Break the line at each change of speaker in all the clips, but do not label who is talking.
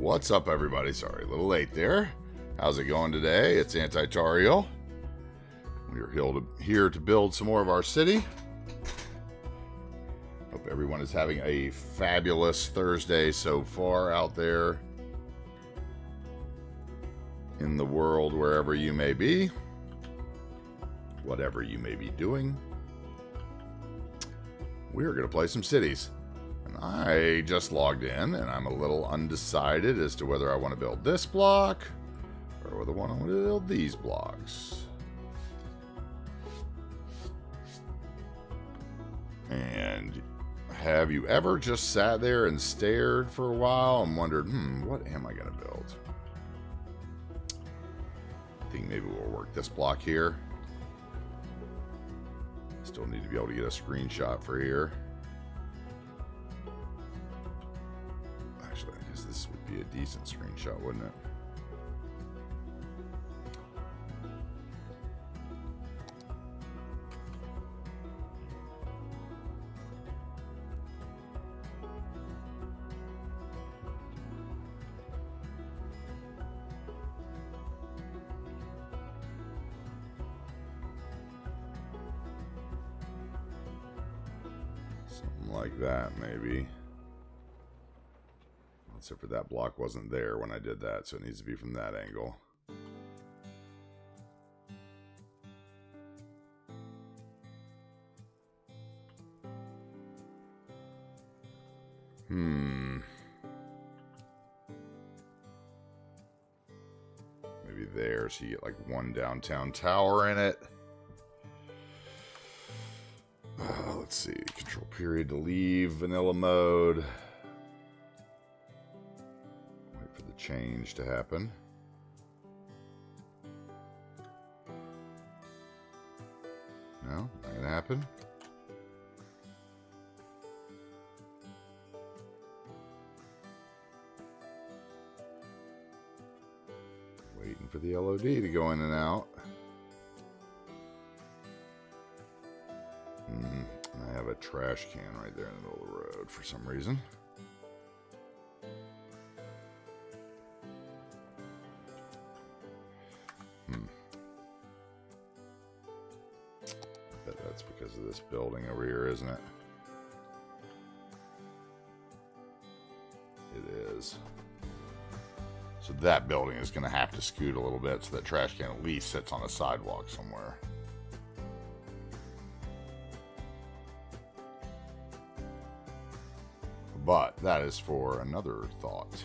What's up, everybody? Sorry, a little late there. How's it going today? It's AntiTarheel. We're here to build some more of our city. Hope everyone is having a fabulous Thursday so far out there in the world, wherever you may be, whatever you may be doing. We're going to play some cities. And I just logged in, and I'm a little undecided as to whether I want to build this block or whether I want to build these blocks. And have you ever just sat there and stared for a while and wondered, what am I going to build? I think maybe we'll work this block here. Still need to be able to get a screenshot for here. Actually, I guess this would be a decent screenshot, wouldn't it? Something like that, maybe. Except for that block wasn't there when I did that, so it needs to be from that angle. Maybe there, so you get like one downtown tower in it. Let's see, control period to leave vanilla mode. Wait for the change to happen. No, not gonna happen. Waiting for the LOD to go in and out. I have a trash can right there in the middle of the road for some reason. I bet that's because of this building over here, isn't it? It is. So that building is going to have to scoot a little bit so that trash can at least sits on a sidewalk somewhere. But that is for another thought.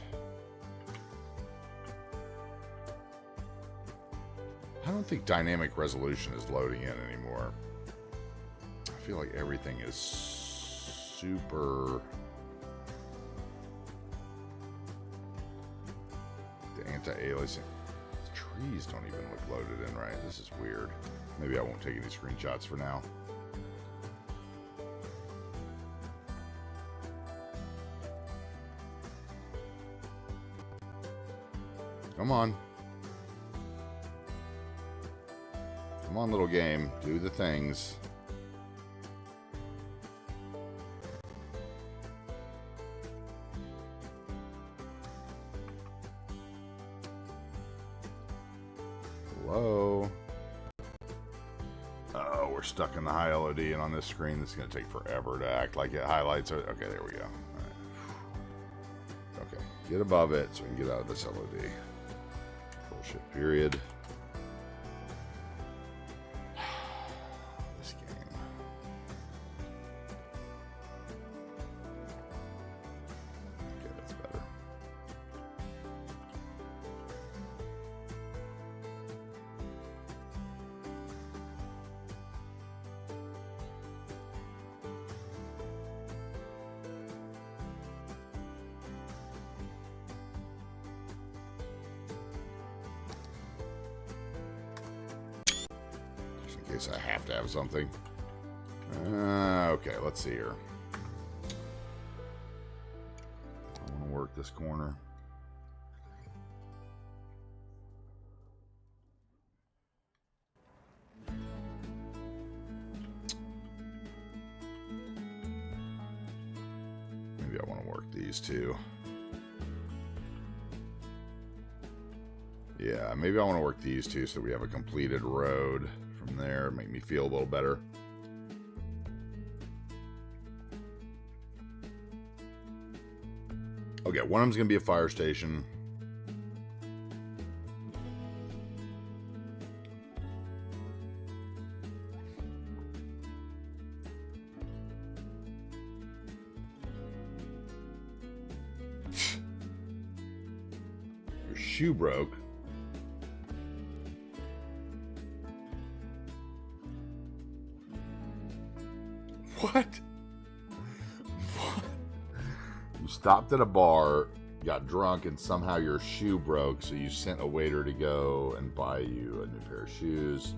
I don't think dynamic resolution is loading in anymore. I feel like everything is super... The anti-aliasing. The trees don't even look loaded in right. This is weird. Maybe I won't take any screenshots for now. Come on. Come on, little game. Do the things. Hello? Oh, we're stuck in the high LOD, and on this screen, this is going to take forever to act like it highlights it. Okay, there we go. All right. Okay, get above it so we can get out of this LOD. Bullshit, period. This game. Okay, that's better. In case I have to have something. Okay, let's see here. I want to work this corner. Maybe I want to work these two. Yeah, maybe I want to work these two so we have a completed road from there. Make me feel a little better. Okay, one of them's going to be a fire station. Your shoe broke. What? What? You stopped at a bar, got drunk, and somehow your shoe broke, so you sent a waiter to go and buy you a new pair of shoes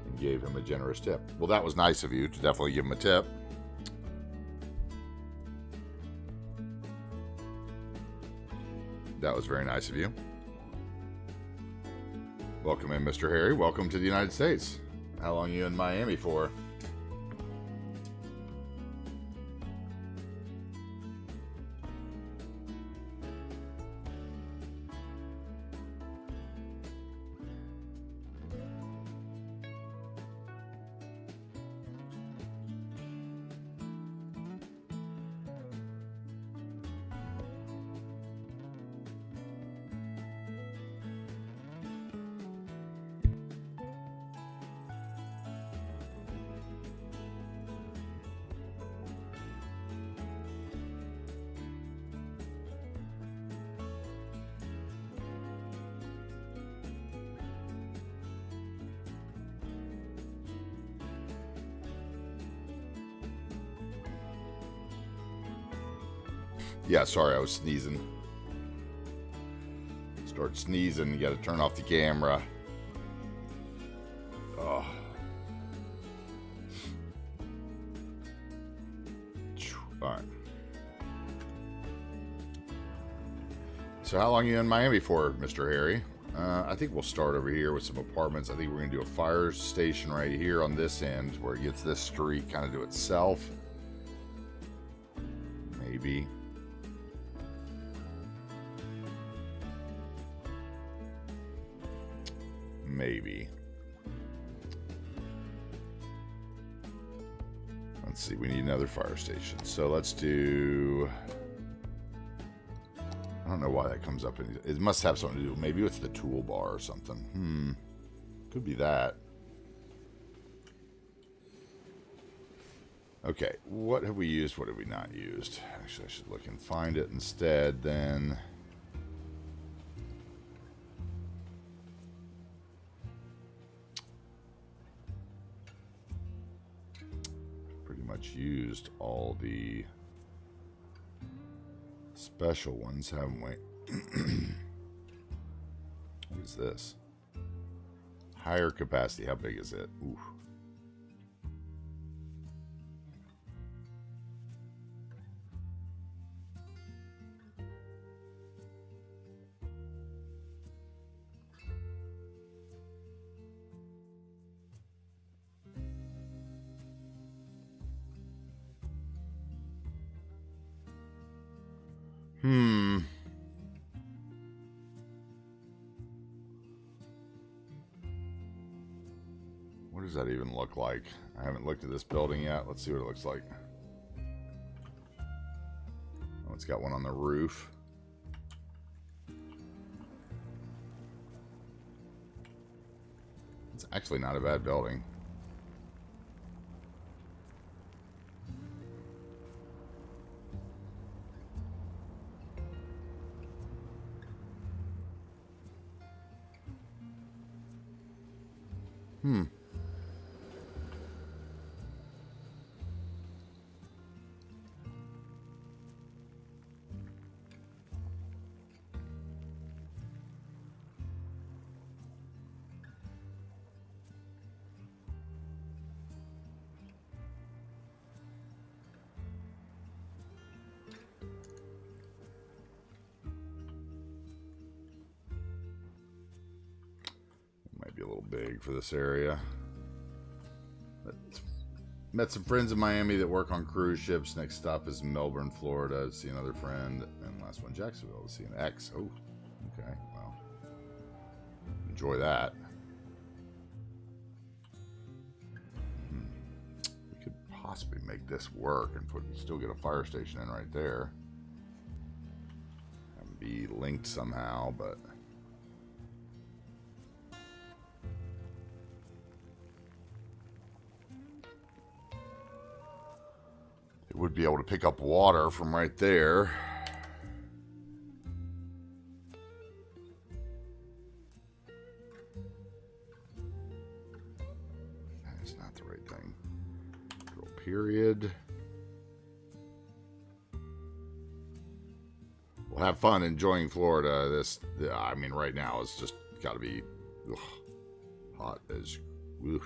and gave him a generous tip. Well, that was nice of you to definitely give him a tip. That was very nice of you. Welcome in, Mr. Harry. Welcome to the United States. How long are you in Miami for? Yeah, sorry, I was sneezing. Start sneezing, you gotta turn off the camera. Oh. Alright. So how long are you in Miami for, Mr. Harry? I think we'll start over here with some apartments. I think we're going to do a fire station right here on this end where it gets this street kind of to itself. Maybe. Maybe. Let's see, we need another fire station. So let's do... I don't know why that comes up. It must have something to do. Maybe it's the toolbar or something. Could be that. Okay, what have we used? What have we not used? Actually, I should look and find it instead then. Pretty much used all the special ones, haven't we? What is this? Higher capacity. How big is it? Ooh. What does that even look like? I haven't looked at this building yet. Let's see what it looks like. Oh, it's got one on the roof. It's actually not a bad building. Might be a little big for this area. But met some friends in Miami that work on cruise ships. Next stop is Melbourne, Florida. See another friend. And last one, Jacksonville. To see an ex. Oh, okay. Well, Enjoy that. We could possibly make this work and still get a fire station in right there. And be linked somehow, but... it would be able to pick up water from right there. Period. We'll have fun enjoying Florida. I mean, right now it's just got to be hot as. Ugh.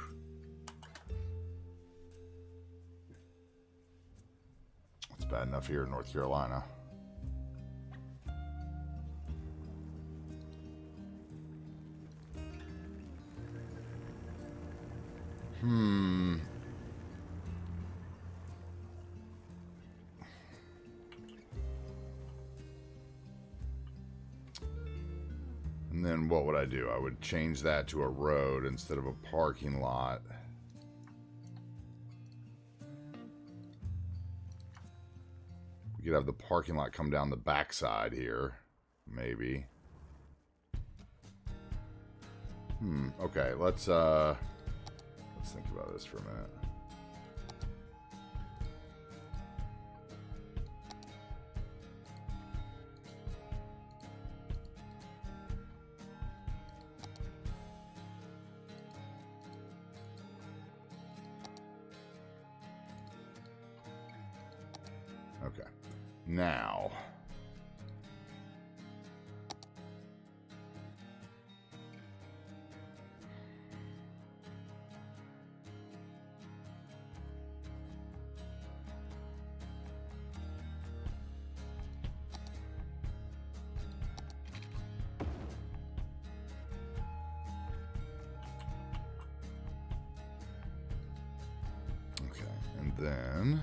It's bad enough here in North Carolina. And then what would I do? I would change that to a road instead of a parking lot. We could have the parking lot come down the backside here, maybe. Okay, let's think about this for a minute. Okay, now okay, and then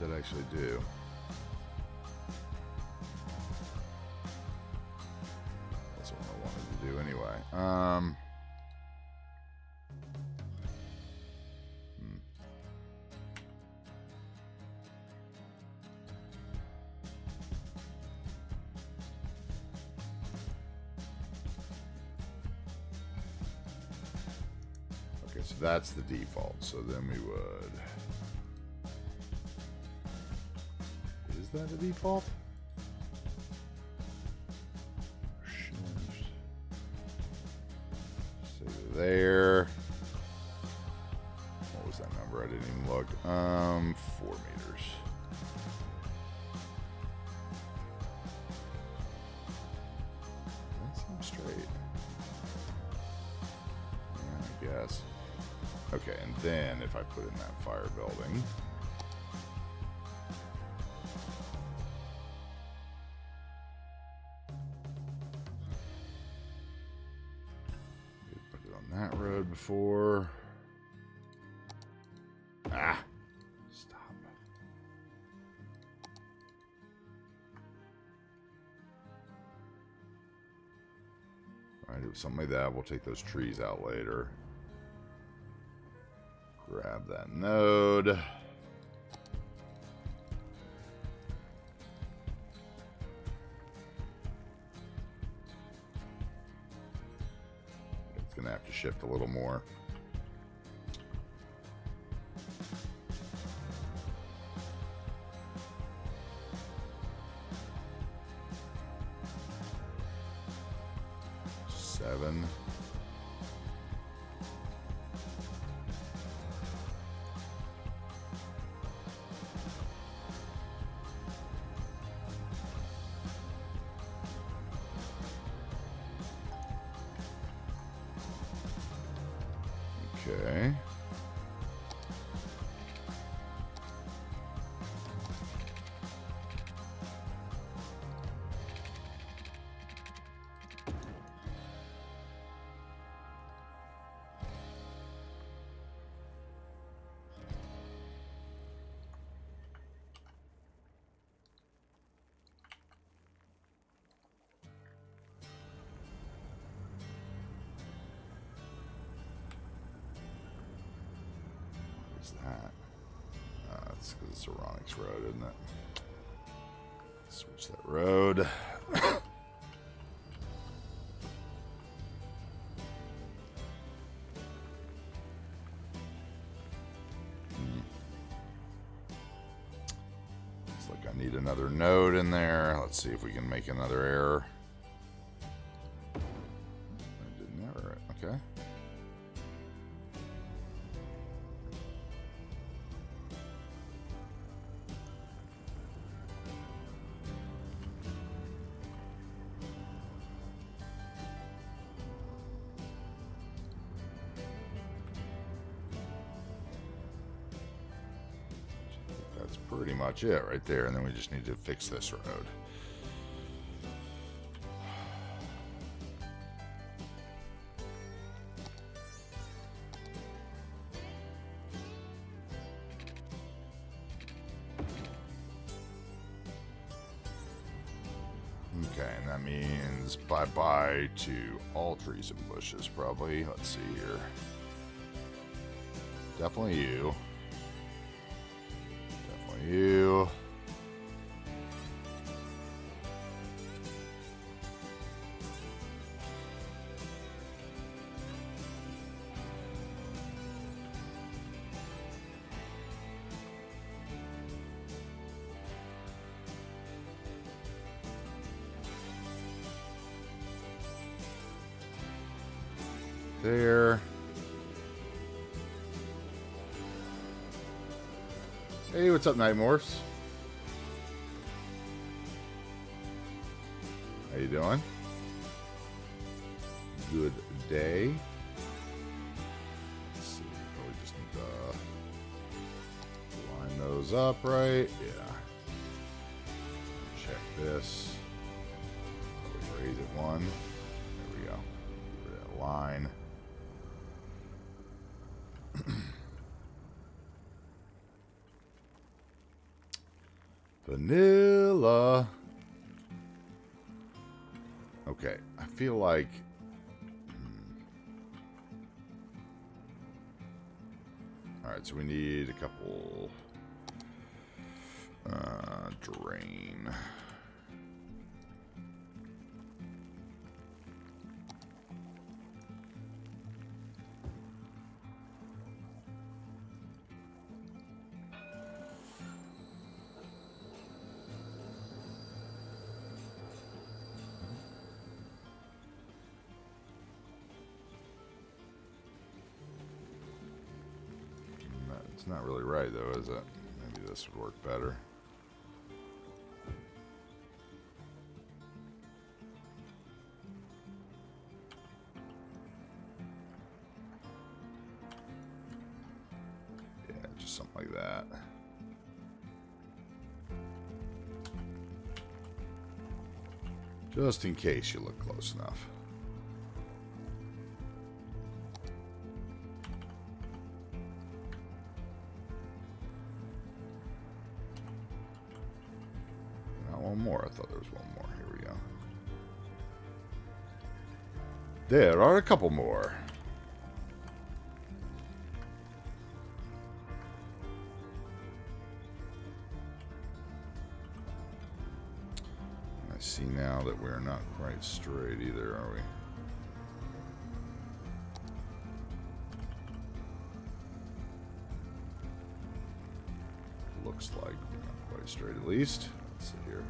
that actually do? That's what I wanted to do anyway. Okay, so that's the default. So then we would... Is that the default? So there. What was that number? I didn't even look. 4 meters. That seems straight. Yeah, I guess. Okay, and then if I put in that fire building. That road before. Stop. Alright, do something like that. We'll take those trees out later. Grab that node. Gonna have to shift a little more. Seven. Okay. is that? That's because it's a Ronix road, isn't it? Switch that road. Looks like I need another node in there. Let's see if we can make another error. I didn't error it. Okay. That's pretty much it right there, and then we just need to fix this road. Okay, and that means bye-bye to all trees and bushes, probably. Let's see here. Definitely you. Definitely you. There. Hey, what's up, Night Morphs? How you doing? Good day. Let's see. Probably just need to line those up, right? Yeah. Check this. Probably raise it one. There we go. Get rid of that line. Vanilla. Okay, I feel like alright, so we need a couple drain. It's not really right though, is it? Maybe this would work better. Yeah, just something like that. Just in case you look close enough. One more. I thought there was one more. Here we go. There are a couple more. I see now that we're not quite straight either, are we? Looks like we're not quite straight at least. Let's see here.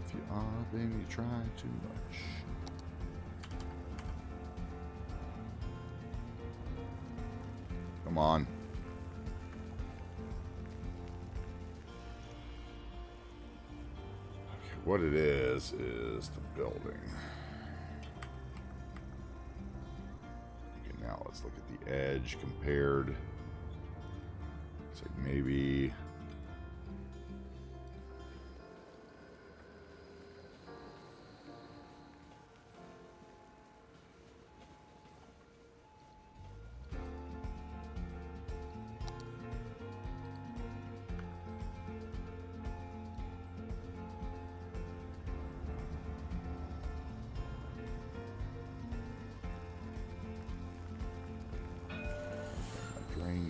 If you are, then you try too much. Come on. Okay, what it is the building. Okay, now let's look at the edge compared. Looks like maybe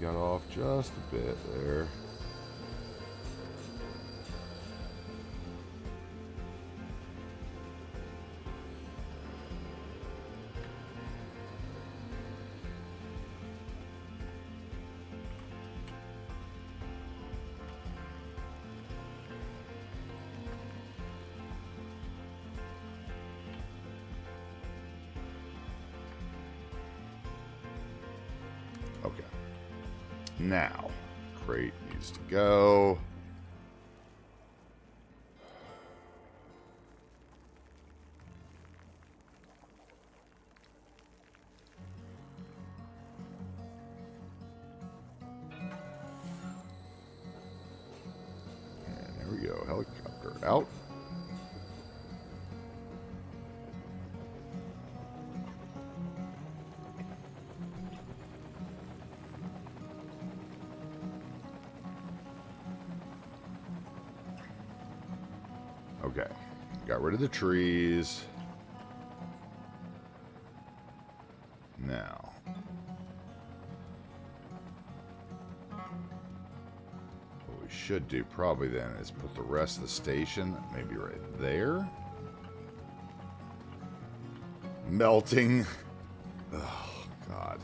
got off just a bit there. Okay. Now, crate needs to go. And there we go. Helicopter out. Okay, got rid of the trees. Now, what we should do probably then is put the rest of the station maybe right there. Melting. Oh, God.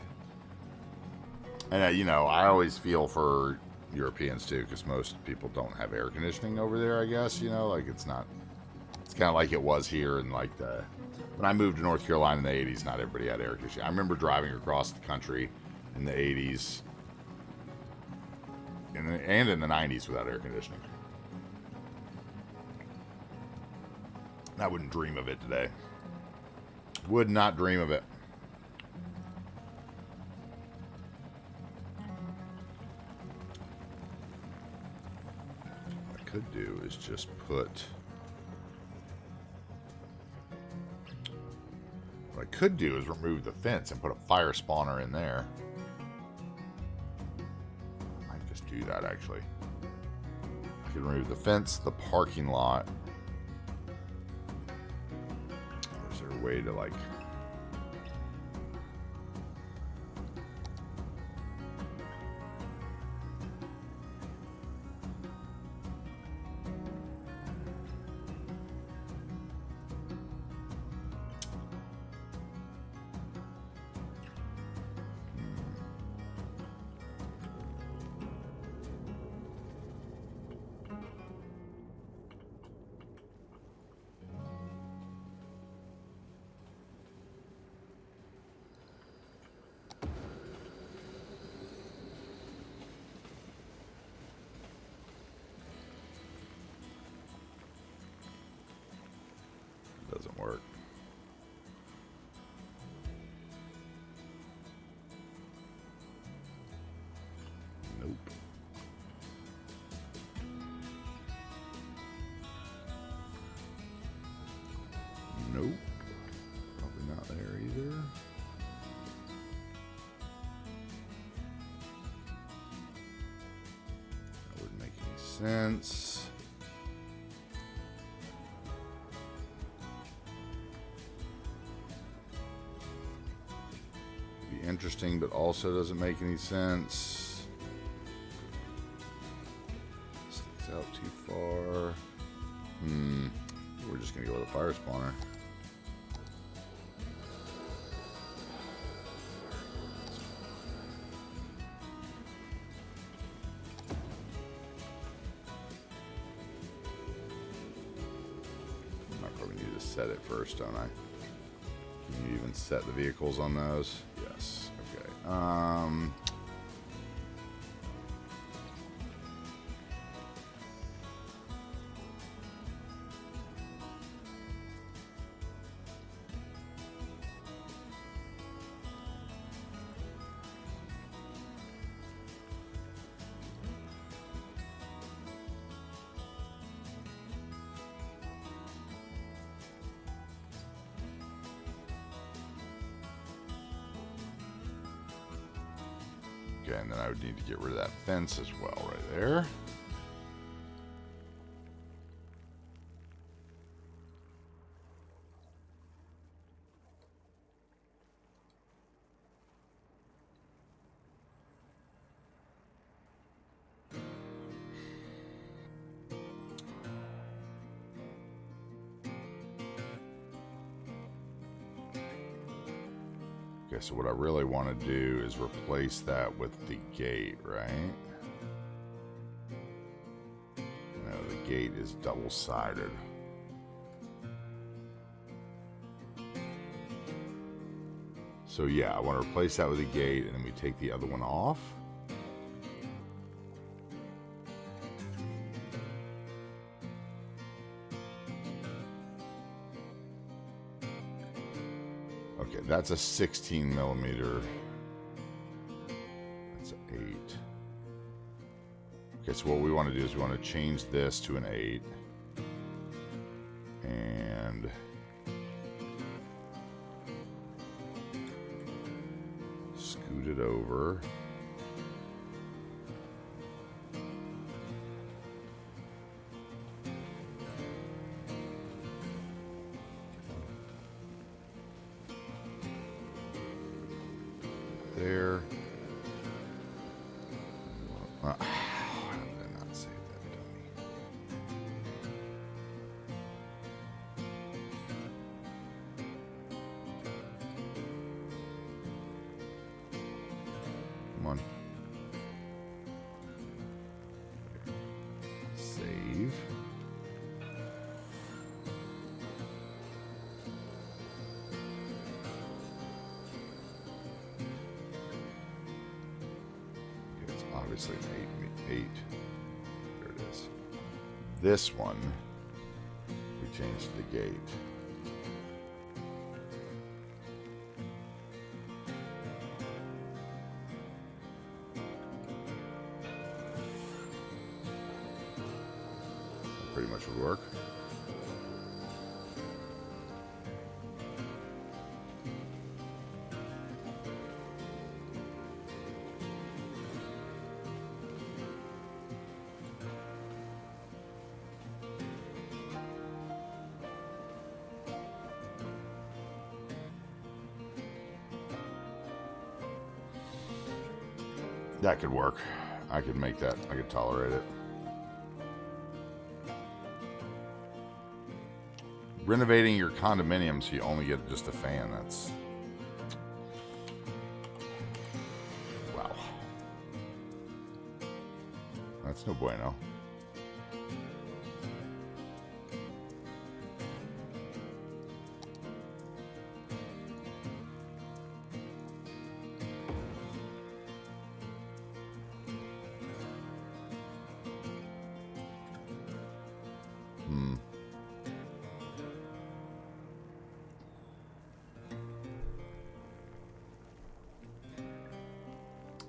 And, you know, I always feel for Europeans too, because most people don't have air conditioning over there, I guess, you know, like it's kind of like it was here in like when I moved to North Carolina in the 80s, not everybody had air conditioning. I remember driving across the country in the 80s and in the 90s without air conditioning. I wouldn't dream of it today. Would not dream of it. Could do is just put what I could do is remove the fence and put a fire spawner in there. I might just do that actually. I could remove the fence, the parking lot. Or is there a way to like doesn't work. Nope. Nope. Probably not there either. That wouldn't make any sense. Interesting, but also doesn't make any sense. Sticks out too far. We're just gonna go with a fire spawner. I probably need to set it first, don't I? Can you even set the vehicles on those? Yes. Okay. Okay, and then I would need to get rid of that fence as well right there. Okay, so what I really want to do is replace that with the gate, right? No, the gate is double-sided. So yeah, I want to replace that with a gate, and then we take the other one off. Okay, that's a 16 millimeter. That's an 8. Okay, so what we want to do is we want to change this to an 8. And scoot it over. There. How did I not save that, dummy? Come on. Save. Obviously an 8. There it is. This one, we changed the gate. That pretty much would work. That could work. I could make that. I could tolerate it. Renovating your condominium so you only get just a fan. That's... wow. That's no bueno.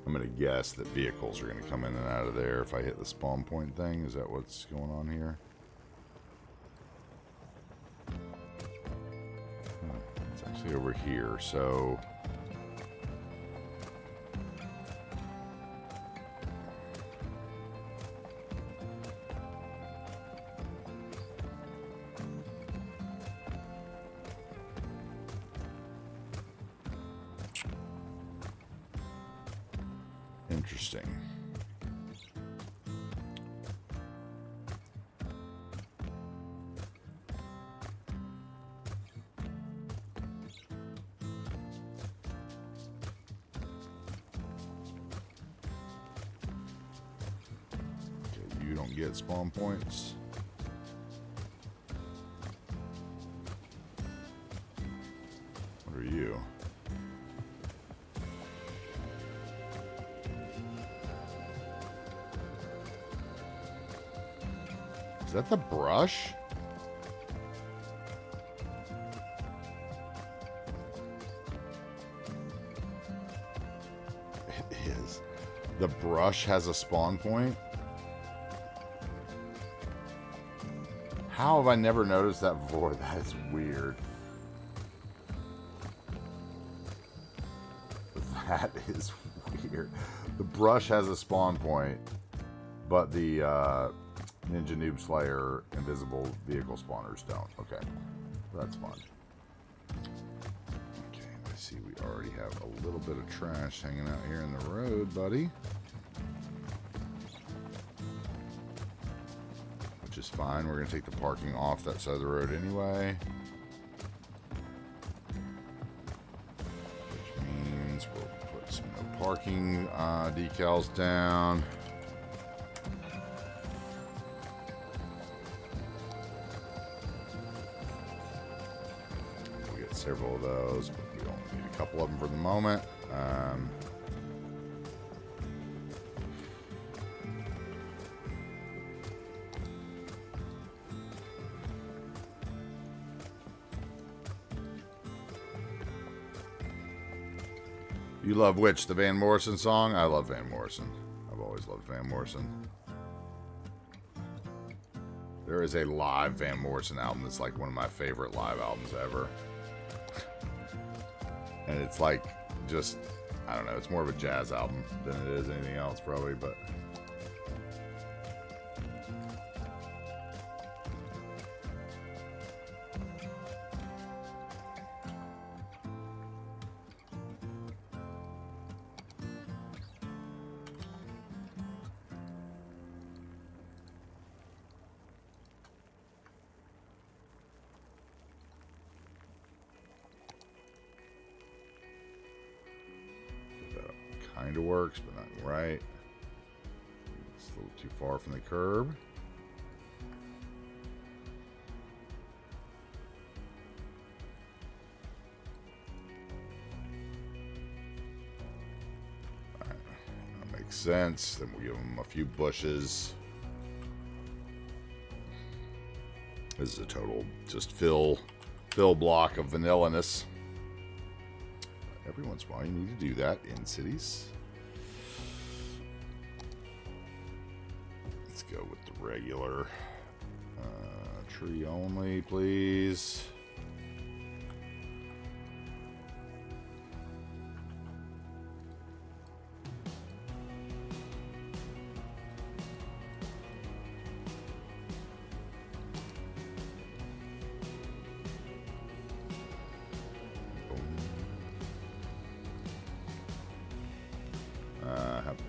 I'm going to guess that vehicles are going to come in and out of there if I hit the spawn point thing. Is that what's going on here? It's actually over here, so... interesting. Okay, you don't get spawn points. What are you? Is that the brush? It is. The brush has a spawn point? How have I never noticed that before? That is weird. That is weird. The brush has a spawn point, but the Ninja Noob Slayer invisible vehicle spawners don't. Okay, that's fun. Okay, I see we already have a little bit of trash hanging out here in the road, buddy. Which is fine. We're going to take the parking off that side of the road anyway. Which parking decals down. We'll get several of those, but we only need a couple of them for the moment. You love which? The Van Morrison song? I love Van Morrison. I've always loved Van Morrison. There is a live Van Morrison album that's like one of my favorite live albums ever. And it's like just, I don't know, it's more of a jazz album than it is anything else probably, but... Kind of works, but not right. It's a little too far from the curb. All right, that makes sense. Then we'll give them a few bushes. This is a total just fill block of vanilla-ness. Every once in a while, you need to do that in cities. Let's go with the regular tree only, please.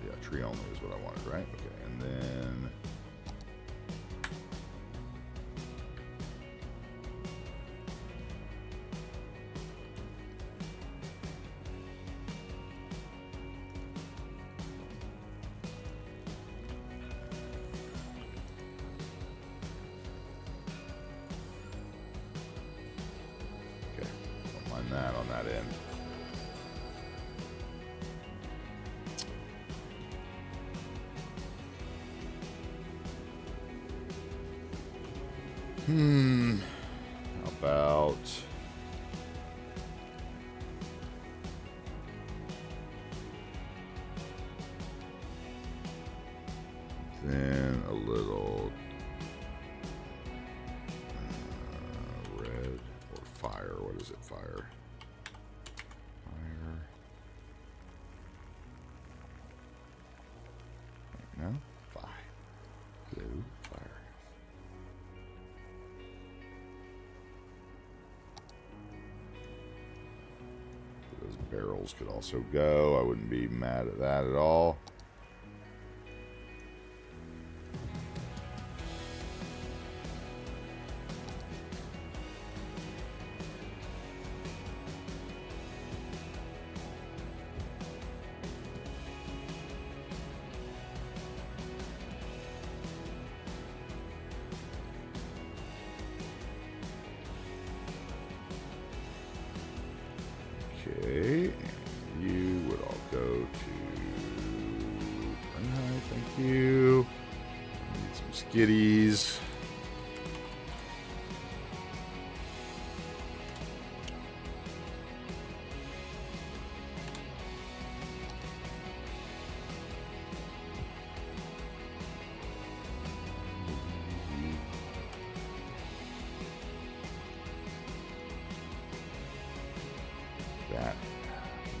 Yeah, tree only is what I wanted, right? Okay, and then okay, don't mind that on that end. How about then a little red or fire? What is it? Fire. Fire. No? Fire. Blue. Fire. Barrels could also go. I wouldn't be mad at that at all. Okay, and you would all go to Fahrenheit, thank you. Need some skitties. That,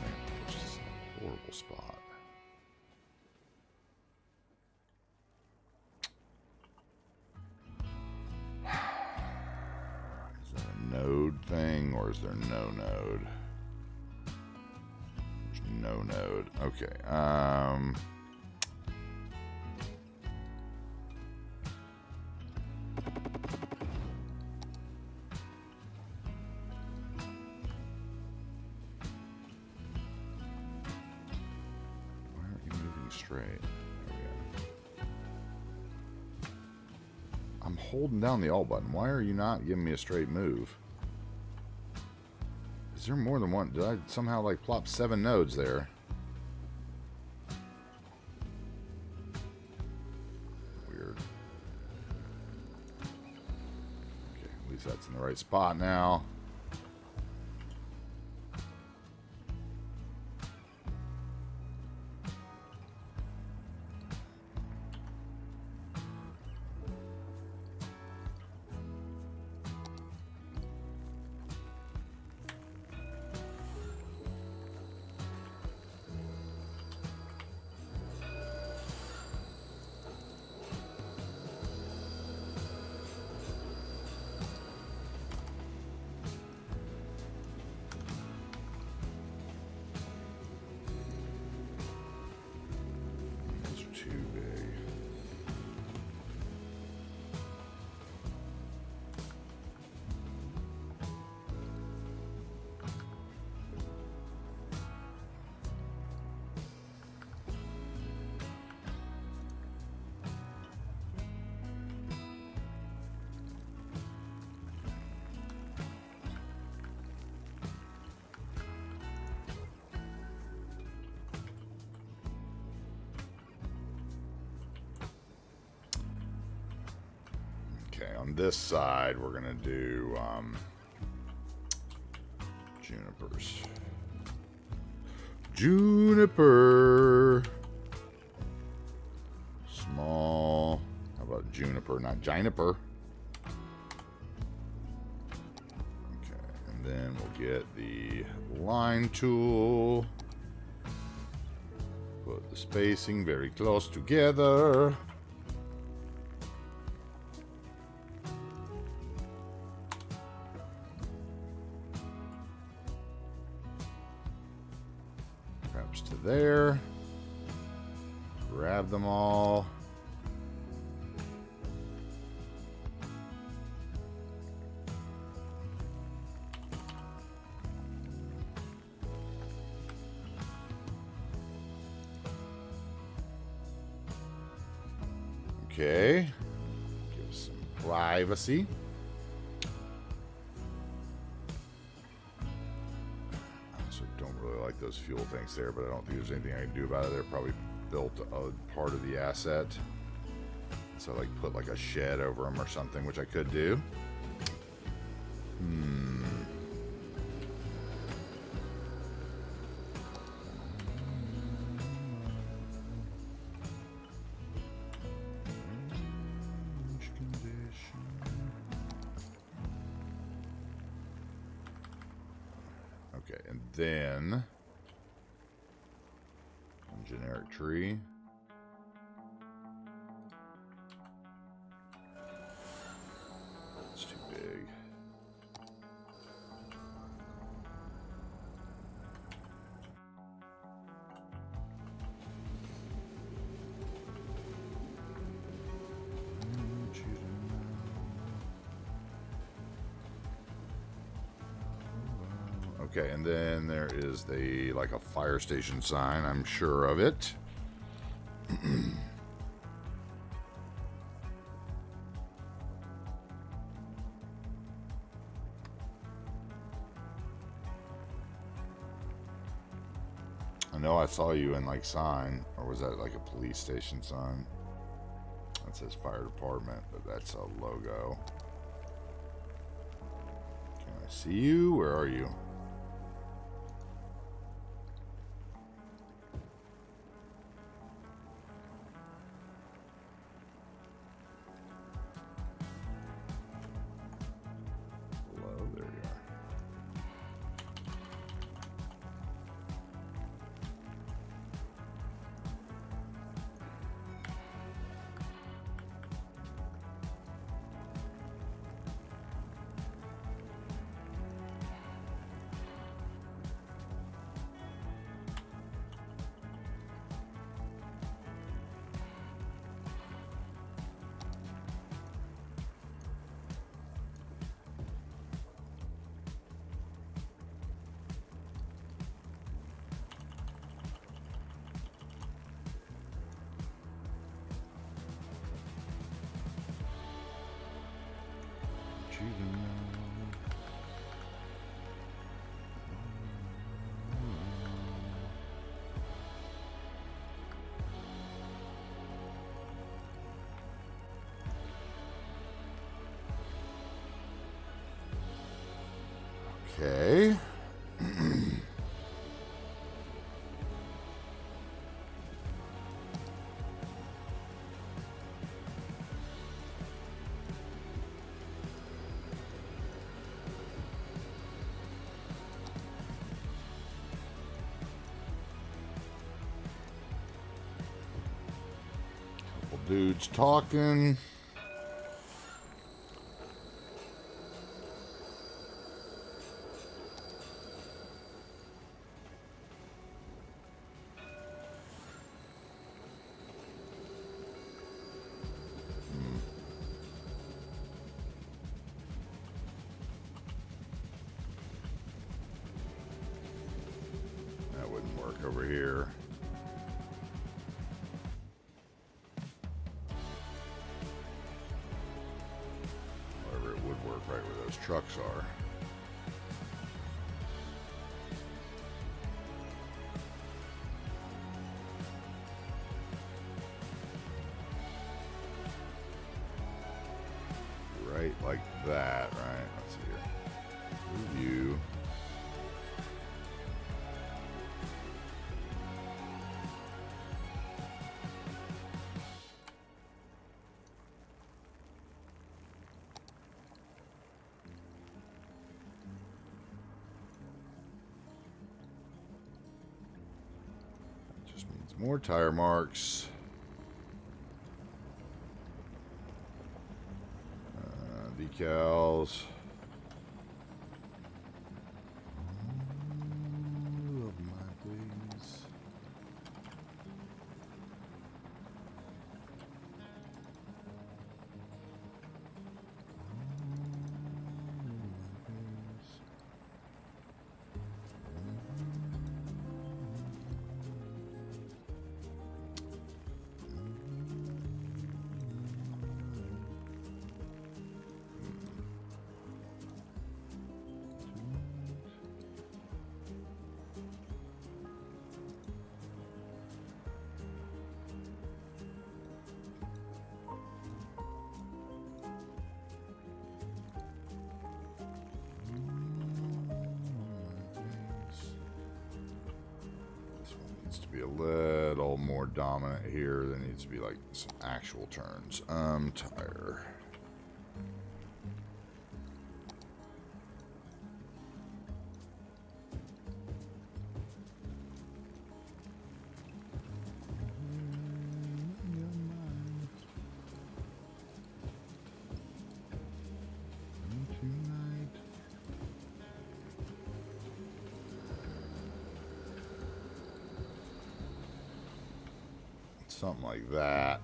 man, it's just a horrible spot. Is that a node thing or is there no node? There's no node. Okay. straight. There we go. I'm holding down the alt button. Why are you not giving me a straight move? Is there more than one? Did I somehow like plop 7 nodes there? Weird. Okay, at least that's in the right spot now. On this side, we're going to do junipers. Juniper. Small. How about juniper, not juniper? Okay, and then we'll get the line tool. Put the spacing very close together. There, grab them all. Okay, give some privacy. Those fuel tanks there, but I don't think there's anything I can do about it. They're probably built a part of the asset, so like put like a shed over them or something, which I could do. Okay, and then generic tree. It's too big. Okay, and then there is the like a fire station sign, I'm sure of it. I know I saw you in like sign, or was that like a police station sign? That says fire department, but that's a logo. Can I see you? Where are you? Okay. Couple dudes talking. That wouldn't work over here. However, it would work right where those trucks are. Right like that, right? Let's see here. Review. Just means more tire marks. Decals. Love my please. To be a little more dominant here. There needs to be like some actual turns. Tire. Something like that.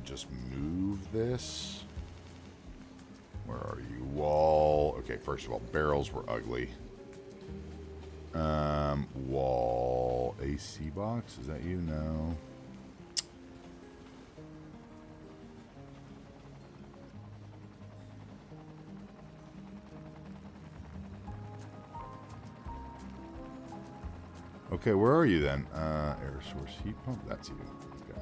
Just move this. Where are you? Wall. Okay, first of all, barrels were ugly. Wall. AC box? Is that you? No. Okay, where are you then? Air source heat pump? That's you. Okay.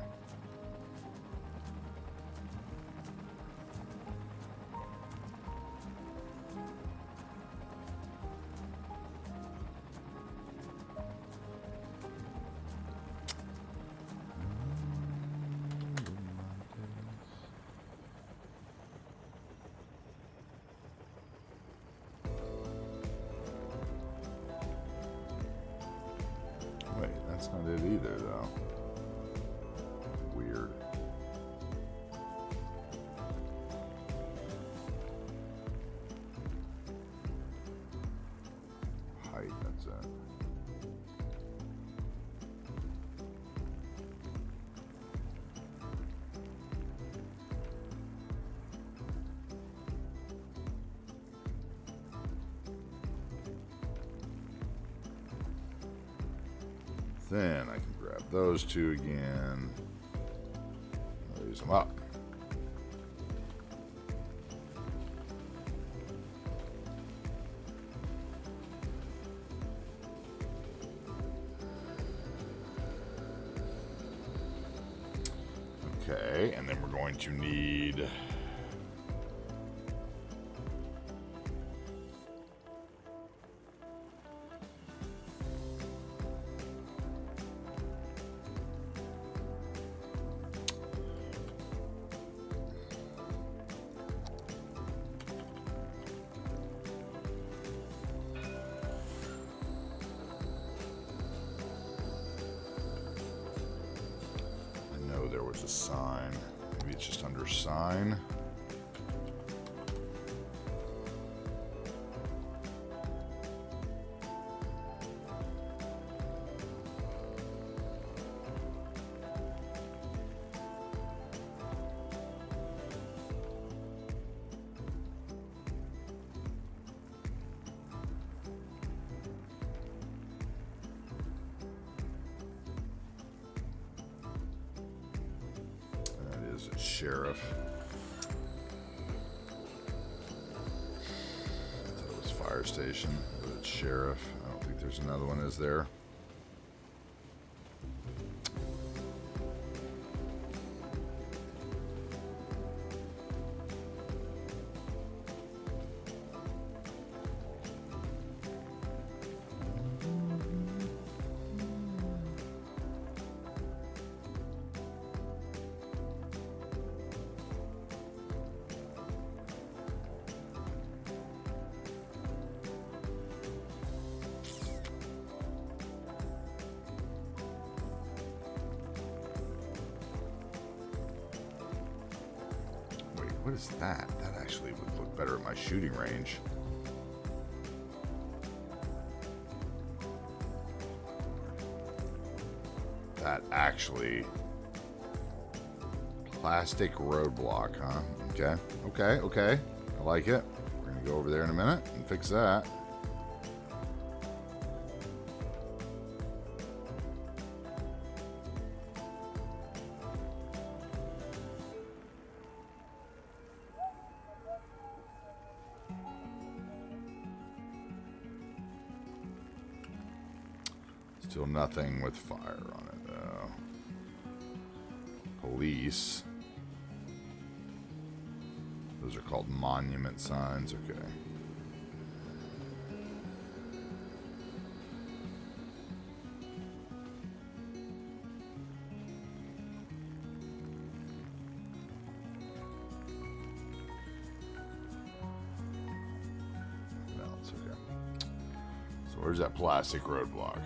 Wait, that's not it either, though. Weird. Height. that? Then I can grab those two again. Raise them up. Okay, and then we're going to need there was a sign. Maybe it's just under sign. Sheriff. I thought it was fire station, but it's sheriff. I don't think there's another one, is there? What is that? That actually would look better at my shooting range. That actually... Plastic roadblock, huh? Okay, okay, okay. I like it. We're gonna go over there in a minute and fix that. Still nothing with fire on it, though. Police. Those are called monument signs, okay. No, it's okay. So where's that plastic roadblock?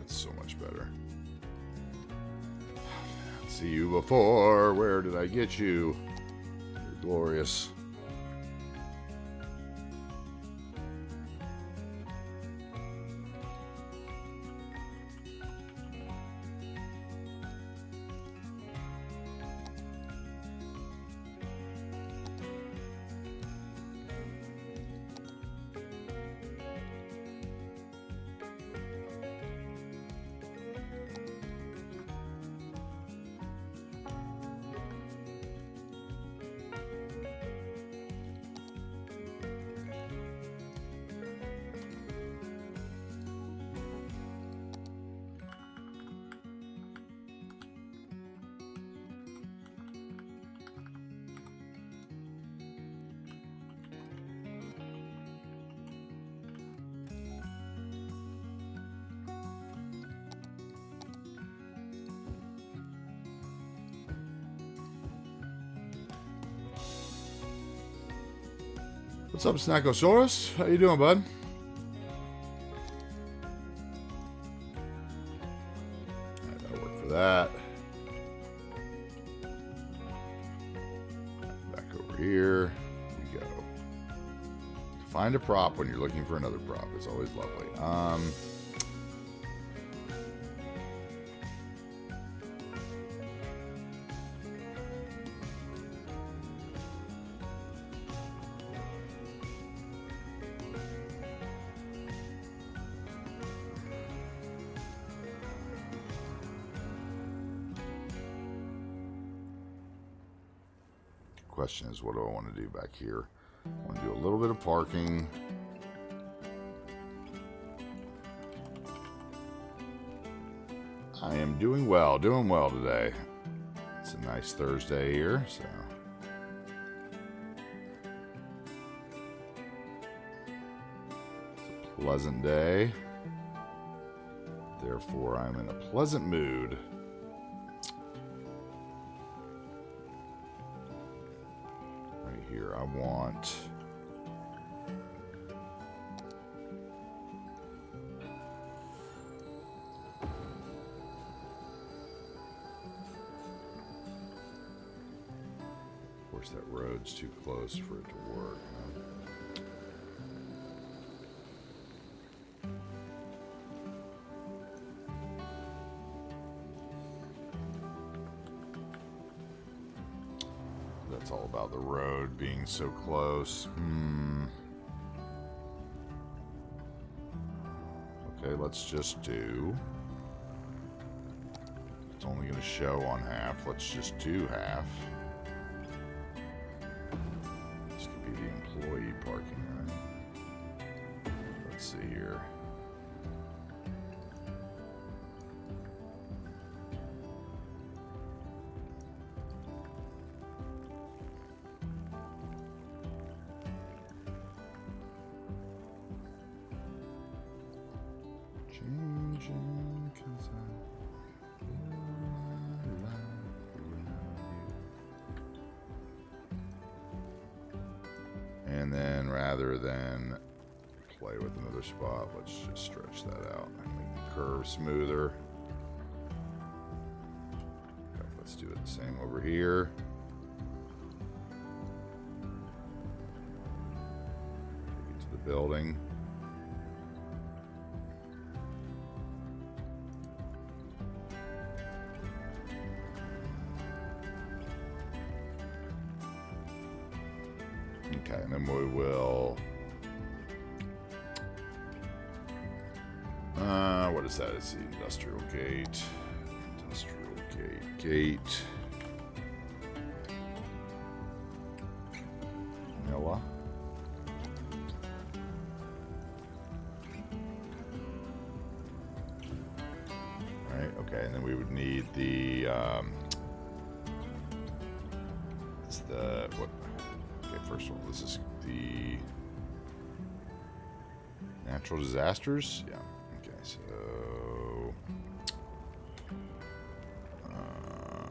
So much better. See you before. Where did I get you? You're glorious. What's up, Snackosaurus? How you doing, bud? Alright, that'll work for that. Back over here. We go. Find a prop when you're looking for another prop. It's always lovely. Question is, what do I want to do back here? I want to do a little bit of parking. I am doing well today. It's a nice Thursday here, so it's a pleasant day. Therefore, I'm in a pleasant mood. Here, I want of course that road's too close for it to work, huh? It's all about the road being so close. Okay, let's just do... It's only going to show on half. Let's just do half. This could be the employee parking, right? Let's see here. And then rather than play with another spot, let's just stretch that out and make the curve smoother. Okay, let's do it the same over here. Take it to the building. Okay, and then we will... what is that? It's the industrial gate. Gate. Noah. Alright, okay, and then we would need the, it's the, what? Okay, first of all, this is the natural disasters. Yeah. Okay, so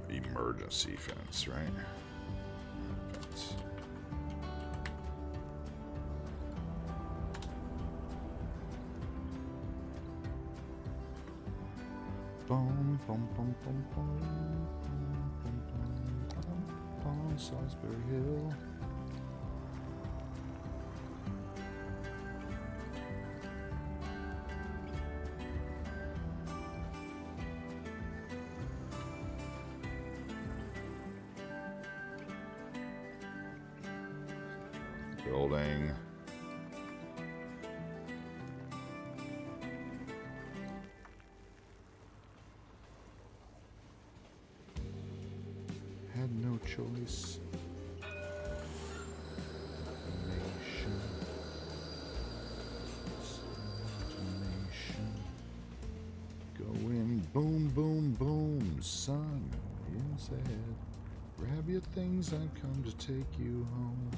emergency fence, right? Fence. Boom, boom, boom, boom, boom, boom, boom, boom, Salisbury Hill. Building. Had no choice. Automation. Go in, boom, boom, boom, son. He said, grab your things, I've come to take you home.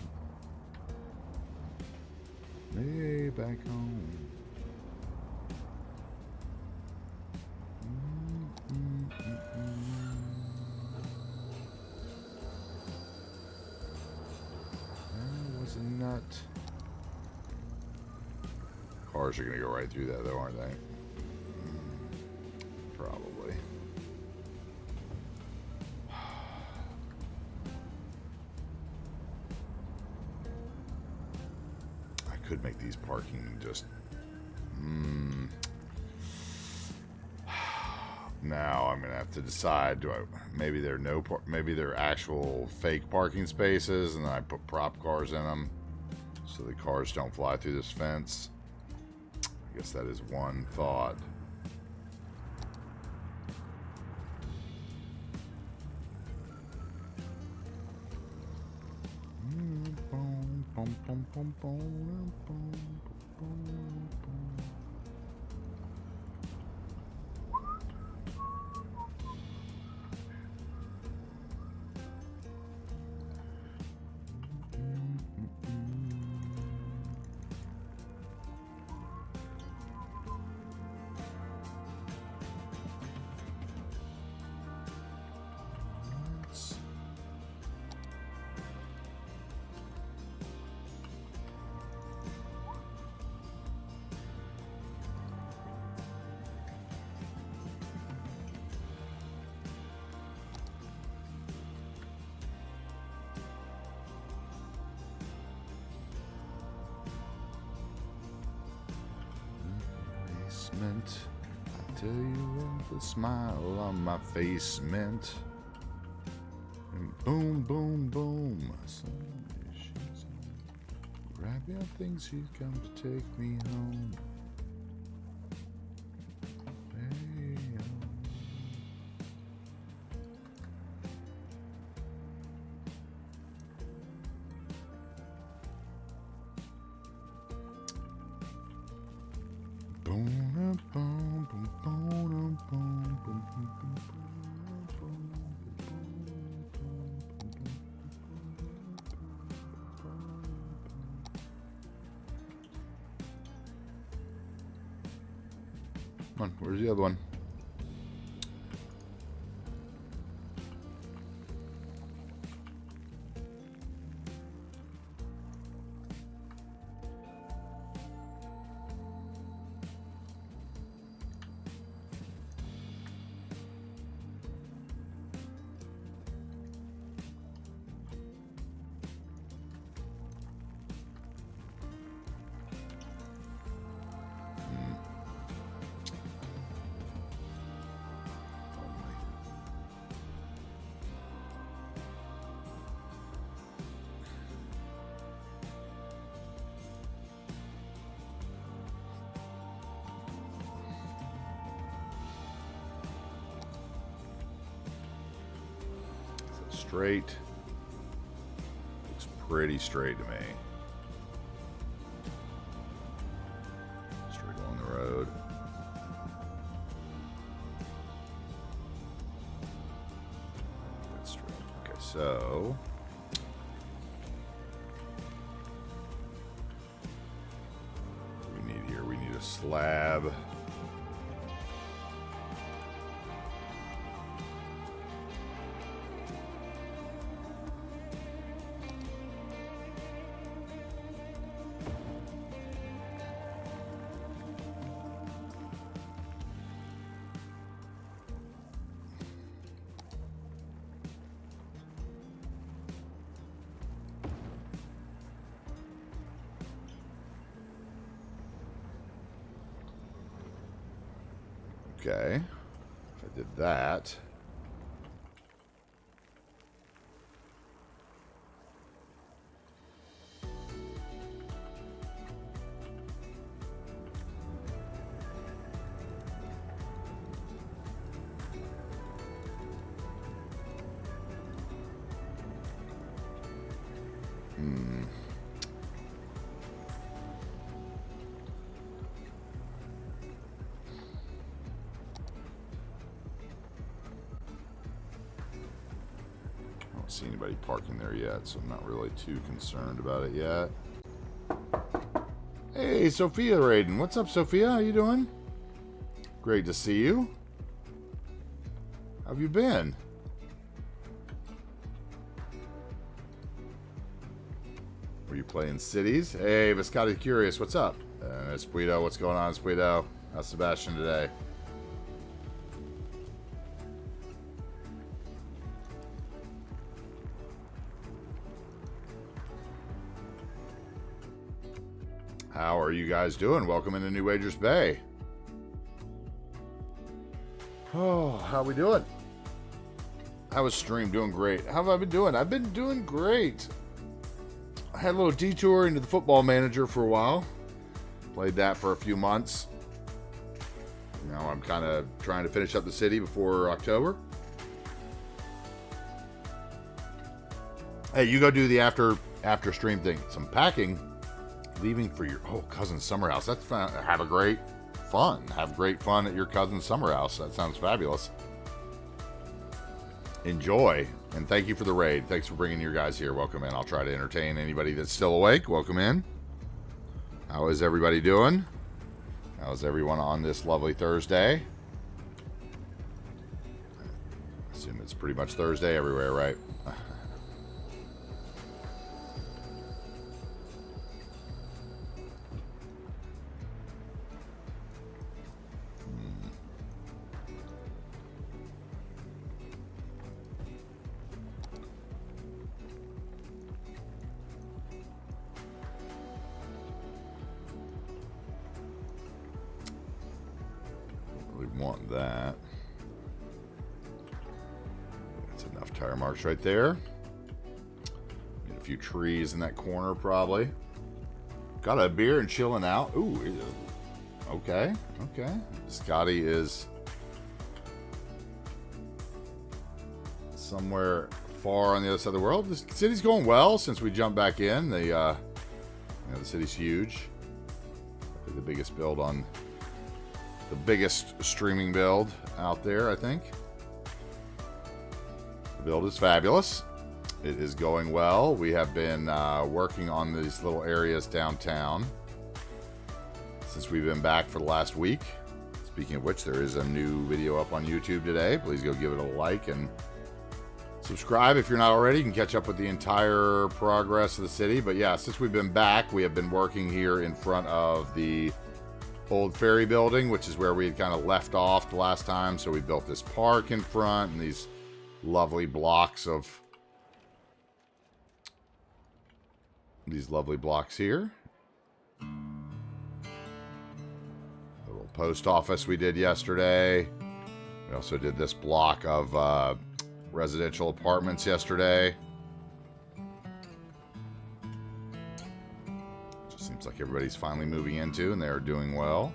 Way back home. I was a nut. cars are going to go right through that, though, aren't they? Probably. I could make these parking just... Now I'm gonna have to decide. Do I? Maybe they're maybe they're actual fake parking spaces, and then I put prop cars in them, so the cars don't fly through this fence. I guess that is one thought. I tell you what the smile on my face meant. And boom, boom, boom. Grab your things, she's come to take me home. Hey, come on, where's the other one? Straight. Looks pretty straight to me. Straight along the road. That's straight. Okay, so what do we need here? We need a slab. Okay, if I did that, I don't see anybody parking there yet, so I'm not really too concerned about it yet. Hey, Sophia Raiden. What's up, Sophia? How you doing? Great to see you. How have you been? Were you playing Cities? Hey, Viscotti Curious. What's up? Espuito, what's going on, Espuito? How's Sebastian today? How are you guys doing? Welcome into New Wagers Bay. Oh, how we doing? How was stream? Doing great. How have I been doing? I've been doing great. I had a little detour into the Football Manager for a while. Played that for a few months. Now I'm kind of trying to finish up the city before October. Hey, you go do the after stream thing. Some packing. Leaving for your cousin's summer house. That's fun. Have great fun at your cousin's summer house. That sounds fabulous. Enjoy, and thank you for the raid. Thanks for bringing your guys here. Welcome in. I'll try to entertain anybody that's still awake. Welcome in. How is everybody doing? How is everyone on this lovely Thursday? I assume it's pretty much Thursday everywhere, right? Want that. That's enough tire marks right there. Need a few trees in that corner probably. Got a beer and chilling out. Ooh, okay. Scotty is somewhere far on the other side of the world. The city's going well since we jumped back in. The city's huge. Probably the biggest build on the biggest streaming build out there, I think. The build is fabulous. It is going well. We have been working on these little areas downtown since we've been back for the last week. Speaking of which, there is a new video up on YouTube today. Please go give it a like and subscribe if you're not already. You can catch up with the entire progress of the city. But yeah, since we've been back, we have been working here in front of the old ferry building, which is where we had kind of left off the last time. So we built this park in front and these lovely blocks here. A little post office we did yesterday. We also did this block of residential apartments yesterday. Seems like everybody's finally moving into, and they're doing well.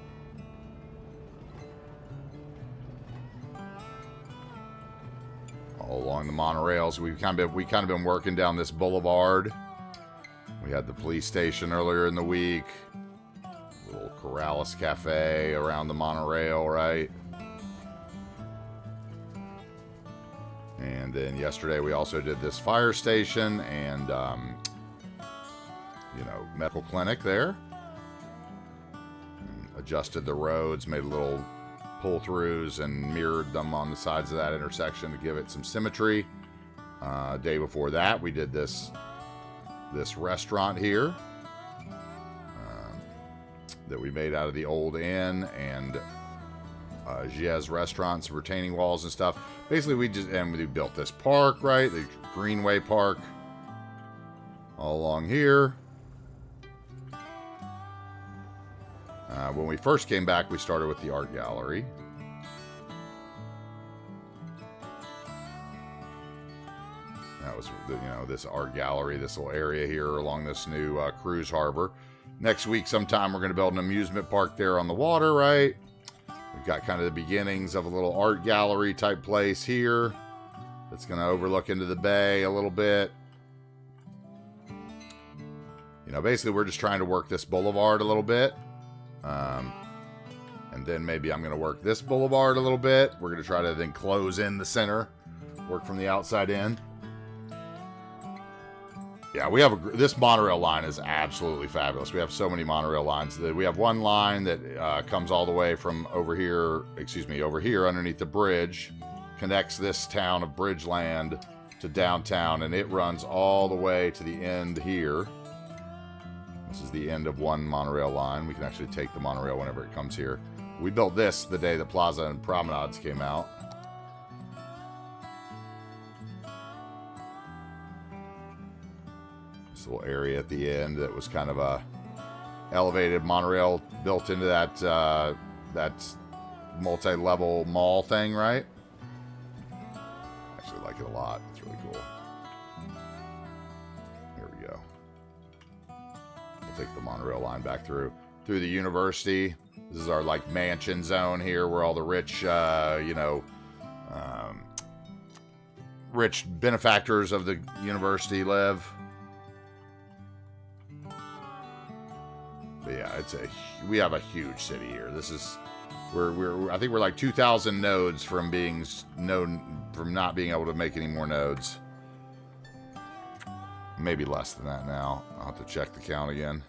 All along the monorails, we've kind of been working down this boulevard. We had the police station earlier in the week. A little Corrales Cafe around the monorail, right? And then yesterday we also did this fire station and medical clinic there. And adjusted the roads, made little pull-throughs and mirrored them on the sides of that intersection to give it some symmetry. Day before that, we did this restaurant here that we made out of the old inn and Giez restaurants, retaining walls and stuff. Basically, we built this park, right? The Greenway Park all along here. When we first came back, we started with the art gallery. That was, this art gallery, this little area here along this new cruise harbor. Next week sometime, we're going to build an amusement park there on the water, right? We've got kind of the beginnings of a little art gallery type place here. That's going to overlook into the bay a little bit. Basically, we're just trying to work this boulevard a little bit. And then maybe I'm going to work this boulevard a little bit. We're going to try to then close in the center, work from the outside in. Yeah, we have this monorail line is absolutely fabulous. We have so many monorail lines. We have one line that comes all the way from over here underneath the bridge, connects this town of Bridgeland to downtown, and it runs all the way to the end here. This is the end of one monorail line. We can actually take the monorail whenever it comes here. We built this the day that Plaza and Promenades came out. This little area at the end that was kind of a elevated monorail built into that that multi-level mall thing, right? Actually like it a lot. It's really cool. Here we go. We'll take the monorail line back through the university. This is our like mansion zone here where all the rich, rich benefactors of the university live. But yeah, we have a huge city here. This is I think we're like 2,000 nodes from not being able to make any more nodes. Maybe less than that now. I'll have to check the count again.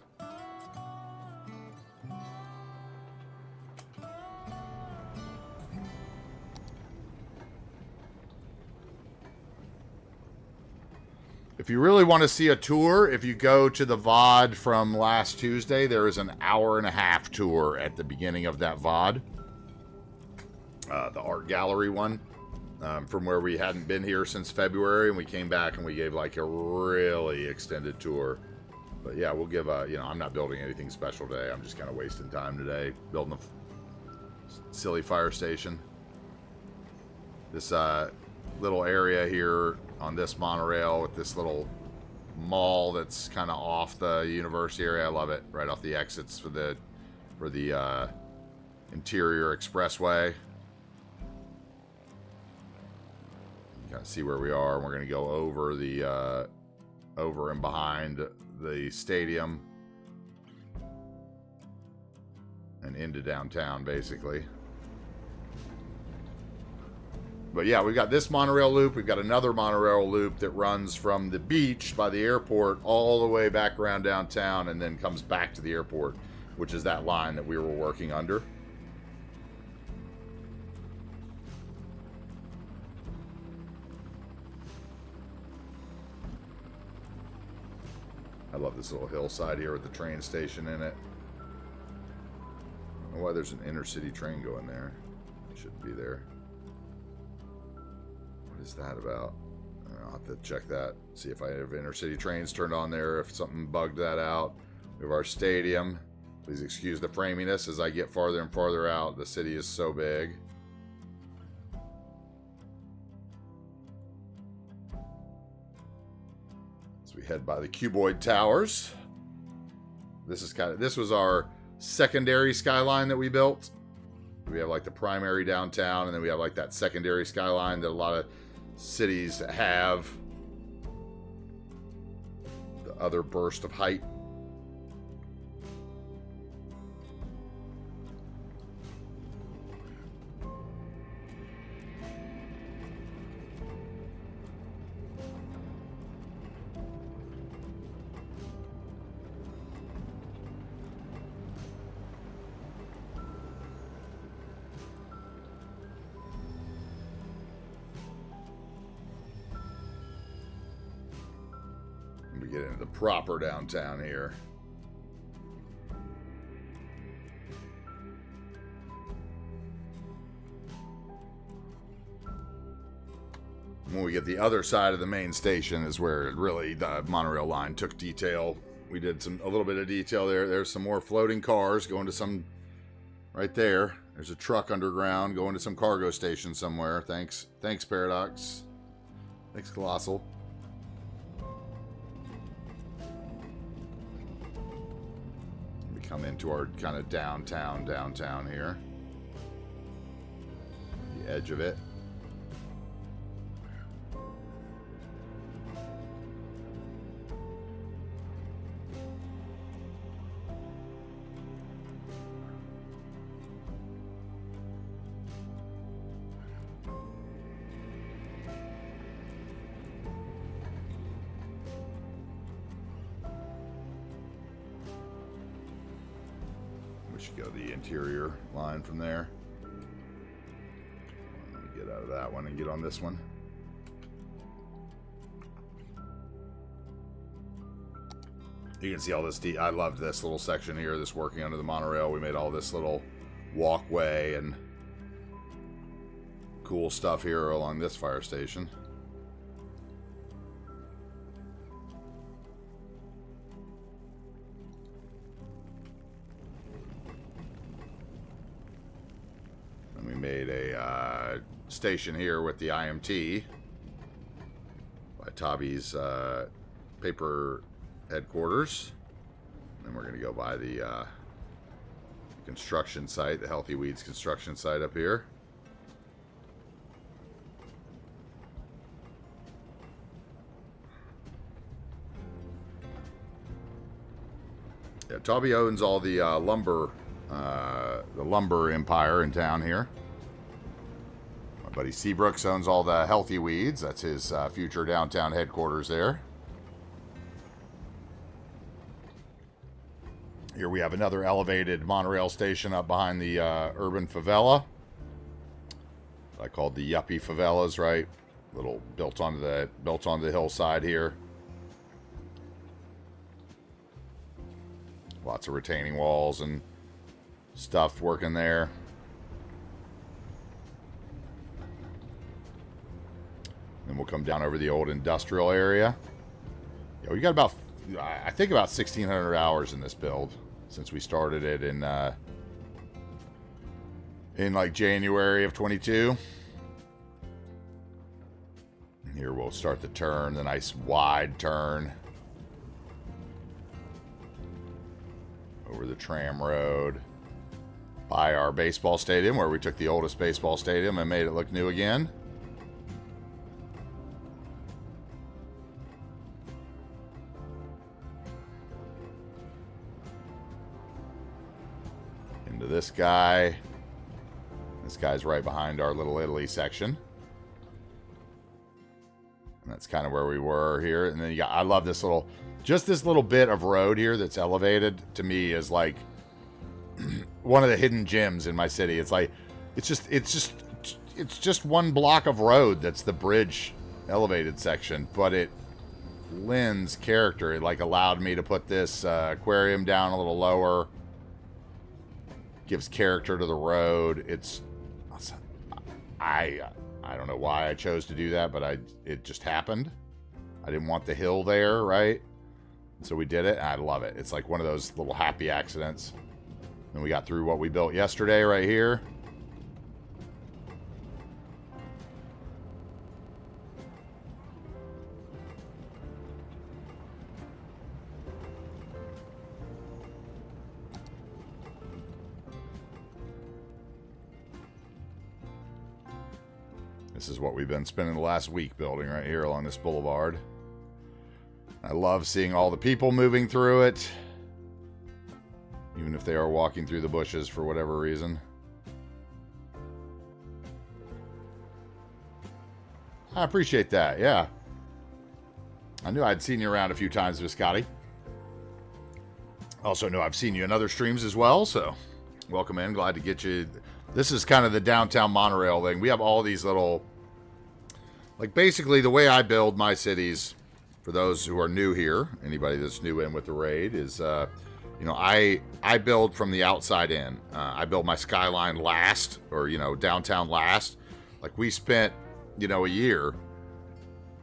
If you really want to see a tour, if you go to the VOD from last Tuesday, there is an hour-and-a-half tour at the beginning of that VOD. The art gallery one, from where we hadn't been here since February, and we came back and we gave like a really extended tour. But yeah, we'll give I'm not building anything special today. I'm just kind of wasting time today building a silly fire station. This little area here on this monorail with this little mall that's kind of off the university area. I love it. Right off the exits for the interior expressway. You kind of see where we are. We're going to go over the over and behind the stadium and into downtown, basically. But yeah, we've got this monorail loop. We've got another monorail loop that runs from the beach by the airport all the way back around downtown and then comes back to the airport, which is that line that we were working under. I love this little hillside here with the train station in it. I don't know why there's an intercity train going there. It shouldn't be there. What is that about? I'll have to check that. See if I have intercity trains turned on there, if something bugged that out. We have our stadium. Please excuse the framiness as I get farther and farther out. The city is so big. As we head by the cuboid towers. This was our secondary skyline that we built. We have like the primary downtown, and then we have like that secondary skyline that a lot of cities have. The other burst of height. Get into the proper downtown here. When we get the other side of the main station is where really the monorail line took detail. We did a little bit of detail there. There's some more floating cars going to some right there. There's a truck underground going to some cargo station somewhere. Thanks Paradox. Thanks Colossal. Come into our kind of downtown here. The edge of it. Should go the interior line from there. Let me get out of that one and get on this one. You can see all this. I loved this little section here, this working under the monorail. We made all this little walkway and cool stuff here along this fire station. And we made a station here with the IMT by Tabby's paper headquarters. And then we're going to go by the construction site, the Healthy Weeds construction site up here. Yeah, Tabby owns all the lumber empire in town here. My buddy Seabrooks owns all the Healthy Weeds. That's his future downtown headquarters there. Here we have another elevated monorail station up behind the urban favela. I called the yuppie favelas, right? Little built onto the hillside here. Lots of retaining walls and stuff working there. Then we'll come down over the old industrial area. Yeah, we got about, I think, about 1,600 hours in this build since we started it in like January of 22. Here we'll start the turn, the nice wide turn over the tram road by our baseball stadium, where we took the oldest baseball stadium and made it look new again. Into this guy. This guy's right behind our Little Italy section. And that's kind of where we were here. And then you got, I love this little, just this little bit of road here that's elevated, to me is like one of the hidden gems in my city. It's like, it's just one block of road that's the bridge elevated section, but it lends character. It like allowed me to put this aquarium down a little lower. Gives character to the road. I don't know why I chose to do that, but it just happened. I didn't want the hill there, right? So we did it, and I love it. It's like one of those little happy accidents. And we got through what we built yesterday right here. This is what we've been spending the last week building right here along this boulevard. I love seeing all the people moving through it, even if they are walking through the bushes for whatever reason. I appreciate that, yeah. I knew I'd seen you around a few times, Viscotti. Also know I've seen you in other streams as well, so welcome in. Glad to get you. This is kind of the downtown monorail thing. We have all these little, like basically the way I build my cities, for those who are new here, anybody that's new in with the raid, is, you know, I build from the outside in. I build my skyline last, or, you know, downtown last. Like we spent, you know, a year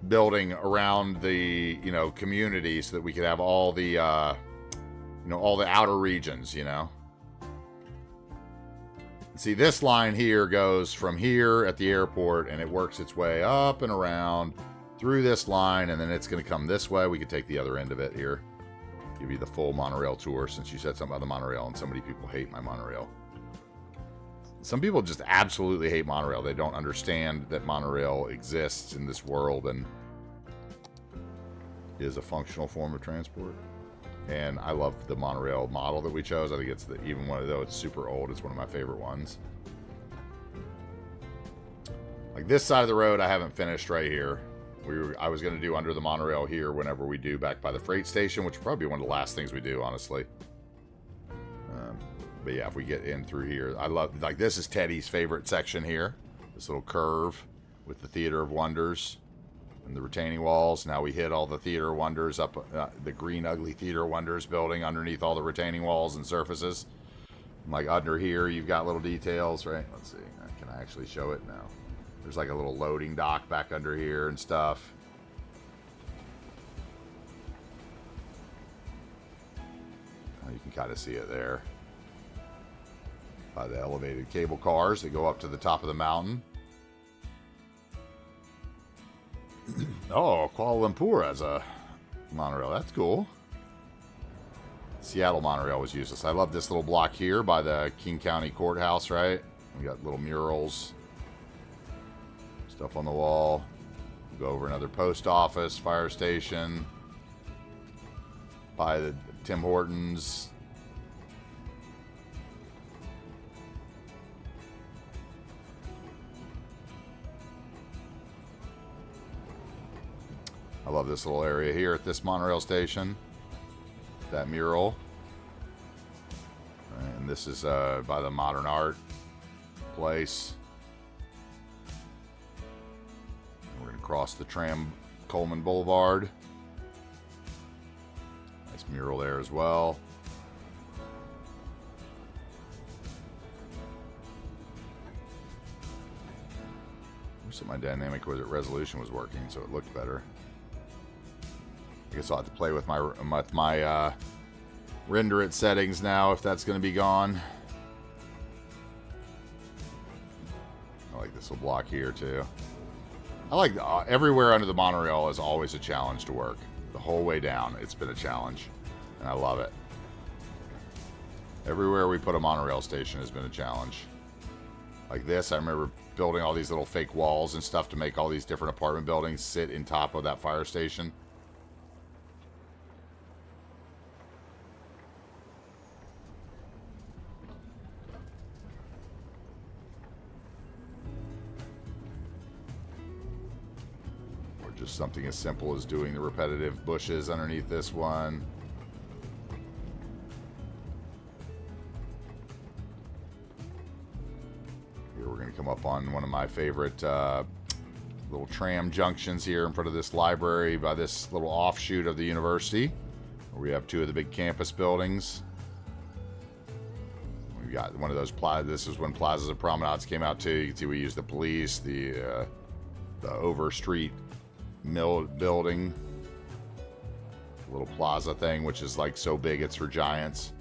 building around the, you know, community so that we could have all the, you know, all the outer regions, you know. See, this line here goes from here at the airport, and it works its way up and around through this line, and then it's going to come this way. We could take the other end of it here. Give you the full monorail tour, since you said something about the monorail, and so many people hate my monorail. Some people just absolutely hate monorail. They don't understand that monorail exists in this world and is a functional form of transport. And I love the monorail model that we chose. I think it's even though it's super old, it's one of my favorite ones. Like this side of the road, I haven't finished right here. I was going to do under the monorail here whenever we do back by the freight station, which would probably be one of the last things we do, honestly. But yeah, if we get in through here, I love, like this is Teddy's favorite section here. This little curve with the Theater of Wonders. And the retaining walls. Now we hit all the theater wonders up, the green ugly theater wonders building underneath all the retaining walls and surfaces. Like under here, you've got little details, right? Let's see. Can I actually show it? No. There's like a little loading dock back under here and stuff. Oh, you can kind of see it there. By the elevated cable cars that go up to the top of the mountain. Oh, Kuala Lumpur has a monorail. That's cool. Seattle monorail was useless. I love this little block here by the King County Courthouse, right? We got little murals. Stuff on the wall. Go over another post office, fire station. By the Tim Hortons. I love this little area here at this monorail station. That mural. And this is by the modern art place. And we're going to cross the tram Coleman Boulevard. Nice mural there as well. I wish that my dynamic resolution was working so it looked better. I guess I'll have to play with my render it settings now if that's going to be gone. I like this little block here too. I like everywhere under the monorail is always a challenge to work. The whole way down, it's been a challenge, and I love it. Everywhere we put a monorail station has been a challenge. Like this, I remember building all these little fake walls and stuff to make all these different apartment buildings sit in top of that fire station. Just something as simple as doing the repetitive bushes underneath this one. Here we're going to come up on one of my favorite little tram junctions here in front of this library by this little offshoot of the university, where we have two of the big campus buildings. We've got one of those this is when plazas and promenades came out too. You can see we use the police, the Overstreet Mill building, a little plaza thing, which is like so big it's for giants.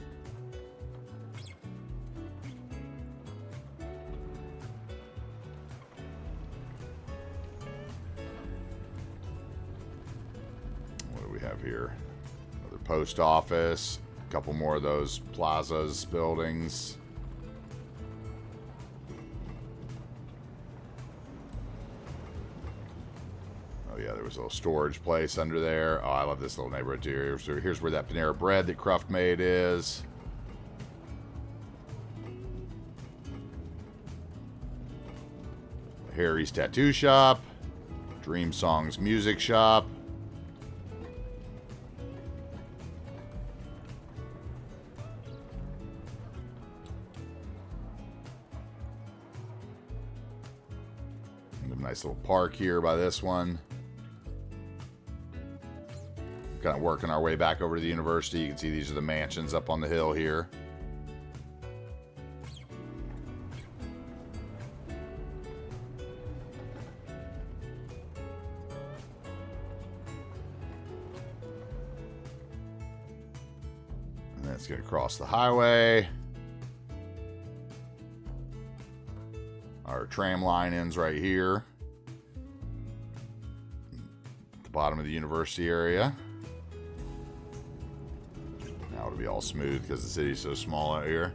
What do we have here? Another post office, a couple more of those plazas buildings. Yeah, there was a little storage place under there. Oh, I love this little neighborhood here. So here's where that Panera Bread that Cruft made is. Harry's Tattoo Shop. Dream Songs Music Shop. And a nice little park here by this one. Kind of working our way back over to the university. You can see these are the mansions up on the hill here. And then it's going to cross the highway. Our tram line ends right here at the bottom of the university area. Now it'll be all smooth because the city's so small out here.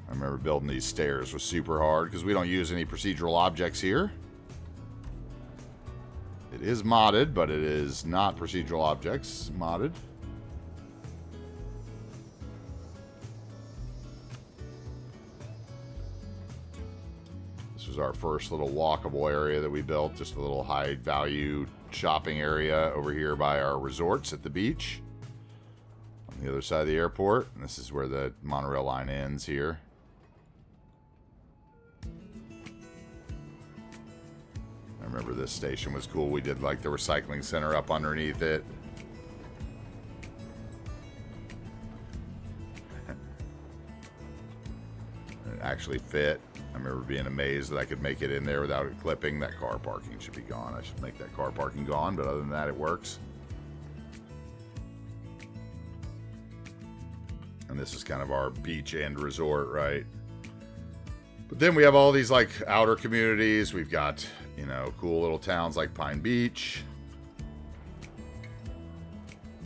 I remember building these stairs was super hard because we don't use any procedural objects here. It is modded, but it is not procedural objects modded. is our first little walkable area that we built. Just a little high value shopping area over here by our resorts at the beach. On the other side of the airport. And this is where the monorail line ends here. I remember this station was cool. We did like the recycling center up underneath it. It actually fit. I remember being amazed that I could make it in there without it clipping. That car parking should be gone. I should make that car parking gone, but other than that, it works. And this is kind of our beach and resort, right? But then we have all these like outer communities. We've got, you know, cool little towns like Pine Beach.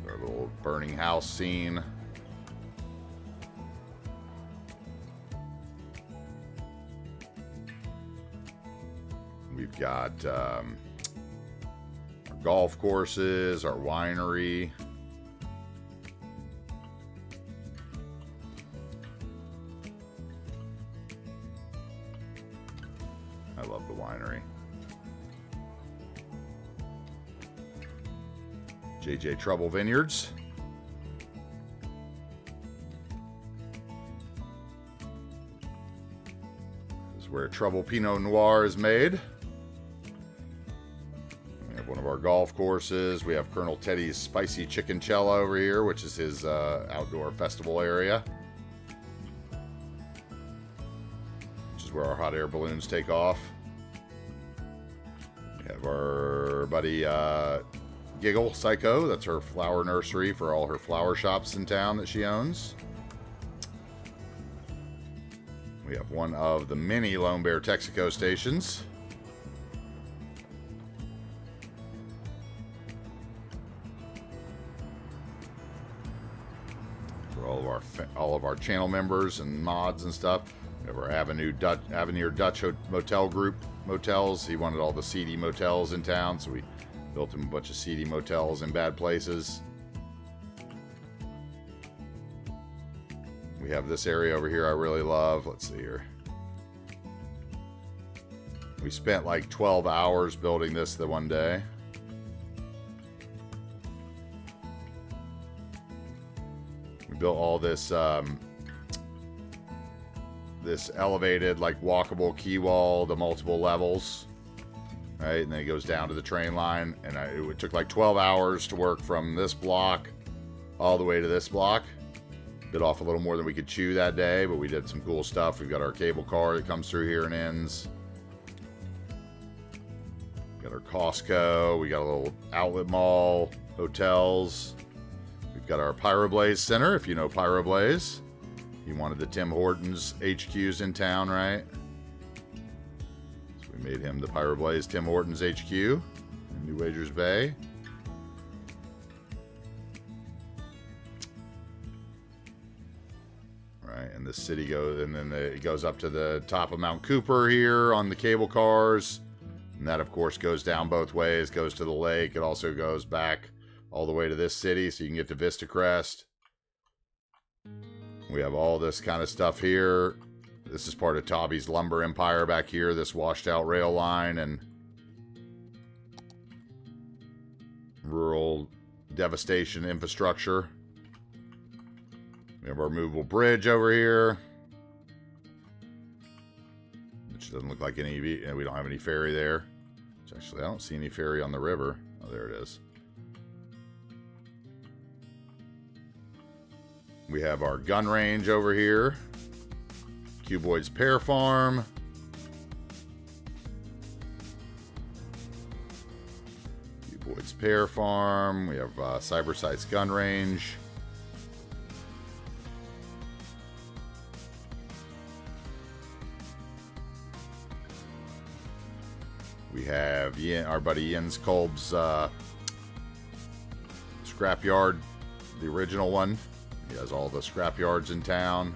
Our little burning house scene. We've got our golf courses, our winery. I love the winery. JJ Trouble Vineyards. This is where Trouble Pinot Noir is made. We have one of our golf courses. We have Colonel Teddy's Spicy Chickenchella over here, which is his outdoor festival area. Which is where our hot air balloons take off. We have our buddy Giggle Psycho. That's her flower nursery for all her flower shops in town that she owns. We have one of the many Lone Bear Texaco stations. For all of our channel members and mods and stuff. We have our Avenue Dutch Motel Group motels. He wanted all the seedy motels in town, so we built him a bunch of seedy motels in bad places. We have this area over here I really love. Let's see here. We spent like 12 hours building this the one day. We built all this this elevated like walkable quay wall, the multiple levels. Right, and then it goes down to the train line, and it took like 12 hours to work from this block all the way to this block. Bit off a little more than we could chew that day, but we did some cool stuff. We've got our cable car that comes through here and ends. Got our Costco. We got a little outlet mall, hotels. We've got our Pyroblaze Center, if you know Pyroblaze. He wanted the Tim Hortons HQs in town, right? So we made him the Pyroblaze Tim Hortons HQ in New Wagers Bay. Right, and the city goes, and then it goes up to the top of Mount Cooper here on the cable cars. And that, of course, goes down both ways, goes to the lake. It also goes back all the way to this city, so you can get to Vista Crest. We have all this kind of stuff here. This is part of Tobby's Lumber Empire back here, this washed out rail line and rural devastation infrastructure. We have our movable bridge over here, which doesn't look like any, we don't have any ferry there. Which actually, I don't see any ferry on the river. Oh, there it is. We have our gun range over here. Cuboid's Pear Farm. Cuboid's Pear Farm. We have Cybersight's gun range. We have our buddy Jens Kolb's scrapyard, the original one. He has all the scrap yards in town.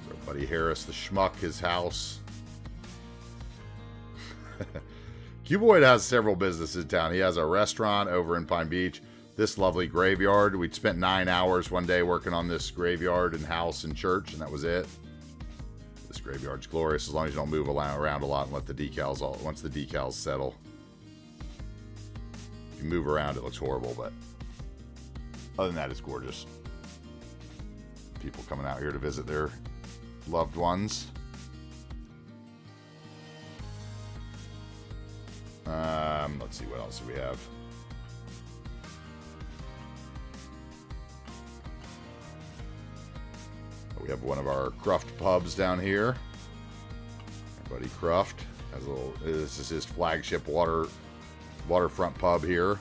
Our buddy Harris the Schmuck, his house. Cuboid has several businesses in town. He has a restaurant over in Pine Beach. This lovely graveyard. We'd spent 9 hours one day working on this graveyard and house and church, and that was it. This graveyard's glorious as long as you don't move around a lot and let the decals once the decals settle. If you move around, it looks horrible, but other than that, it's gorgeous. People coming out here to visit their loved ones. Let's see, what else do we have? We have one of our Cruft pubs down here. Our buddy Cruft has a little. This is his flagship waterfront pub here.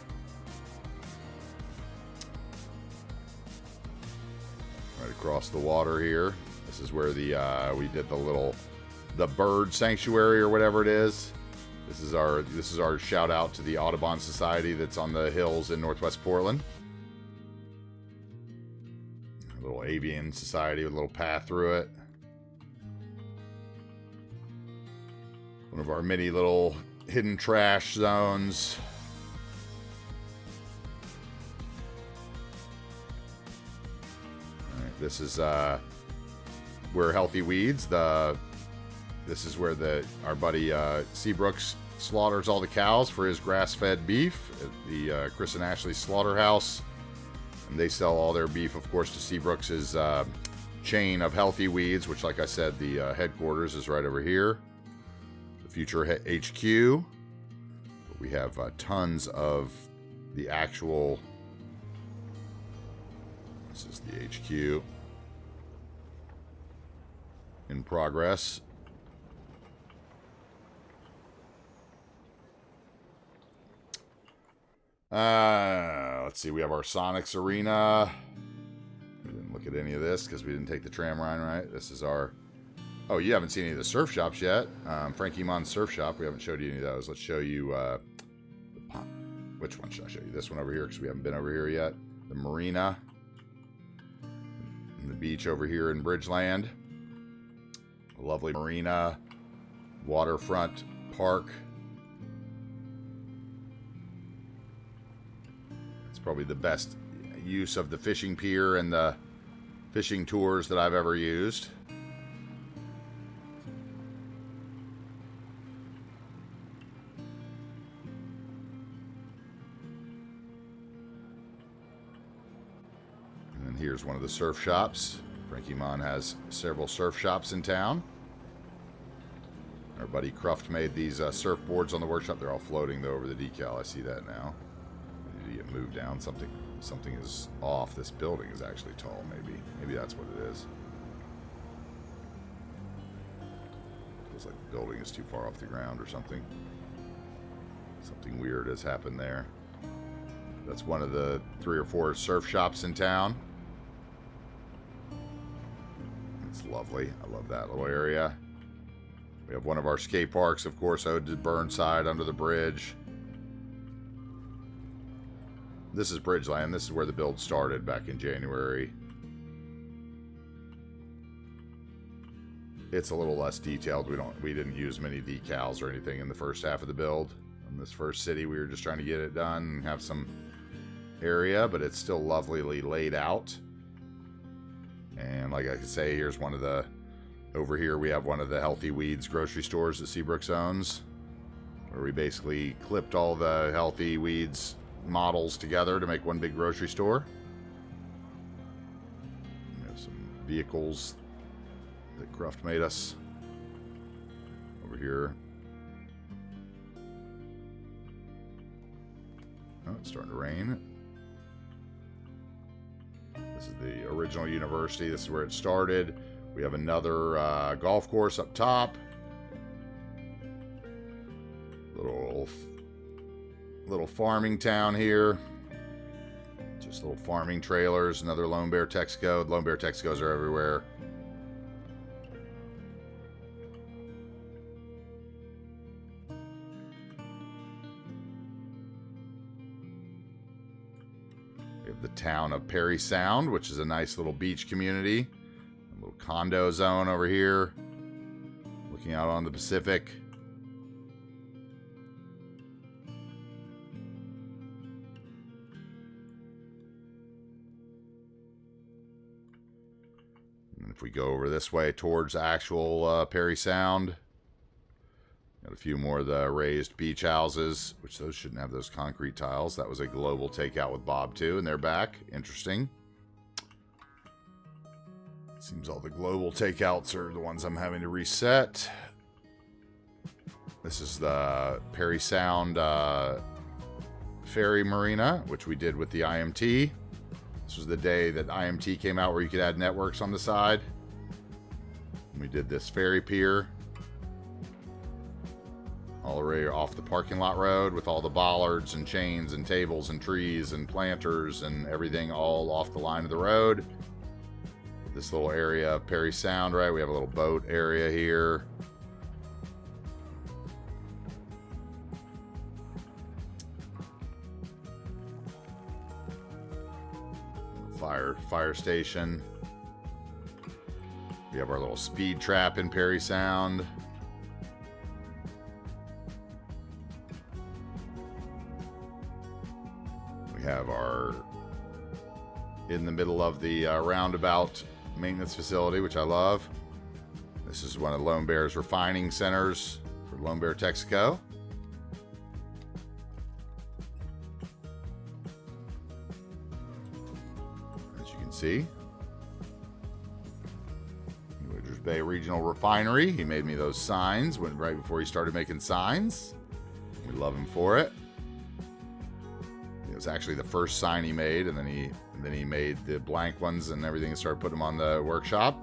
Right across the water here. This is where the we did the bird sanctuary or whatever it is. This is our shout out to the Audubon Society that's on the hills in Northwest Portland. A little avian society with a little path through it. One of our many little hidden trash zones. All right, this is where Healthy Weeds. This is where our buddy Seabrooks slaughters all the cows for his grass-fed beef at the Chris and Ashley Slaughterhouse. And they sell all their beef, of course, to Seabrooks' chain of Healthy Weeds, which, like I said, the headquarters is right over here. The future HQ. But we have tons of the actual... This is the HQ. In progress. Let's see, we have our Sonics Arena. We didn't look at any of this because we didn't take the tram ride, right? This is our... Oh, you haven't seen any of the surf shops yet. Frankie Mon's surf shop. We haven't showed you any of those. Let's show you... which one should I show you? This one over here because we haven't been over here yet. The marina. And the beach over here in Bridgeland. A lovely marina. Waterfront park. Probably the best use of the fishing pier and the fishing tours that I've ever used. And then here's one of the surf shops. Frankie Mon has several surf shops in town. Our buddy Cruft made these surfboards on the workshop. They're all floating though over the decal. I see that now. To get moved down. Something is off. This building is actually tall, maybe that's what it is. Feels like the building is too far off the ground or something. Something weird has happened there. That's one of the 3 or 4 surf shops in town. It's lovely. I love that little area. We have one of our skate parks, of course, owed to Burnside under the bridge. This is Bridgeland. This is where the build started back in January. It's a little less detailed. We didn't use many decals or anything in the first half of the build. On this first city, we were just trying to get it done and have some area, but it's still lovelyly laid out. And like I could say, here's one of the... Over here, we have one of the Healthy Weeds grocery stores that Seabrooks owns, where we basically clipped all the Healthy Weeds models together to make one big grocery store. We have some vehicles that Cruft made us over here. Oh, it's starting to rain. This is the original university. This is where it started. We have another golf course up top. Little farming town here. Just little farming trailers. Another Lone Bear Texaco. Lone Bear Texacos are everywhere. We have the town of Perry Sound, which is a nice little beach community. A little condo zone over here. Looking out on the Pacific. And if we go over this way towards actual Perry Sound, got a few more of the raised beach houses, which those shouldn't have those concrete tiles. That was a global takeout with Bob too, and they're back. Interesting. Seems all the global takeouts are the ones I'm having to reset. This is the Perry Sound Ferry Marina, which we did with the IMT. This was the day that IMT came out where you could add networks on the side. And we did this ferry pier all the way off the parking lot road with all the bollards and chains and tables and trees and planters and everything all off the line of the road. This little area of Perry Sound, right? We have a little boat area here. Fire station. We have our little speed trap in Perry Sound. We have our in the middle of the roundabout maintenance facility, which I love. This is one of Lone Bear's refining centers for Lone Bear, Texaco. See, Woodridge Bay Regional Refinery. He made me those signs right before he started making signs. We love him for it. It was actually the first sign he made, and then he made the blank ones and everything and started putting them on the workshop.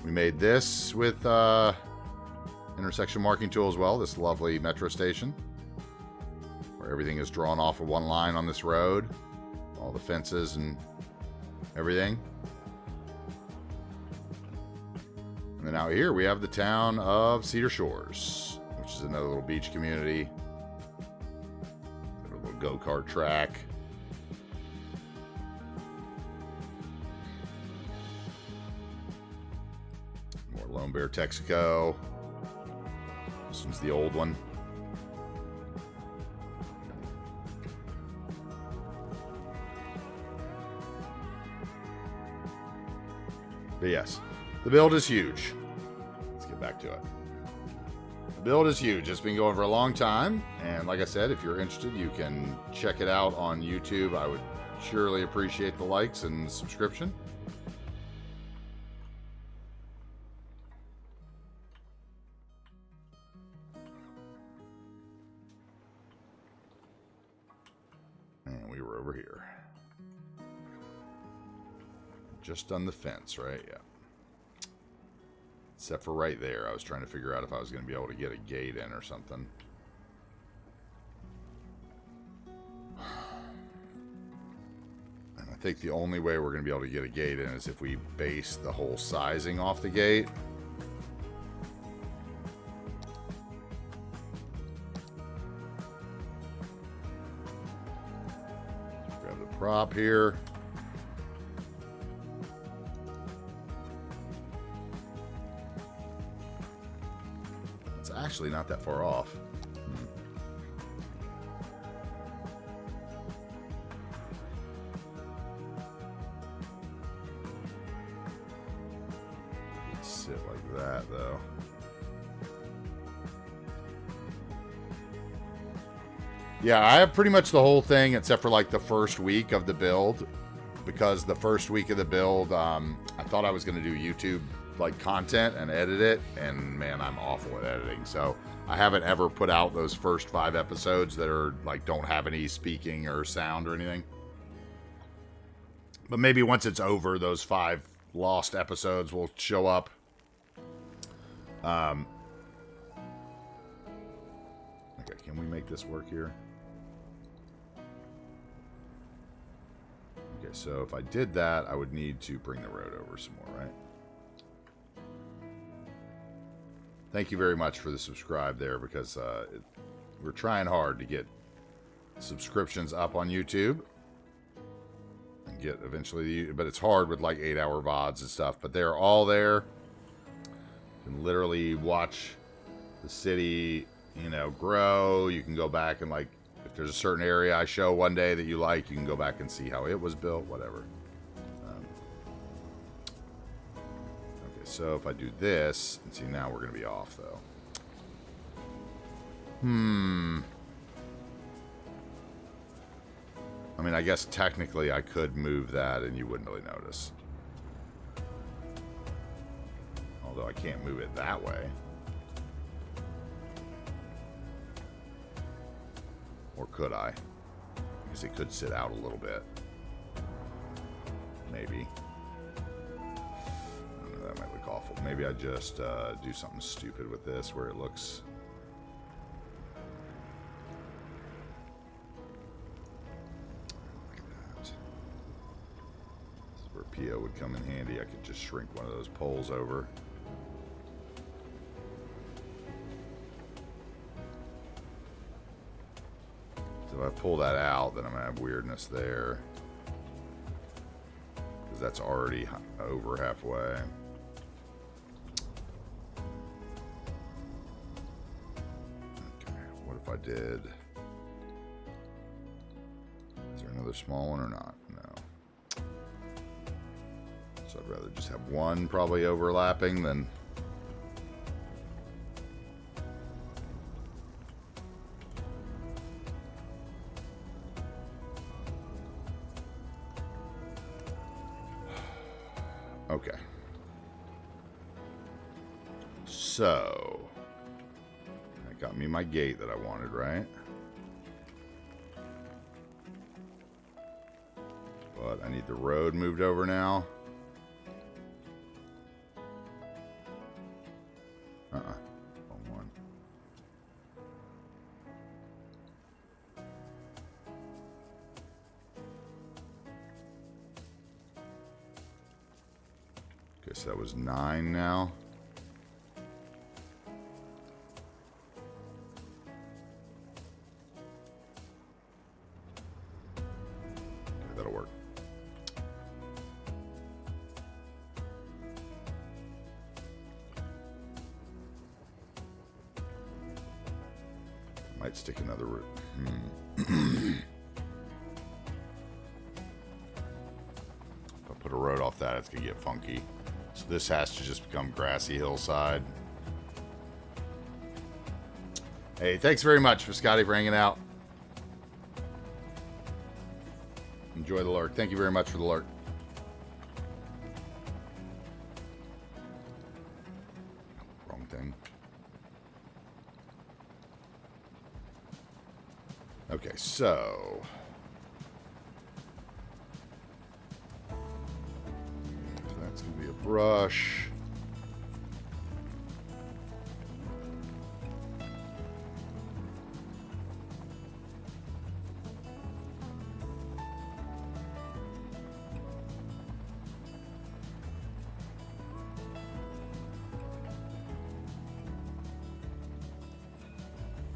We made this with intersection marking tool as well. This lovely metro station where everything is drawn off of one line on this road, all the fences and everything. And then out here we have the town of Cedar Shores, which is another little beach community. A little go-kart track. More Lone Bear, Texaco. This one's the old one. But yes, the build is huge. Let's get back to it. The build is huge. It's been going for a long time. And like I said, if you're interested, you can check it out on YouTube. I would surely appreciate the likes and subscription. And we were over here. Just on the fence, right? Yeah. Except for right there. I was trying to figure out if I was going to be able to get a gate in or something. And I think the only way we're going to be able to get a gate in is if we base the whole sizing off the gate. Grab the prop here. Actually not that far off. It'd sit like that though. Yeah, I have pretty much the whole thing except for like the first week of the build, because the first week of the build I thought I was going to do YouTube like content and edit it, and man, I'm awful at editing, so I haven't ever put out those first 5 episodes that are like don't have any speaking or sound or anything. But maybe once it's over, those 5 lost episodes will show up. Okay, can we make this work here? Okay, so if I did that, I would need to bring the road over some more, right? Thank you very much for the subscribe there, because we're trying hard to get subscriptions up on YouTube and get eventually, but it's hard with like 8-hour VODs and stuff, but they're all there. You can literally watch the city, you know, grow. You can go back and like, if there's a certain area I show one day that you like, you can go back and see how it was built, whatever. So if I do this, and see now we're going to be off though. I mean, I guess technically I could move that and you wouldn't really notice. Although I can't move it that way. Or could I? Because it could sit out a little bit. Maybe. I don't know, that might look awful. Maybe I just do something stupid with this where it looks... PO would come in handy. I could just shrink one of those poles over. So if I pull that out, then I'm going to have weirdness there. Because that's already over halfway. Okay, what if I did... Is there another small one or not? No. So I'd rather just have one probably overlapping than... Okay. So... That got me my gate that I wanted, right? But I need the road moved over now. Wrong one. Okay, so that was 9 now. Okay, that'll work. Might stick another root. If I put a road off that, it's going to get funky. So this has to just become grassy hillside. Hey, thanks very much for Scotty for hanging out. Enjoy the lurk. Thank you very much for the lurk. Wrong thing. Okay, so that's going to be a brush.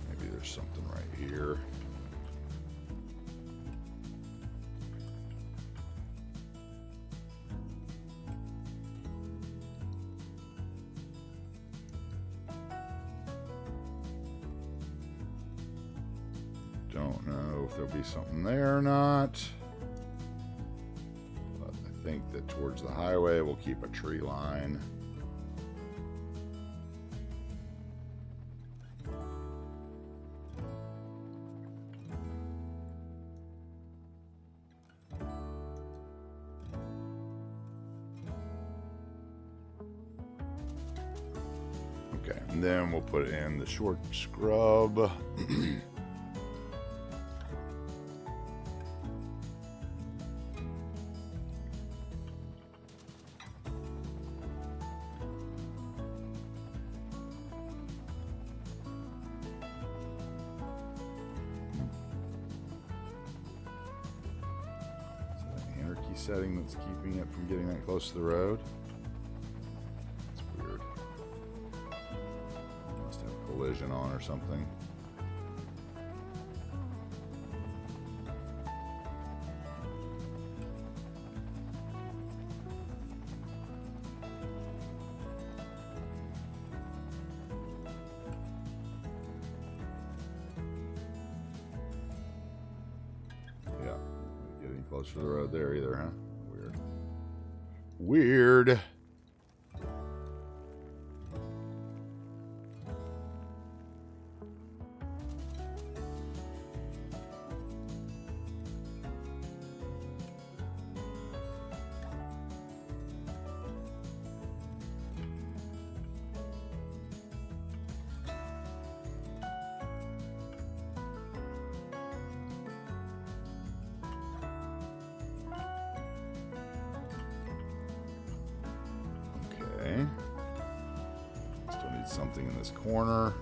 Maybe there's something right here. Don't know if there'll be something there or not. But I think that towards the highway we'll keep a tree line. Okay, and then we'll put in the short scrub. Setting that's keeping it from getting that close to the road. It's weird. Must have collision on or something. Close to the road there either, huh? Weird. Weird. something in this corner.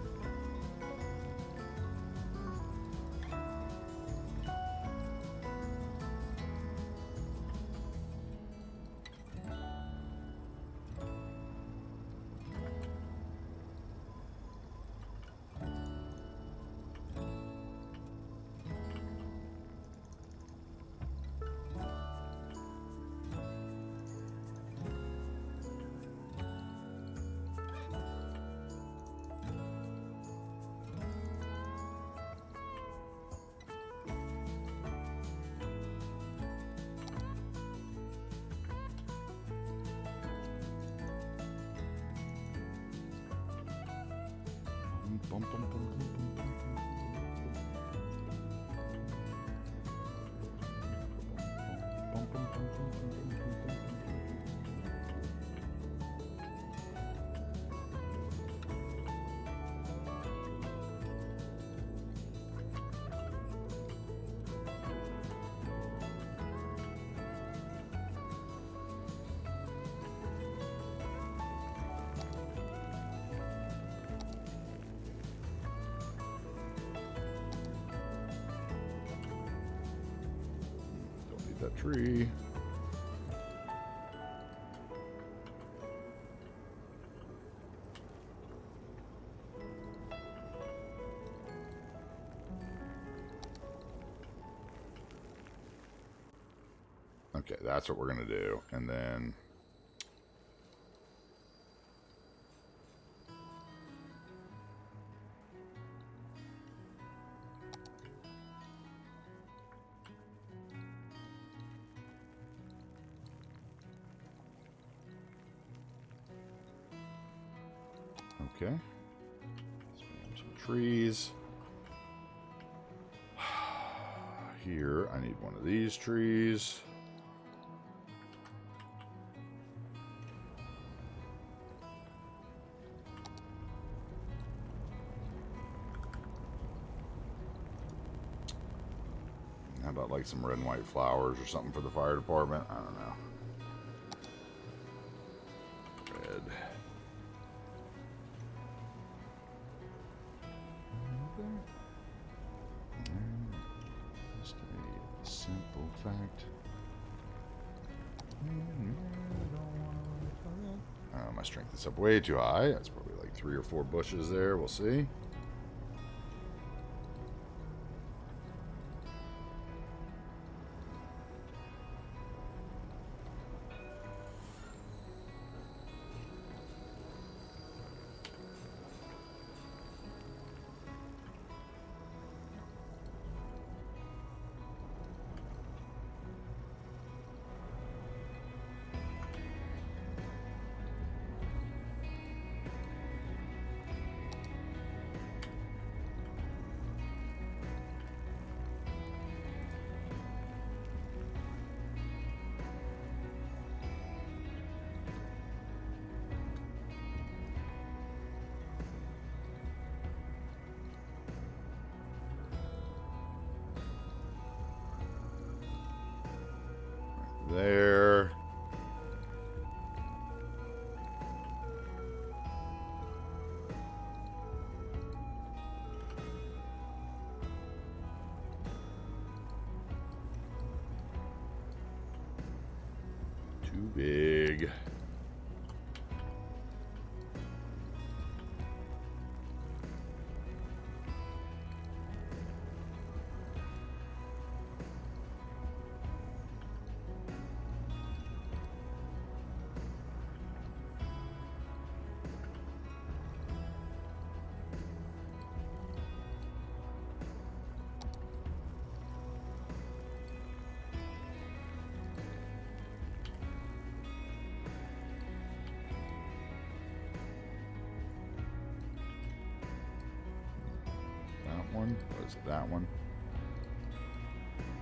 That tree. Okay, that's what we're gonna do, and then okay. So we have some trees. Here, I need one of these trees. How about like some red and white flowers or something for the fire department? I don't know. Red. Just a simple fact. My strength is up way too high. That's probably like 3 or 4 bushes there. We'll see. There. Too big. One? What is it, that one?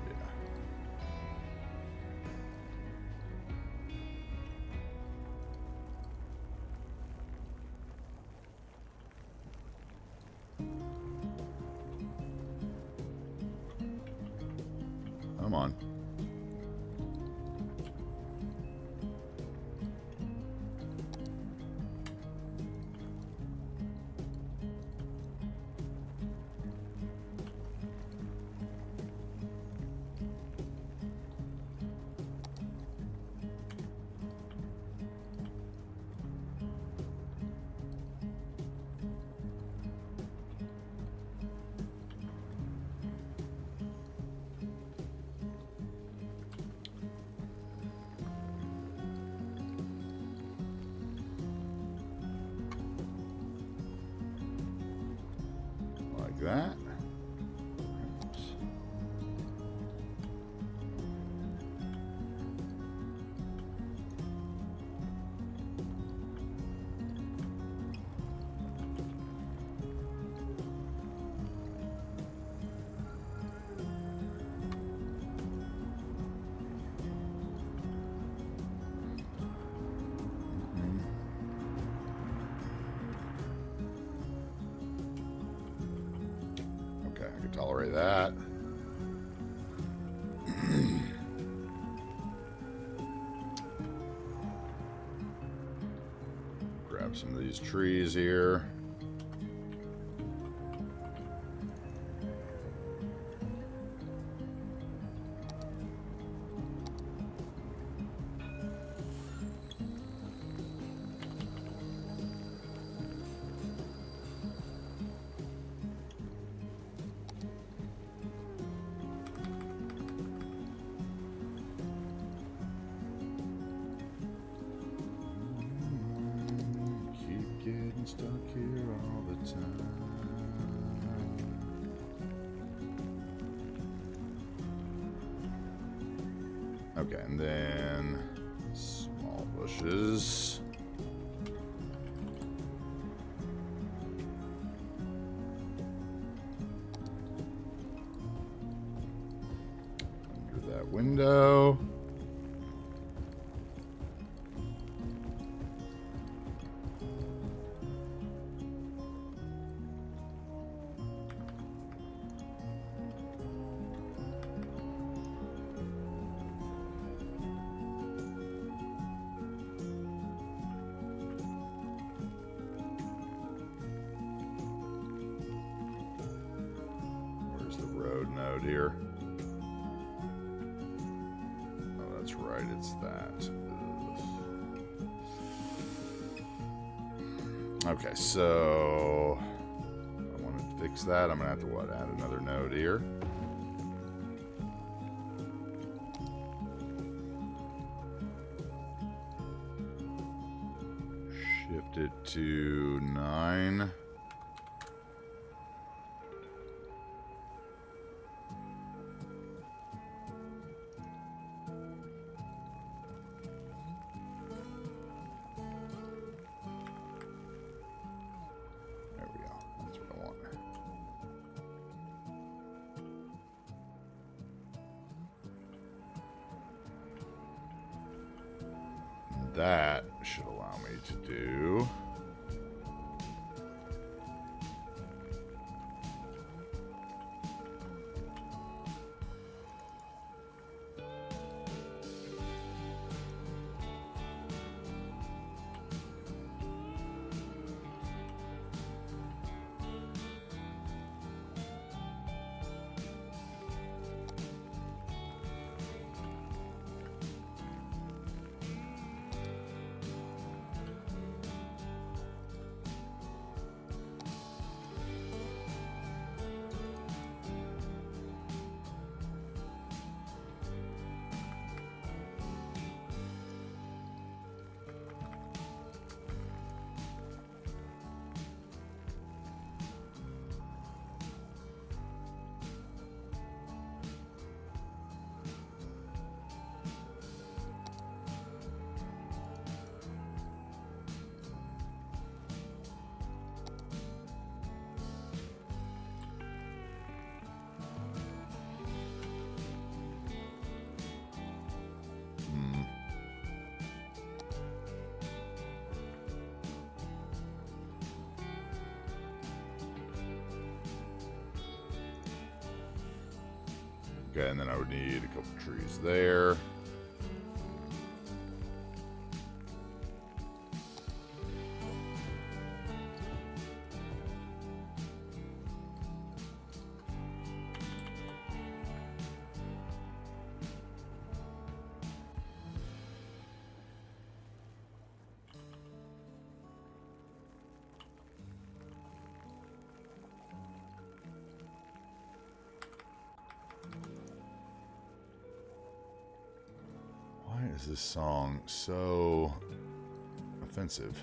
Yeah. Come on. accelerate that. Grab some of these trees here. Stuck here all the time. Okay, and then small bushes. Under that window. Node here. Oh, that's right, it's that. Ugh. Okay, so I want to fix that. I'm gonna have to what? Add another node here. Shift it to 9. That should allow me to do okay, and then I would need a couple trees there. Why is this song so offensive?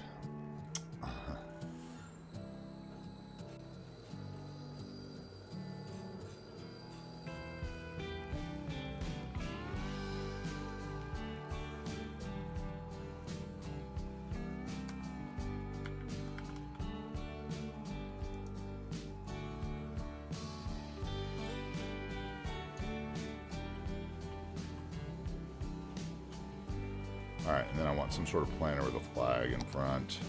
Alright, and then I want some sort of planter with a flag in front.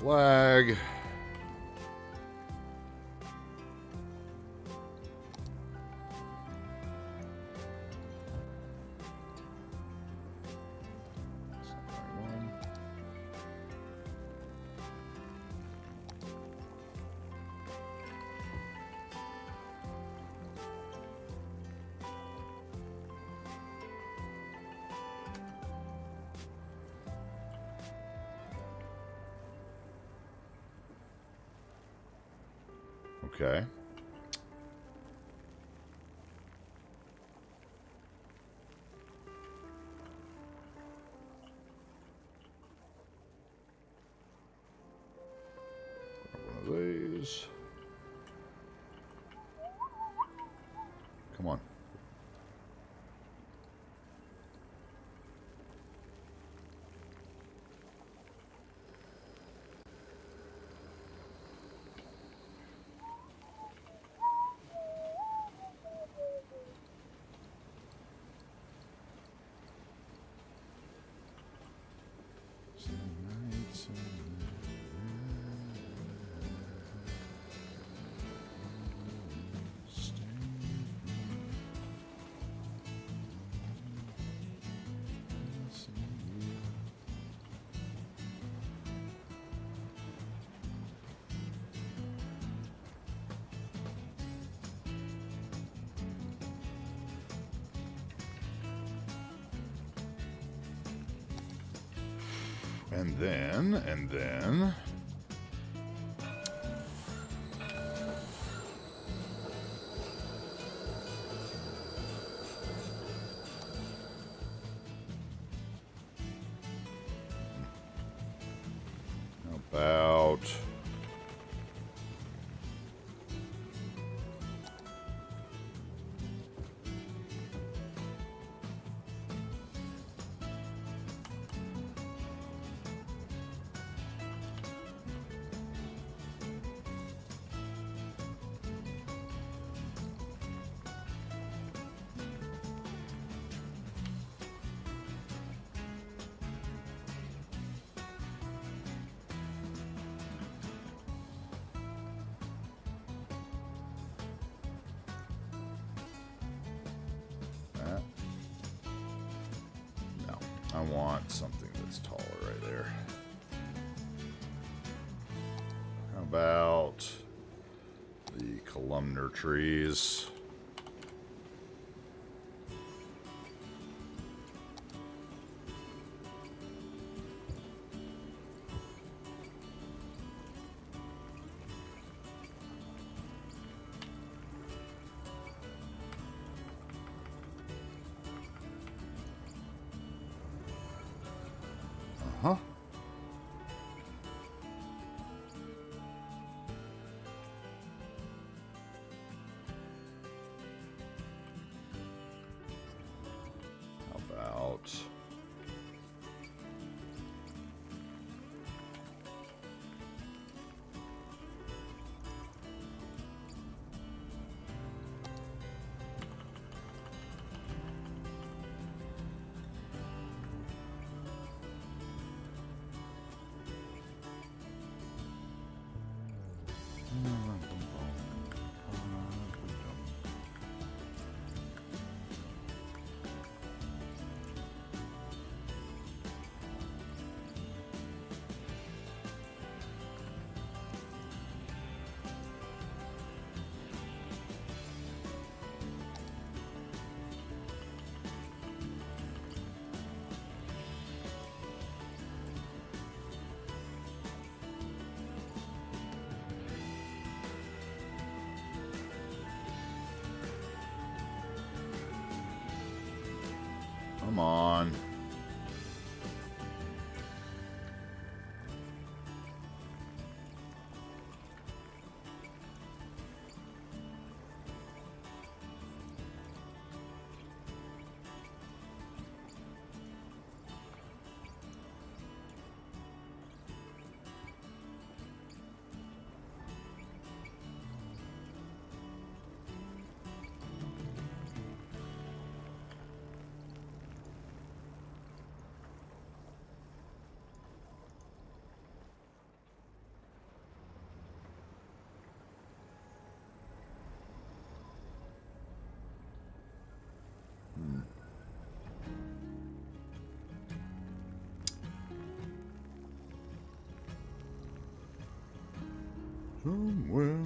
flag. Okay. One of these. Come on. And then... About... No, I want something that's taller right there. How about the columnar trees? Uh-huh. How about... Come on. Somewhere.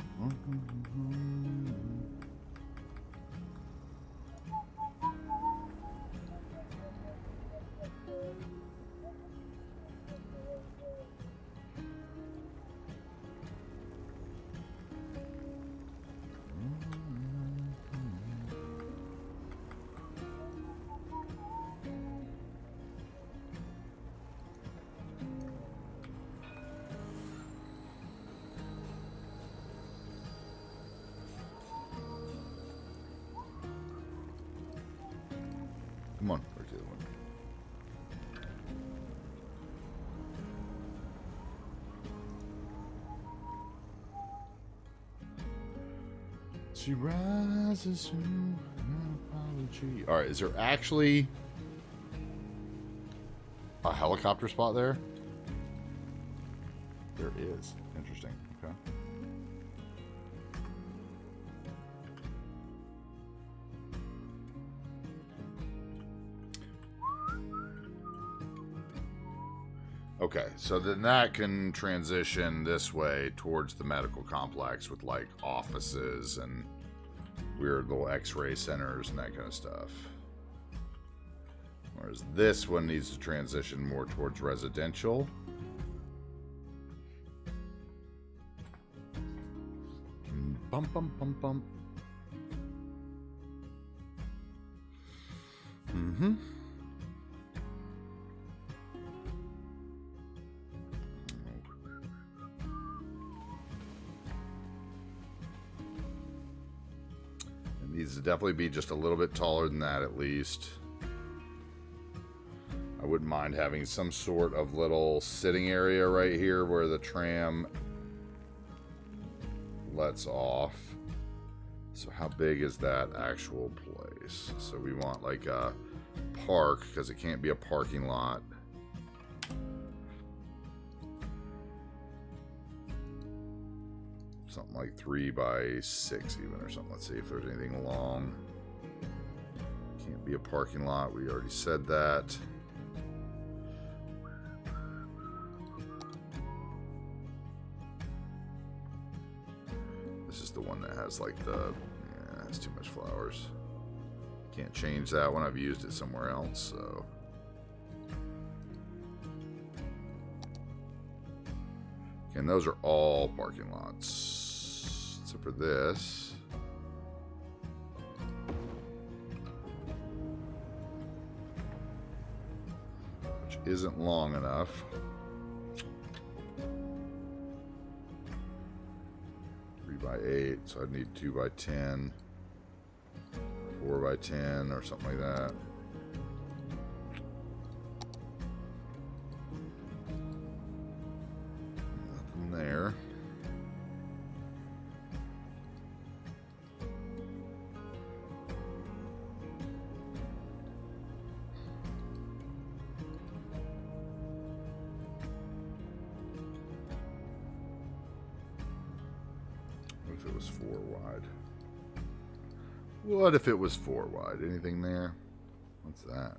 Come on, where's the other one? She rises to an apology. All right, is there actually a helicopter spot there? There is. Interesting. Okay. Okay, so then that can transition this way towards the medical complex with like offices and weird little x-ray centers and that kind of stuff. Whereas this one needs to transition more towards residential. Bum, bum, bum, bum. Mm-hmm. Needs to definitely be just a little bit taller than that at least. I wouldn't mind having some sort of little sitting area right here where the tram lets off. So how big is that actual place? So we want like a park because it can't be a parking lot. Something like 3 by 6 even or something. Let's see if there's anything long. Can't be a parking lot. We already said that. This is the one that has like the... Yeah, it's too much flowers. Can't change that one. I've used it somewhere else, so... And those are all parking lots, except for this. Which isn't long enough. By 8, so I'd need 2 by 10, 4 by 10, or something like that. Nothing there. What if it was 4 wide? What if it was 4 wide? Anything there? What's that?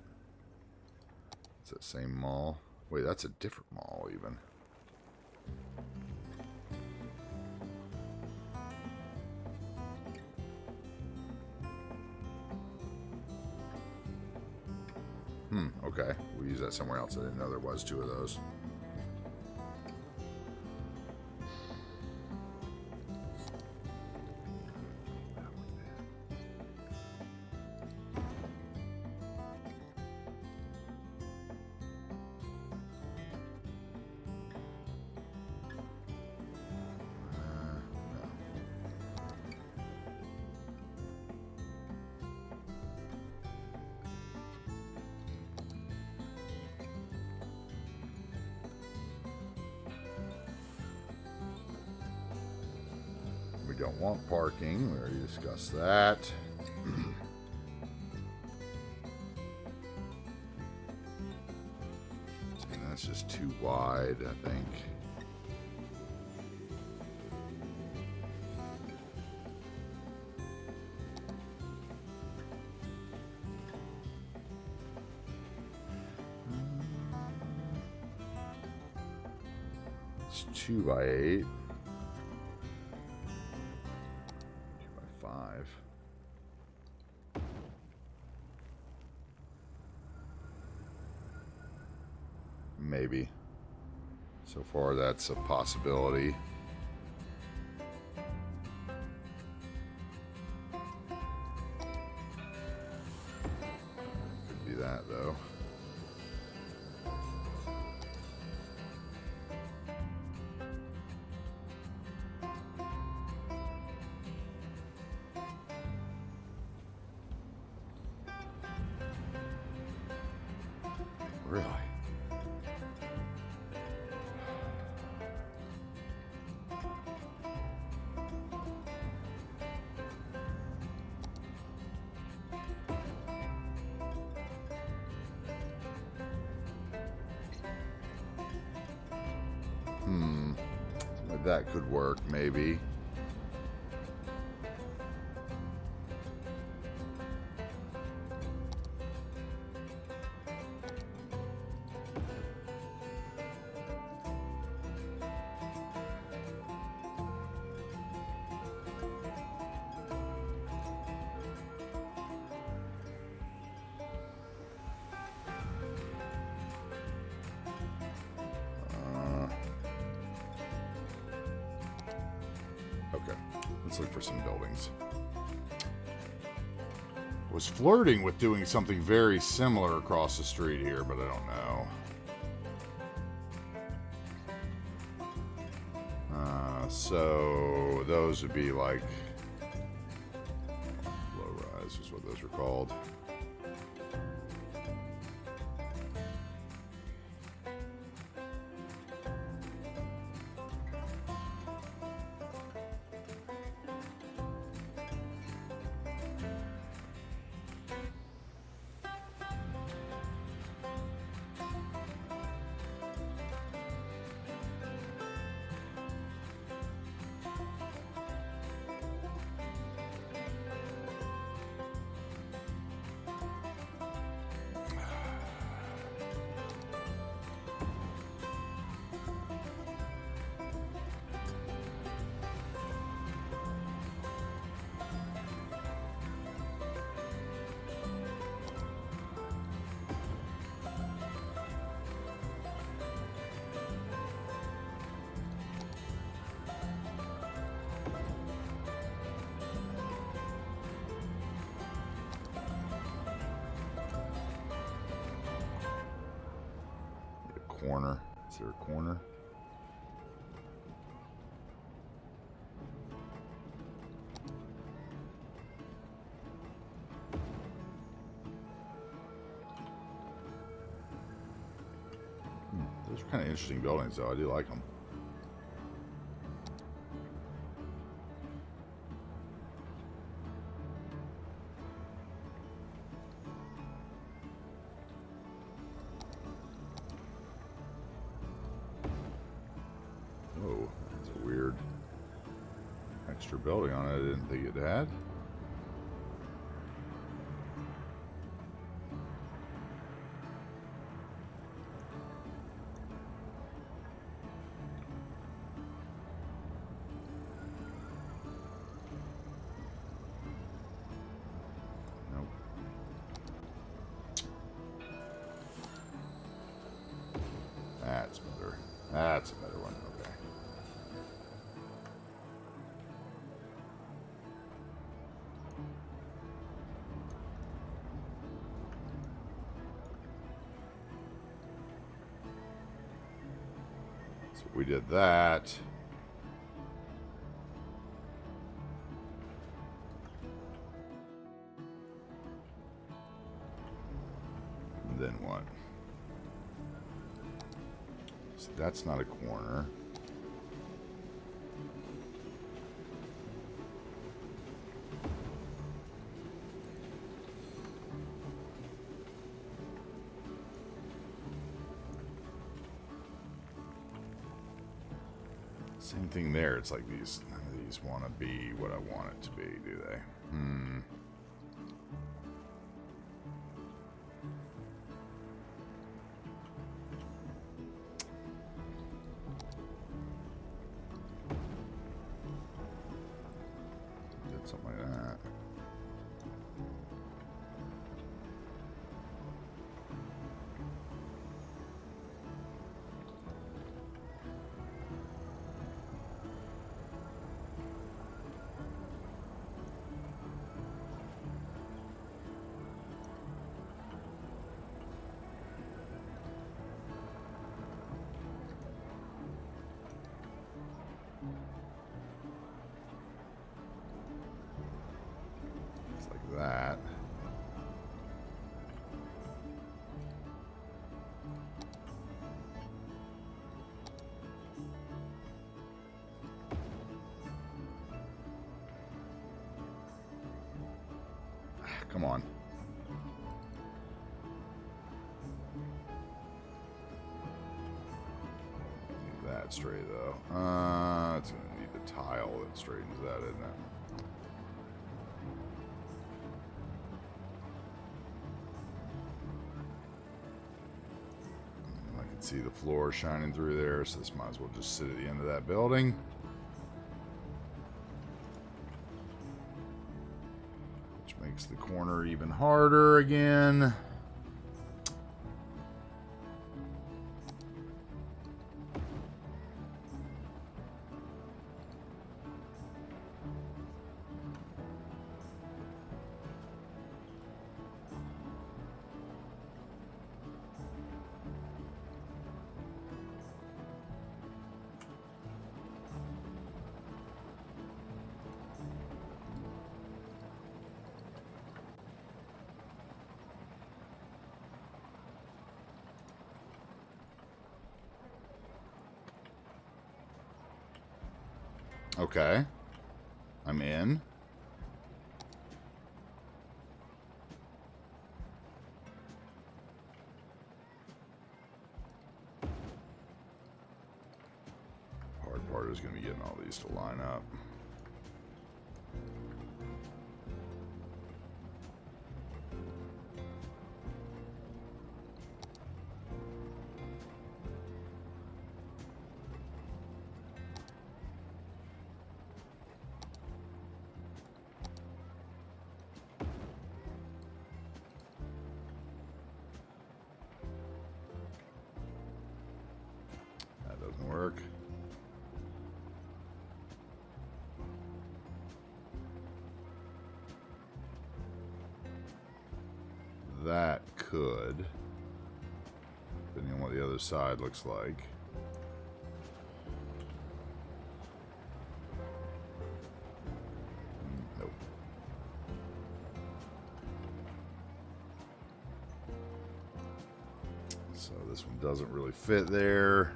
It's that same mall. Wait, that's a different mall even. Okay. We'll use that somewhere else. I didn't know there was 2 of those. Don't want parking. We already discussed that. And that's just too wide, I think. It's 2 by 8. 5. Maybe. So far, that's a possibility. Could be that, though. Really? That could work, maybe. Okay, let's look for some buildings. Was flirting with doing something very similar across the street here, but I don't know. So those would be like low rise is what those are called. Corner. Is there a corner? Those are kind of interesting buildings, though. I do like them. Extra building on it. I didn't think it had. Nope. That's better. That's a better one. Okay. We did that. And then what? So that's not a corner. Same thing there. It's like these, none of these want to be what I want it to be, do they? Did something like that. that. Come on. Need that straight though. It's gonna need the tile that straightens that, isn't it? I can see the floor shining through there, so this might as well just sit at the end of that building. Makes the corner even harder again. Okay. I'm in. Hard part is going to be getting all these to line up. Work. That could, depending on what the other side looks like. Nope. So this one doesn't really fit there.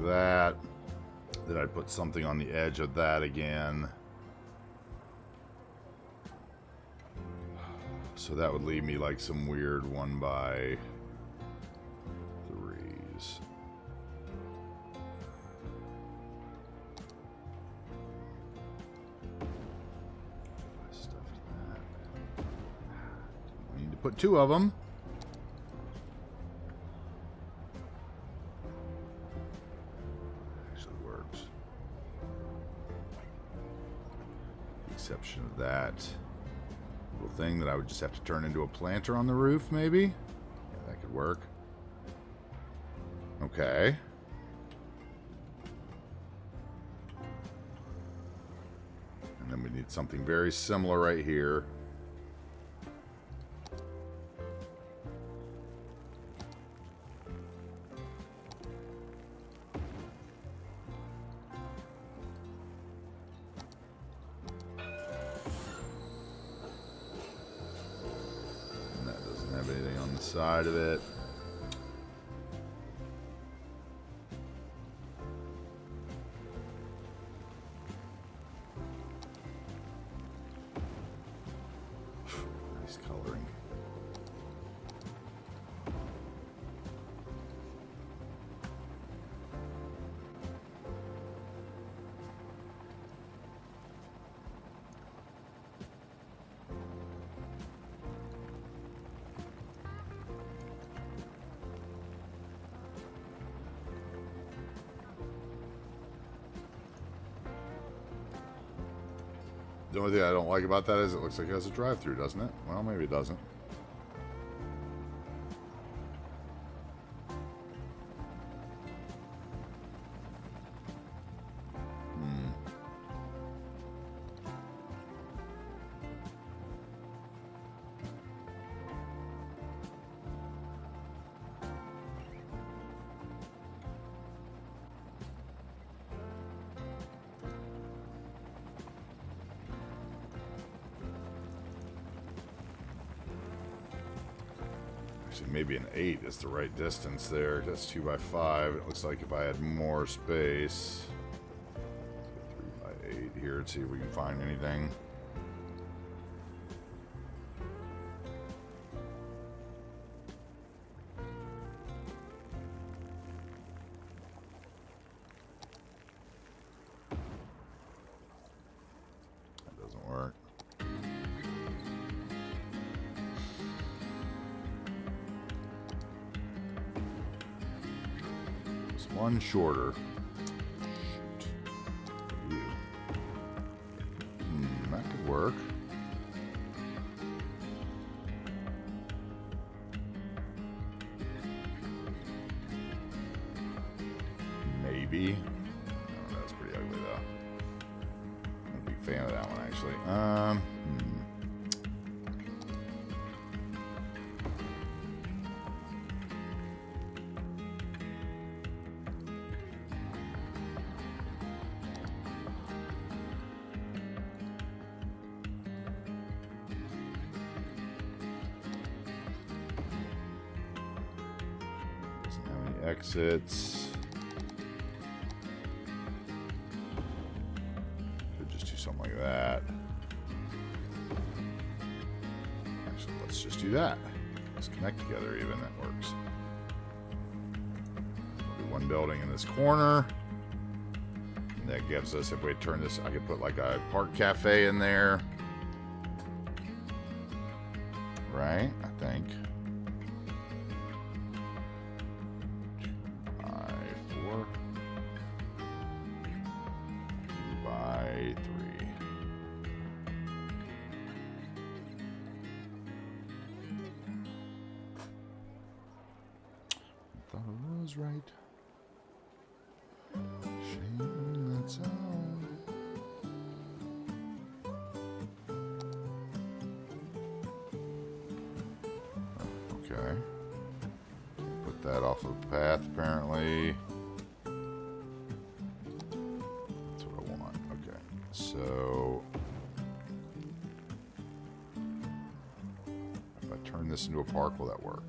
That, then I'd put something on the edge of that again. So that would leave me like some weird 1x3s. I need to put 2 of them. Exception of that little thing that I would just have to turn into a planter on the roof, maybe? Yeah, that could work. Okay. And then we need something very similar right here. Anything on the side of it. Nice coloring. The only thing I don't like about that is it looks like it has a drive-through, doesn't it? Well, maybe it doesn't. Actually, maybe an 8 is the right distance there. That's 2 by 5. It looks like if I had more space, 3 by 8 here. Let's see if we can find anything. That doesn't work. One shorter. Shoot. You. That could work. Maybe. Oh, that's pretty ugly though. I'm a big fan of that one actually. Exits. Could just do something like that. Actually, let's just do that. Let's connect together even. That works. We'll do one building in this corner. And that gives us, if we turn this, I could put like a park cafe in there. Right? I think. 3 by 3. Thought it was right. Shame that's all. Okay. Put that off of the path apparently. That's what I want. Okay. So if I turn this into a park, will that work?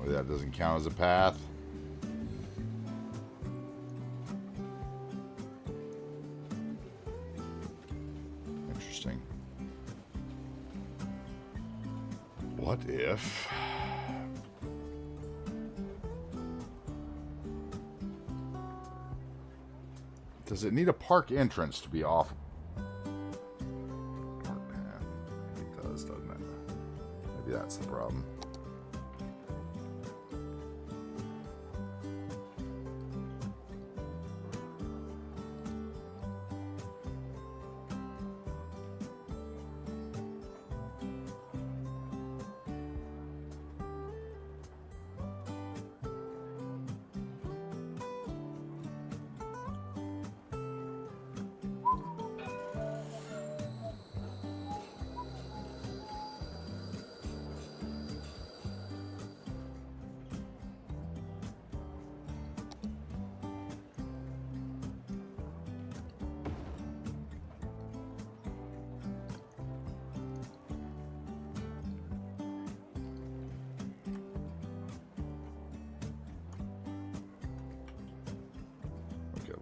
That doesn't count as a path. Interesting. What if... Does it need a park entrance to be off? Park path. It does, doesn't it? Maybe that's the problem.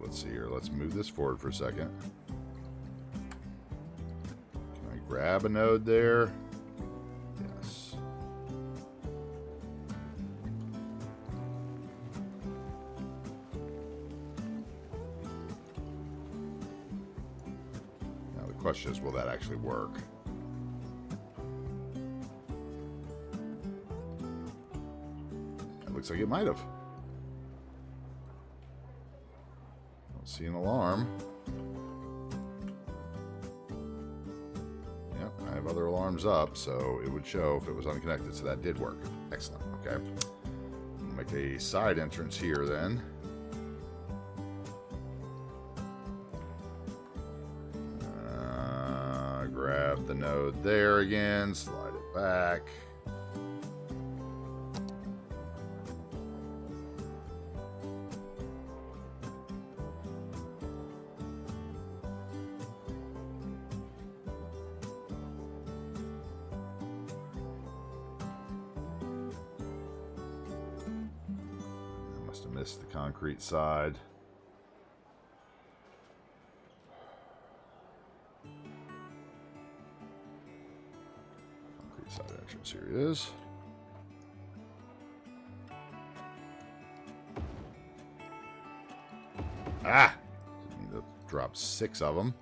Let's see here. Let's move this forward for a second. Can I grab a node there? Yes. Now the question is, will that actually work? It looks like it might have. See an alarm. Yep, I have other alarms up, so it would show if it was unconnected, so that did work. Excellent, okay. Make a side entrance here then. have the node there again. Slide it back. I must have missed the concrete side. Side entrance, here it is. Ah! Didn't need to drop 6 of them.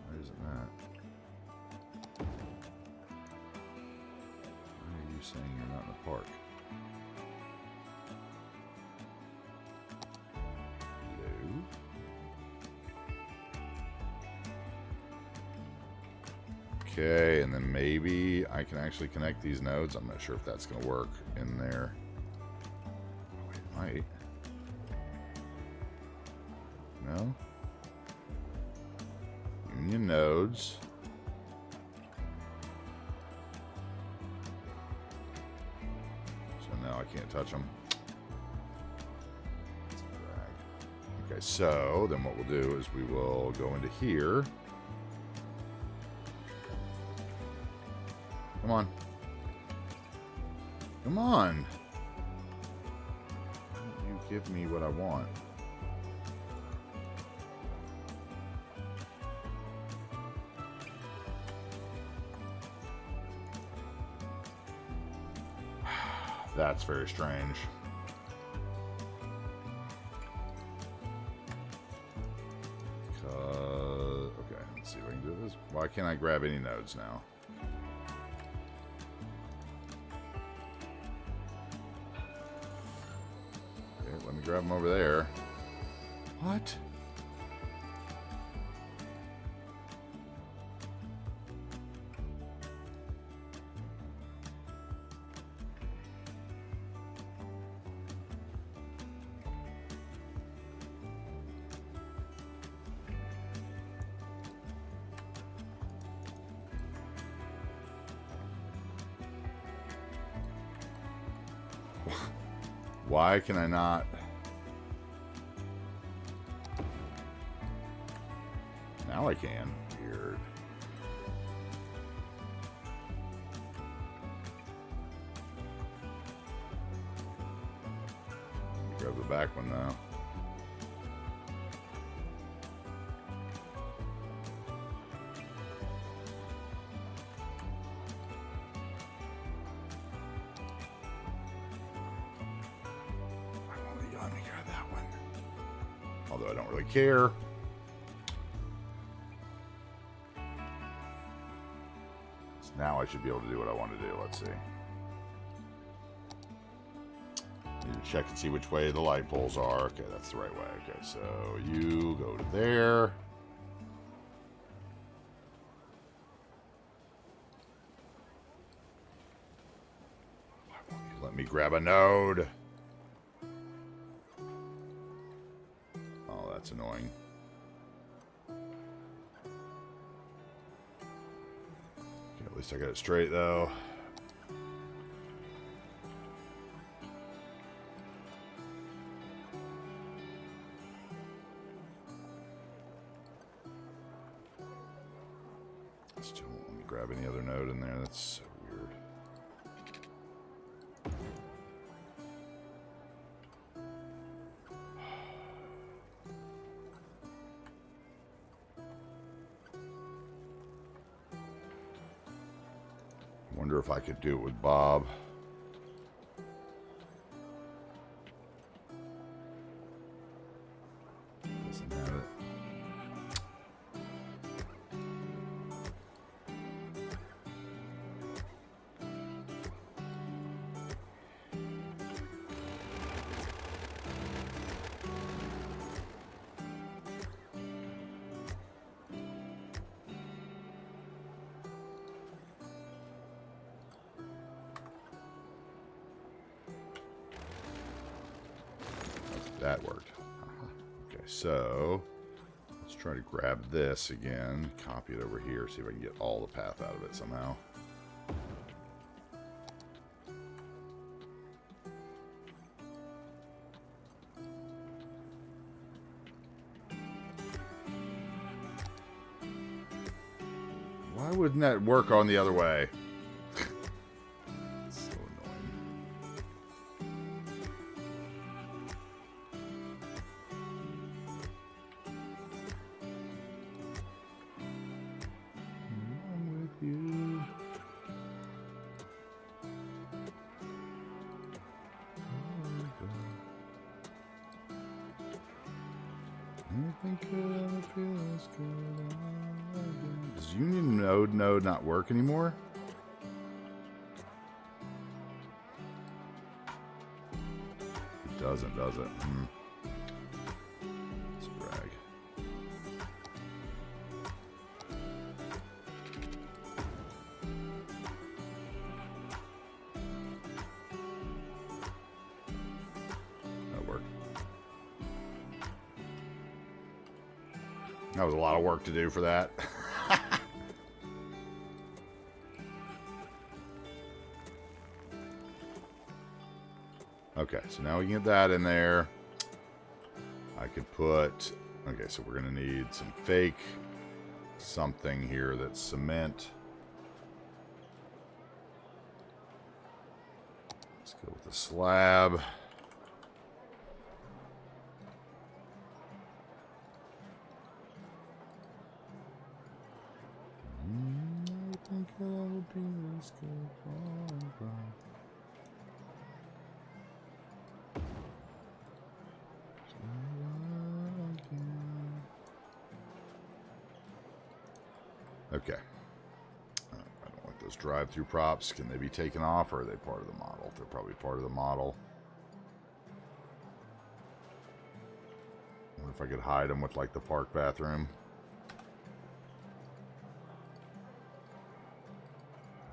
Where is it at? Why are you saying you're not in the park? Okay, and then maybe I can actually connect these nodes. I'm not sure if that's going to work in there. Oh, it might. No? Union nodes. So now I can't touch them. Okay, so then what we'll do is we will go into here. Come on. Come on. Why don't you give me what I want? That's very strange. Okay, let's see if I can do this. Why can't I grab any nodes now? Let me grab them over there. What? Why can I not? Now I can. Weird. Grab the back one now. Let me grab that one. Although I don't really care. Now I should be able to do what I want to do. Let's see. Need to check and see which way the light poles are. Okay, that's the right way. Okay, so you go to there. Why won't you let me grab a node? Oh, that's annoying. At least I got it straight, though. Still won't let me grab any other node in there. That's so weird. Wonder if I could do it with Bob. Doesn't have it. That worked. Okay, so let's try to grab this again, copy it over here, see if I can get all the path out of it somehow. Why wouldn't that work on the other way? So annoying. I'm with you. Does Union node not work anymore? It doesn't, does it? It's a drag. That worked. That was a lot of work to do for that. Okay, so now we can get that in there. I could put... Okay, so we're going to need some fake something here that's cement. Let's go with the slab. I think I'll be this good for Okay. I don't want those drive-through props. Can they be taken off, or are they part of the model? They're probably part of the model. I wonder if I could hide them with, like, the park bathroom.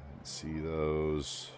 I didn't see those.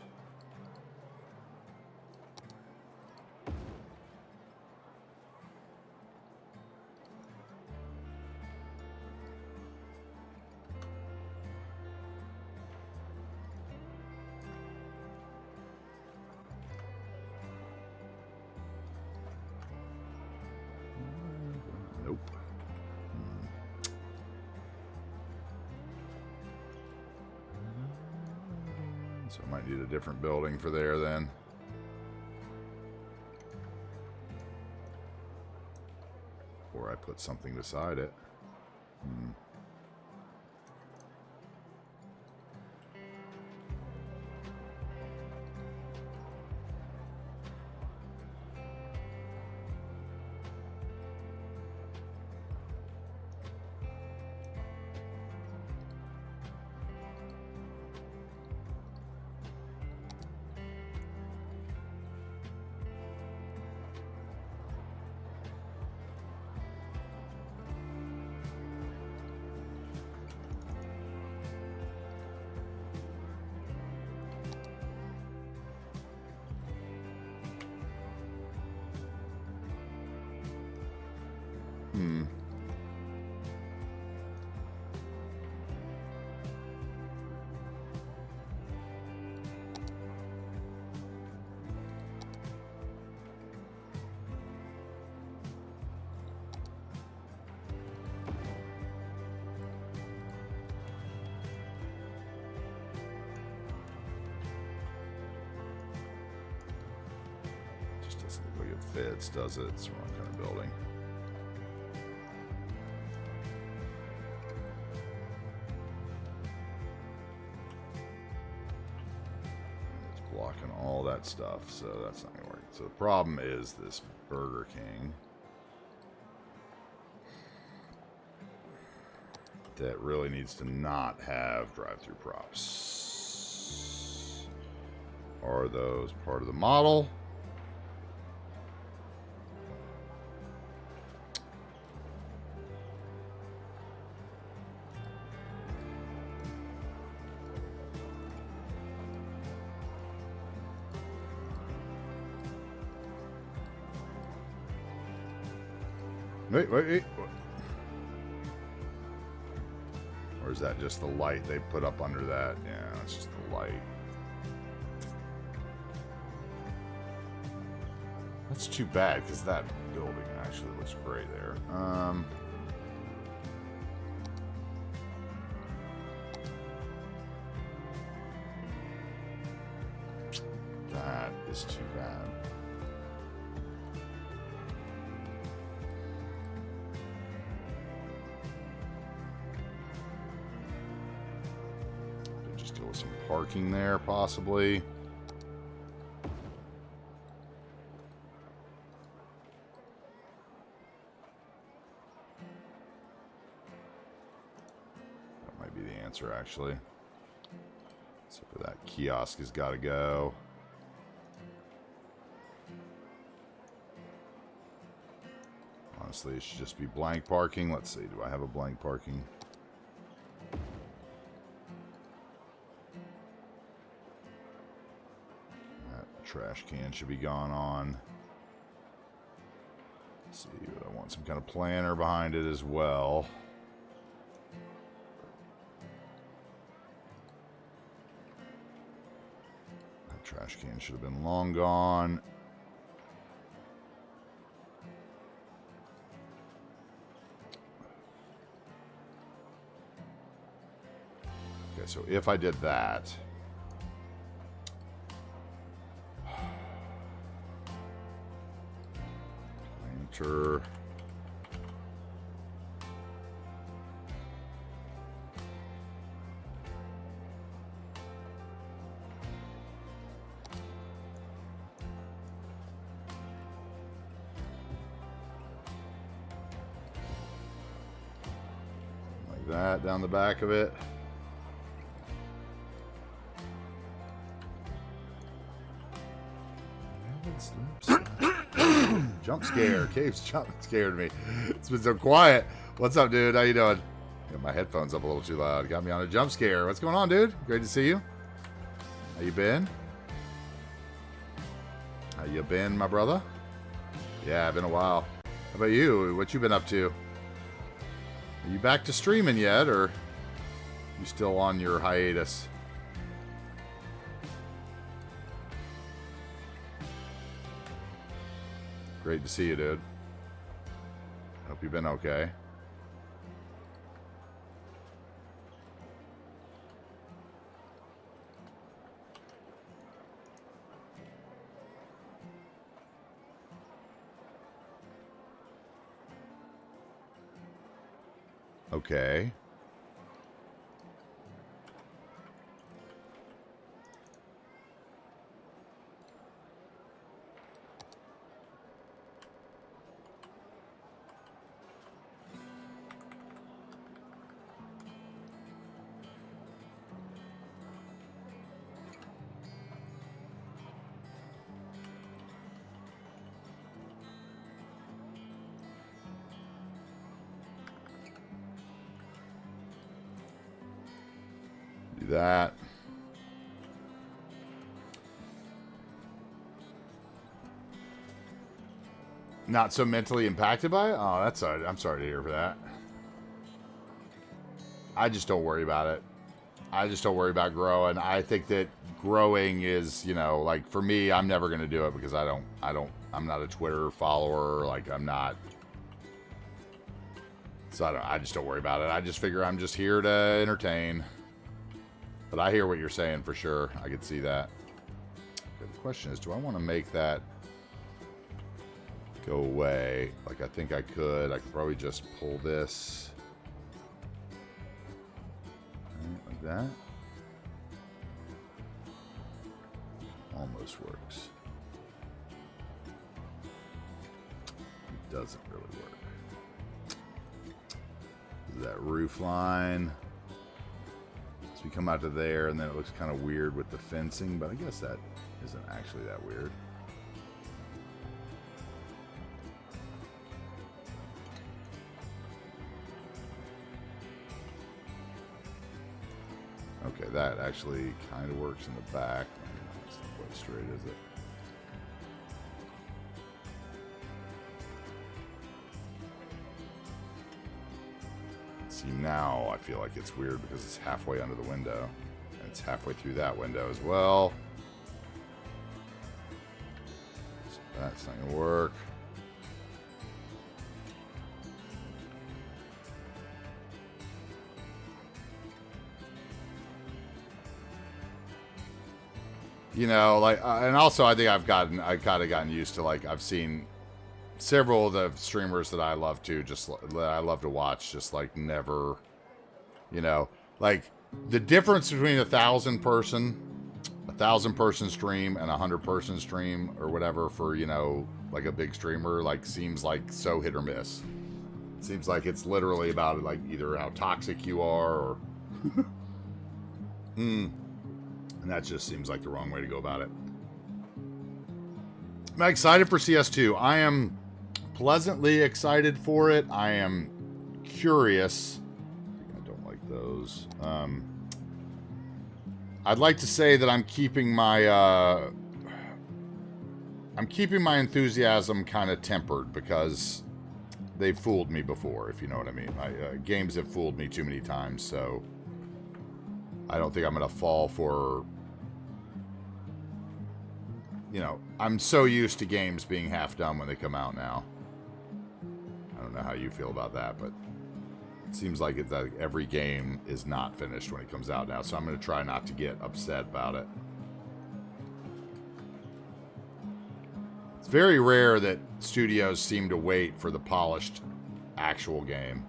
So I might need a different building for there then. Or I put something beside it. Doesn't look like it fits, does it? It's the wrong kind of building. It's blocking all that stuff, so that's not going to work. So the problem is this Burger King that really needs to not have drive-through props. Are those part of the model? Wait. Or is that just the light they put up under that? Yeah, it's just the light. That's too bad, because that building actually looks great there. That is too bad. Just deal with some parking there, possibly. That might be the answer, actually. So for that, kiosk has got to go. Honestly, it should just be blank parking. Let's see, do I have a blank parking? That trash can should be gone on. Let's see, I want some kind of planter behind it as well. That trash can should have been long gone. Okay, so if I did that, enter. Like that down the back of it. Jump scare. Cave's jump scared me. It's been so quiet. What's up, dude? How you doing? Got my headphones up a little too loud. Got me on a jump scare. What's going on, dude? Great to see you. How you been? How you been, my brother? Yeah, been a while. How about you? What you been up to? Are you back to streaming yet, or you still on your hiatus? Great to see you, dude. Hope you've been okay. Okay. Do that. Not so mentally impacted by it? Oh, that's sorry. I'm sorry to hear for that. I just don't worry about it. I just don't worry about growing. I think that growing is, you know, like for me, I'm never going to do it because I'm not a Twitter follower. Like I'm not. So I just don't worry about it. I just figure I'm just here to entertain. But I hear what you're saying for sure. I could see that. Okay, the question is, do I want to make that go away? Like I think I could. I could probably just pull this. Like that. Almost works. It doesn't really work. That roof line. So we come out to there, and then it looks kind of weird with the fencing, but I guess that isn't actually that weird. Okay, that actually kind of works in the back. It's not quite straight, is it? See, now I feel like it's weird because it's halfway under the window. And it's halfway through that window as well. So that's not going to work. You know, like, and also I think I've kind of gotten used to, like, I've seen several of the streamers that I love to, that I love to watch, just like never, you know, like the difference between a 1,000 person stream and a 100-person stream or whatever for, you know, like a big streamer, like seems like so hit or miss. It seems like it's literally about like either how toxic you are or, and that just seems like the wrong way to go about it. I'm excited for CS2. I am pleasantly excited for it. I am curious. I don't like those. I'd like to say that I'm keeping my enthusiasm kind of tempered because they've fooled me before, if you know what I mean. Games have fooled me too many times, so I don't think I'm going to fall for... You know, I'm so used to games being half done when they come out now. I don't know how you feel about that, but it seems like it's like every game is not finished when it comes out now, so I'm going to try not to get upset about it. It's very rare that studios seem to wait for the polished actual game.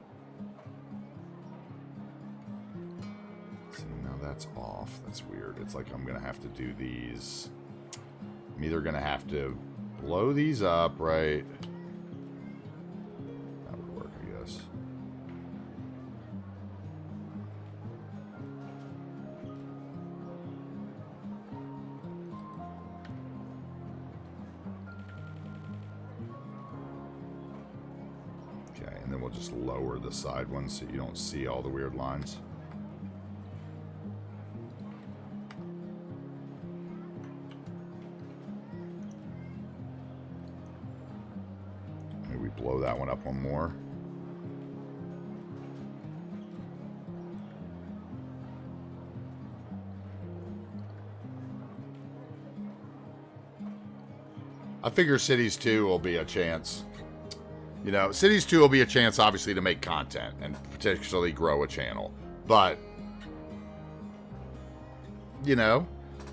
See, now that's off. That's weird. It's like I'm going to have to do these... I'm either going to have to blow these up, right? That would work, I guess. Okay, and then we'll just lower the side ones so you don't see all the weird lines. Blow that one up one more. I figure Cities 2 will be a chance. You know, Cities 2 will be a chance, obviously, to make content and potentially grow a channel. But, you know,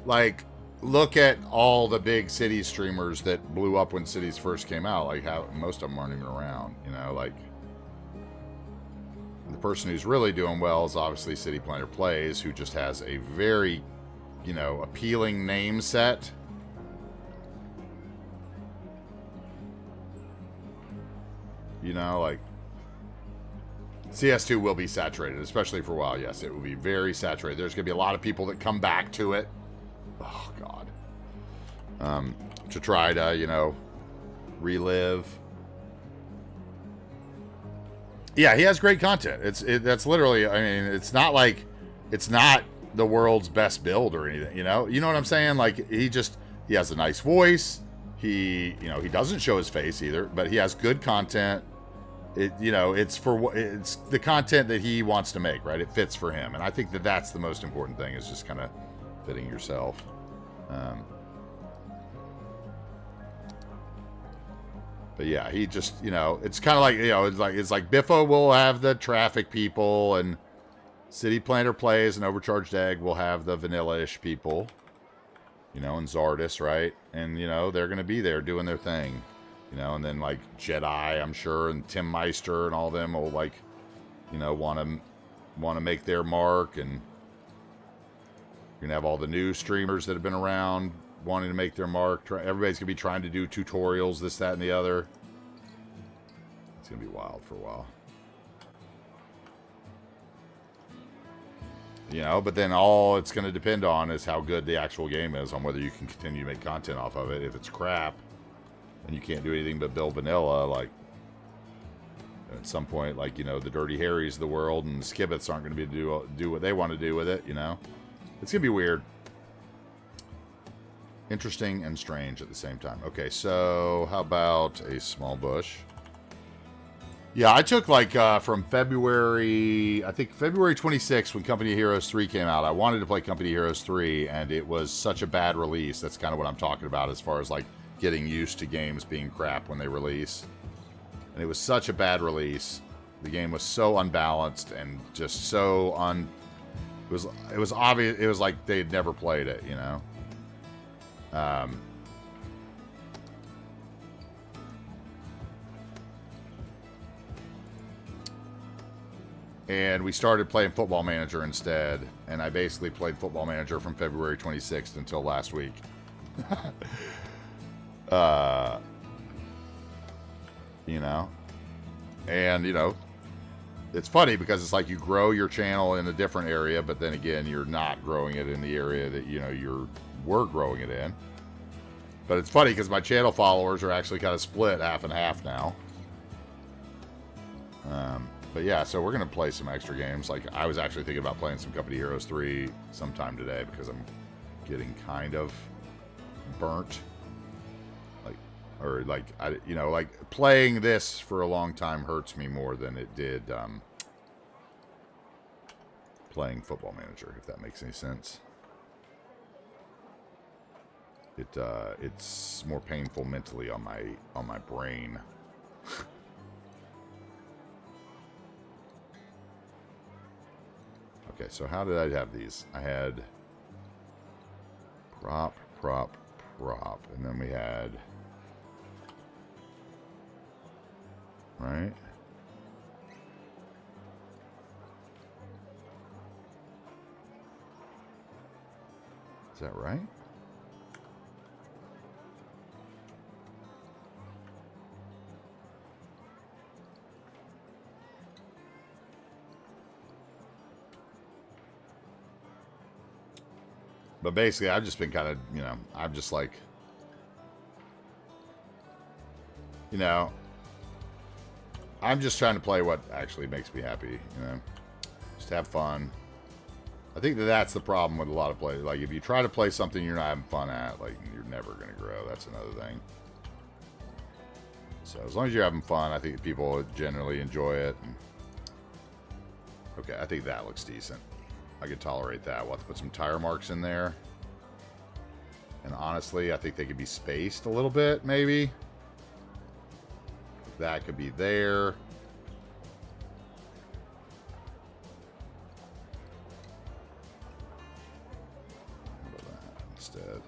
like... Look at all the big Cities streamers that blew up when Cities first came out. Like, how most of them aren't even around, you know, like... The person who's really doing well is obviously City Planner Plays, who just has a very, you know, appealing name set. You know, like... CS2 will be saturated, especially for a while, yes. It will be very saturated. There's going to be a lot of people that come back to it. Oh, God. To try to, you know, relive. Yeah, he has great content. That's literally, I mean, it's not like, it's not the world's best build or anything, you know? You know what I'm saying? Like, he has a nice voice. He, you know, he doesn't show his face either, but he has good content. You know, it's the content that he wants to make, right? It fits for him. And I think that that's the most important thing, is just kind of fitting yourself. But yeah, he just, you know, it's kind of like, you know, it's like Biffo will have the traffic people, and City Planner Plays and Overcharged Egg will have the vanilla-ish people, you know, and Zardis, right? And, you know, they're going to be there doing their thing, you know, and then like Jedi, I'm sure, and Tim Meister and all of them will, like, you know, want to make their mark, and you're going to have all the new streamers that have been around wanting to make their mark. Everybody's going to be trying to do tutorials, this, that, and the other. It's going to be wild for a while. You know, but then all it's going to depend on is how good the actual game is, on whether you can continue to make content off of it. If it's crap and you can't do anything but build vanilla, like, at some point, like, you know, the Dirty Harrys of the world and the Skibbits aren't going to be do what they want to do with it, you know? It's going to be weird. Interesting and strange at the same time. Okay, so how about a small bush? Yeah, I took like from February, I think February 26th when Company of Heroes 3 came out. I wanted to play Company of Heroes 3, and it was such a bad release. That's kind of what I'm talking about as far as like getting used to games being crap when they release. And it was such a bad release. The game was so unbalanced and just so it was obvious. It was like they'd never played it, you know. And we started playing Football Manager instead, and I basically played Football Manager from February 26th until last week. You know, and you know, it's funny because it's like you grow your channel in a different area, but then again, you're not growing it in the area that you know you were growing it in. But it's funny because my channel followers are actually kind of split half and half now. But yeah, so we're going to play some extra games. Like, I was actually thinking about playing some Company Heroes 3 sometime today because I'm getting kind of burnt. You know, like, playing this for a long time hurts me more than it did playing Football Manager, if that makes any sense. It's more painful mentally on my brain. Okay, so how did I have these? I had prop, and then we had, right? Is that right? But basically, I've just been kind of, you know, I'm just like, you know, I'm just trying to play what actually makes me happy, you know, just have fun. I think that's the problem with a lot of plays. Like, if you try to play something you're not having fun at, like, you're never going to grow. That's another thing. So as long as you're having fun, I think people generally enjoy it. Okay, I think that looks decent. I could tolerate that. We'll have to put some tire marks in there. And honestly, I think they could be spaced a little bit, maybe. That could be there. How about that instead?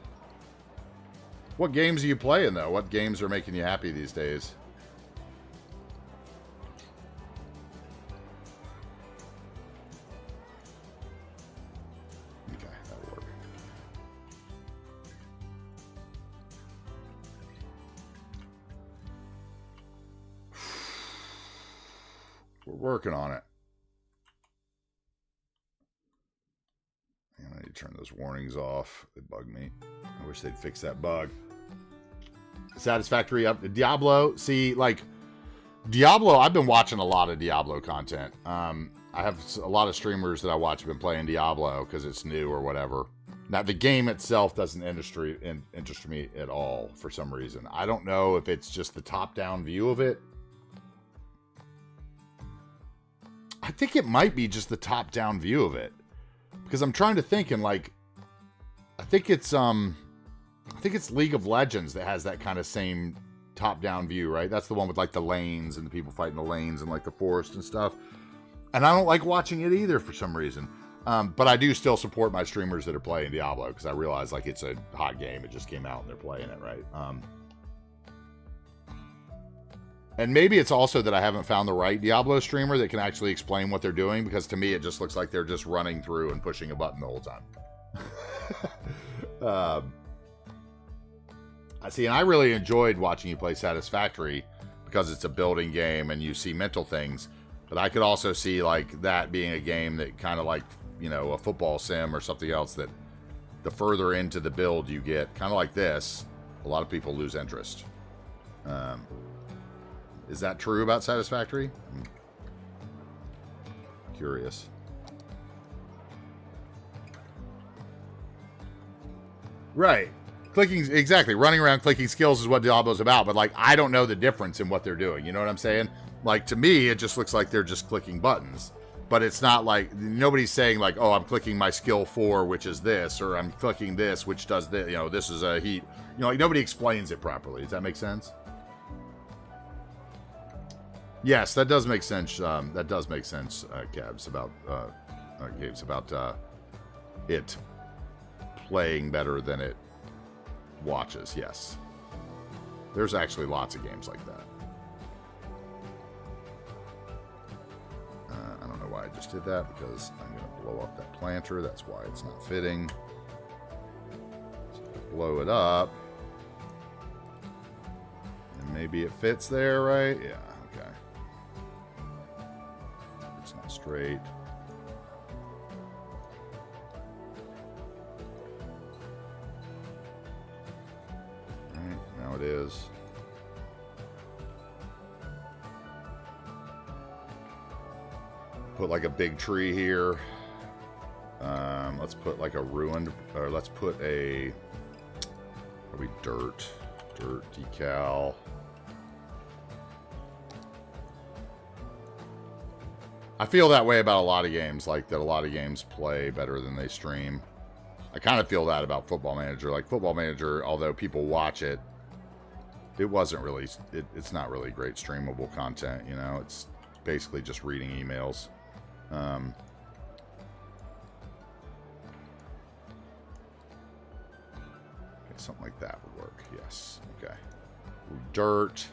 What games are you playing, though? What games are making you happy these days? Working on it. I need to turn those warnings off. They bug me. I wish they'd fix that bug. Satisfactory up. Diablo. See, like, Diablo, I've been watching a lot of Diablo content. I have a lot of streamers that I watch have been playing Diablo because it's new or whatever. Now, the game itself doesn't interest me at all for some reason. I don't know if it's just the top-down view of it. I think it might be just the top-down view of it, because I'm trying to think, and like, I think it's League of Legends that has that kind of same top-down view, right? That's the one with like the lanes and the people fighting the lanes and like the forest and stuff. And I don't like watching it either for some reason. But I do still support my streamers that are playing Diablo because I realize like it's a hot game. It just came out and they're playing it, right? And maybe it's also that I haven't found the right Diablo streamer that can actually explain what they're doing, because to me it just looks like they're just running through and pushing a button the whole time. I see, and I really enjoyed watching you play Satisfactory because it's a building game and you see mental things. But I could also see like that being a game that kind of like, you know, a football sim or something else, that the further into the build you get, kind of like this, a lot of people lose interest. Is that true about Satisfactory? I'm curious. Right. Clicking, exactly. Running around clicking skills is what Diablo's about, but like, I don't know the difference in what they're doing. You know what I'm saying? Like, to me, it just looks like they're just clicking buttons. But it's not like, nobody's saying like, oh, I'm clicking my skill 4, which is this, or I'm clicking this, which does this, you know, this is a heat. You know, like, nobody explains it properly. Does that make sense? Yes, that does make sense. That does make sense, Gabs, about it playing better than it watches. Yes. There's actually lots of games like that. I don't know why I just did that, because I'm going to blow up that planter. That's why it's not fitting. So blow it up. And maybe it fits there, right? Yeah, okay. It's not straight. Alright, now it is. Put like a big tree here. Let's put like a ruined, or let's put a, probably dirt decal. I feel that way about a lot of games, like that a lot of games play better than they stream. I kind of feel that about Football Manager. Like Football Manager, although people watch it, it wasn't really, it's not really great streamable content, you know? It's basically just reading emails. Okay, something like that would work. Yes. Okay. Dirt.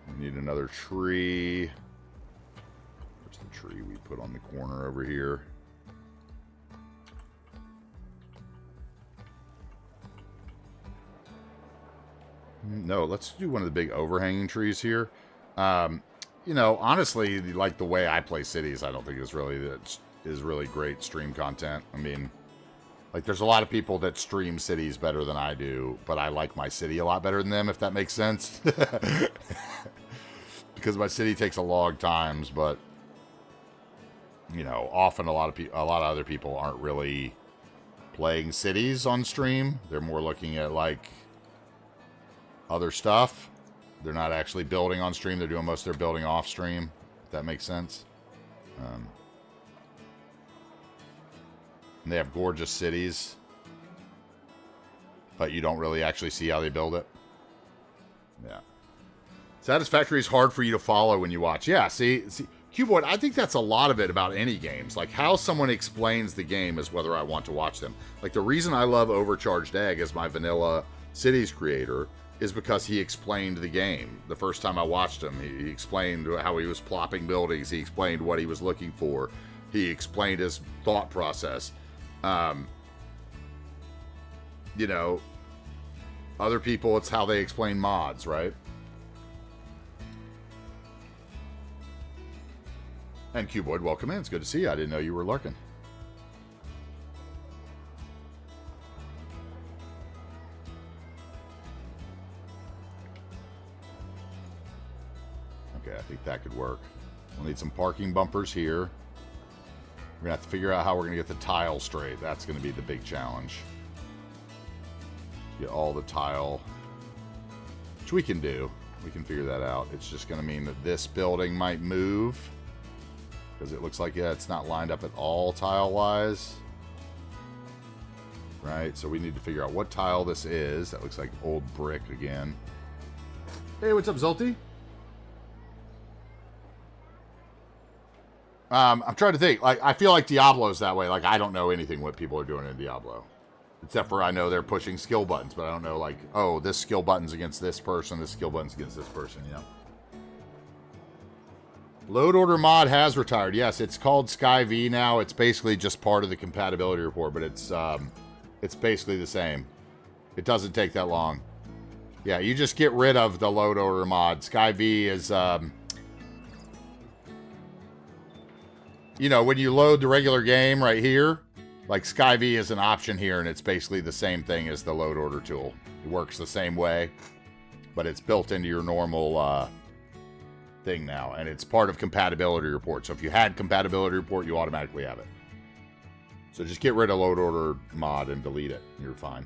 We need another tree. Where's the tree we put on the corner over here? No, let's do one of the big overhanging trees here. You know, honestly, like the way I play cities, I don't think is really great stream content. I mean, like there's a lot of people that stream cities better than I do, but I like my city a lot better than them, if that makes sense. Because my city takes a long times, but you know, often a lot of other people aren't really playing cities on stream. They're more looking at like other stuff. They're not actually building on stream. They're doing most of their building off stream. If that makes sense. And they have gorgeous cities, but you don't really actually see how they build it. Yeah. Satisfactory is hard for you to follow when you watch. Yeah, see, Cuboid, I think that's a lot of it about any games. Like, how someone explains the game is whether I want to watch them. Like, the reason I love Overcharged Egg as my vanilla cities creator is because he explained the game. The first time I watched him, he explained how he was plopping buildings. He explained what he was looking for. He explained his thought process. You know, other people, it's how they explain mods, right? And Cuboid, welcome in. It's good to see you. I didn't know you were lurking. Okay, I think that could work. We'll need some parking bumpers here. We're going to have to figure out how we're going to get the tile straight. That's going to be the big challenge. Get all the tile, which we can do. We can figure that out. It's just going to mean that this building might move, because it looks like, yeah, it's not lined up at all tile-wise. Right, so we need to figure out what tile this is. That looks like old brick again. Hey, what's up, Zolty? I'm trying to think. Like, I feel like Diablo's that way. Like, I don't know anything what people are doing in Diablo. Except for I know they're pushing skill buttons, but I don't know, like, oh, this skill button's against this person, this skill button's against this person, you know? Load order mod has retired. Yes, it's called SkyV now. It's basically just part of the compatibility report, but it's basically the same. It doesn't take that long. Yeah, you just get rid of the load order mod. SkyV is, you know, when you load the regular game right here, like SkyV is an option here, and it's basically the same thing as the load order tool. It works the same way, but it's built into your normal thing now, and it's part of compatibility report. So if you had compatibility report, you automatically have it. So just get rid of load order mod and delete it, and you're fine.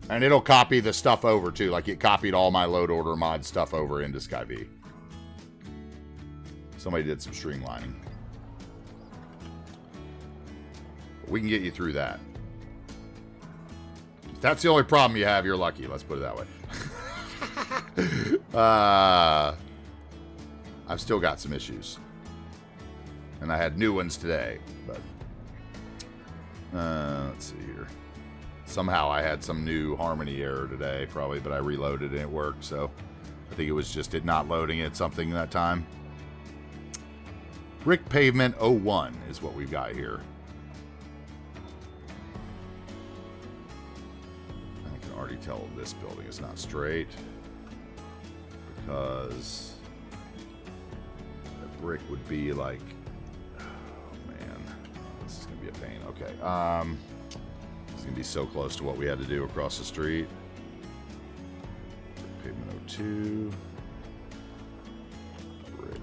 And it'll copy the stuff over too. Like it copied all my load order mod stuff over into SkyV. Somebody did some streamlining. We can get you through that. If that's the only problem you have, you're lucky. Let's put it that way. I've still got some issues. And I had new ones today. But let's see here. Somehow I had some new Harmony error today, probably, but I reloaded and it worked. So I think it was just it not loading at something that time. Brick Pavement 01 is what we've got here. I can already tell this building is not straight because the brick would be like, oh man, this is gonna be a pain. Okay, it's gonna be so close to what we had to do across the street. Brick Pavement 02. Brick.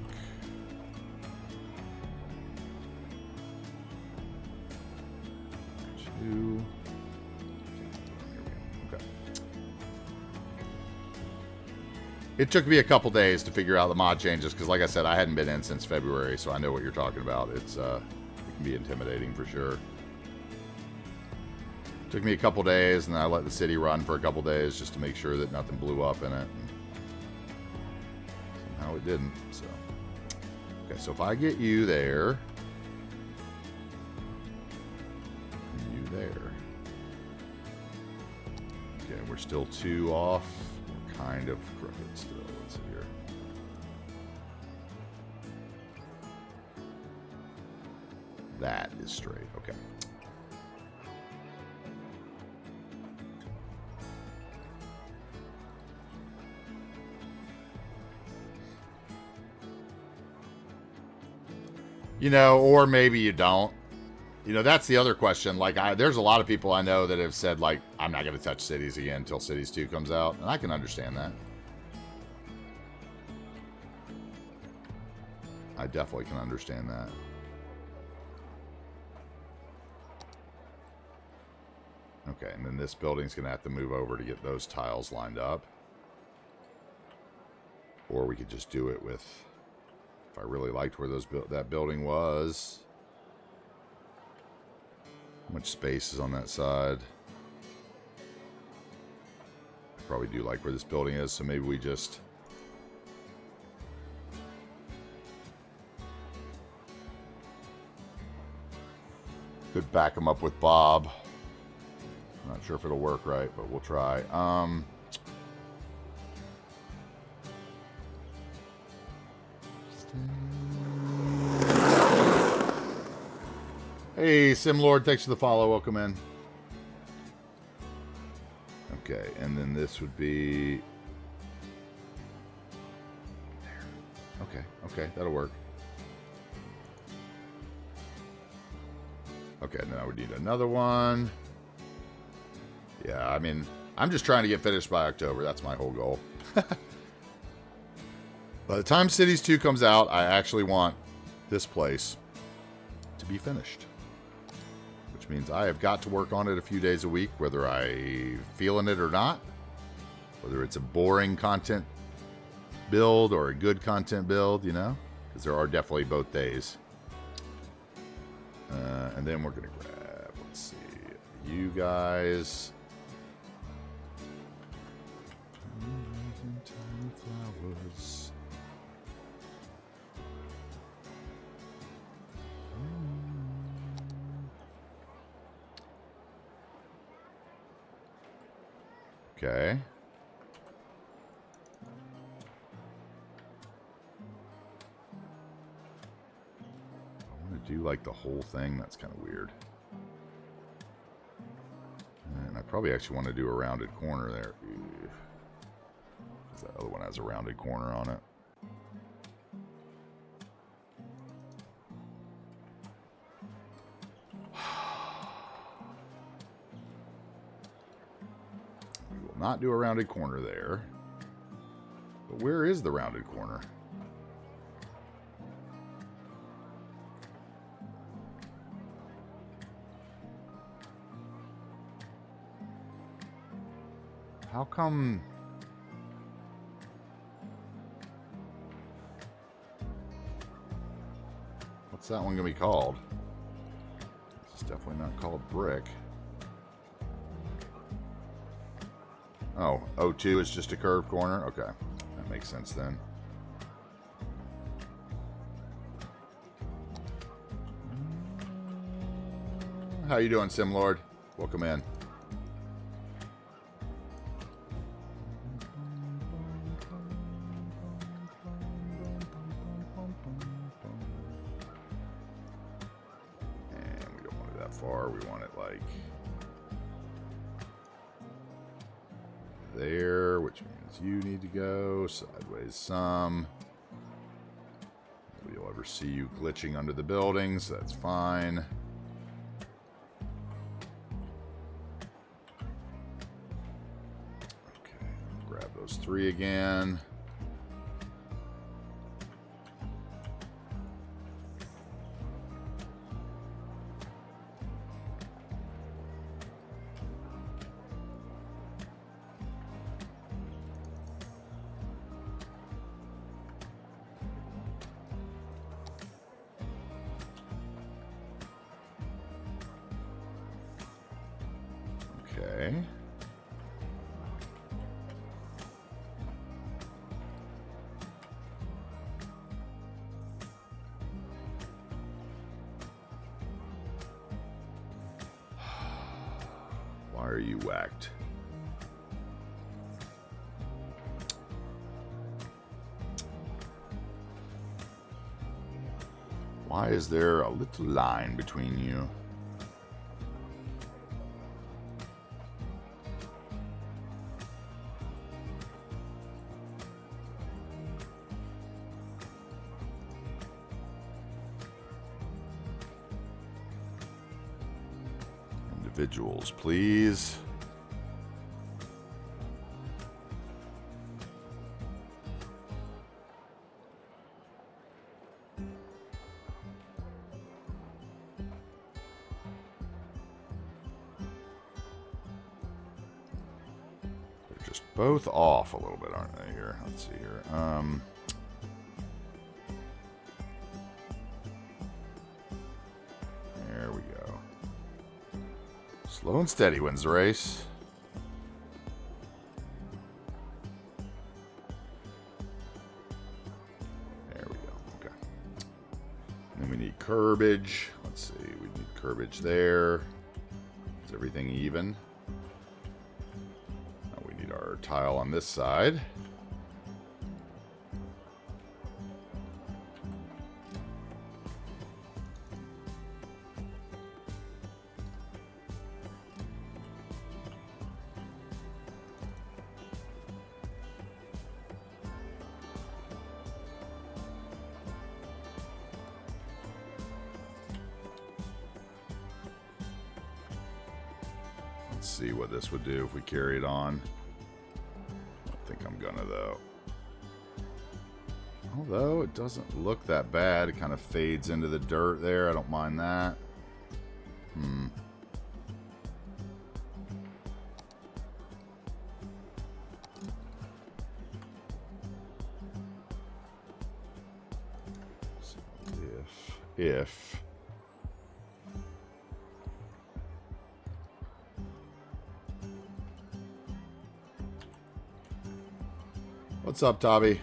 Okay. It took me a couple days to figure out the mod changes because, like I said, I hadn't been in since February, so I know what you're talking about. It's it can be intimidating for sure. Took me a couple days, and then I let the city run for a couple days just to make sure that nothing blew up in it. And somehow it didn't. So, okay, so if I get you there. There. Okay, we're still 2 off. We're kind of crooked still. Let's see here. That is straight. Okay. You know, or maybe you don't. You know, that's the other question. Like, there's a lot of people I know that have said, like, I'm not going to touch Cities again until Cities 2 comes out. And I can understand that. I definitely can understand that. Okay, and then this building's going to have to move over to get those tiles lined up. Or we could just do it with, if I really liked where that building was. How much space is on that side? I probably do like where this building is, so maybe we just... could back them up with Bob. I'm not sure if it'll work right, but we'll try. Hey, Simlord, thanks for the follow. Welcome in. Okay, and then this would be... there. Okay, that'll work. Okay, now I would need another one. Yeah, I mean, I'm just trying to get finished by October. That's my whole goal. By the time Cities 2 comes out, I actually want this place to be finished. Which means I have got to work on it a few days a week, whether I'm feeling it or not. Whether it's a boring content build or a good content build, you know? Because there are definitely both days. And then we're going to grab, let's see, you guys. Tiny flowers. Okay. I want to do like the whole thing. That's kind of weird. And I probably actually want to do a rounded corner there. Because that other one has a rounded corner on it. Not do a rounded corner there. But where is the rounded corner? How come... What's that one going to be called? It's definitely not called brick. Oh, O2 is just a curved corner? Okay. That makes sense then. How you doing, Simlord? Welcome in. And we don't want it that far. We want it like there, which means you need to go sideways some. Nobody will ever see you glitching under the buildings. So that's fine. Those 3 again. Okay. Why are you whacked? Why is there a little line between you? Individuals, please. They're just both off a little bit, aren't they here? Let's see here. There we go. Slow and steady wins the race. There we go. Okay. And then we need curbage. Let's see. We need curbage there. Is everything even? Now we need our tile on this side. Let's see what this would do if we carry it on. I don't think I'm gonna, though. Although it doesn't look that bad. It kind of fades into the dirt there. I don't mind that. So if what's up, Tabby?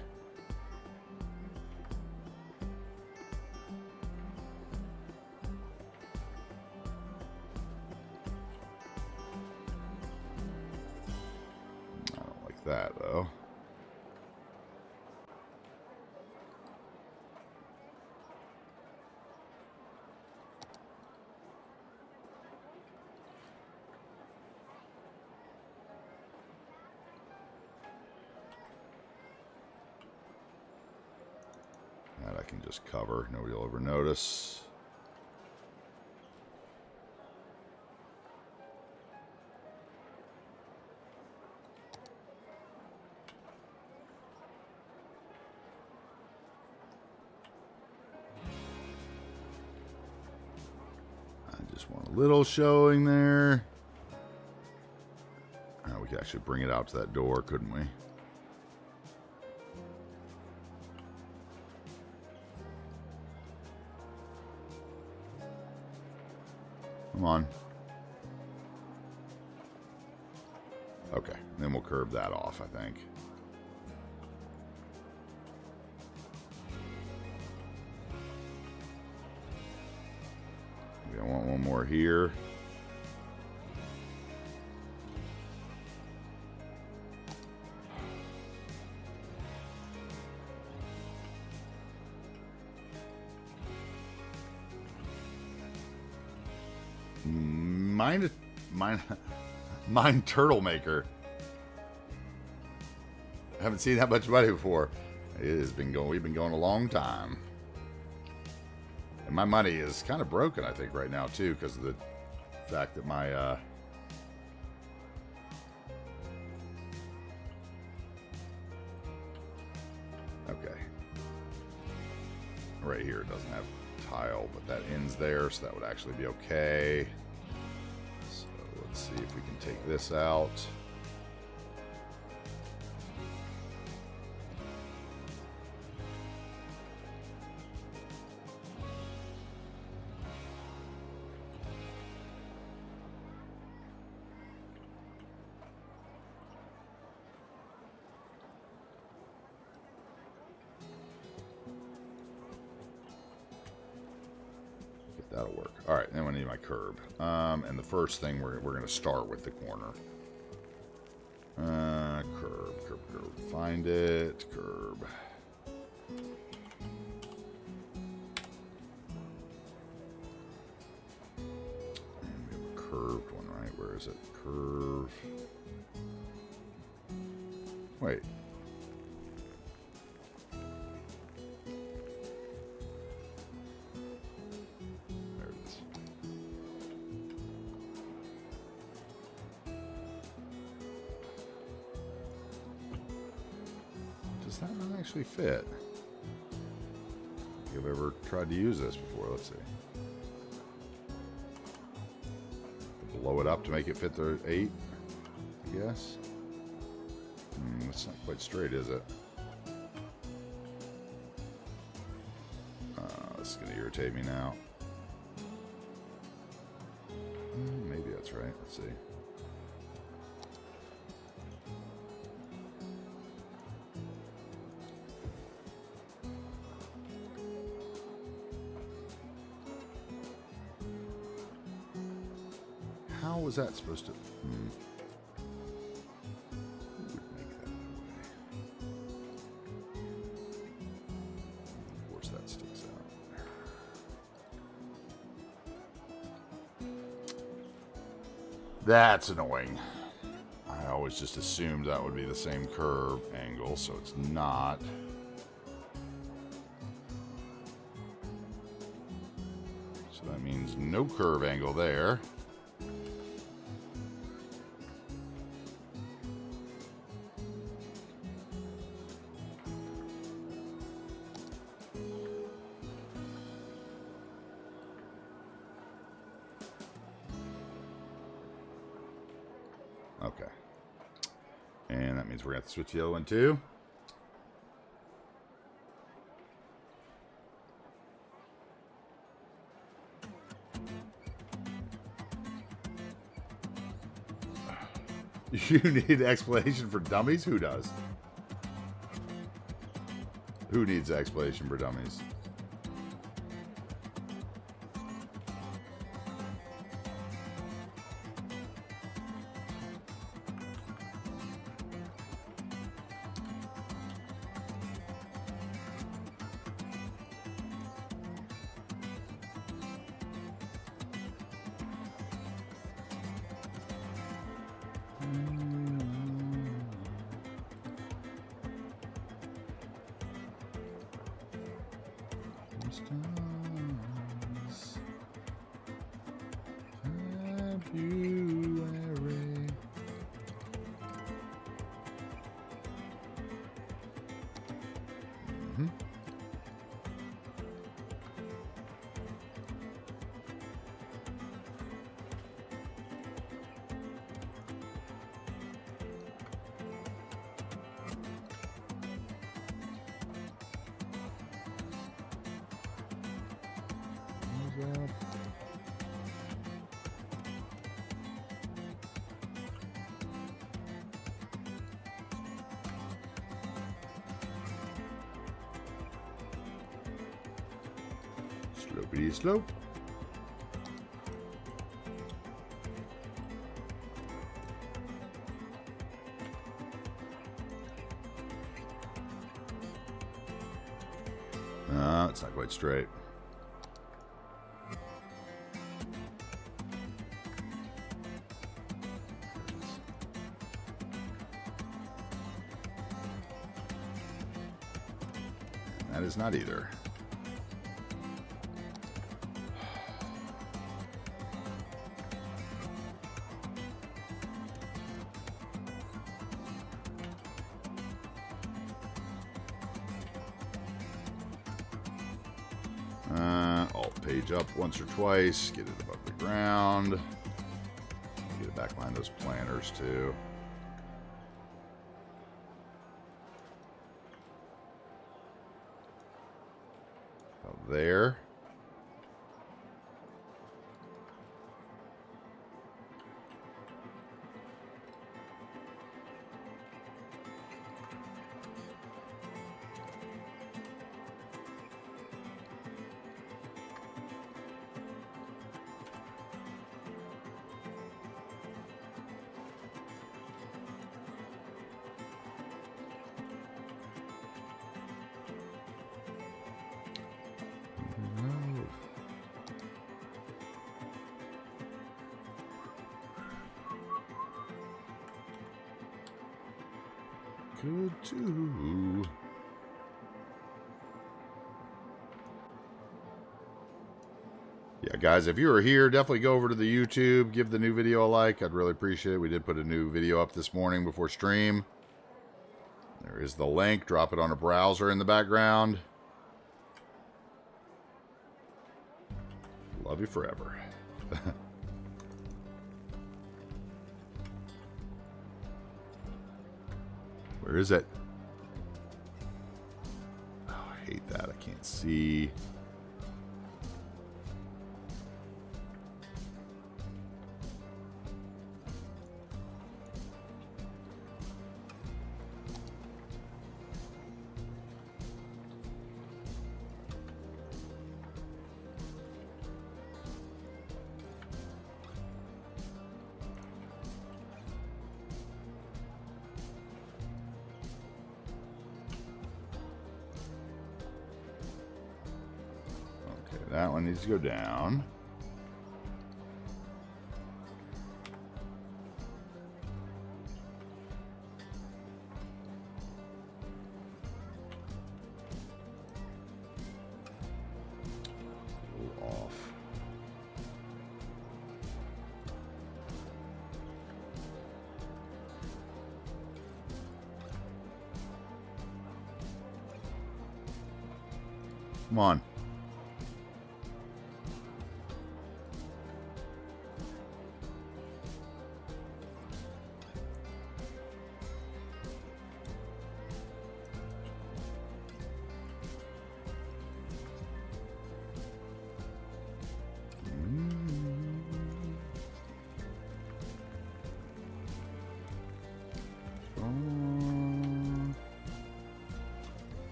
I don't like that, though. That I can just cover. Nobody will ever notice. I just want a little showing there. We could actually bring it out to that door, couldn't we? Come on. Okay, then we'll curb that off, I think. Maybe I want one more here. Mine turtle maker. I haven't seen that much money before. It has been going. We've been going a long time, and my money is kind of broken, I think, right now too, because of the fact that my okay, right here it doesn't have tile, but that ends there, so that would actually be okay. So let's see if we can take this out. That'll work. All right, then we need my curb. And the first thing we're going to start with the corner. Curb. Find it. Curb. And we have a curved one, right? Where is it? Curve. Wait. Does that not actually fit? If you've ever tried to use this before, let's see. Blow it up to make it fit the 8, I guess. That's not quite straight, is it? This is going to irritate me now. Maybe that's right. Let's see. How was that supposed to... Who would make that way? Of course that sticks out. That's annoying. I always just assumed that would be the same curve angle, so it's not. So that means no curve angle there. Okay. And that means we're going to have to switch the other one too. You need explanation for dummies? Who does? Who needs explanation for dummies? February. Sloopity slope. It's not quite straight. That is not either. Alt page up once or twice, get it above the ground. Get it back behind those planters too. About there. Good too. Yeah, guys, if you are here, definitely go over to the YouTube, give the new video a like. I'd really appreciate it. We did put a new video up this morning before stream. There is the link. Drop it on a browser in the background. Love you forever. Where is it? Oh, I hate that. I can't see. That one needs to go down. A little off. Come on.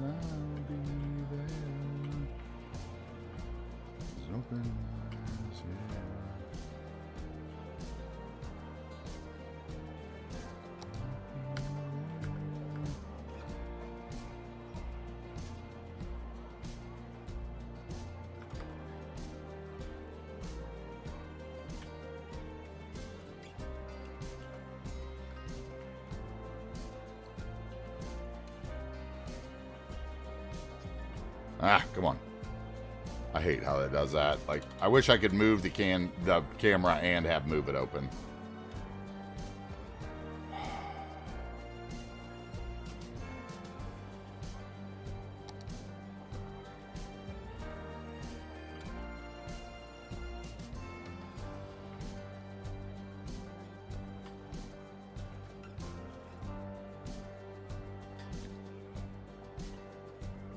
I'll be there. Open eyes, yeah. Ah, come on. I hate how that does that. Like, I wish I could move the camera and have move it open.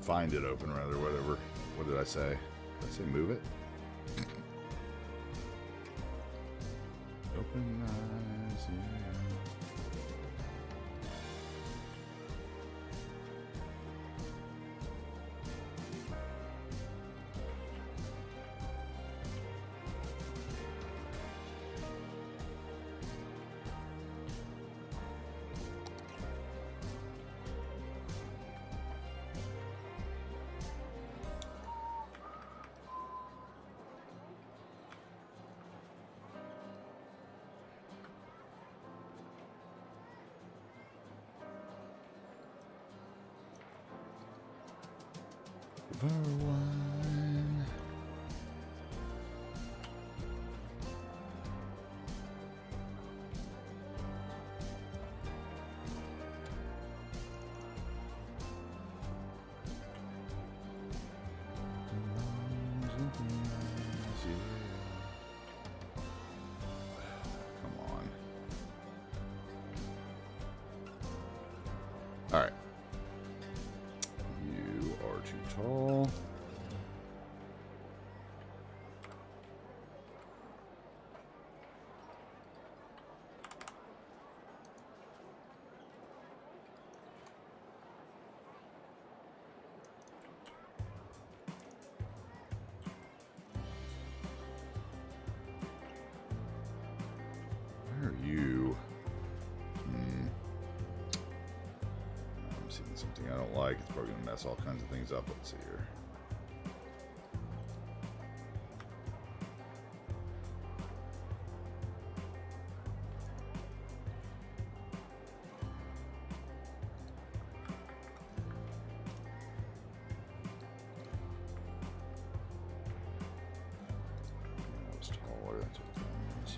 find it open, rather, whatever. What did I say? Did I say move it? Open eyes, yeah. Verwine. Come on. All right. You are too tall. Where are you? I'm seeing something I don't like. It's probably gonna mess all kinds of things up. Let's see here. That was taller. That's what that was.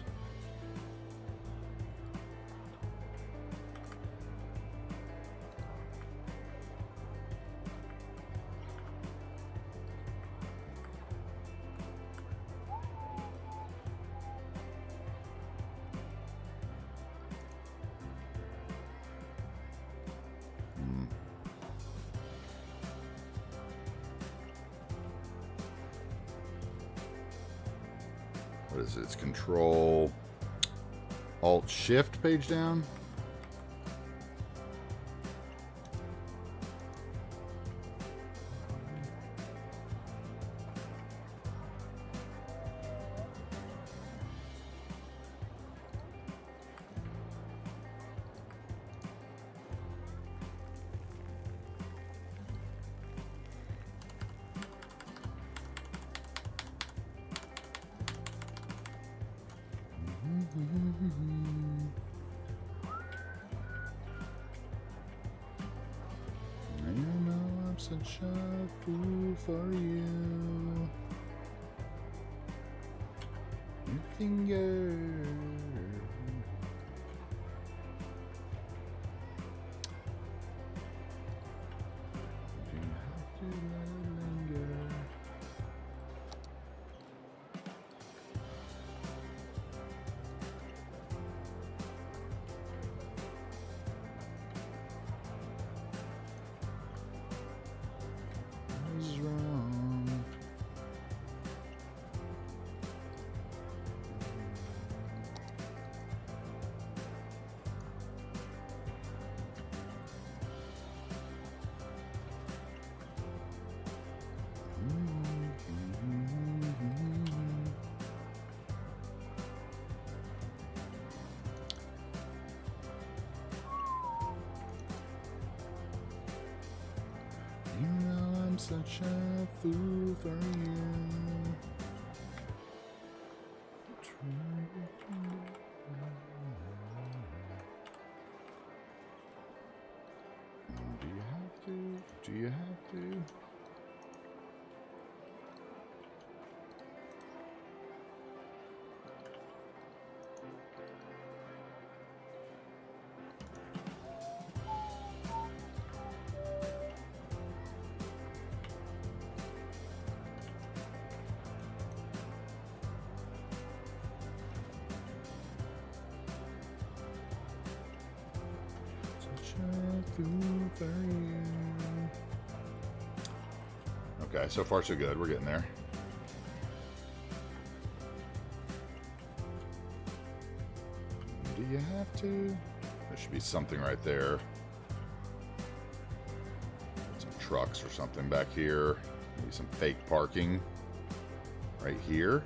What is it? It's Control Alt Shift page down. I know I'm such a fool for you. You finger. You have to let it linger. Was wrong. You know I'm such a fool for you. Do you have to? Do you have to? Such a fool for you. Okay, so far so good. We're getting there. Do you have to? There should be something right there. Some trucks or something back here. Maybe some fake parking right here.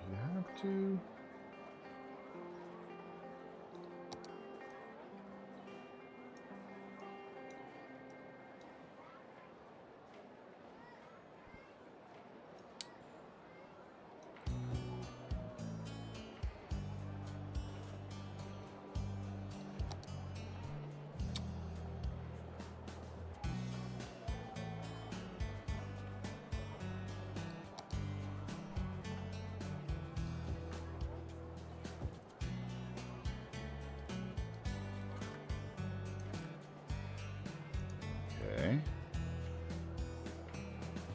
Do you have to? Okay.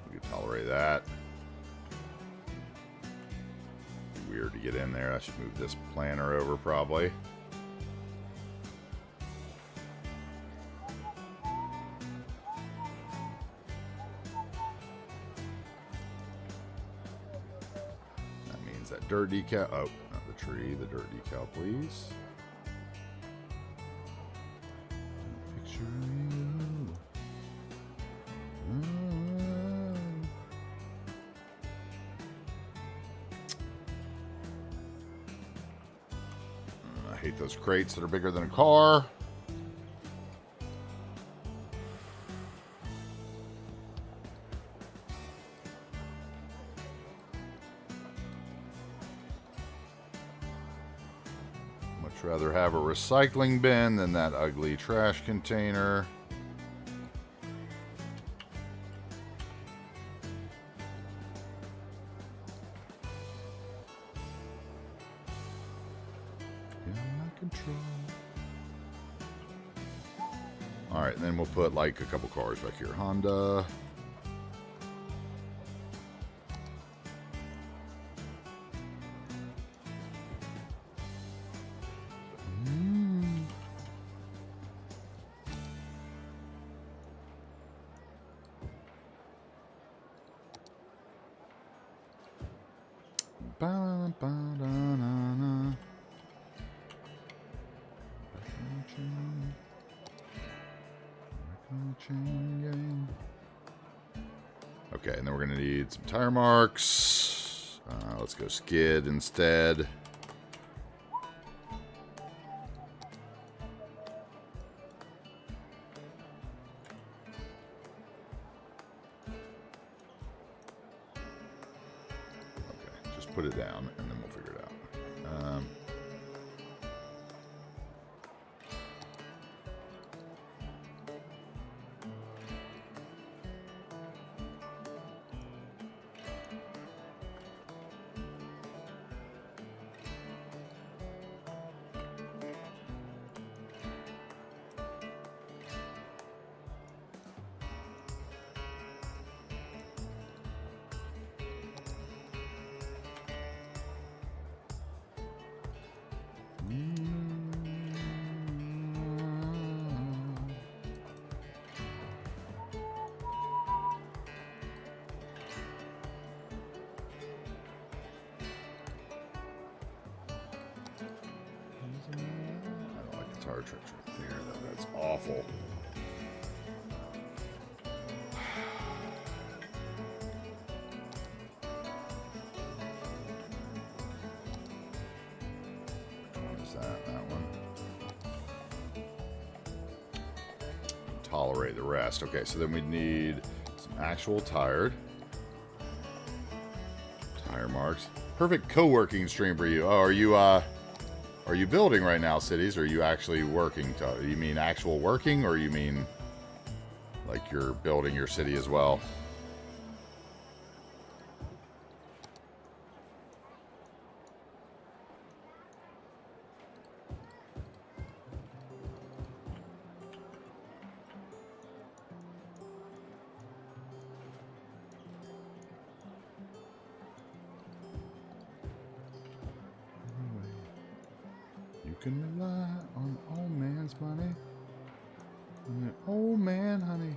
We can tolerate that. Weird to get in there. I should move this planter over probably. That means that dirt decal. Oh, not the tree. The dirt decal, please. Picture you. I hate those crates that are bigger than a car. Much rather have a recycling bin than that ugly trash container. All right, and then we'll put like a couple cars back here. Honda. Okay, and then we're going to need some tire marks. Let's go skid instead. Okay, just put it down and then we'll figure it out. Tire tracks right there, though. That's awful. Which one is that? That one. Tolerate the rest. Okay, so then we need some actual tire marks. Perfect co-working stream for you. Oh, are you building right now, cities? Or are you actually working? You mean actual working, or you mean like you're building your city as well? can rely on old man's money. And the old man, honey.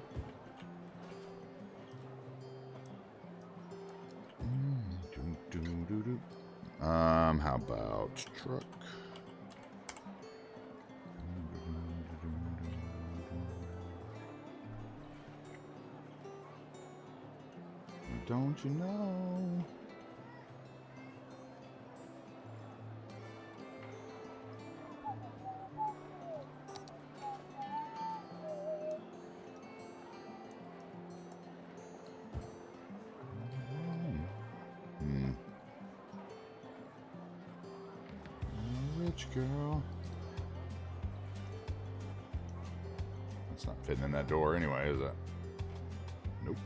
How about truck? Don't you know? Rich girl. It's not fitting in that door anyway, is it? Nope.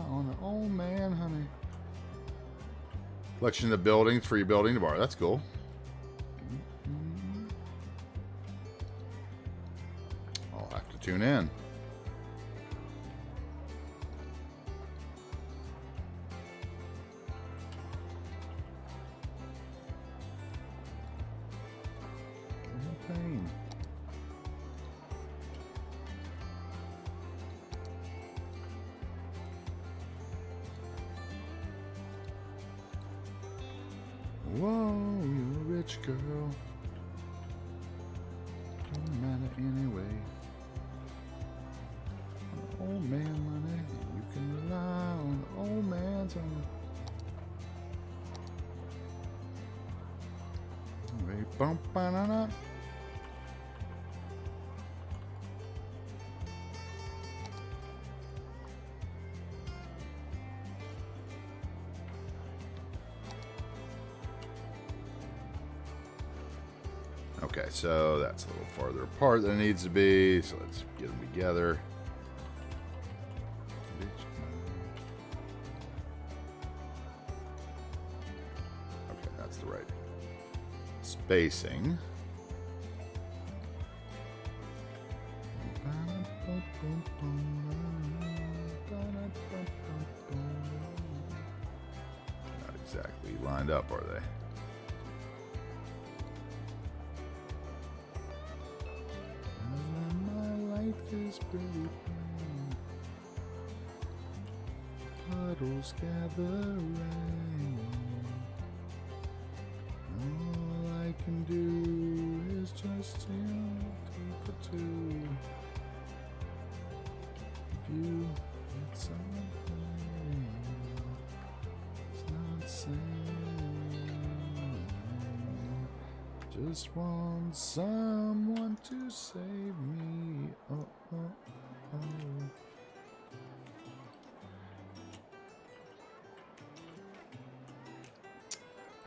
On an old man, honey. Collection of buildings for your building to borrow. That's cool. I'll have to tune in. Pain. Whoa, you're a rich girl. Don't matter anyway. Old man money, you can rely on the old man's money. Anyway, bump, banana. Okay, so that's a little farther apart than it needs to be, so let's get them together. Okay, that's the right spacing. Not exactly lined up, are they? Is pretty plain. Puddles gather rain. All I can do is just two for two. If you get something, it's not same. Just want someone to save me. Oh, oh, oh.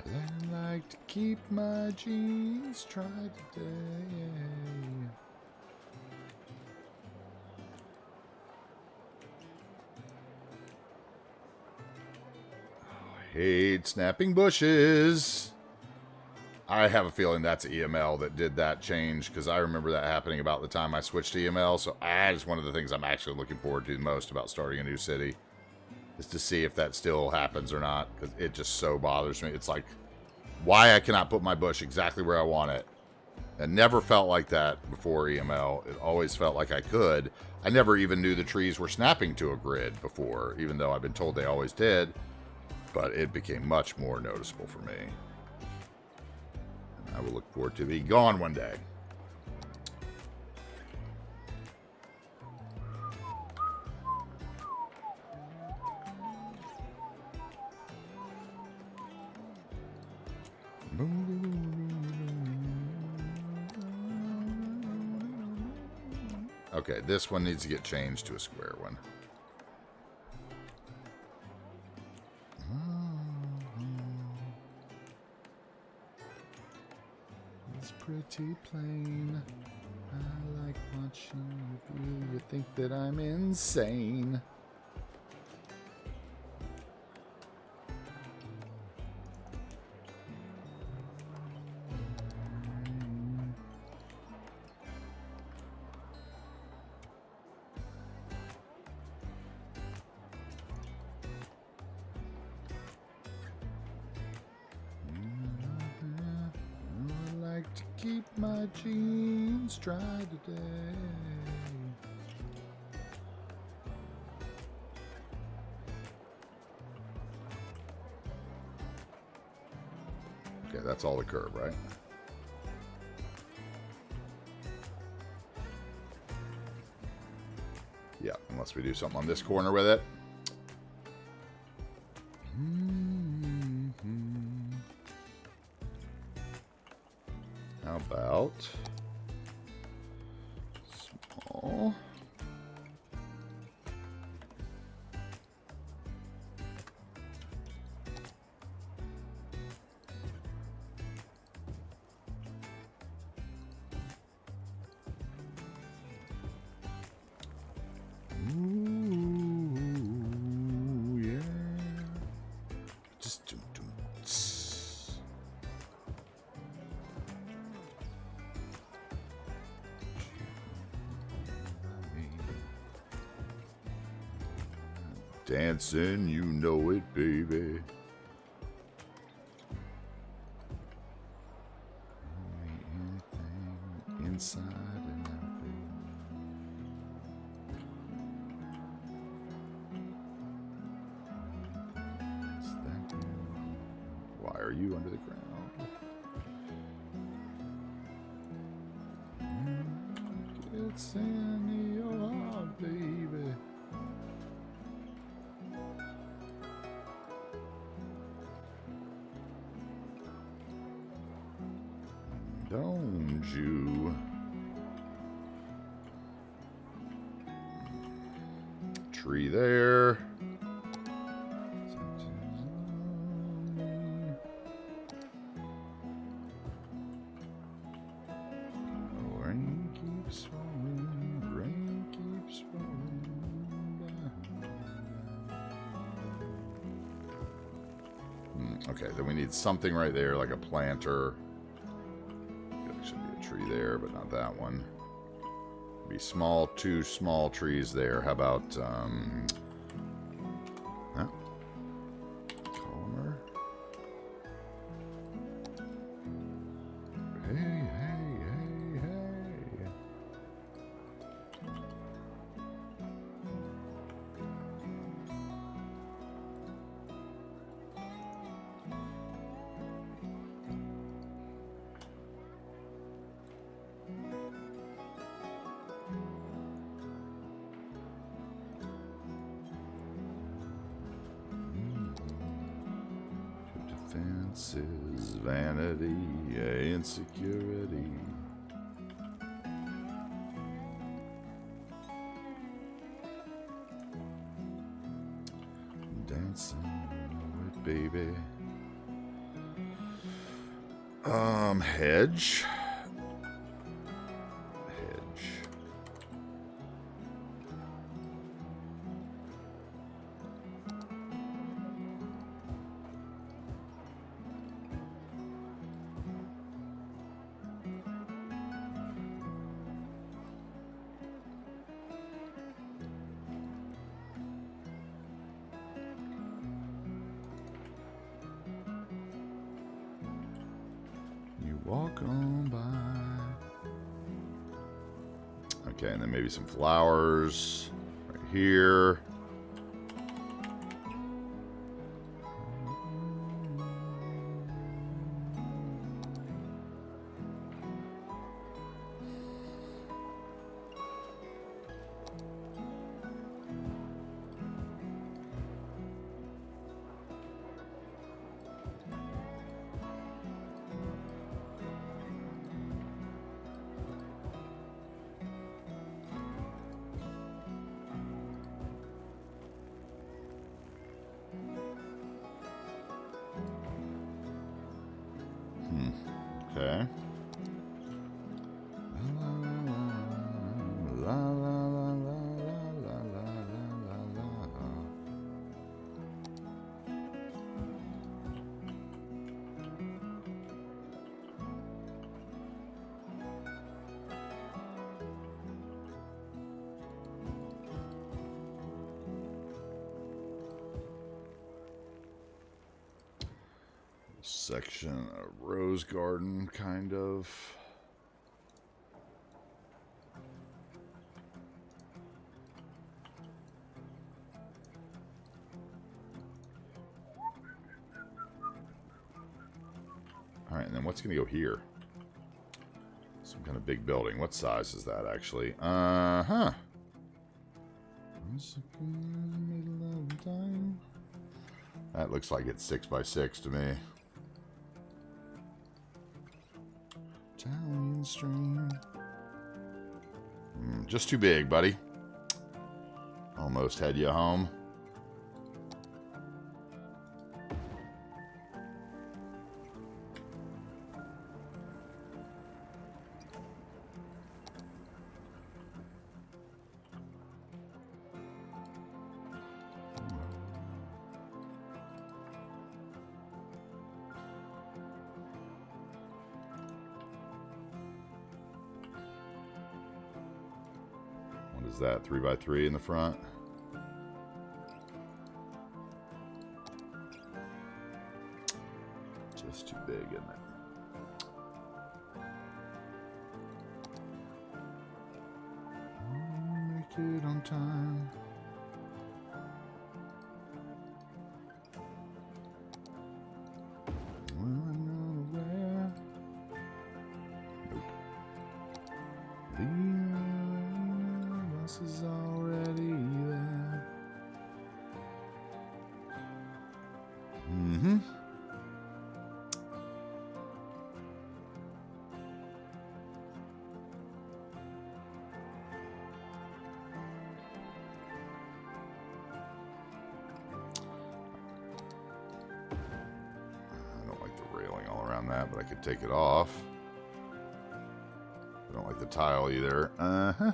I like to keep my jeans dry today. Oh, I hate snapping bushes. I have a feeling that's EML that did that change, because I remember that happening about the time I switched to EML. So that is one of the things I'm actually looking forward to the most about starting a new city, is to see if that still happens or not, because it just so bothers me. It's like, why I cannot put my bush exactly where I want it. It never felt like that before EML. It always felt like I could. I never even knew the trees were snapping to a grid before, even though I've been told they always did. But it became much more noticeable for me. I will look forward to being gone one day. Okay, this one needs to get changed to a square one. Pretty plain. I like watching you. You think that I'm insane. keep my jeans dry today. Okay, that's all the curb, right? Yeah, unless we do something on this corner with it. How about small? Ooh, yeah. Just do. Dancing, you know it, baby. Anything inside and out, baby. Why are you under the ground? It's in your heart, baby. Don't you? Tree there. Rain keeps falling, rain keeps falling down. Okay, then we need something right there, like a planter. Should be a tree there, but not that one. Be small, 2 small trees there. How about Calmer? Hey. Defenses, vanity, insecurity. Dancing with baby. Hedge. Walk on by. Okay, and then maybe some flowers right here. Okay. La, la, la, la, la, la, la, la, la. Section of rose garden, kind of. Alright, and then what's going to go here? Some kind of big building. What size is that, actually? Uh-huh. That looks like it's 6 by 6 to me. Italian stream. Just too big, buddy. Almost had you home. What is that? 3 by 3 in the front? Just too big, isn't it? Make it on time. Well, I'm not aware. Nope. The bus is already there. Mm-hmm. That, but I could take it off. I don't like the tile either. Uh-huh.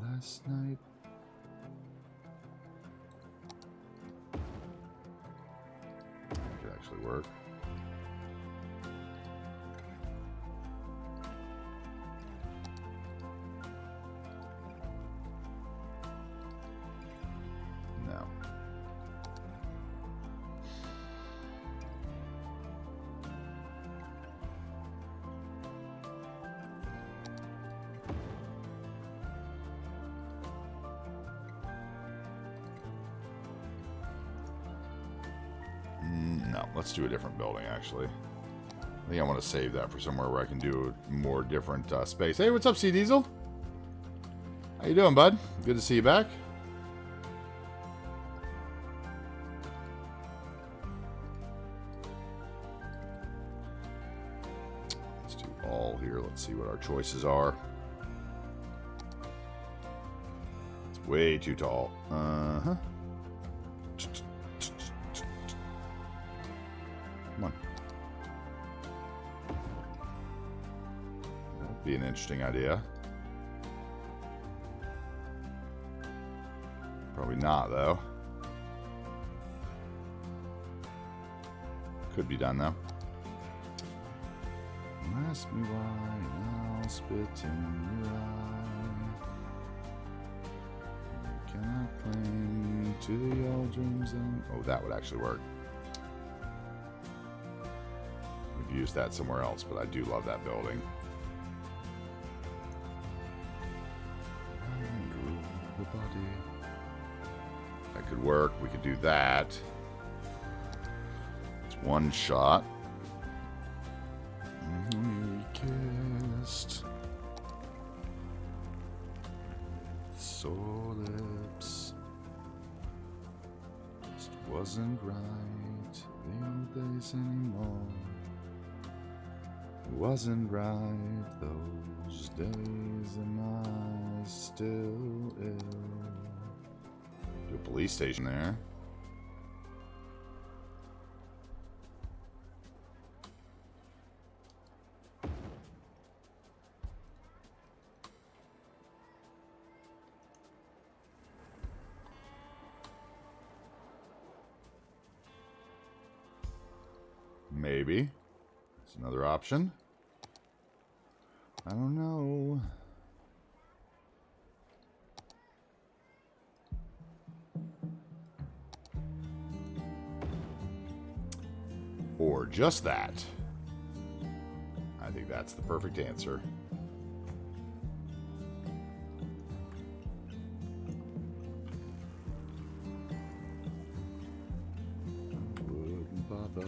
Last night. That could actually work. No. No, let's do a different building, actually. I think I want to save that for somewhere where I can do a more different space. Hey, what's up, C Diesel? How you doing, bud? Good to see you back. Let's do all here. Let's see what our choices are. It's way too tall. Uh-huh. Come on. That'd be an interesting idea. Probably not, though. Could be done, though. Ask me why, and I'll spit in your eye. You cannot cling to your dreams and... Oh, that would actually work. We've used that somewhere else, but I do love that building. That could work. We could do that. It's one shot. We kissed. Sore lips. Just wasn't right. The old days anymore. Wasn't right. Those days, am I still ill? Do a police station there. Maybe. It's another option. I don't know. Or just that. I think that's the perfect answer. Wouldn't bother.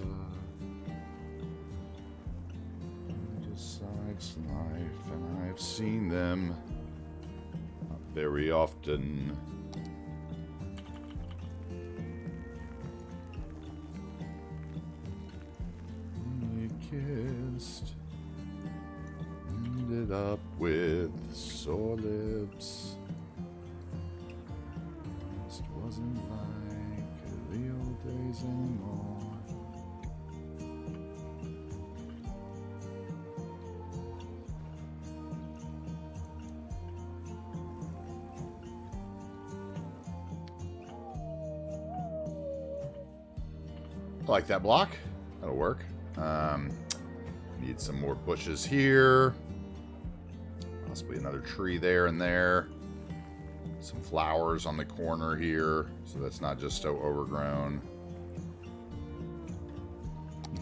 life, and I've seen them not very often. We kissed, ended up with sore lips. Just wasn't like the old days anymore. I like that block. That'll work. Need some more bushes here. Possibly another tree there and there. Some flowers on the corner here, so that's not just so overgrown.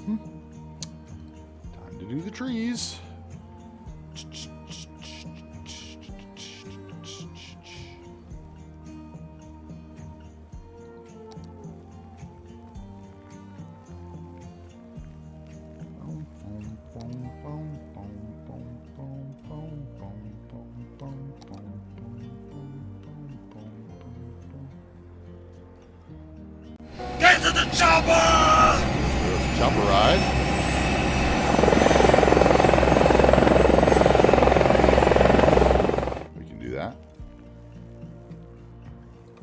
Time to do the trees.
Get to the chopper!
Chopper ride. We can do that.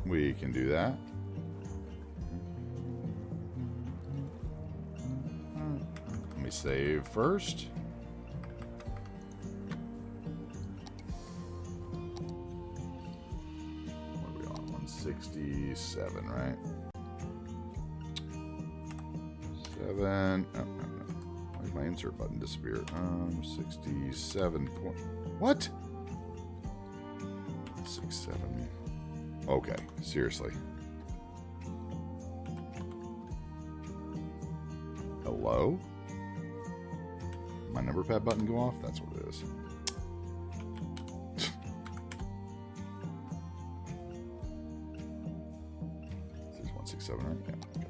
We can do that. Let me save first. What are we on? 167, right? 7. Oh, no. Why did my insert button disappear? 67 point. What? 67. Okay, seriously. Hello? My number pad button go off? That's what it is. This is 167, right? Yeah. Okay.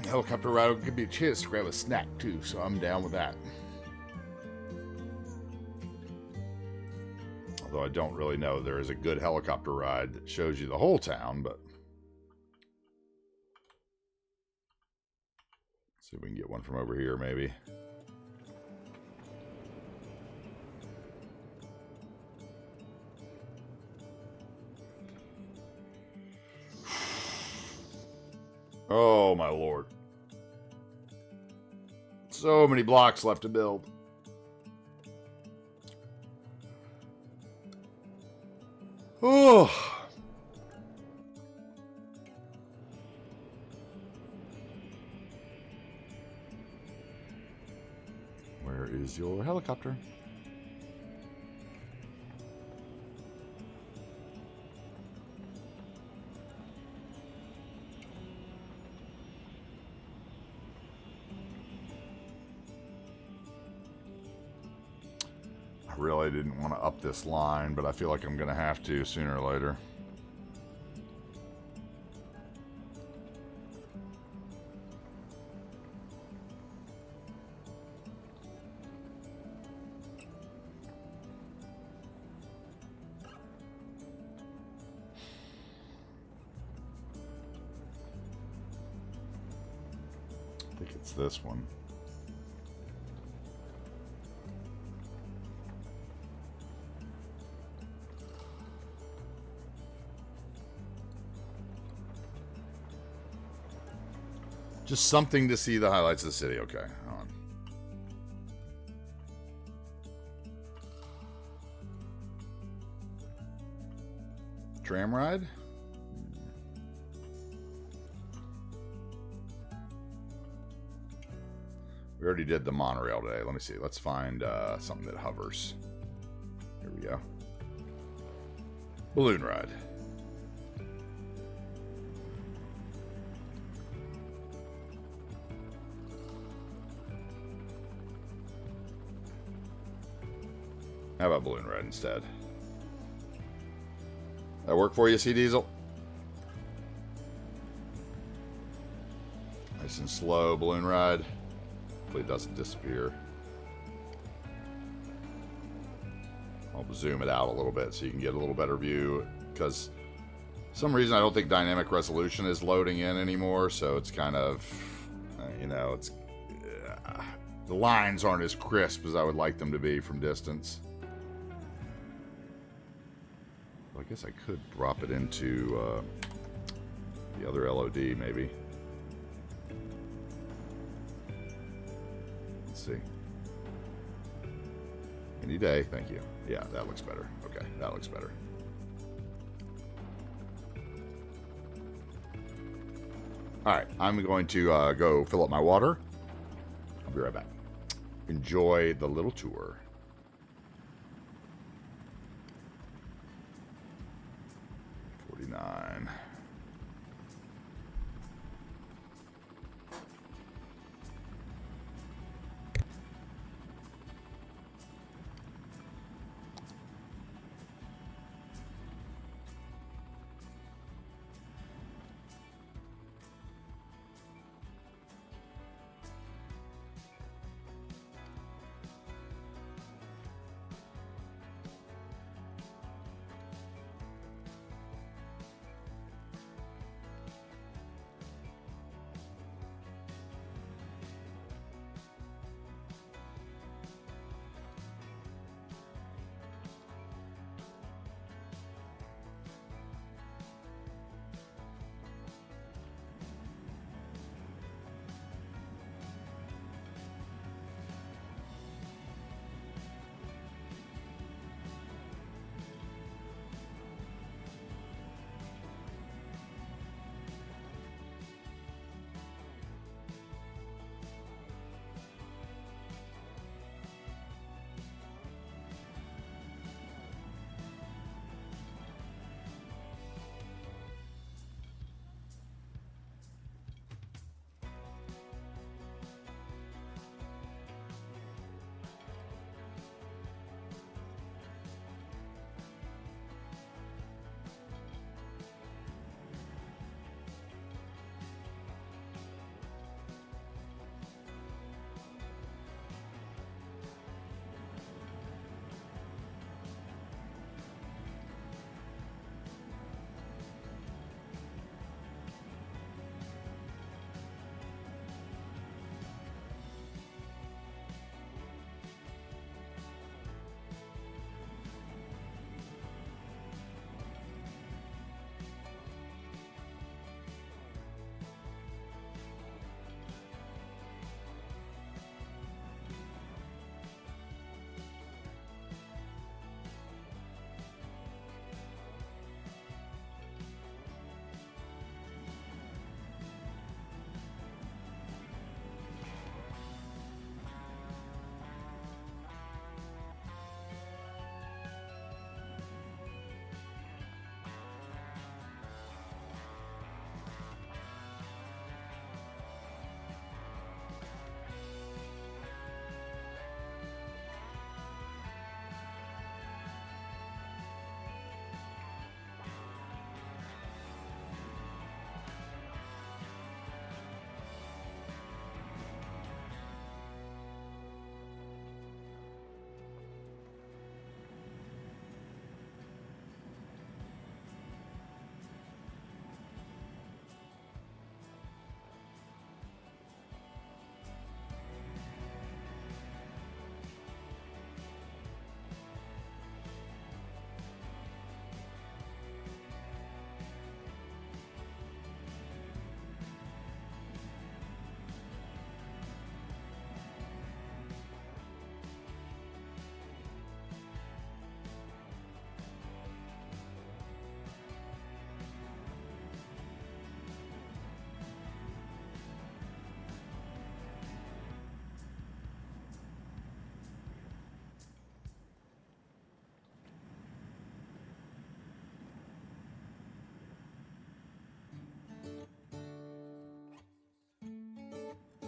Helicopter ride could be a chance to grab a snack too, so I'm down with that. Although I don't really know, there is a good helicopter ride that shows you the whole town, but see if we can get one from over here maybe. Oh my lord. So many blocks left to build. Oh. Where is your helicopter? I really didn't want to up this line, but I feel like I'm going to have to sooner or later. I think it's this one. Just something to see the highlights of the city. Okay, hold on. Tram ride? We already did the monorail today. Let me see. Let's find something that hovers. Here we go. Balloon ride. How about balloon ride instead? That work for you, C Diesel? Nice and slow balloon ride. Hopefully it doesn't disappear. I'll zoom it out a little bit so you can get a little better view, because for some reason I don't think dynamic resolution is loading in anymore, so it's kind of, you know, it's the lines aren't as crisp as I would like them to be from distance. Well, I guess I could drop it into the other LOD maybe. Let's see. Any day, thank you. Yeah, that looks better. Okay, that looks better. Alright, I'm going to go fill up my water. I'll be right back. Enjoy the little tour. $49.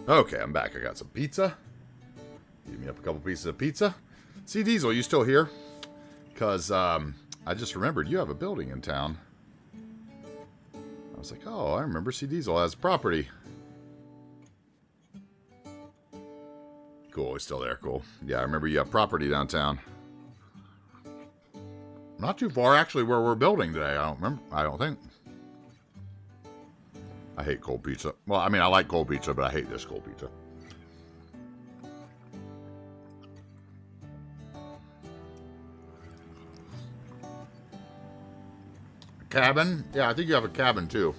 Okay, I'm back. I got some pizza. Give me up a couple pieces of pizza. See, Diesel, you still here? Because I just remembered you have a building in town. I was like, oh, I remember C Diesel has property. Cool, he's still there. Cool. Yeah, I remember you have property downtown. Not too far, actually, where we're building today. I don't remember. I don't think. I hate cold pizza. Well, I mean, I like cold pizza, but I hate this cold pizza. Cabin? Yeah, I think you have a cabin, too.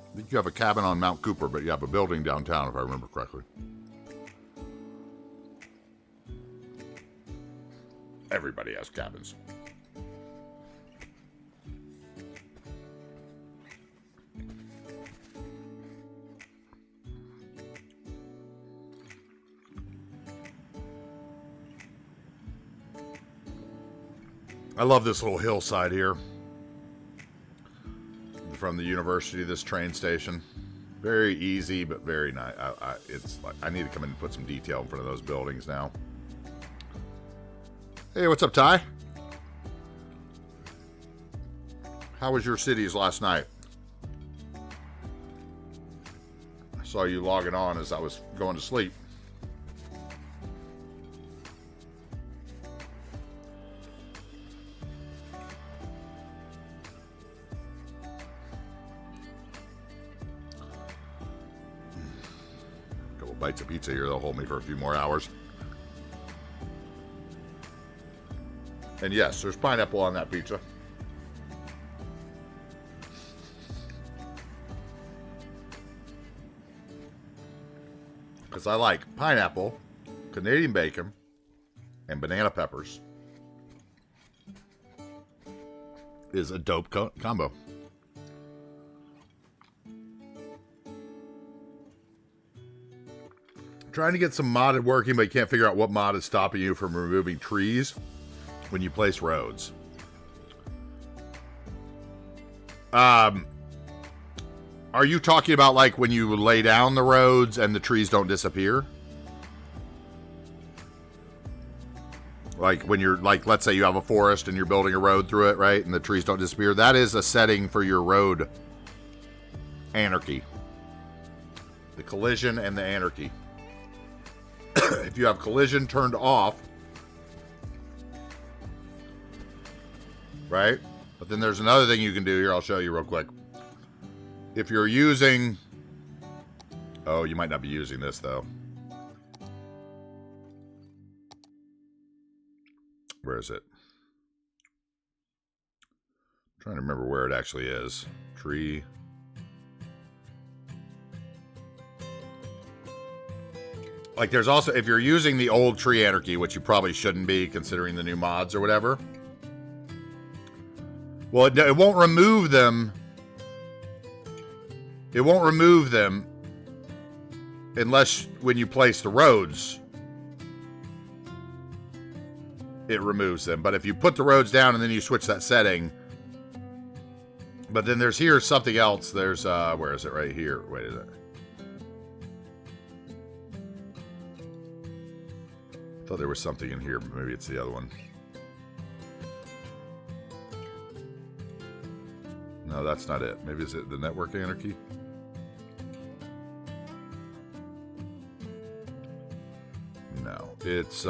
I think you have a cabin on Mount Cooper, but you have a building downtown, if I remember correctly. Everybody has cabins. I love this little hillside here from the university, this train station. Very easy, but very nice. It's like I need to come in and put some detail in front of those buildings now. Hey, what's up, Ty? How was your cities last night? I saw you logging on as I was going to sleep. Couple bites of pizza here, they'll hold me for a few more hours. And yes, there's pineapple on that pizza. Because I like pineapple, Canadian bacon, and banana peppers. Is a dope combo. Trying to get some modded working, but you can't figure out what mod is stopping you from removing trees when you place roads. Are you talking about like when you lay down the roads and the trees don't disappear? Like when you're like, let's say you have a forest and you're building a road through it, right? And the trees don't disappear. That is a setting for your road anarchy. The collision and the anarchy. If you have collision turned off, right? But then there's another thing you can do here. I'll show you real quick. If you're using... Oh, you might not be using this, though. Where is it? I'm trying to remember where it actually is. Tree. Like, there's also... If you're using the old tree anarchy, which you probably shouldn't be, considering the new mods or whatever... Well, it won't remove them. It won't remove them unless when you place the roads, it removes them. But if you put the roads down and then you switch that setting, but then there's here something else. There's, where is it? Right here. Wait, is it? I thought there was something in here, but maybe it's the other one. No, that's not it. Maybe is it the network anarchy? No, it's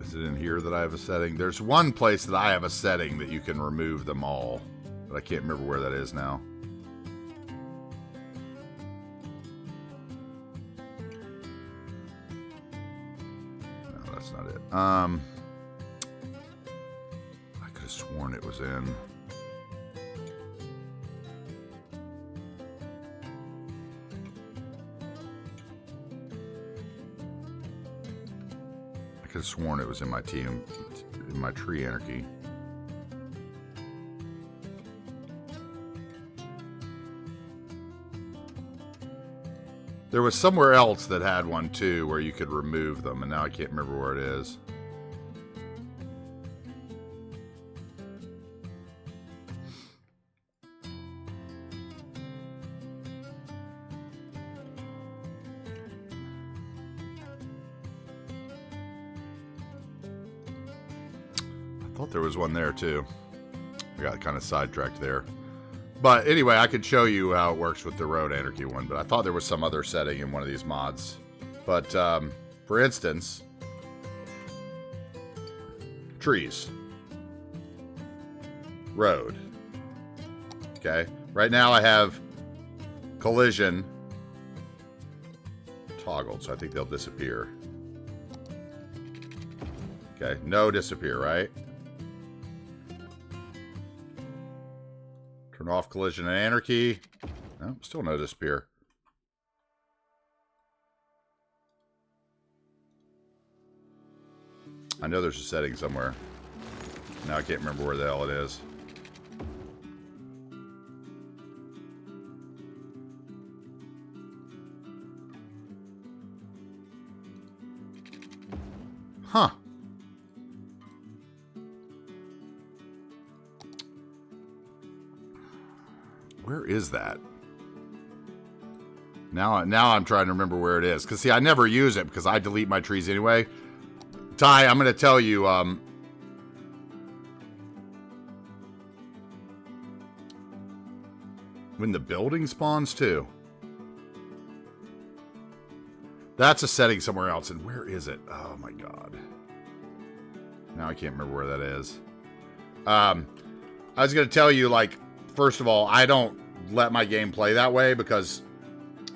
is it in here that I have a setting? There's one place that I have a setting that you can remove them all, but I can't remember where that is now. I could have sworn it was in. I could have sworn it was in my team, in my tree anarchy. There was somewhere else that had one too where you could remove them, and now I can't remember where it is. thought there was one there too. I got kind of sidetracked there. But anyway, I could show you how it works with the road anarchy one, but I thought there was some other setting in one of these mods. But for instance, trees, road. Okay, right now I have collision toggled, so I think they'll disappear. Okay, no disappear, right? Turn off collision and anarchy. No, still no disappear. I know there's a setting somewhere. Now I can't remember where the hell it is. Huh. Where is that? Now I'm trying to remember where it is. Because, see, I never use it because I delete my trees anyway. Ty, I'm going to tell you, when the building spawns too. That's a setting somewhere else. And where is it? Oh, my God. Now I can't remember where that is. I was going to tell you, like, first of all, I don't let my game play that way because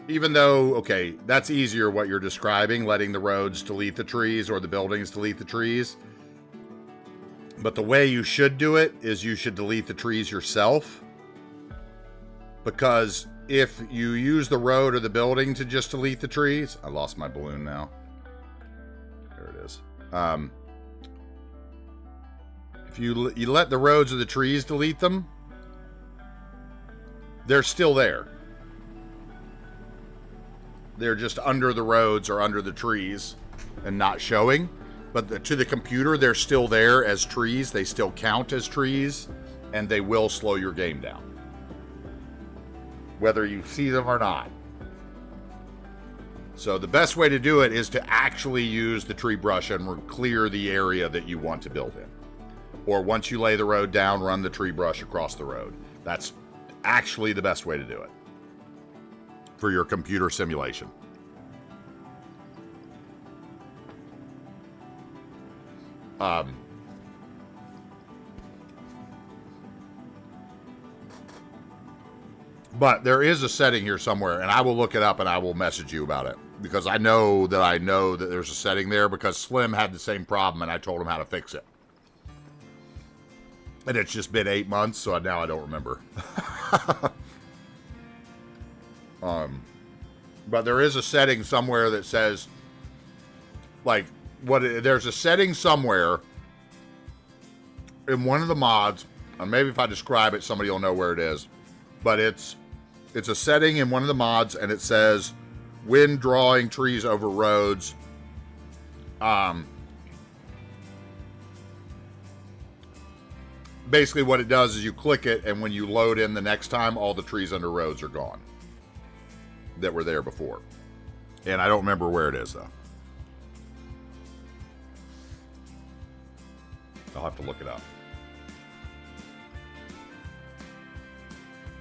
even though, okay, that's easier what you're describing, letting the roads delete the trees or the buildings delete the trees. But the way you should do it is you should delete the trees yourself. Because if you use the road or the building to just delete the trees, I lost my balloon now. There it is. If you let the roads or the trees delete them, they're still there. They're just under the roads or under the trees and not showing. But to the computer, they're still there as trees. They still count as trees, and they will slow your game down, whether you see them or not. So the best way to do it is to actually use the tree brush and clear the area that you want to build in. Or once you lay the road down, run the tree brush across the road. That's actually the best way to do it for your computer simulation. But there is a setting here somewhere, and I will look it up and I will message you about it. Because I know that there's a setting there because Slim had the same problem and I told him how to fix it. And it's just been 8 months, so now I don't remember. But there is a setting somewhere that says, like, there's a setting somewhere in one of the mods, and maybe if I describe it, somebody will know where it is. But it's a setting in one of the mods, and it says, when drawing trees over roads, basically what it does is you click it, and when you load in the next time, all the trees under roads are gone that were there before. And I don't remember where it is, though. I'll have to look it up.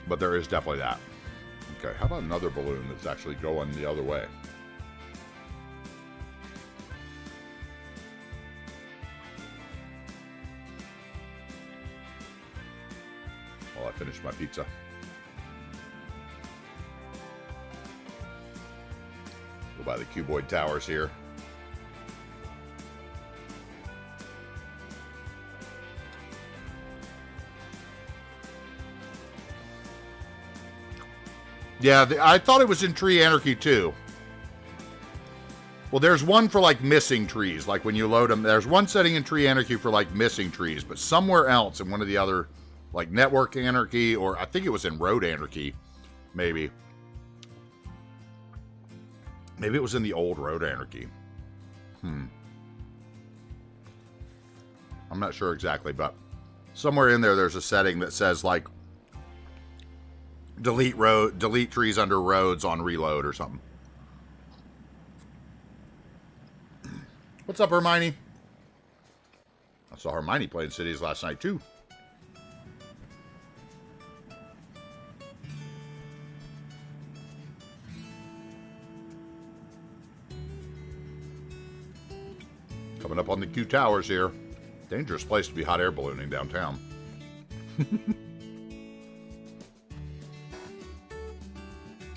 But there is definitely that. Okay, how about another balloon that's actually going the other way? While I finish my pizza. Go by the cuboid towers here. Yeah, I thought it was in Tree Anarchy too. Well, there's one for like missing trees. Like when you load them, there's one setting in Tree Anarchy for like missing trees, but somewhere else in one of the other, like Network Anarchy, or I think it was in Road Anarchy, maybe. Maybe it was in the old Road Anarchy. I'm not sure exactly, but somewhere in there, there's a setting that says like, delete trees under roads on reload or something. What's up, Hermione? I saw Hermione playing Cities last night, too. Coming up on the Q Towers here. Dangerous place to be hot air ballooning downtown.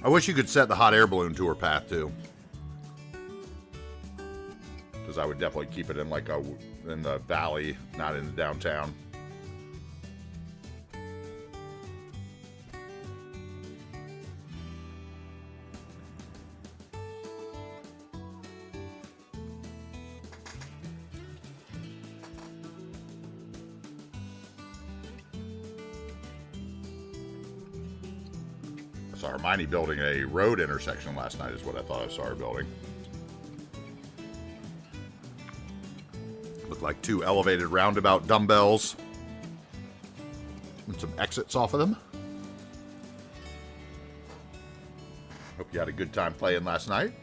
I wish you could set the hot air balloon tour path, too. Because I would definitely keep it in like in the valley, not in the downtown. I saw Hermione building a road intersection last night is what I thought I saw her building. Looked like 2 elevated roundabout dumbbells. And some exits off of them. Hope you had a good time playing last night.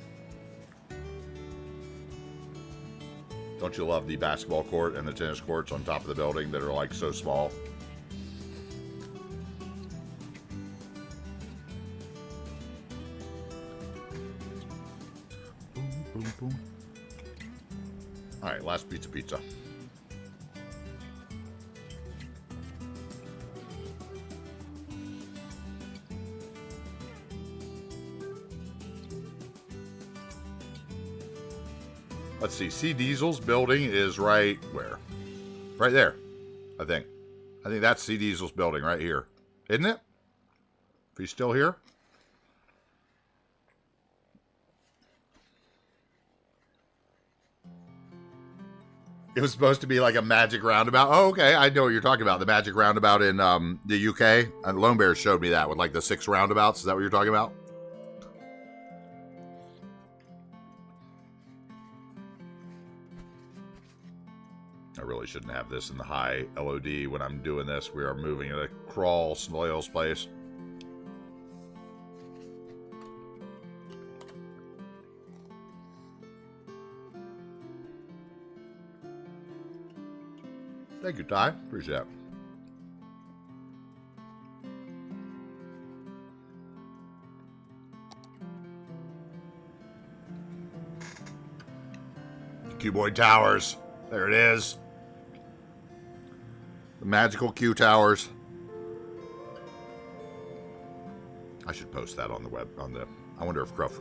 Don't you love the basketball court and the tennis courts on top of the building that are like so small? Boom, boom. All right, last pizza. Let's see. C Diesel's building is right where? Right there, I think. I think that's C Diesel's building right here. Isn't it? If he's still here. It was supposed to be like a magic roundabout. Oh, okay. I know what you're talking about. The magic roundabout in the UK. Lone Bear showed me that with like the 6 roundabouts. Is that what you're talking about? I really shouldn't have this in the high LOD when I'm doing this. We are moving at a crawl snail's pace. Thank you, Ty. Appreciate it. Cuboid Towers. There it is. The magical Q Towers. I should post that on the web. I wonder if Cruff.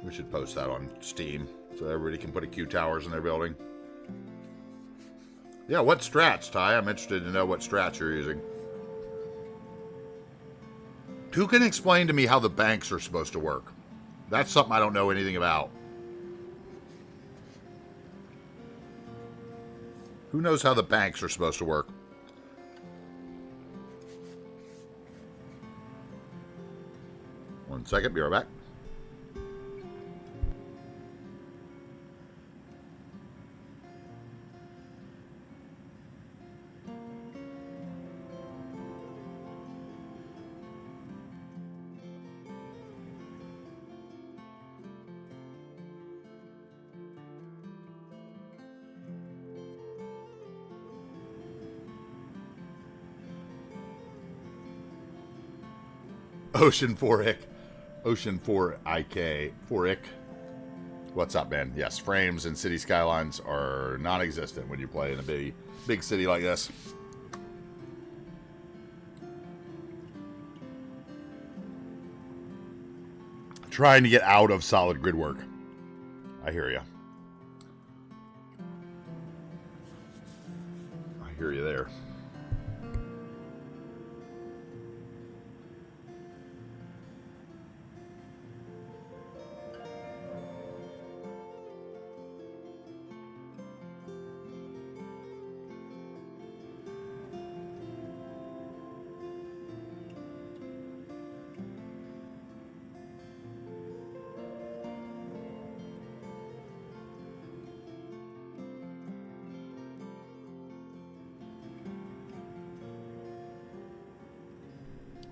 We should post that on Steam so everybody can put a Q Towers in their building. Yeah, what strats, Ty? I'm interested to know what strats you're using. Who can explain to me how the banks are supposed to work? That's something I don't know anything about. Who knows how the banks are supposed to work? One second, be right back. Ocean 4IK. Ocean 4IK. 4IK. What's up, man? Yes, frames and city skylines are non-existent when you play in a big city like this. Trying to get out of solid grid work. I hear you. I hear you there.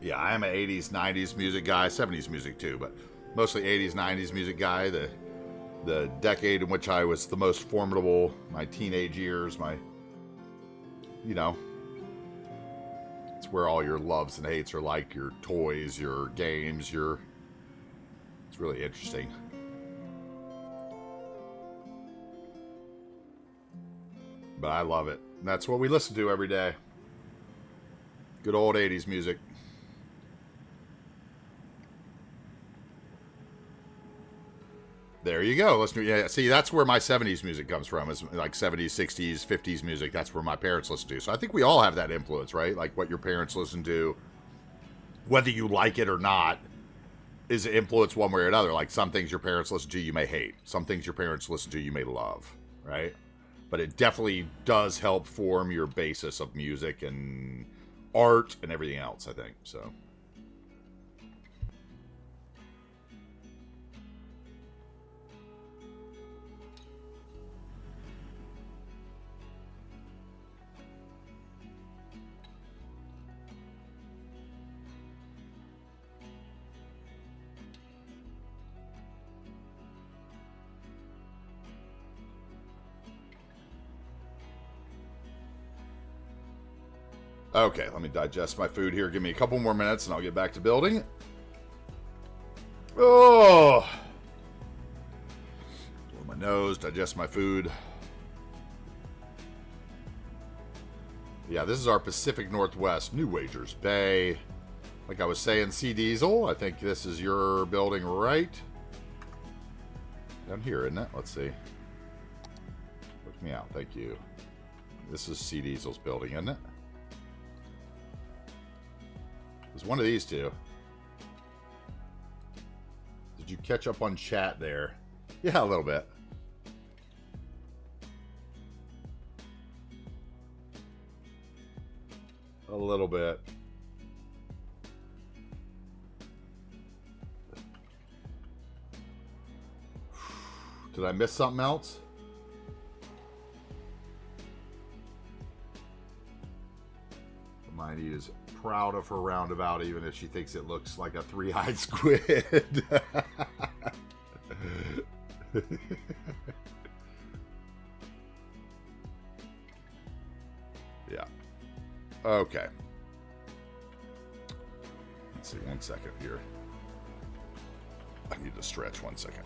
Yeah, I am an 80s, 90s music guy, 70s music too, but mostly 80s, 90s music guy. The the decade in which I was the most formidable, my teenage years, my, you know, it's where all your loves and hates are, like your toys, your games, it's really interesting. But I love it. And that's what we listen to every day. Good old 80s music. There you go. Listen to, yeah, see, that's where my 70s music comes from. It's like 70s, 60s, 50s music. That's where my parents listen to. So I think we all have that influence, right? Like what your parents listen to, whether you like it or not, is influenced one way or another. Like some things your parents listen to, you may hate. Some things your parents listen to, you may love, right? But it definitely does help form your basis of music and art and everything else, I think. So. Okay, let me digest my food here. Give me a couple more minutes and I'll get back to building. Oh! Blow my nose, digest my food. Yeah, this is our Pacific Northwest, New Wagers Bay. Like I was saying, C Diesel, I think this is your building right down here, isn't it? Let's see. Look me out, thank you. This is C Diesel's building, isn't it? There's one of these two. Did you catch up on chat there? Yeah, a little bit. A little bit. Did I miss something else? Hermione is proud of her roundabout, even if she thinks it looks like a three-eyed squid. Yeah. Okay. Let's see, 1 second here. I need to stretch 1 second.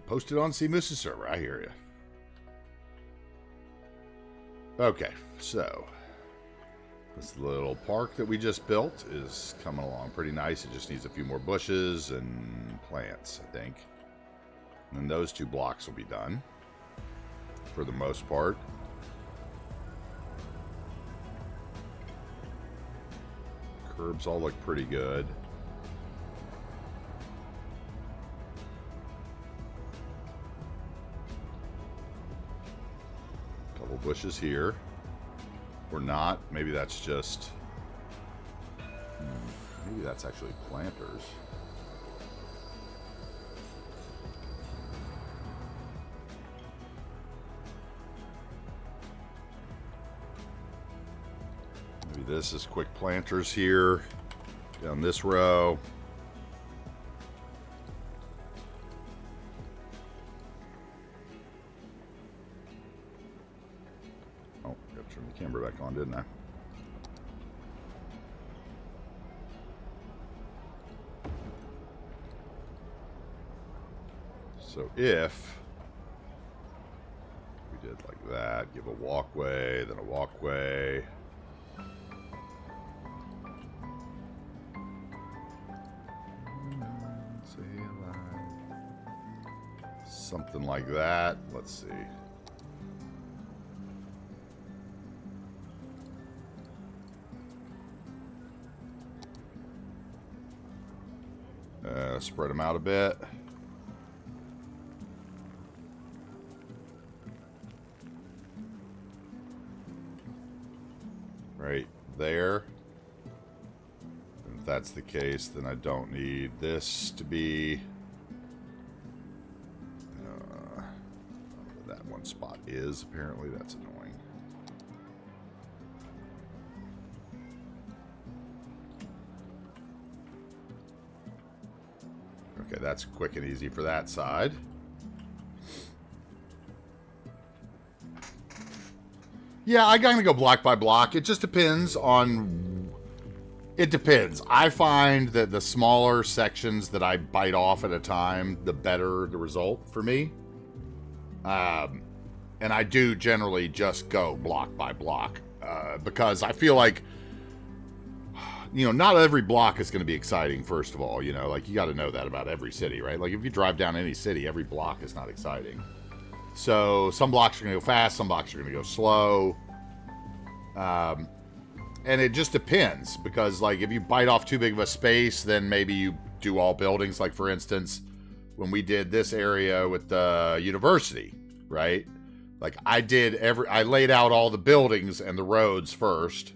Post it on C Moose's server. I hear you. Okay, so this little park that we just built is coming along pretty nice. It just needs a few more bushes and plants, I think. And then those 2 blocks will be done for the most part. Curbs all look pretty good. Bushes here, or not. Maybe that's just maybe that's actually planters. Maybe this is quick planters here down this row. Camera back on, didn't I? So if we did like that, give a walkway, then a walkway. Something like that. Let's see. Spread them out a bit. Right there. And if that's the case, then I don't need this to be... that one spot is, apparently. That's annoying. Okay, that's quick and easy for that side. Yeah, I'm going to go block by block. It just depends on... It depends. I find that the smaller sections that I bite off at a time, the better the result for me. And I do generally just go block by block. Because I feel like... You know, not every block is going to be exciting, first of all. You know, like, you got to know that about every city, right? Like, if you drive down any city, every block is not exciting. So, some blocks are going to go fast, some blocks are going to go slow. And it just depends. Because, like, if you bite off too big of a space, then maybe you do all buildings. Like, for instance, when we did this area with the university, right? Like, I laid out all the buildings and the roads first.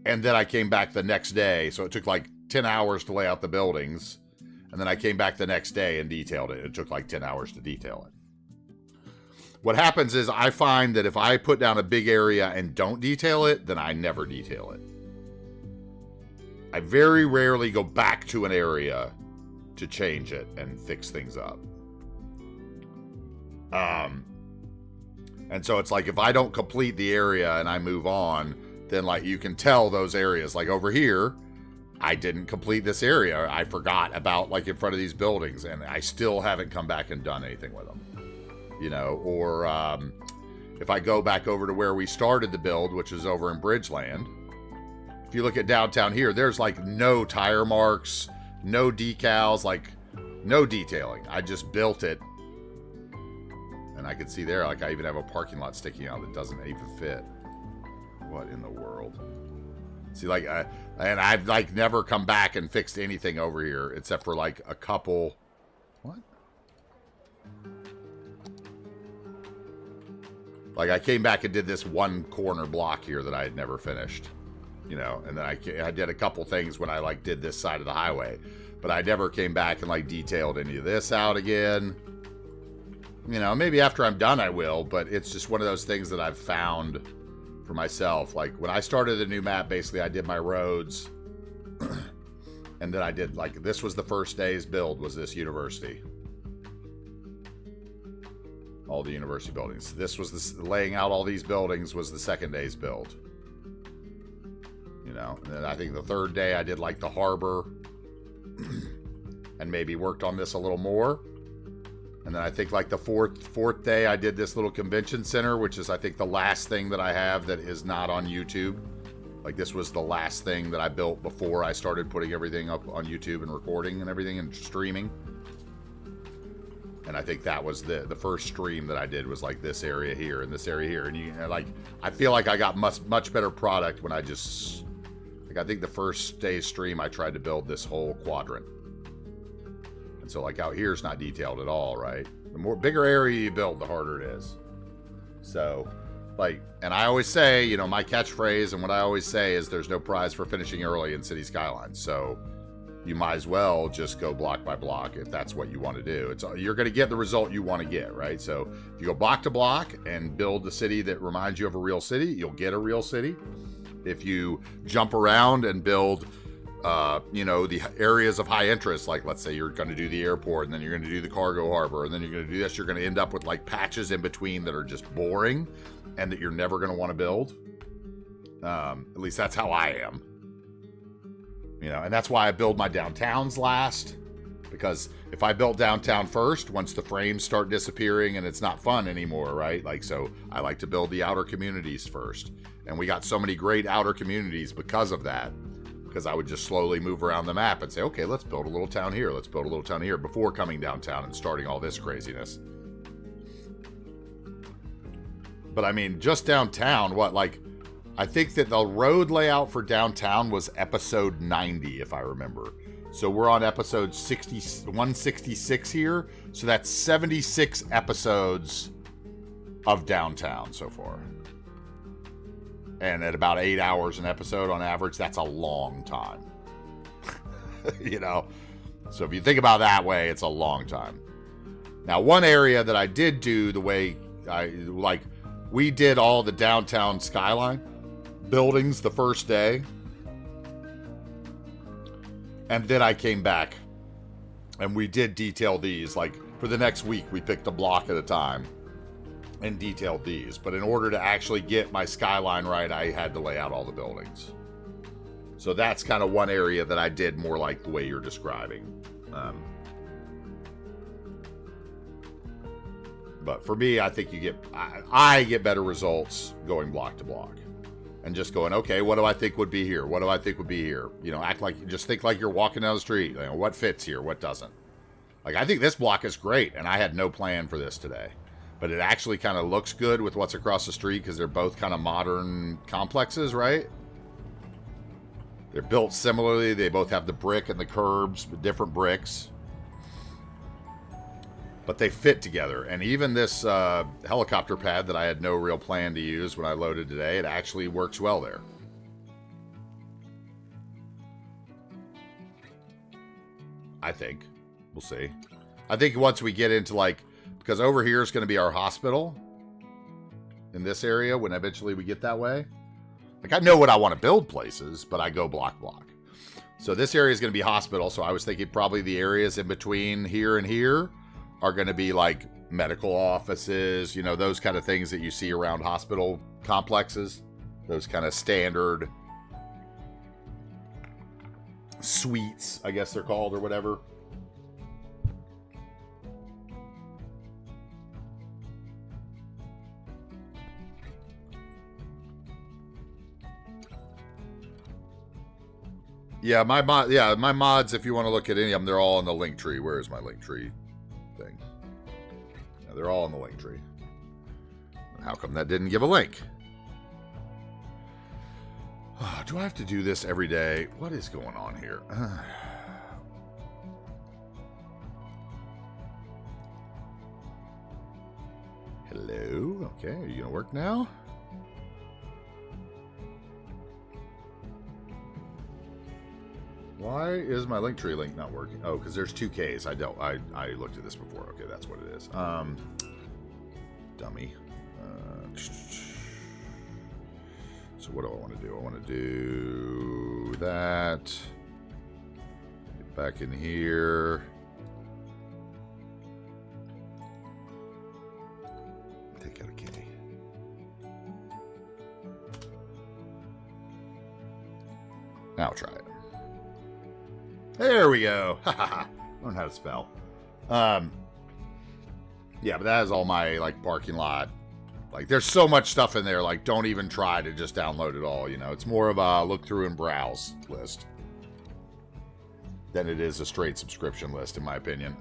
And then I came back the next day. So it took like 10 hours to lay out the buildings. And then I came back the next day and detailed it. It took like 10 hours to detail it. What happens is I find that if I put down a big area and don't detail it, then I never detail it. I very rarely go back to an area to change it and fix things up. And so it's like if I don't complete the area and I move on, then like you can tell those areas. Like over here, I didn't complete this area. I forgot about like in front of these buildings, and I still haven't come back and done anything with them. You know, or if I go back over to where we started the build, which is over in Bridgeland, if you look at downtown here, there's like no tire marks, no decals, like no detailing. I just built it. And I can see there, like I even have a parking lot sticking out that doesn't even fit. What in the world? See, like, and I've like never come back and fixed anything over here except for like a couple. What? Like I came back and did this one corner block here that I had never finished, you know, and then I did a couple things when I like did this side of the highway, but I never came back and like detailed any of this out again. You know, maybe after I'm done I will, but it's just one of those things that I've found for myself. Like when I started the new map, basically I did my roads and then I did like, this was the first day's build, was this university. All the university buildings. This was laying out all these buildings was the second day's build. You know, and then I think the third day I did like the harbor and maybe worked on this a little more. And then I think like the fourth day I did this little convention center, which is I think the last thing that I have that is not on YouTube. Like this was the last thing that I built before I started putting everything up on YouTube and recording and everything and streaming. And I think that was the first stream that I did was like this area here and this area here. And you know, like, I feel like I got much better product when I just, like I think the first day's stream I tried to build this whole quadrant. And so like out here is not detailed at all, right? The more bigger area you build, the harder it is. So like, and I always say, you know, my catchphrase and what I always say is there's no prize for finishing early in City Skylines. So you might as well just go block by block if that's what you want to do. You're going to get the result you want to get, right? So if you go block to block and build the city that reminds you of a real city, you'll get a real city. If you jump around and build, you know, the areas of high interest, like let's say you're going to do the airport and then you're going to do the cargo harbor and then you're going to do this, you're going to end up with like patches in between that are just boring and that you're never going to want to build. At least that's how I am. You know, and that's why I build my downtowns last, because if I built downtown first, once the frames start disappearing and it's not fun anymore, right? Like, so I like to build the outer communities first. And we got so many great outer communities because of that. because I would just slowly move around the map and say, okay, let's build a little town here. Let's build a little town here before coming downtown and starting all this craziness. But I mean, just downtown, what, like, I think that the road layout for downtown was episode 90, if I remember. So we're on episode 166 here. So that's 76 episodes of downtown so far. And at about 8 hours an episode on average, that's a long time. You know? So if you think about it that way, it's a long time. Now, one area that I did do the way we did all the downtown skyline buildings the first day. And then I came back and we did detail these. Like for the next week, we picked a block at a time and detailed these. But in order to actually get my skyline right, I had to lay out all the buildings. So that's kind of one area that I did more like the way you're describing. But for me, I think I get better results going block to block. And just going, okay, what do I think would be here? What do I think would be here? You know, just think like you're walking down the street. You know, what fits here? What doesn't? Like, I think this block is great, and I had no plan for this today. But it actually kind of looks good with what's across the street because they're both kind of modern complexes, right? They're built similarly. They both have the brick and the curbs, but different bricks. But they fit together. And even this helicopter pad that I had no real plan to use when I loaded today, it actually works well there. I think. We'll see. I think once we get into like, because over here is going to be our hospital in this area when eventually we get that way. Like I know what I want to build places, but I go block. So this area is going to be hospital. So I was thinking probably the areas in between here and here are going to be like medical offices, you know, those kind of things that you see around hospital complexes. Those kind of standard suites, I guess they're called or whatever. Yeah, my mods, if you want to look at any of them, they're all in the link tree. Where is my link tree thing? Yeah, they're all in the link tree. How come that didn't give a link? Oh, do I have to do this every day? What is going on here? Hello? Okay, are you going to work now? Why is my Linktree link not working? Oh, because there's 2 Ks. I looked at this before. Okay, that's what it is. Dummy. So what do I want to do? I want to do that. Get back in here. Take out a K. Now try it. There we go. Learn how to spell. Yeah, but that is all my like parking lot. Like there's so much stuff in there, like don't even try to just download it all, you know. It's more of a look through and browse list than it is a straight subscription list, in my opinion.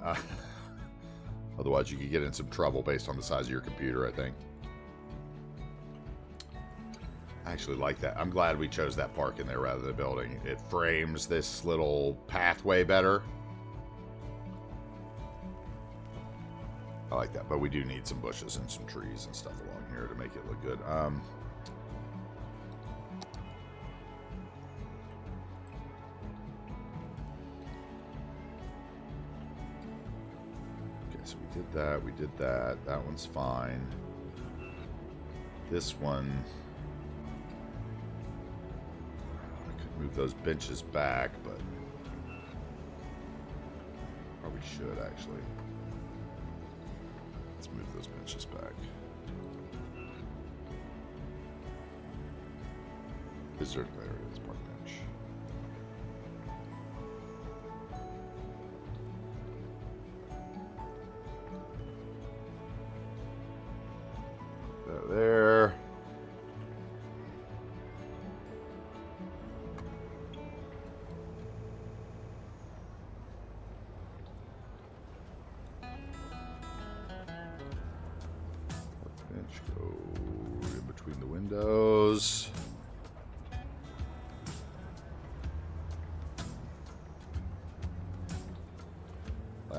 Otherwise you could get in some trouble based on the size of your computer, I think. I actually like that. I'm glad we chose that park in there rather than the building. It frames this little pathway better. I like that, but we do need some bushes and some trees and stuff along here to make it look good. Okay, so we did that. That one's fine. This one... move those benches back, but probably should actually. Let's move those benches back. There it is, park bench. There.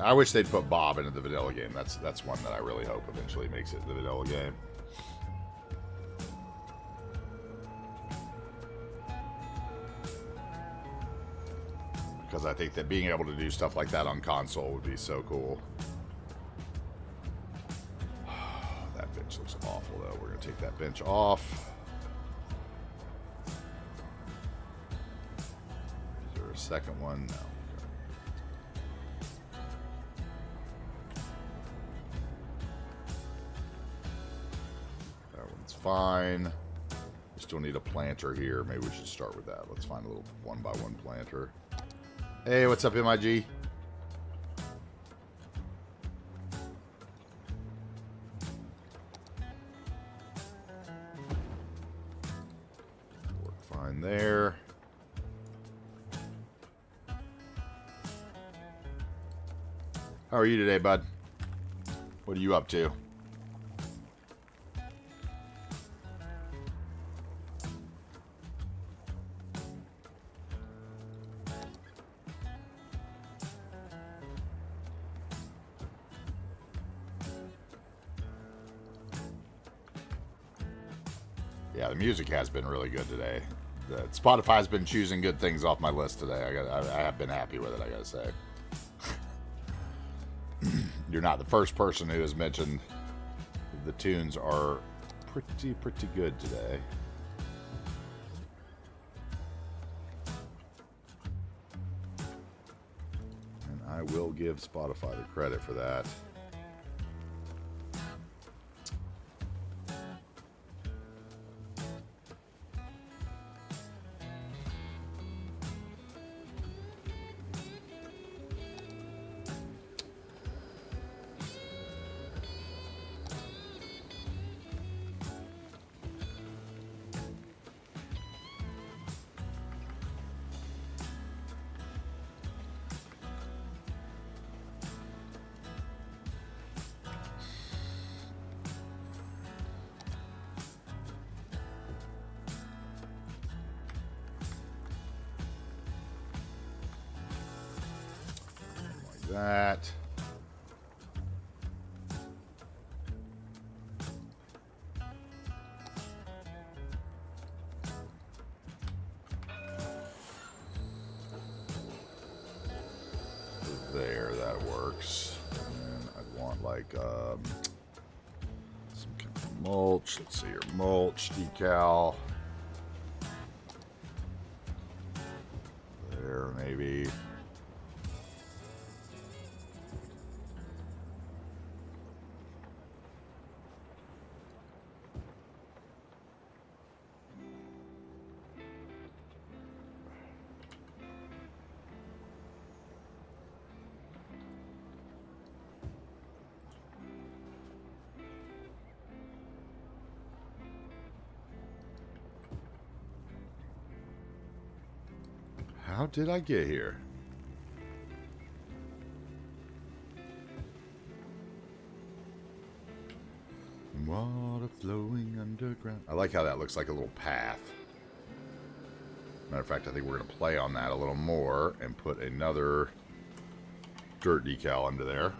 I wish they'd put Bob into the vanilla game. That's one that I really hope eventually makes it the vanilla game. Because I think that being able to do stuff like that on console would be so cool. That bench looks awful, though. We're going to take that bench off. Is there a second one? No. That one's fine. We still need a planter here. Maybe we should start with that. Let's find a little one-by-one planter. Hey, what's up, MIG? Work fine there. How are you today, bud? What are you up to? Yeah, the music has been really good today. Spotify's been choosing good things off my list today. I have been happy with it, I gotta say. You're not the first person who has mentioned the tunes are pretty good today. And I will give Spotify the credit for that. That. There, that works. And I'd want like some kind of mulch. Let's see here, mulch decal. There, maybe. How did I get here? Water flowing underground. I like how that looks like a little path. Matter of fact, I think we're going to play on that a little more and put another dirt decal under there.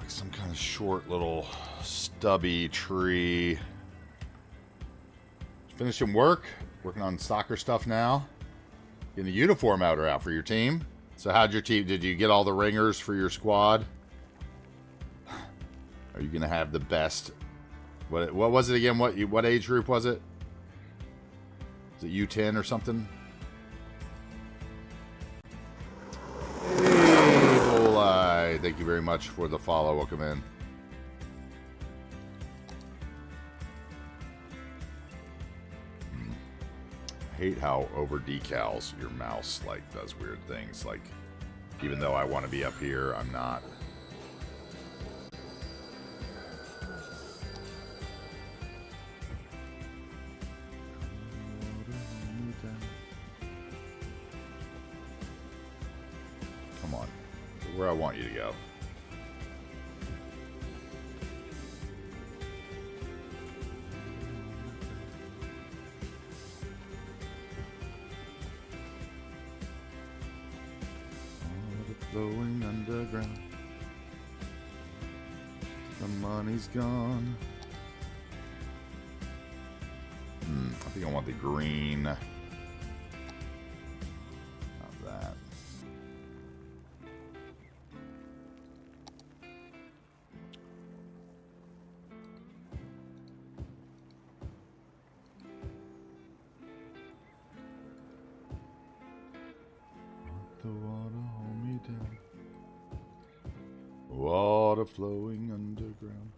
Some kind of short little stubby tree. Finishing work, working on soccer stuff now. Getting the uniform out for your team. So how'd your team, did you get all the ringers for your squad? Are you gonna have the best? What was it again? What age group was it? Is it U10 or something? Thank you very much for the follow. Welcome in. I hate how over decals your mouse like does weird things. Like, even though I want to be up here, I'm not. Come on. Where I want you to go. flowing underground. The money's gone. I think I want the green. Not that. Let the water hold me down. Water flowing underground.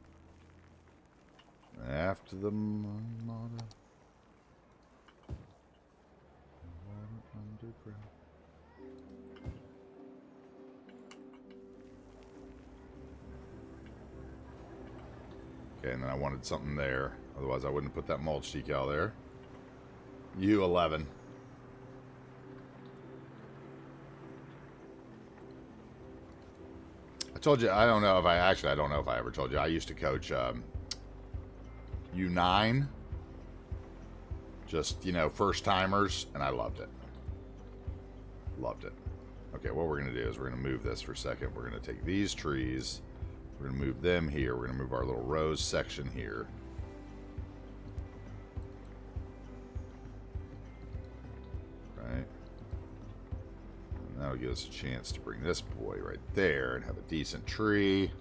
After the water. Underground. Okay, and then I wanted something there. Otherwise, I wouldn't put that mulch decal there. U11. I told you, I don't know if I ever told you. I used to coach U9. Just, you know, first timers, and I loved it. Loved it. Okay, what we're going to do is we're going to move this for a second. We're going to take these trees. We're going to move them here. We're going to move our little rose section here. Right. And that'll give us a chance to bring this boy right there and have a decent tree.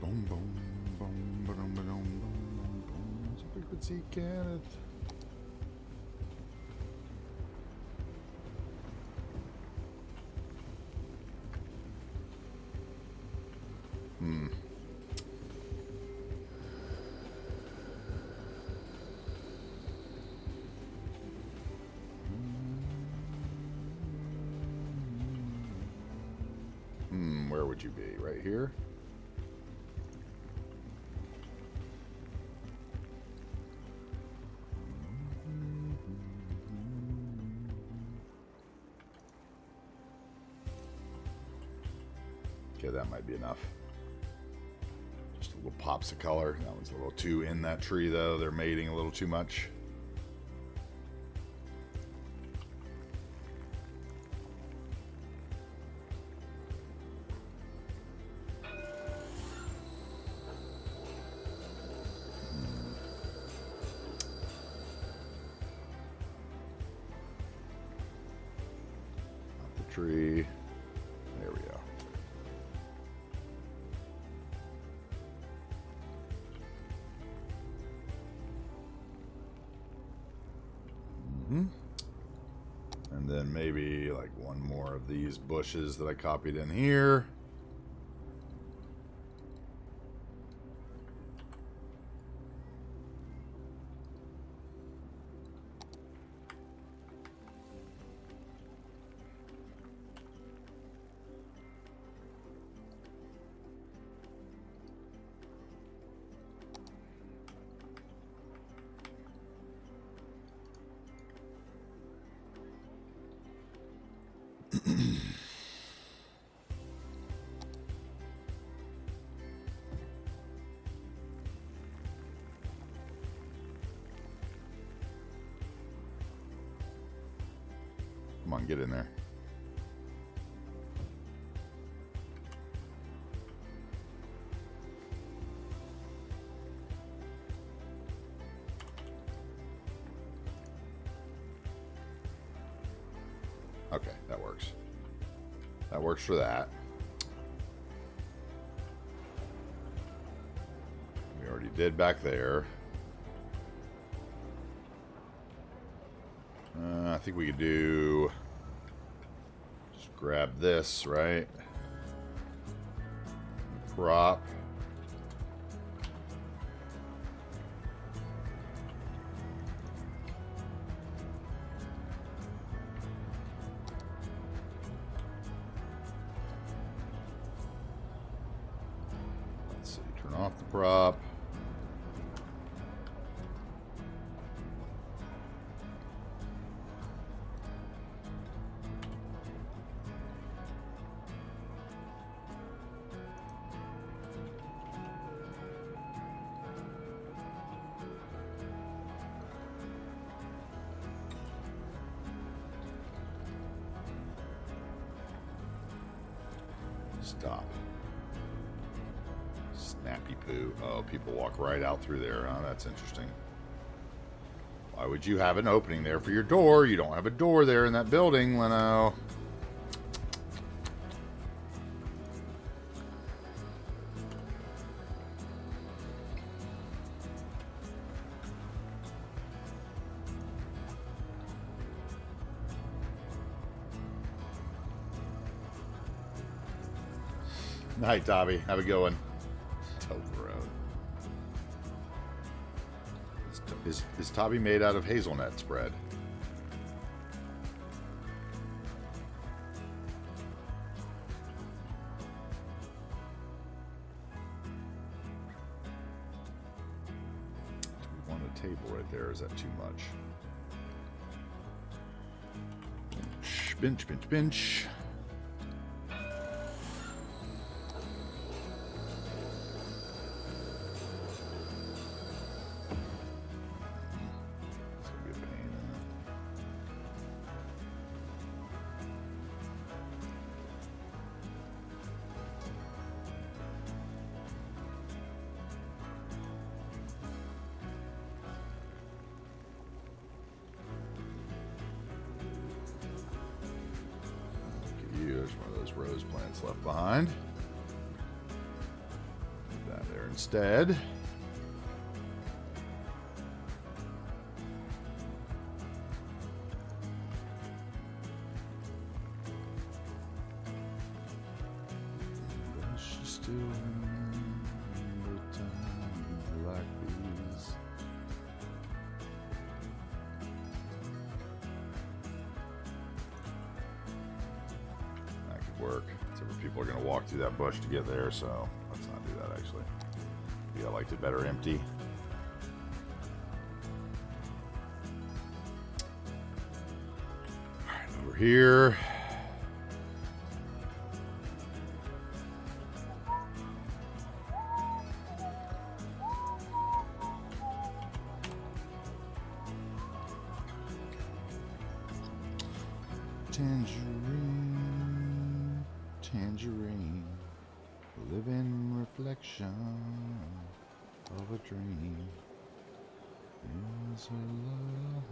Boom, boom, boom, boom, boom, boom, boom, boom. So we could see Kenneth. Where would you be? Right here? Okay, that might be enough. Just a little pops of color. That one's a little too in that tree, though. They're mating a little too much. Not the tree. There we go. And then maybe like one more of these bushes that I copied in here. Come on, get in there. Okay, that works. That works for that. We already did back there. I think we could do... Just grab this, right? Prop. Let's see, turn off the prop. Stop. Snappy poo. Oh, people walk right out through there, huh? That's interesting. Why would you have an opening there for your door? You don't have a door there in that building, Leno. Night, Dobby. Have a good one. Toblerone. Is Tobby made out of hazelnut spread? Do we want a table right there? Or is that too much? Bench, bench, bench. There's one of those rose plants left behind. Put that there instead. Does she still remember times like these? Work. Several people are going to walk through that bush to get there, so let's not do that actually. Maybe I liked it better empty. Alright, over here. Tangerine, living reflection of a dream is a love,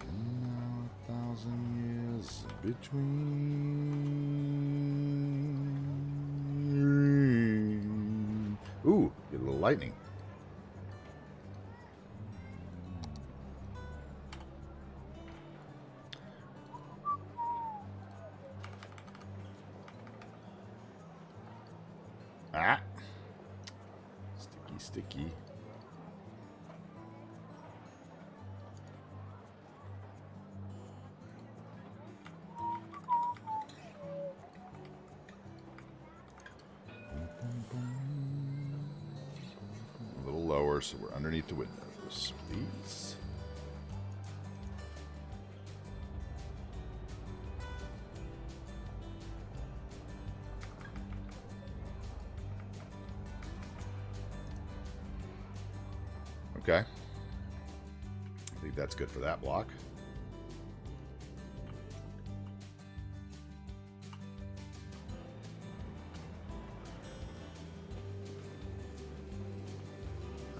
and now 1,000 years between. Ooh, get a little lightning. Ah. Sticky, sticky. A little lower so we're underneath the windows, please. Okay. I think that's good for that block.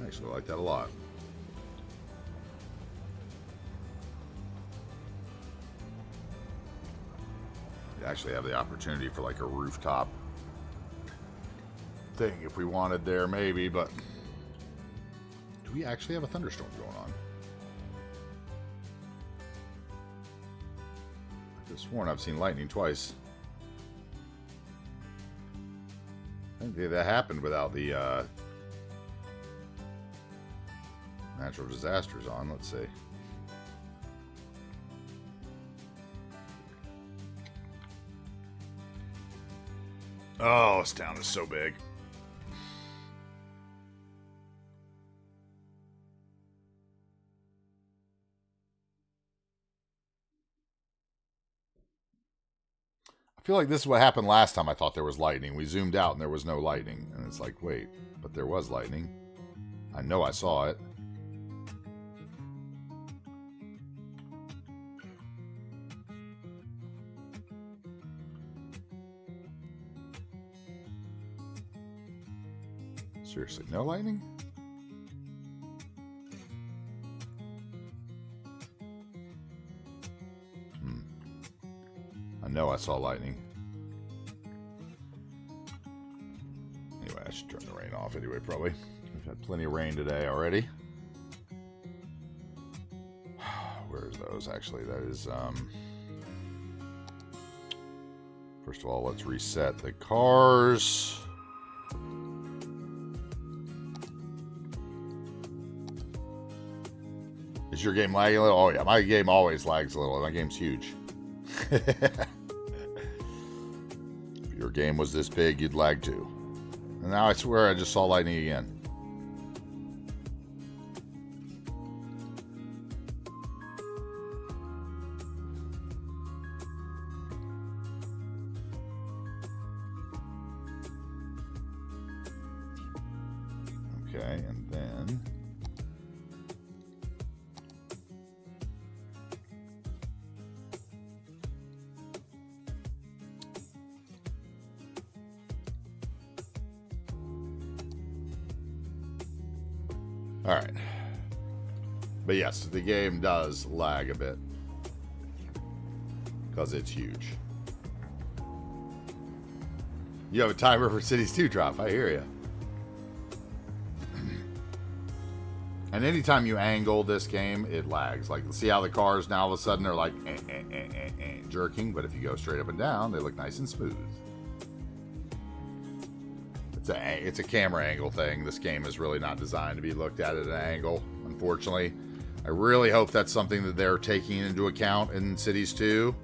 I actually like that a lot. You actually have the opportunity for like a rooftop thing if we wanted there, maybe, but do we actually have a thunderstorm going on? I could have sworn I've seen lightning twice. I think that happened without the natural disasters on. Let's see. Oh, this town is so big. I feel like this is what happened last time I thought there was lightning. We zoomed out and there was no lightning. And it's like, wait, but there was lightning. I know I saw it. Seriously, no lightning? I know I saw lightning. Anyway, I should turn the rain off anyway, probably. We've had plenty of rain today already. Where's those? Actually, that is, first of all, let's reset the cars. Is your game lagging a little? Oh, yeah, my game always lags a little. My game's huge. If your game was this big, you'd lag too. And now I swear I just saw lightning again. Okay, and then all right. But yes, the game does lag a bit because it's huge. You have a timer for Cities 2 drop. I hear you. And anytime you angle this game, it lags. Like, see how the cars now all of a sudden are like jerking, but if you go straight up and down, they look nice and smooth. It's a camera angle thing. This game is really not designed to be looked at an angle, unfortunately. I really hope that's something that they're taking into account in Cities 2.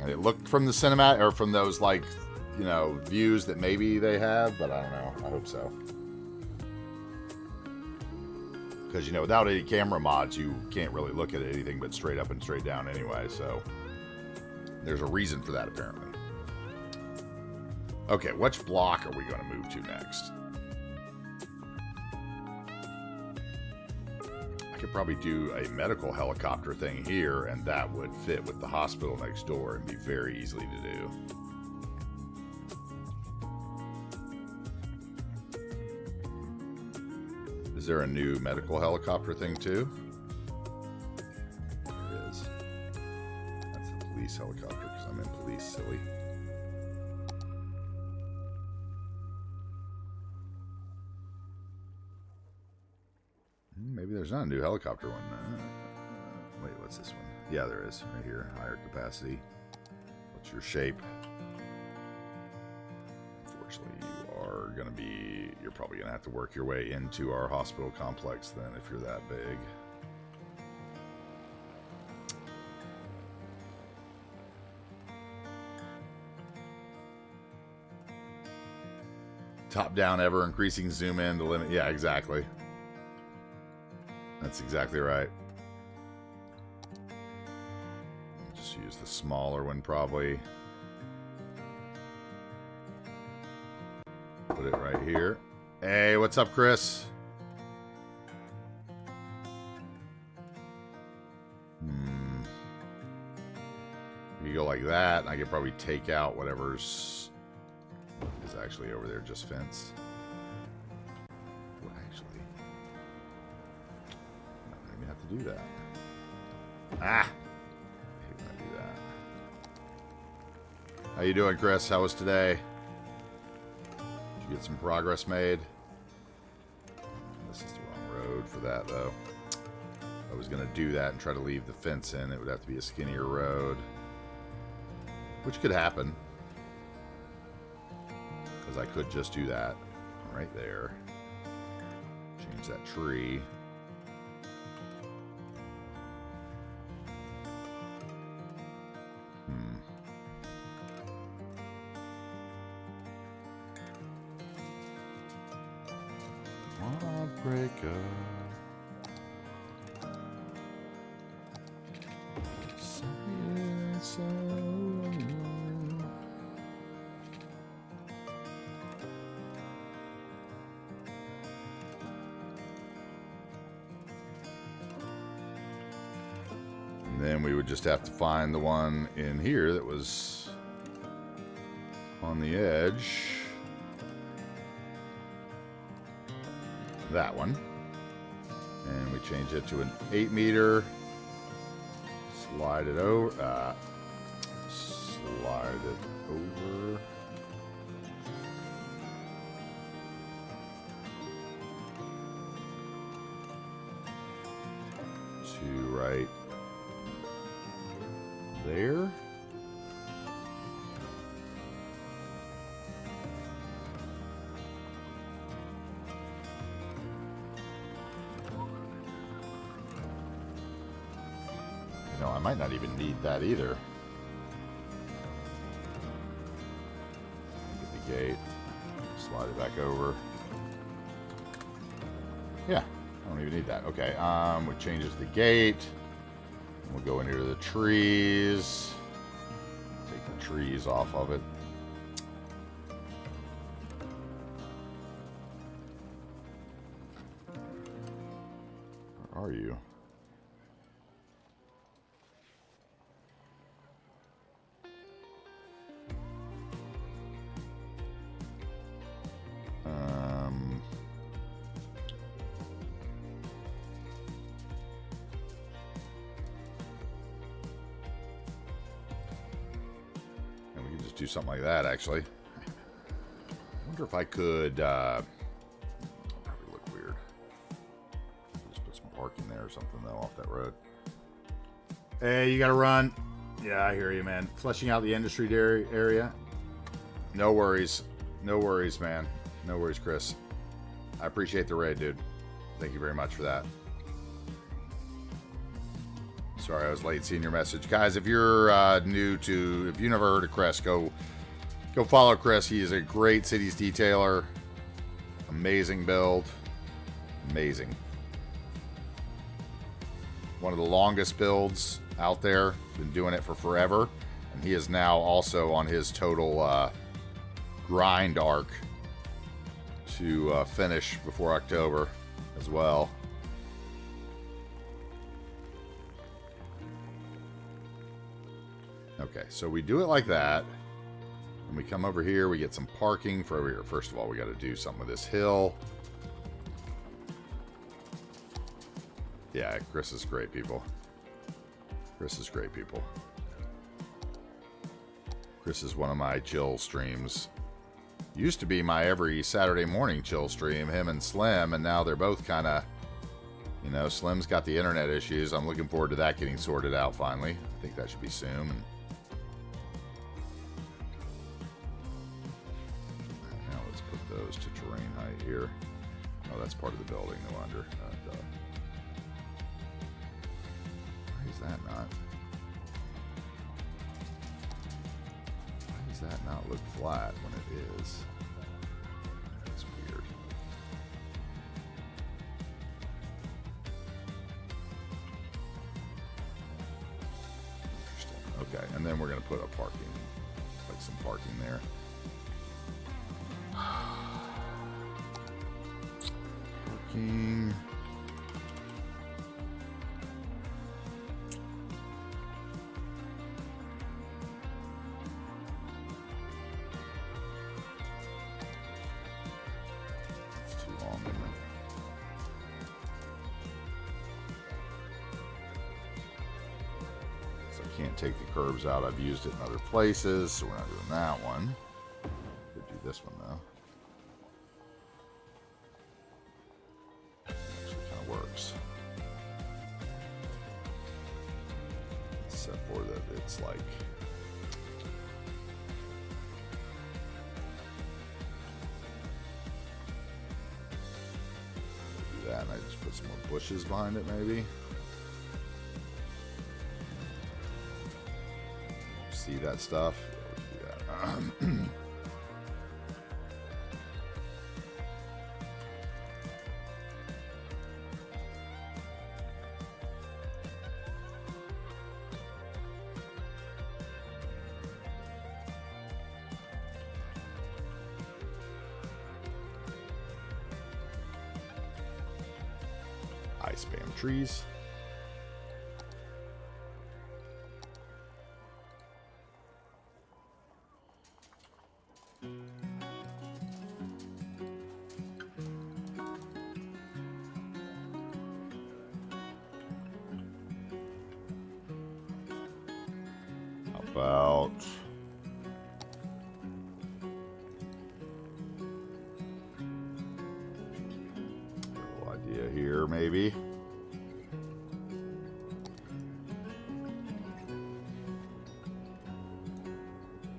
And it looked from the cinematic, or from those, like, you know, views that maybe they have, but I don't know. I hope so. Because, you know, without any camera mods, you can't really look at anything but straight up and straight down anyway, so there's a reason for that, apparently. Okay, which block are we going to move to next? I could probably do a medical helicopter thing here, and that would fit with the hospital next door and be very easily to do. Is there a new medical helicopter thing too? There is. That's the police helicopter because I'm in police, silly. Maybe there's not a new helicopter one. Wait, what's this one? Yeah, there is. Right here. Higher capacity. What's your shape? Unfortunately, you're probably going to have to work your way into our hospital complex then if you're that big. Top down, ever increasing zoom in to limit. Yeah, exactly. That's exactly right. Just use the smaller one probably. Put it right here. Hey, what's up, Chris? You go like that, and I could probably take out whatever's is actually over there, just fence. Well, actually, I don't even have to do that. Ah! I hate when I do that. How you doing, Chris? How was today? Did you get some progress made? This is the wrong road for that, though. If I was going to do that and try to leave the fence in, it would have to be a skinnier road. Which could happen. Because I could just do that right there. Change that tree. Heartbreaker. And then we would just have to find the one in here that was on the edge. That one. And we change it to an 8 meter. Slide it over. Slide it over. To right there. You know, I might not even need that either. Get the gate, slide it back over. Yeah, I don't even need that. Okay, we changes the gate. We'll go in here to the trees. Take the trees off of it. Where are you? Do something like that, actually. I wonder if I could probably look weird. Just put some parking there or something though off that road. Hey, you gotta run. Yeah, I hear you, man. Fleshing out the industry area. No worries. No worries, man. No worries, Chris. I appreciate the raid, dude. Thank you very much for that. Sorry, I was late seeing your message. Guys, if you're if you never heard of Chris, go follow Chris. He is a great cities detailer. Amazing build. Amazing. One of the longest builds out there. Been doing it for forever. And he is now also on his total grind arc to finish before October as well. Okay, so we do it like that. And we come over here, we get some parking for over here. First of all, we got to do something with this hill. Yeah, Chris is great, people. Chris is great, people. Chris is one of my chill streams. Used to be my every Saturday morning chill stream, him and Slim, and now they're both kind of, you know, Slim's got the internet issues. I'm looking forward to that getting sorted out finally. I think that should be soon. And those to terrain height here. Oh, that's part of the building, no wonder. Why is that not? Why does that not look flat when it is? That's weird. Interesting. Okay, and then we're going to put a parking, like some parking there. Parking. It's too long, isn't it? So I can't take the curbs out. I've used it in other places, so we're not doing that one. Could do this one though. Works. Except for that it's like do that and I just put some more bushes behind it maybe. See that stuff? Yeah, we can do that. I spam trees. about a little idea here, maybe.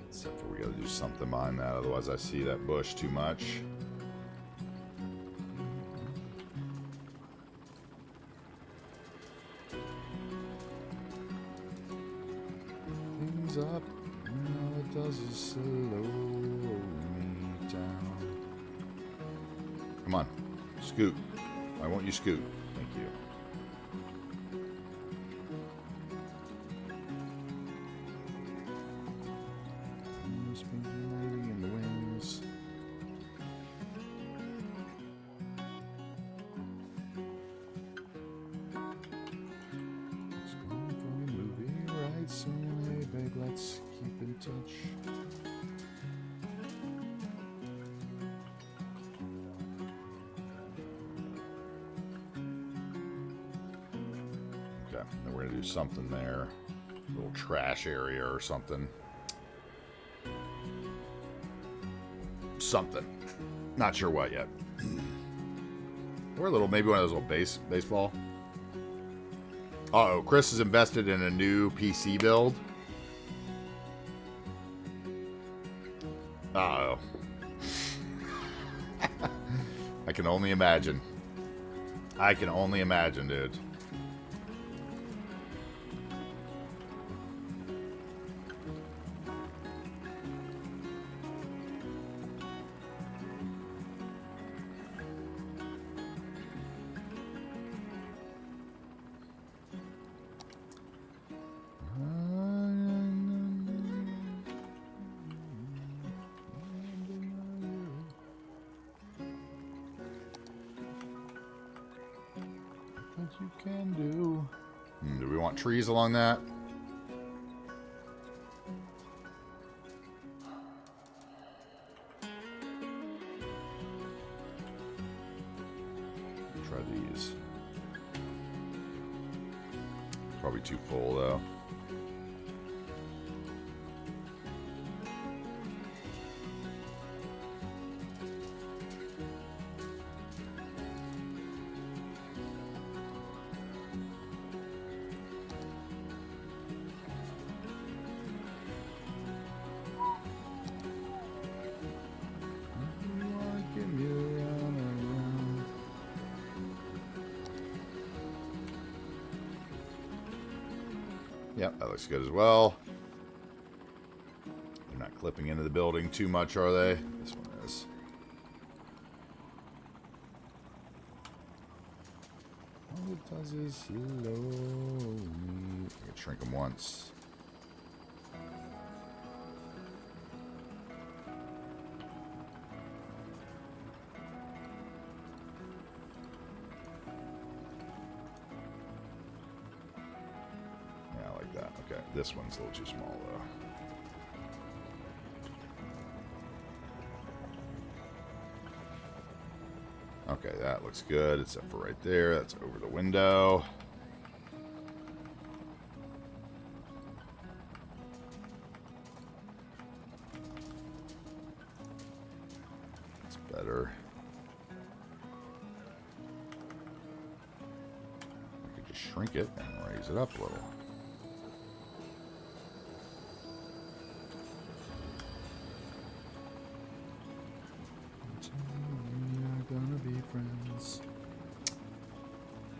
Except for we got to do something behind that, otherwise I see that bush too much. Up, all it does is slow me down. Come on, scoot. Why won't you scoot? Thank you. Waiting in the wings. It's going for a movie right soon. Babe, let's keep in touch. Okay, then we're gonna do something there. A little trash area or something. Something. Not sure what yet. Or a little, maybe one of those little baseball. Uh-oh, Chris has invested in a new PC build. Uh-oh. I can only imagine. I can only imagine, dude. You can do. Do we want trees along that? Try these. Probably too full though. Yep, that looks good as well. They're not clipping into the building too much, are they? This one is. All it does is slow me. I can shrink them once. Okay, this one's a little too small though. Okay, that looks good, except for right there. That's over the window. That's better. I could just shrink it and raise it up a little. Friends.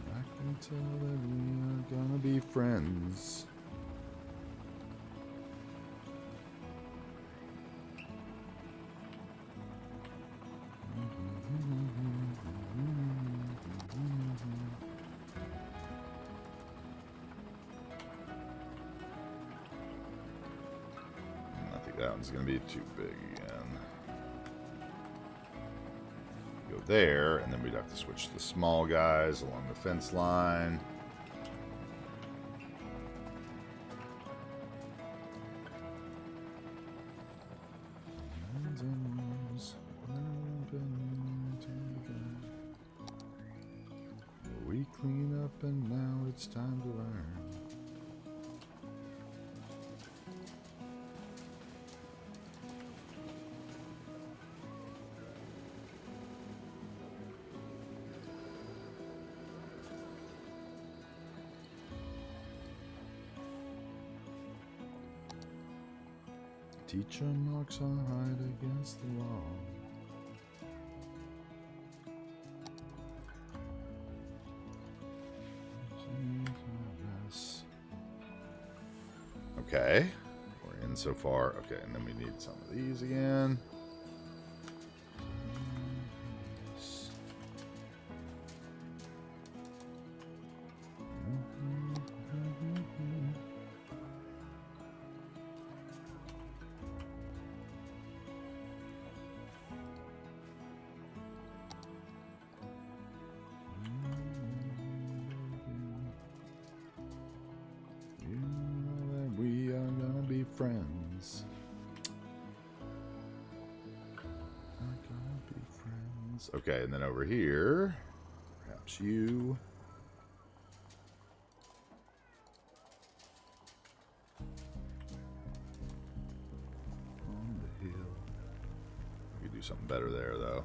I can tell that we are gonna be friends. I think that one's gonna be too big again. Go there, and then we'd have to switch to the small guys along the fence line. We clean up and now it's time to learn. Teacher knocks on hide against the wall. Okay, we're in so far. Okay, and then we need some of these again. We are gonna be friends. Okay, and then over here, perhaps you. On the hill. We could do something better there, though.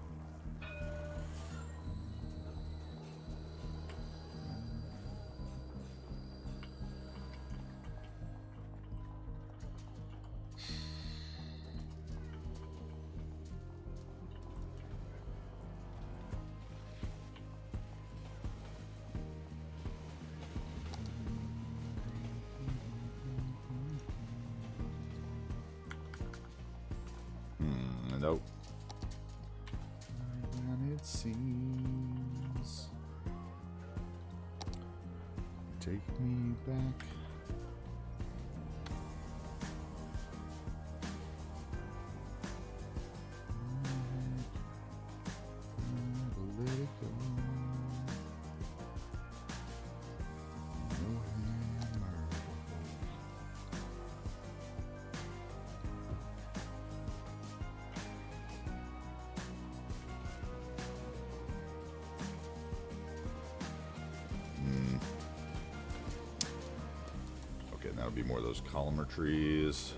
Nope. And it seems. Take me back. Let it go. No hammer. Okay, that'll be more of those columnar trees.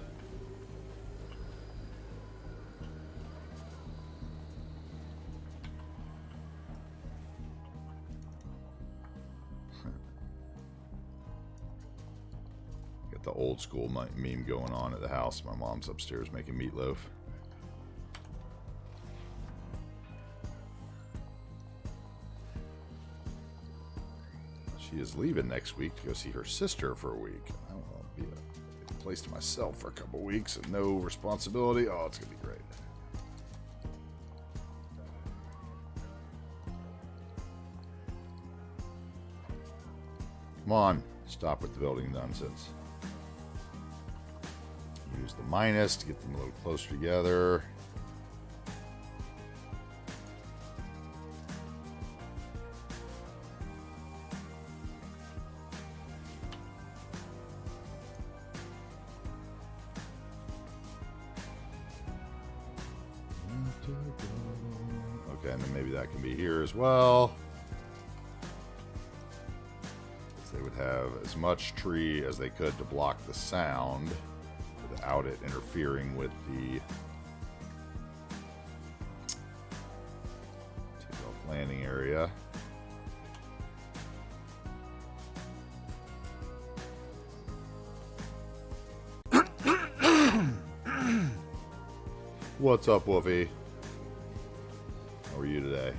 Got the old school meme going on at the house. My mom's upstairs making meatloaf. She is leaving next week to go see her sister for a week. I don't want to be a place to myself for a couple weeks and no responsibility. Oh, it's going to be great. Come on. Stop with the building nonsense. Use the minus to get them a little closer together. Okay, and then maybe that can be here as well. They would have as much tree as they could to block the sound without it interfering with the takeoff landing area. What's up, Wolfie? How are you today?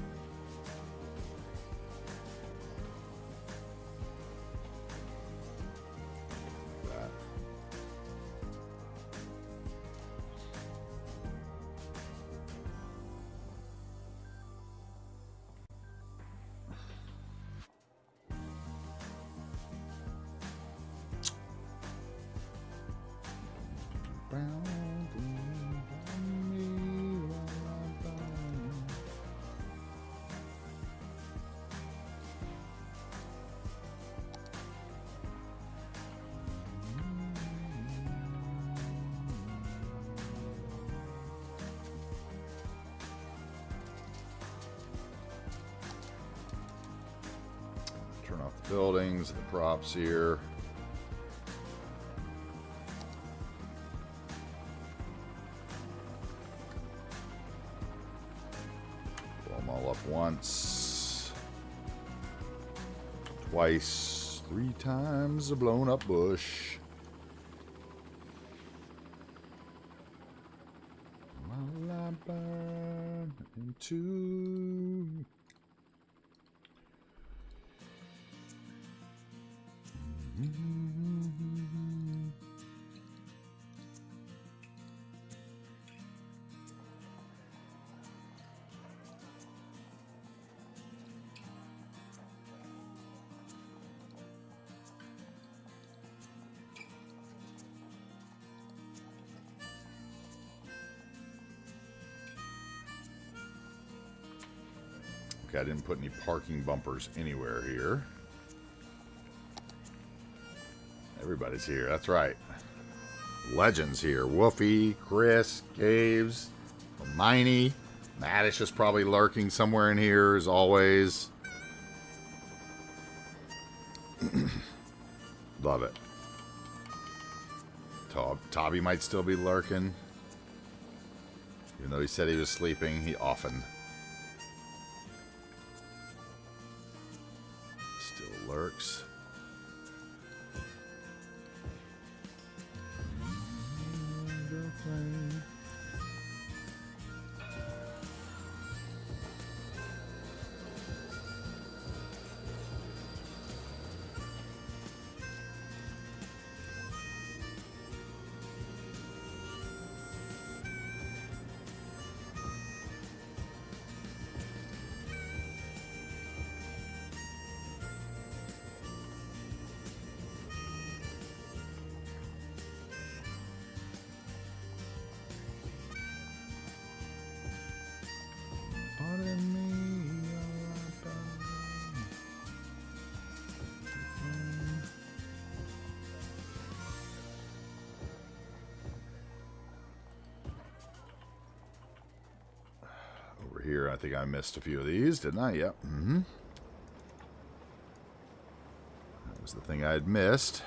Turn off the buildings, the props here. Blow them all up once, twice, 3 times a blown up bush. 2. Okay, I didn't put any parking bumpers anywhere here. Everybody's here. That's right. Legends here. Woofy, Chris, Caves, Hermione. Maddish is probably lurking somewhere in here, as always. Love it. Tobby might still be lurking. Even though he said he was sleeping, he often still lurks. Over here, I think I missed a few of these, didn't I? Yep. That was the thing I had missed.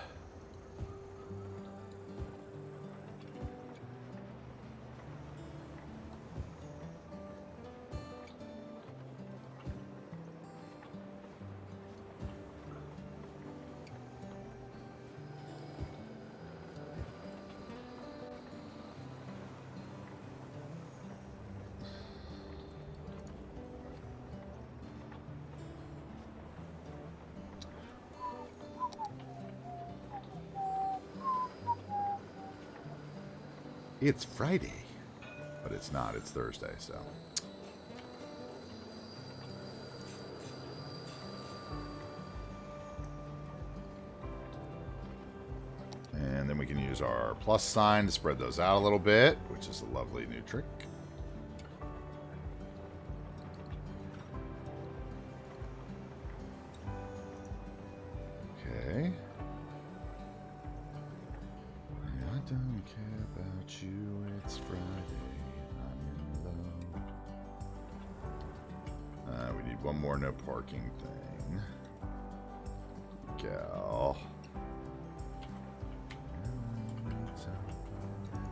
It's Friday, but it's not. It's Thursday, so. And then we can use our plus sign to spread those out a little bit, which is a lovely new trick. Okay. I don't care about you, it's Friday, I'm in love. We need one more no parking thing. Gal.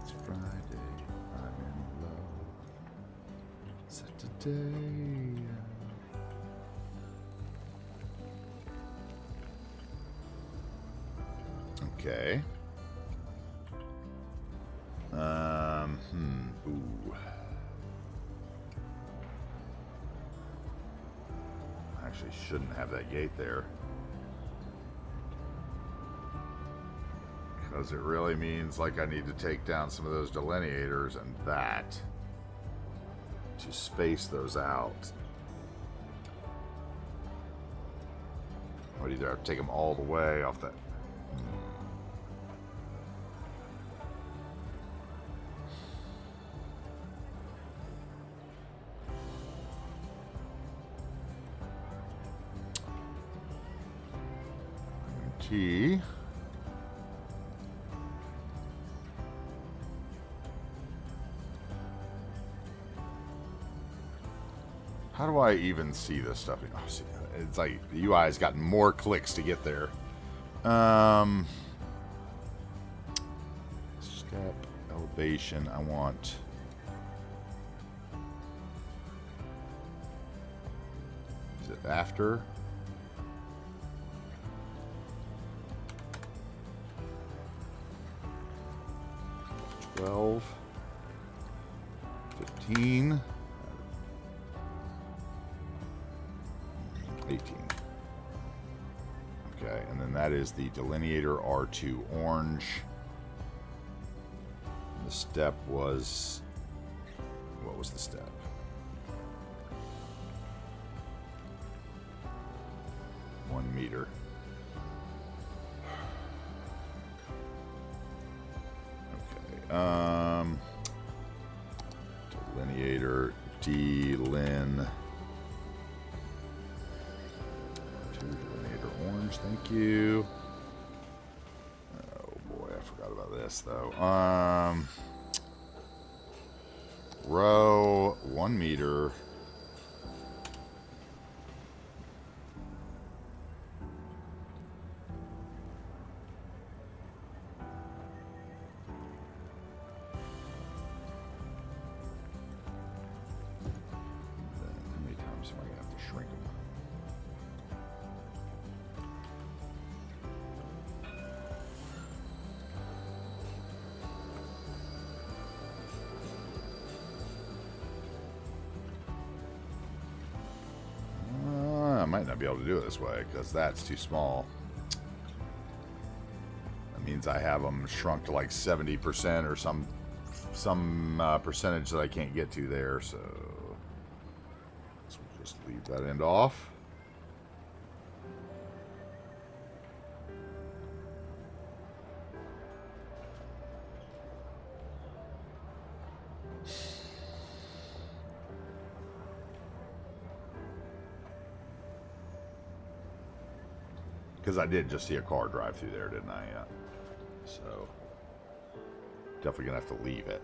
It's Friday, I'm in love. Saturday. Okay. Ooh. Actually, shouldn't have that gate there. Because it really means like I need to take down some of those delineators and that to space those out. I would either have to take them all the way off that. T. How do I even see this stuff? Oh, see, it's like the UI has gotten more clicks to get there. Step elevation. I want. Is it after? 12, 15. 18. Okay, and then that is the delineator R2 orange. And the step was... What was the step? One meter. Okay. Delineator D-Lin. Delineator orange, thank you. Oh boy, I forgot about this though. Row 1 meter. How many times am I gonna have to shrink them? I might not be able to do it this way because that's too small. That means I have them shrunk to like 70% or some percentage that I can't get to there. So we'll just leave that end off. Because I did just see a car drive through there, didn't I? Yeah. So, definitely going to have to leave it.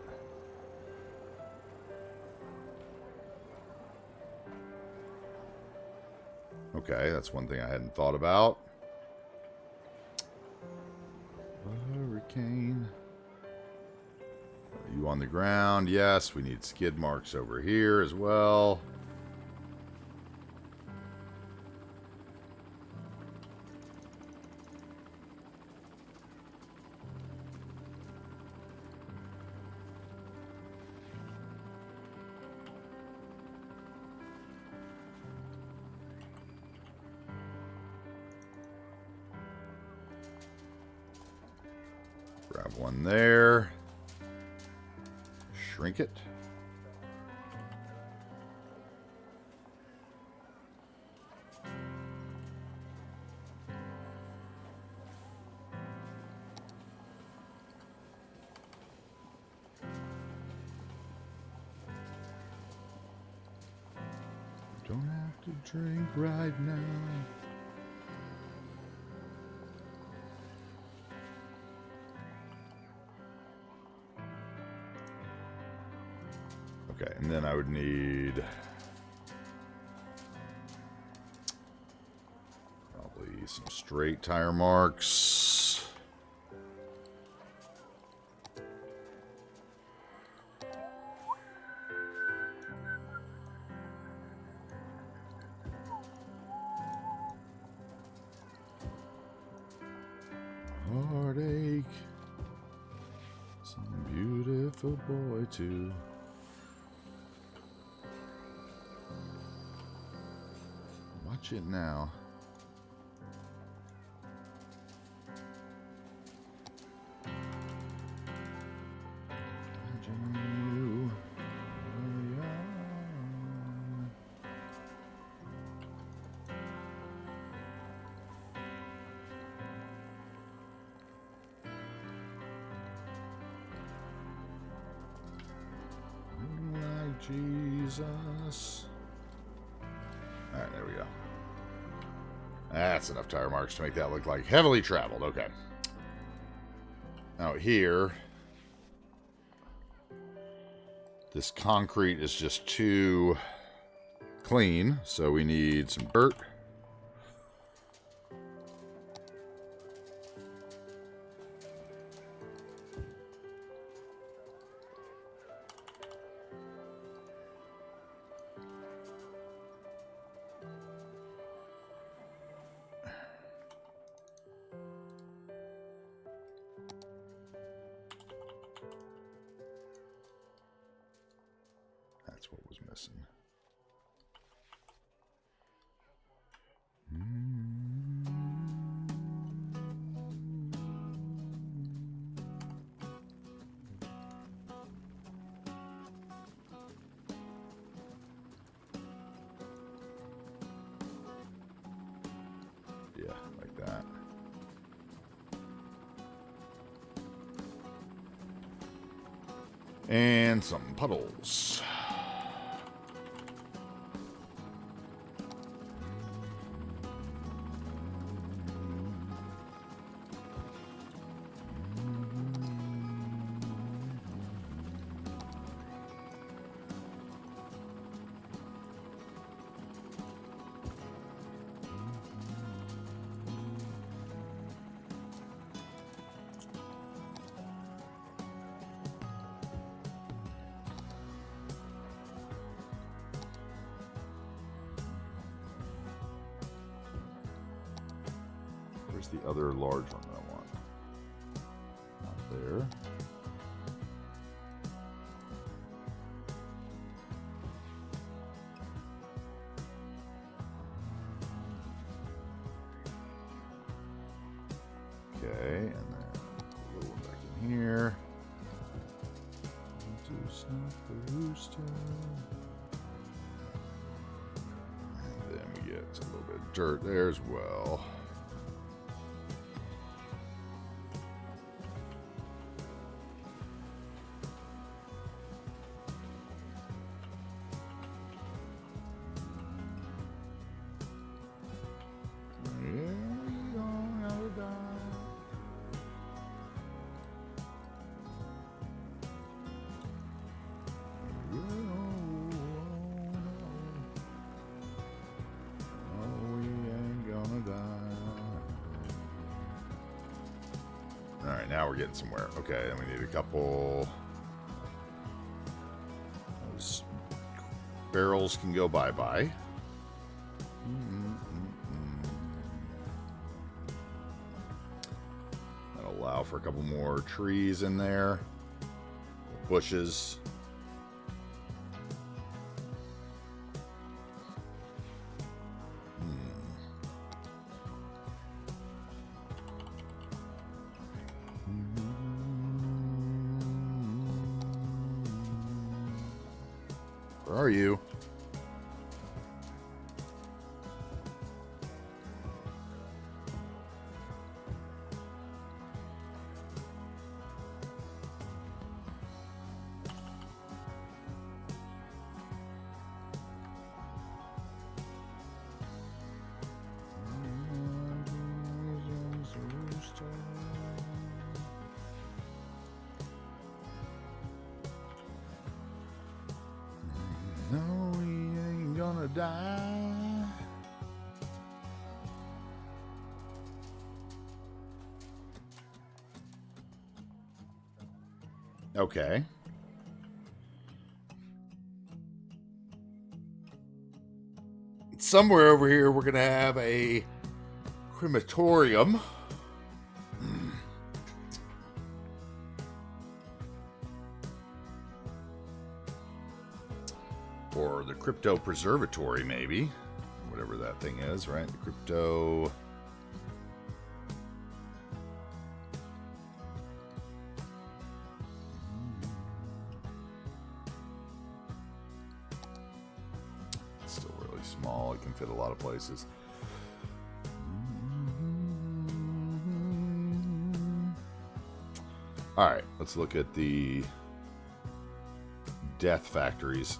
Okay, that's one thing I hadn't thought about. Hurricane. Are you on the ground? Yes, we need skid marks over here as well. Grab one there. Shrink it. Don't have to drink right now. Okay, and then I would need probably some straight tire marks. Heartache. Some beautiful boy too. Watch it now. Imagine you were young. Like Jesus. Alright, there we go. That's enough tire marks to make that look like heavily traveled. Okay. Now here, this concrete is just too clean, so we need some dirt. That's what was missing. that. And some puddles. Where's the other large one that I want? Not there. Okay, and then a little one back in here. And then we get a little bit of dirt there as well. Alright, now we're getting somewhere. Okay, then we need a couple. Those barrels can go bye-bye. That'll allow for a couple more trees in there. Bushes. Where are you? No, we ain't gonna die. Okay. Somewhere over here, we're gonna have a crematorium. Or the crypto preservatory, maybe. Whatever that thing is, right? The crypto. It's still really small. It can fit a lot of places. All right, let's look at the death factories.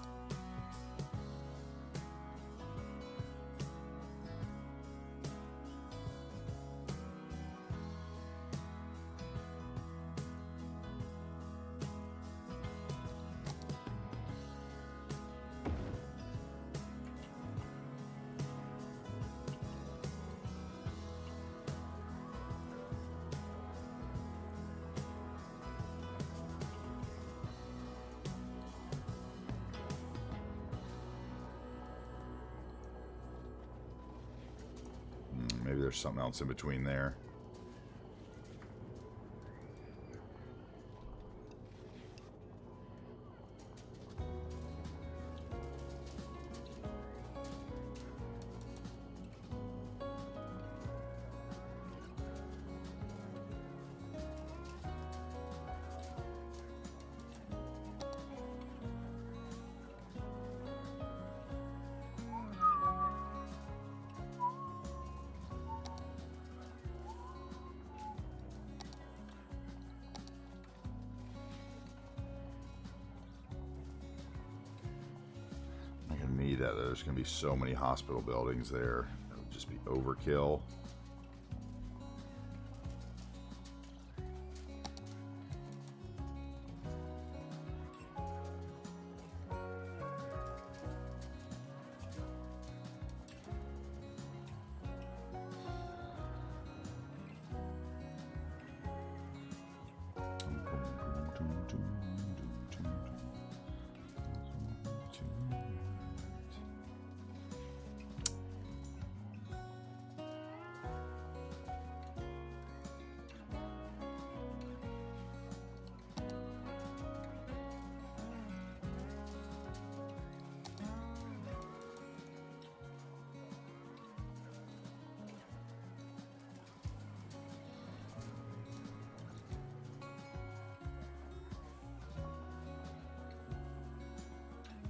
Maybe there's something else in between there. need that. There's going to be so many hospital buildings there. That would just be overkill.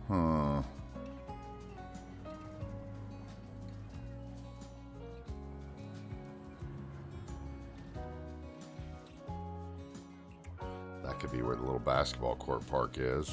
Huh. That could be where the little basketball court park is.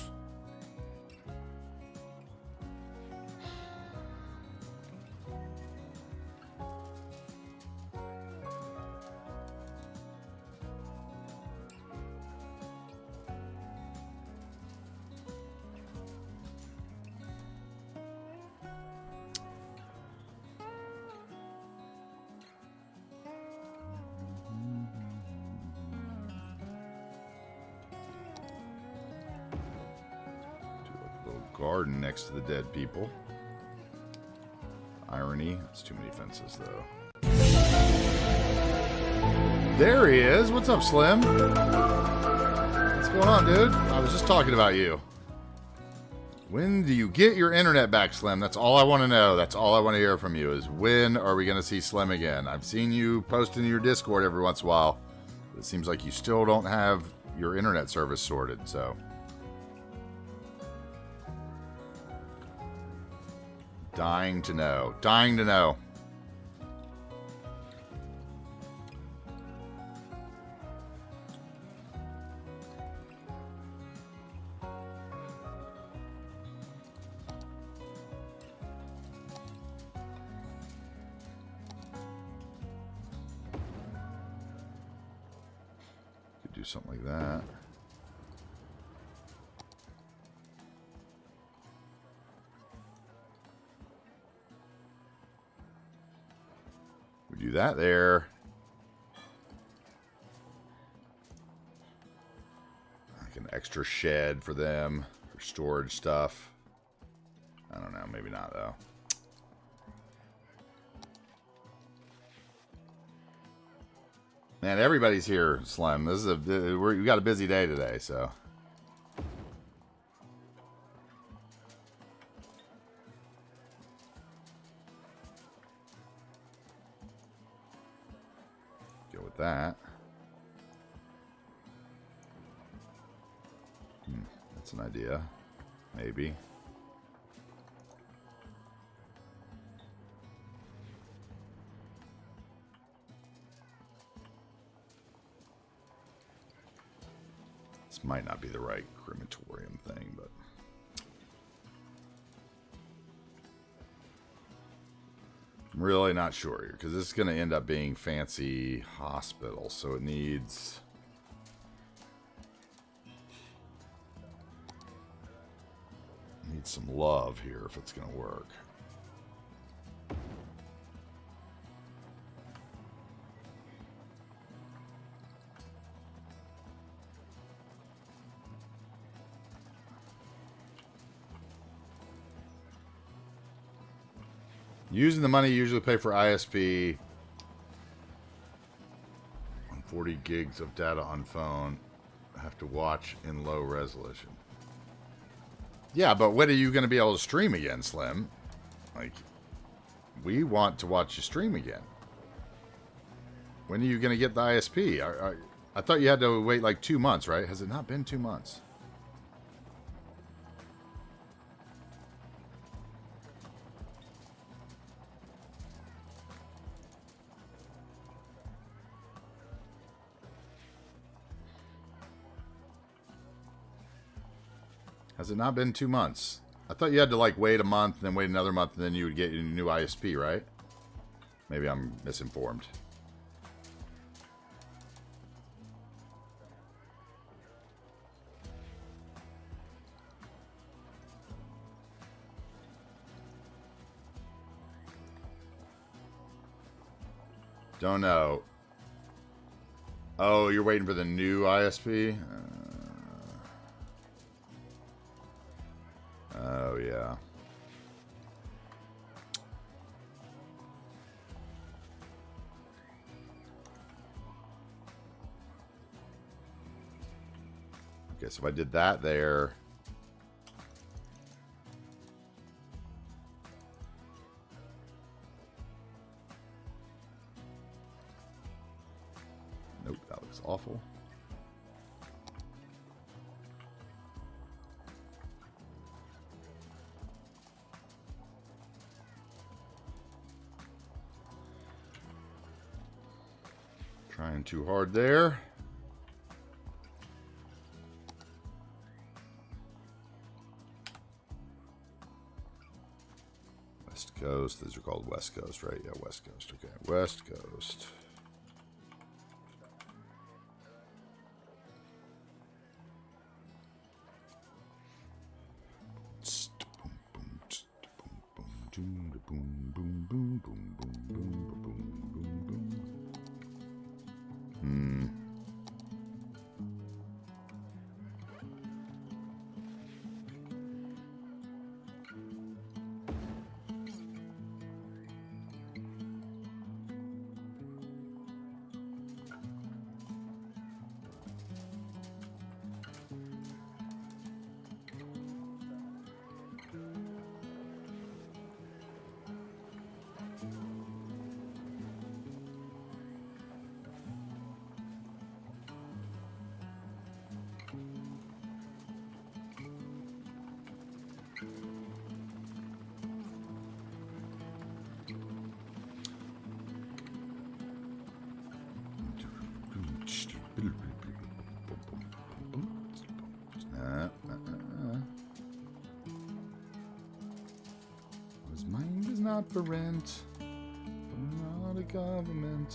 Garden next to the dead people. Irony. That's too many fences, though. There he is. What's up, Slim? What's going on, dude? I was just talking about you. When do you get your internet back, Slim? That's all I want to know. That's all I want to hear from you is when are we going to see Slim again? I've seen you posting in your Discord every once in a while. It seems like you still don't have your internet service sorted, so... Dying to know. Dying to know. Could do something like that. Do that there. Like an extra shed for them for storage stuff. I don't know, maybe not though. Man, everybody's here, Slim. This is we got a busy day today, so. That. That's an idea. Maybe. This might not be the right crematorium thing, but... I'm really not sure here, because this is going to end up being fancy hospital, so it needs... some love here if it's going to work. Using the money you usually pay for ISP. 140 gigs of data on phone. I have to watch in low resolution. Yeah, but when are you going to be able to stream again, Slim? Like, we want to watch you stream again. When are you going to get the ISP? I thought you had to wait like 2 months, right? Has it not been 2 months? Has it not been 2 months? I thought you had to like wait a month, then wait another month, and then you would get your new ISP, right? Maybe I'm misinformed. Don't know. Oh, you're waiting for the new ISP? Oh, yeah. Okay, so if I did that there... Nope, that looks awful. Trying too hard there. West Coast. These are called West Coast, right? Yeah, West Coast. Okay, West Coast. His mind is not for rent, not a government.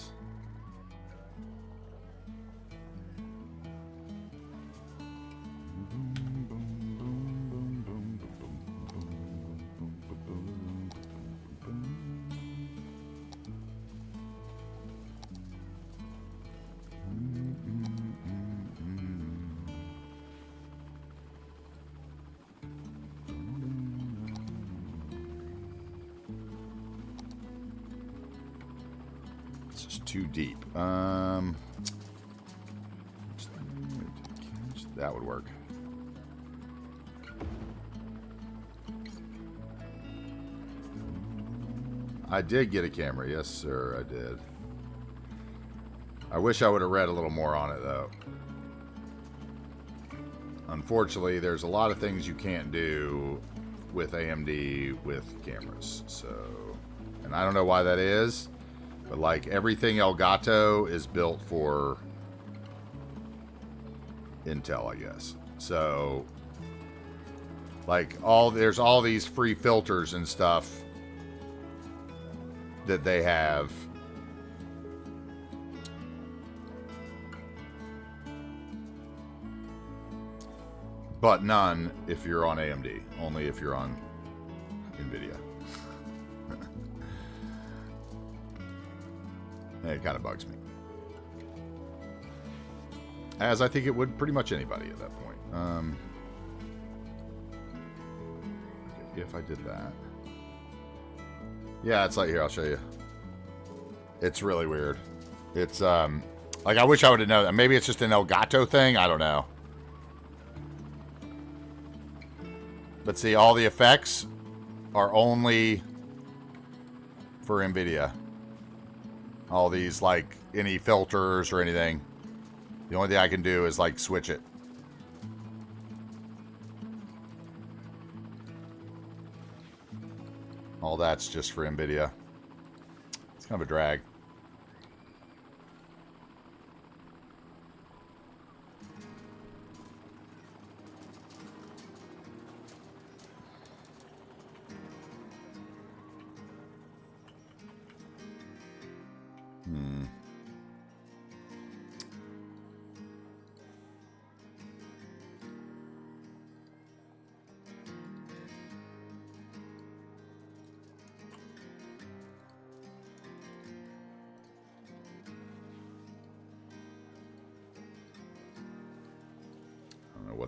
Too deep. That would work. I did get a camera. Yes, sir, I did. I wish I would have read a little more on it, though. Unfortunately, there's a lot of things you can't do with AMD with cameras. So, and I don't know why that is. But like everything Elgato is built for Intel, I guess. So like there's all these free filters and stuff that they have. But none if you're on AMD, only if you're on NVIDIA. It kind of bugs me. As I think it would pretty much anybody at that point. Okay, if I did that. Yeah, it's like, here, I'll show you. It's really weird. It's, like, I wish I would have known that. Maybe it's just an Elgato thing. I don't know. But see, all the effects are only for NVIDIA. All these, like, any filters or anything. The only thing I can do is, like, switch it. All that's just for NVIDIA. It's kind of a drag.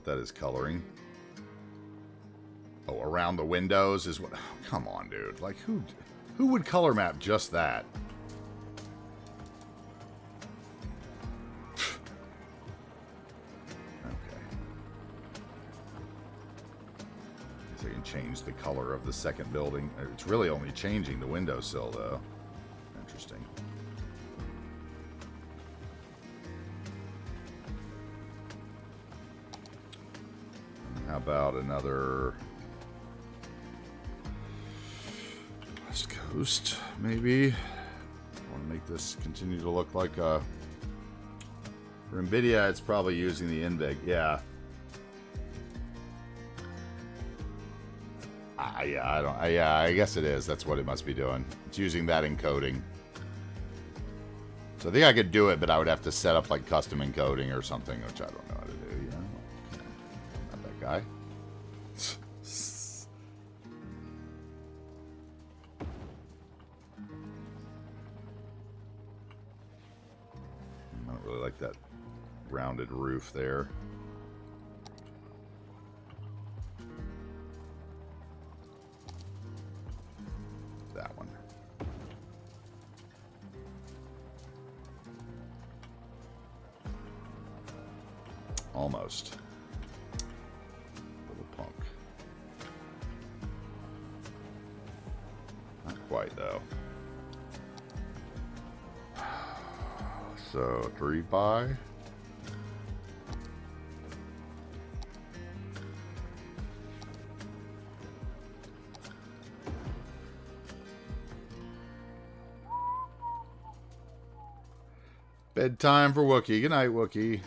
what that is coloring. Oh, around the windows is what... Oh, come on, dude. Like, who would color map just that? Okay. So you can change the color of the second building. It's really only changing the windowsill, though. Interesting. How about another West Coast, maybe? I want to make this continue to look like a... For NVIDIA, it's probably using the NVIG. Yeah. Yeah, I guess it is. That's what it must be doing. It's using that encoding. So I think I could do it, but I would have to set up like custom encoding or something, which I don't know how to do. You know? Not that guy. I don't really like that rounded roof there. That one. Almost. Little punk. Not quite, though. So, 3 by. Bedtime for Wookie. Good night, Wookie.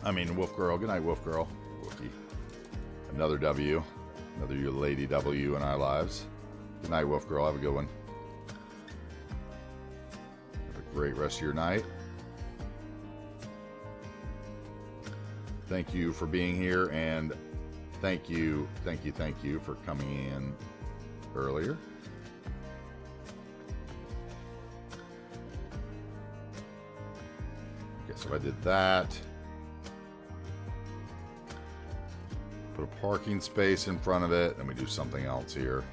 I mean, Wolf Girl. Good night, Wolf Girl. Wookie. Another W. Another lady W in our lives. Good night, Wolf Girl. Have a good one. Have a great rest of your night. Thank you for being here, and thank you for coming in earlier. Okay, so I did that. Put a parking space in front of it, and we do something else here.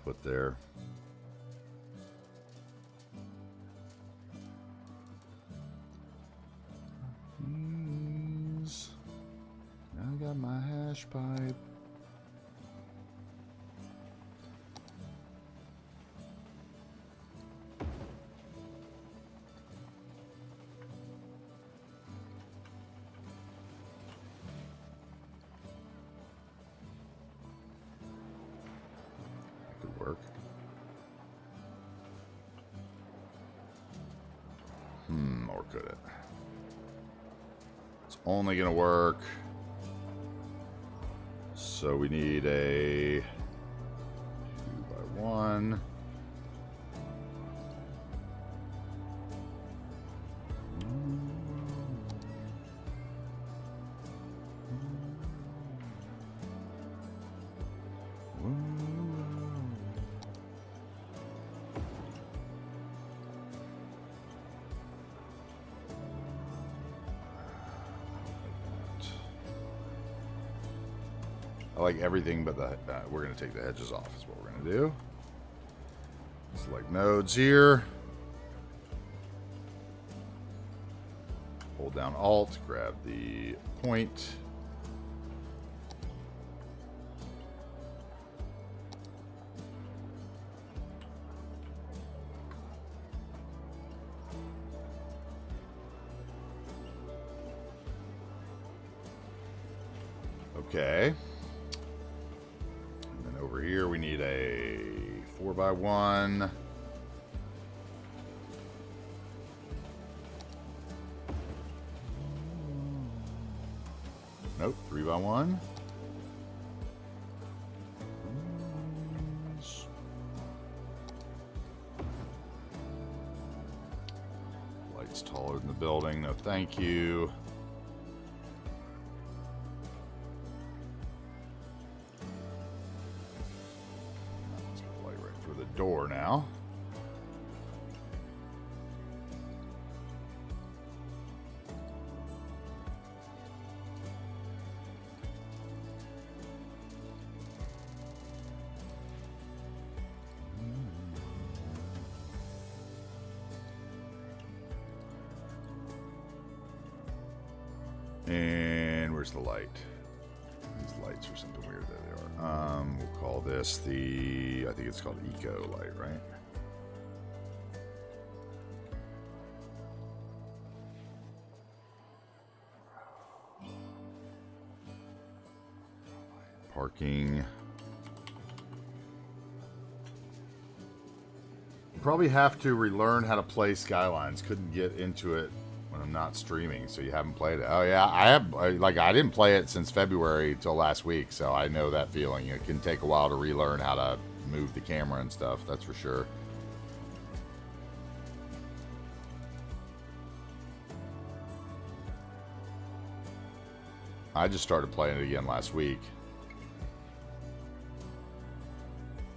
Put there. I got my hash pipe. Work. Or could it? It's only gonna work. So we need a 2x1. I like everything but the, we're going to take the hedges off is what we're going to do. Select nodes here. Hold down Alt, grab the point. Okay. And then over here we need a 4x1. Nope, 3x1. Lights taller than the building. No, thank you. Let's put the light right through the door now. And where's the light? These lights are something weird. There they are. We'll call this the, I think it's called Eco Light, right? Parking. Probably have to relearn how to play Skylines. Couldn't get into it when I'm not streaming, so you haven't played it. Oh yeah, I have. I didn't play it since February till last week, so I know that feeling. It can take a while to relearn how to move the camera and stuff. That's for sure. I just started playing it again last week.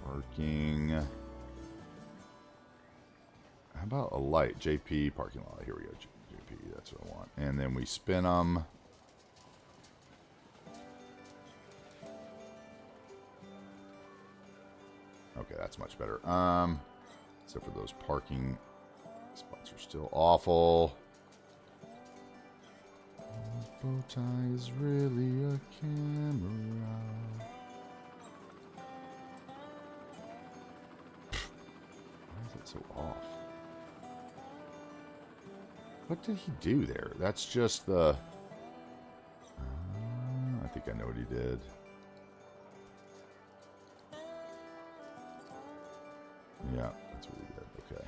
Parking. How about a light? JP parking lot. Here we go. JP, that's what I want. And then we spin them. Okay, that's much better. Except for those parking spots are still awful. Bow tie is really a camera. Why is it so off? What did he do there? That's just the... I think I know what he did. Yeah, that's what he did. Okay.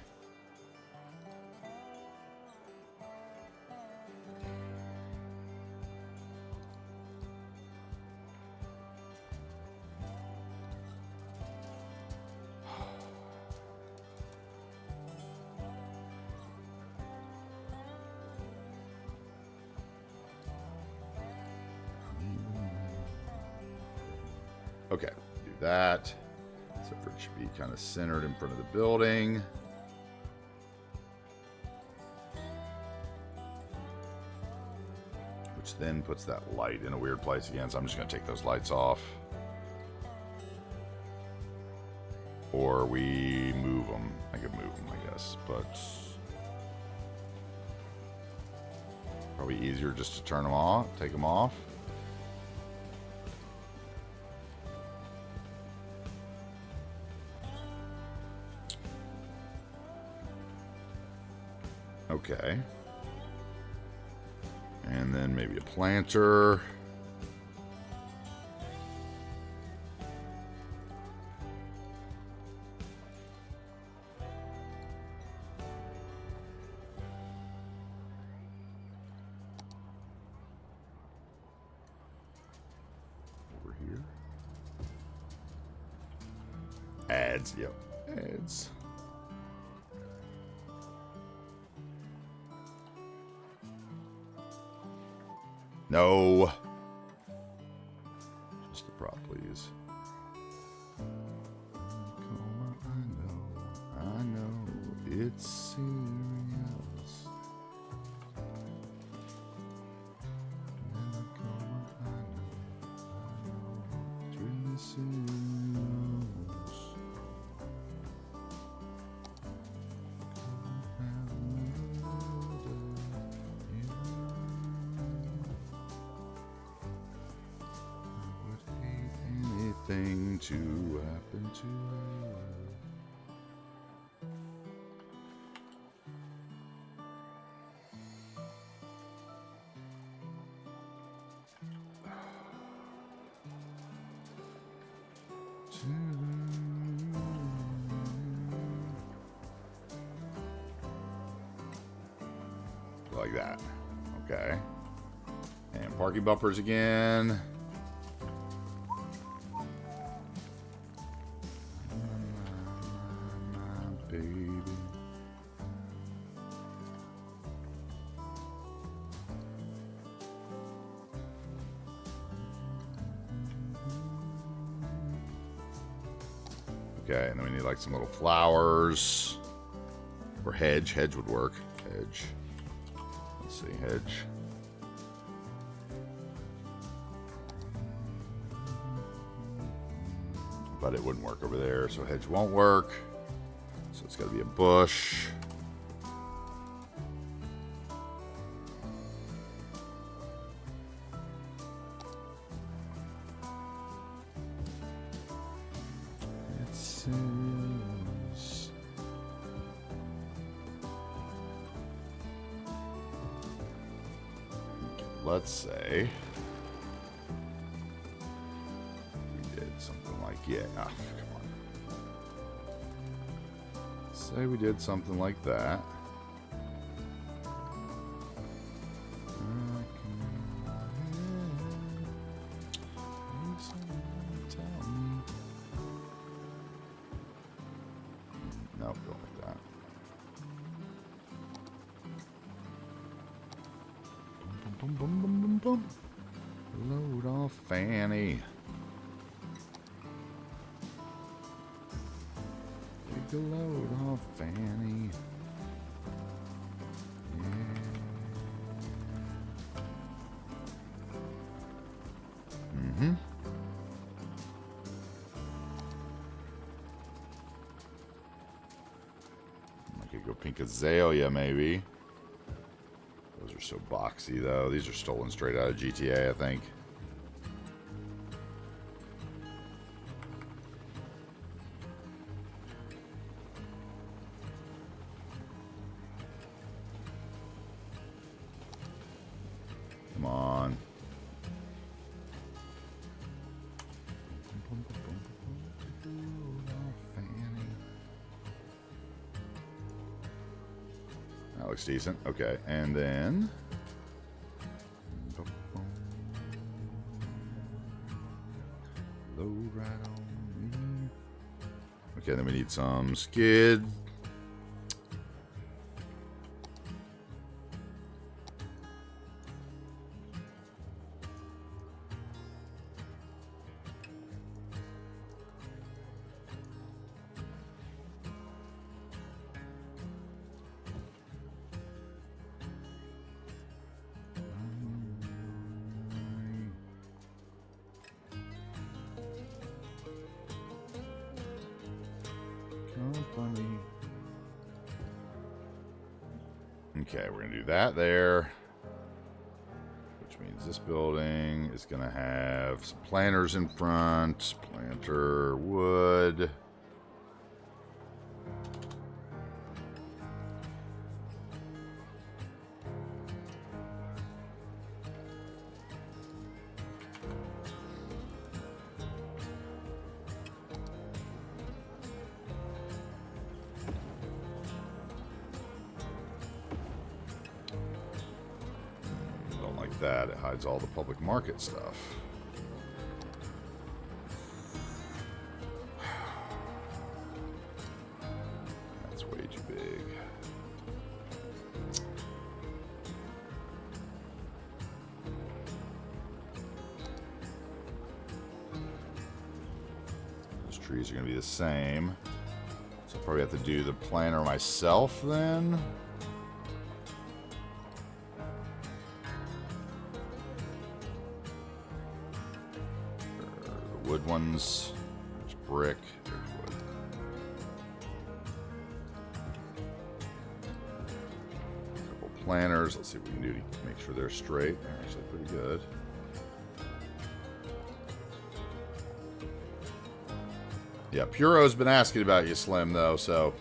Okay, do that. So it should be kind of centered in front of the building. Which then puts that light in a weird place again, so I'm just going to take those lights off. Or we move them. I could move them, I guess, but probably easier just to turn them off, take them off. Okay. And then maybe a planter. Over here. Ads, yep. Ads. No. Just the prop, please. I know, it's serious. It's really serious. Thing to happen to her. Like that. Okay. And Parking bumpers again. Baby. Okay, and then we need like some little flowers. Or hedge. Hedge would work. Hedge. Let's see, hedge. But it wouldn't work over there, so hedge won't work. So it's got to be a bush. It says... Let's say... Yeah, oh, come on. Say we did something like that. Nope, go like that. Boom, boom, boom, boom, boom, boom. Load off Fanny. Take a load off Fanny. Yeah. Mm-hmm. I could go pink azalea maybe. Those are so boxy though. These are stolen straight out of GTA, I think. Come on. That looks decent. Okay, and then load right on me. Okay, then we need some skid. Company. Okay, we're gonna do that there, which means this building is gonna have some planters in front. Planter wood. That it hides all the public market stuff. That's way too big. Those trees are going to be the same, so I'll probably have to do the planter myself then. Wood ones. There's brick. There's wood. A couple planters. Let's see what we can do to make sure they're straight. They're actually pretty good. Yeah, Puro's been asking about you, Slim, though, so.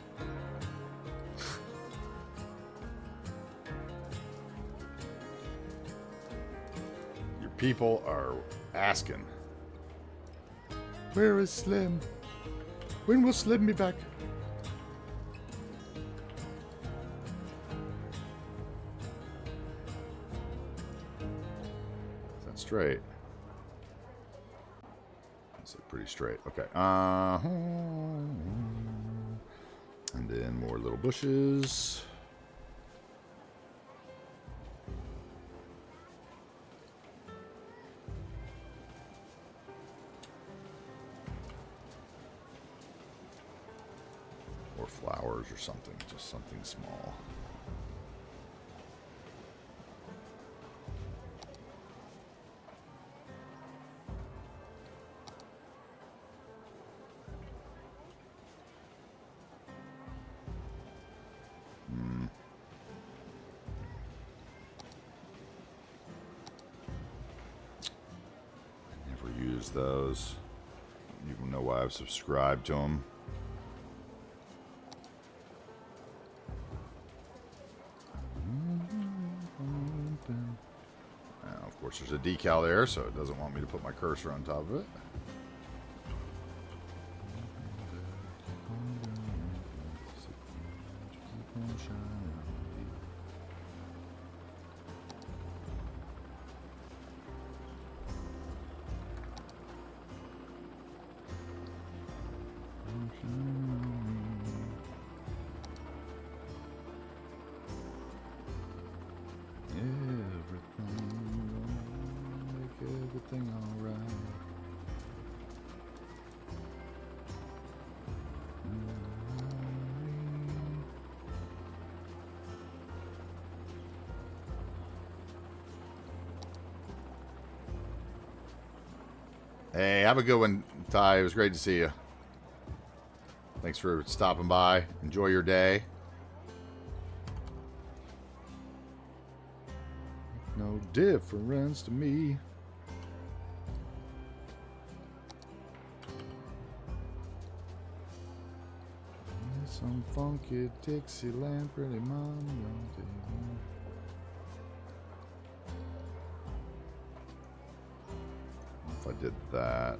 Your people are asking. Where is Slim? When will Slim be back? straight. It's pretty straight. Okay. And then more little bushes. Or flowers or something. Just something small. Those. You know why I've subscribed to them. Now, of course, there's a decal there, so it doesn't want me to put my cursor on top of it. Hey, have a good one, Ty. It was great to see you. Thanks for stopping by. Enjoy your day. No difference to me. Some funky Dixieland, pretty mom. If I did that.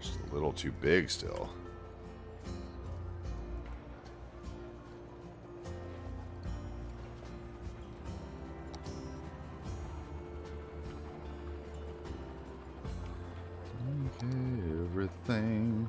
Just a little too big still. Okay, everything.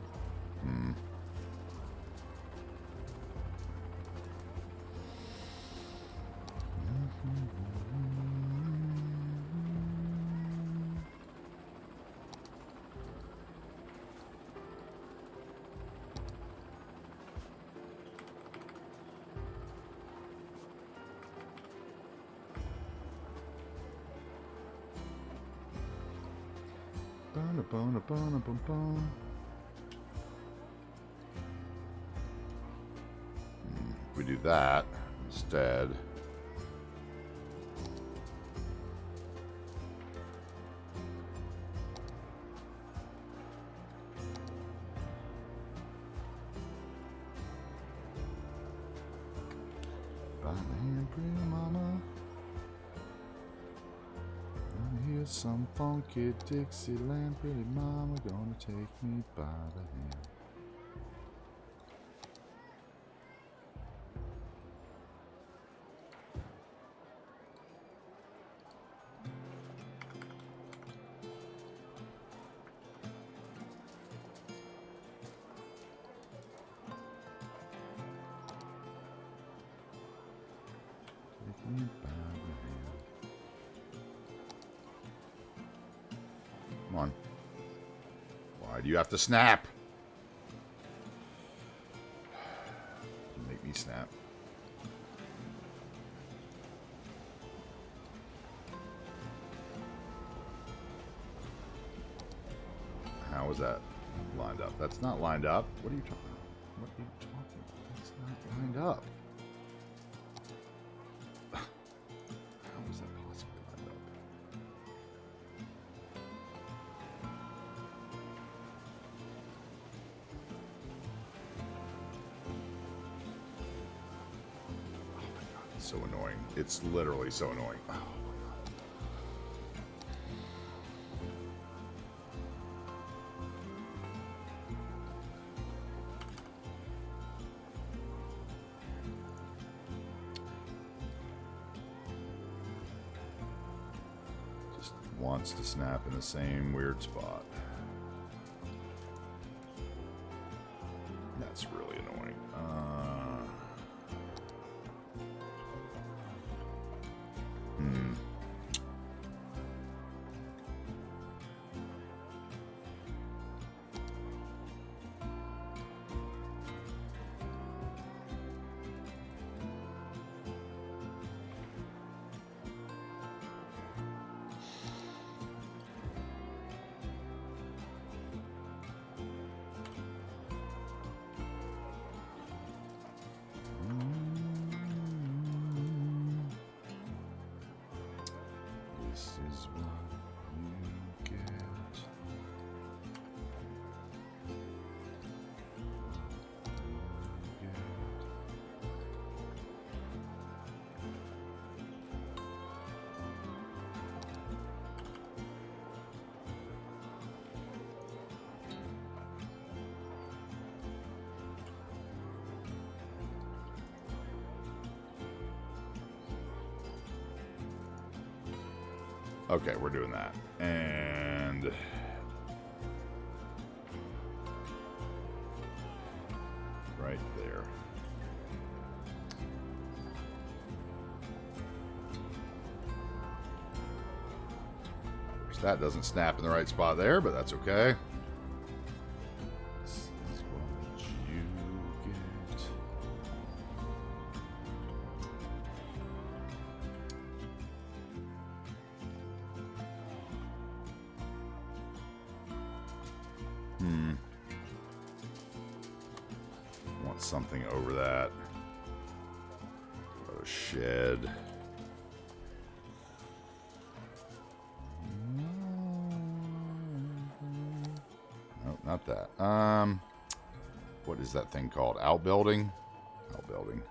We do that instead. By hand, pretty mama. Here's some funky Dixieland, pretty mama gonna take me by the hand. Take me by the hand. Come on. Why do you have to snap? Make me snap. How is that lined up? That's not lined up. What are you talking about? What are you talking about? That's not lined up. How is that possibly lined up? Oh my god, it's so annoying. It's literally so annoying. Oh. wants to snap in the same weird spot. That's really annoying. This is what you get. Okay, we're doing that. And right there. That doesn't snap in the right spot there, but that's okay. This is what you get. Want something over that. A shed. No, not that. What is that thing called? Outbuilding? Outbuilding.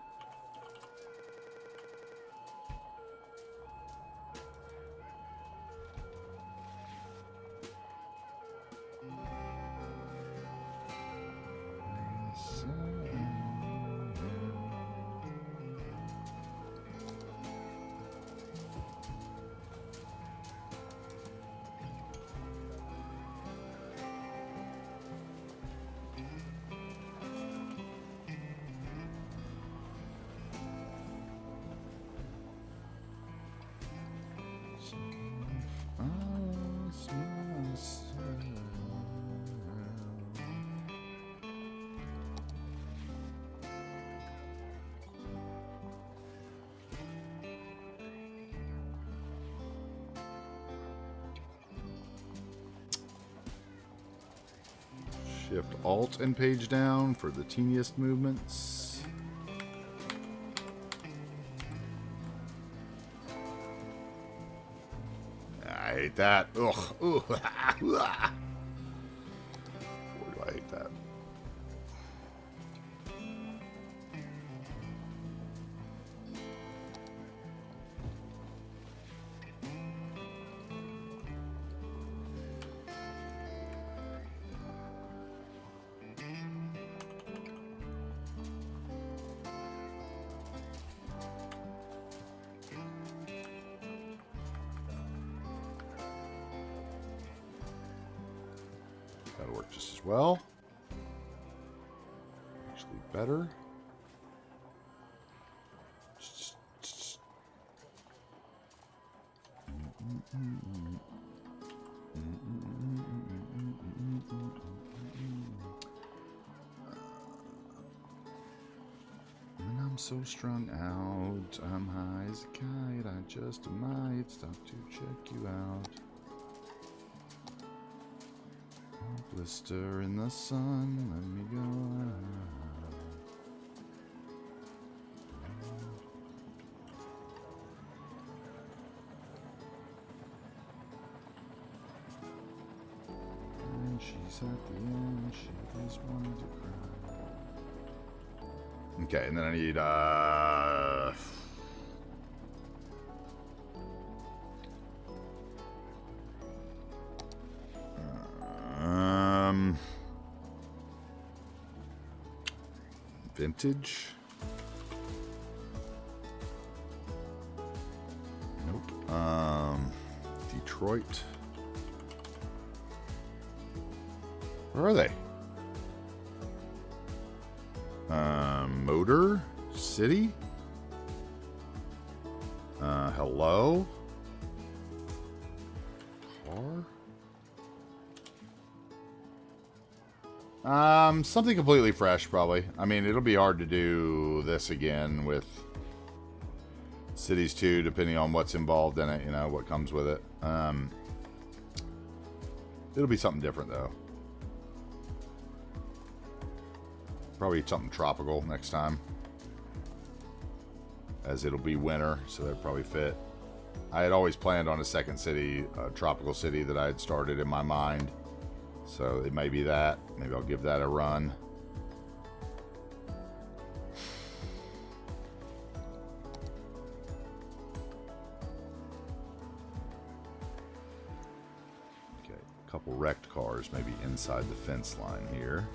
Shift Alt and page down for the teeniest movements. I hate that. Ugh. Ugh. Boy, do I hate that. That'll work just as well. Actually better. And I'm so strung out. I'm high as a kite. I just might stop to check you out. Blister in the sun, let me go out. And she's at the end, she is one to cry. Okay, and then I need vintage. Nope. Detroit. Where are they? Motor City? Hello? Car? Something completely fresh, probably. I mean, it'll be hard to do this again with Cities 2, depending on what's involved in it, you know, what comes with it. It'll be something different, though. Probably something tropical next time, as it'll be winter, so that'd probably fit. I had always planned on a second city, a tropical city that I had started in my mind, so it may be that. Maybe I'll give that a run. Okay, a couple wrecked cars maybe inside the fence line here.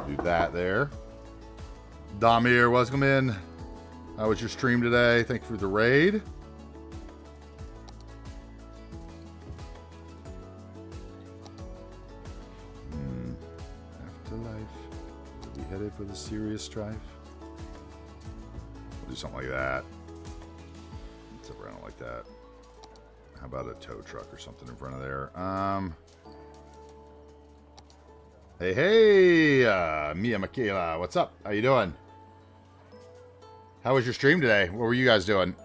Do that there. Damir, welcome in. How was your stream today? Thank you for the raid. Afterlife. We'll be headed for the serious strife. Do something like that. Except I don't like that. How about a tow truck or something in front of there? Hey, Mia Michaela, what's up? How you doing? How was your stream today? What were you guys doing?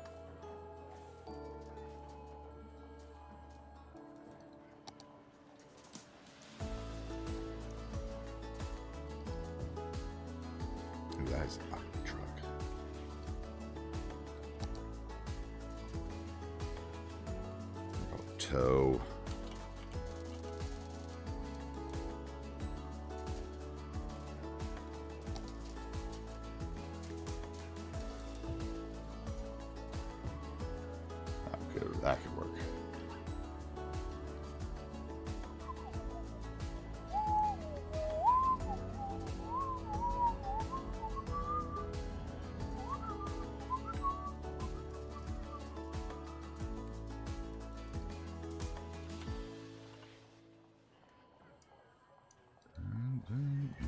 Ooh, that is a truck. Tow. Okay, that could work.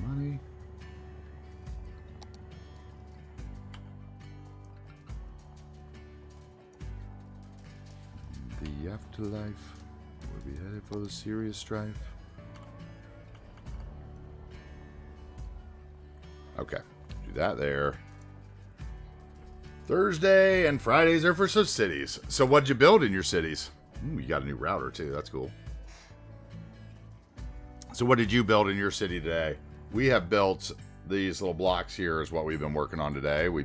Money. The afterlife. We'll be headed for the serious strife. Okay, do that there. Thursday and Fridays are for some cities. So what'd you build in your cities? Ooh, you got a new router too. That's cool. So what did you build in your city today? We have built these little blocks here is what we've been working on today. We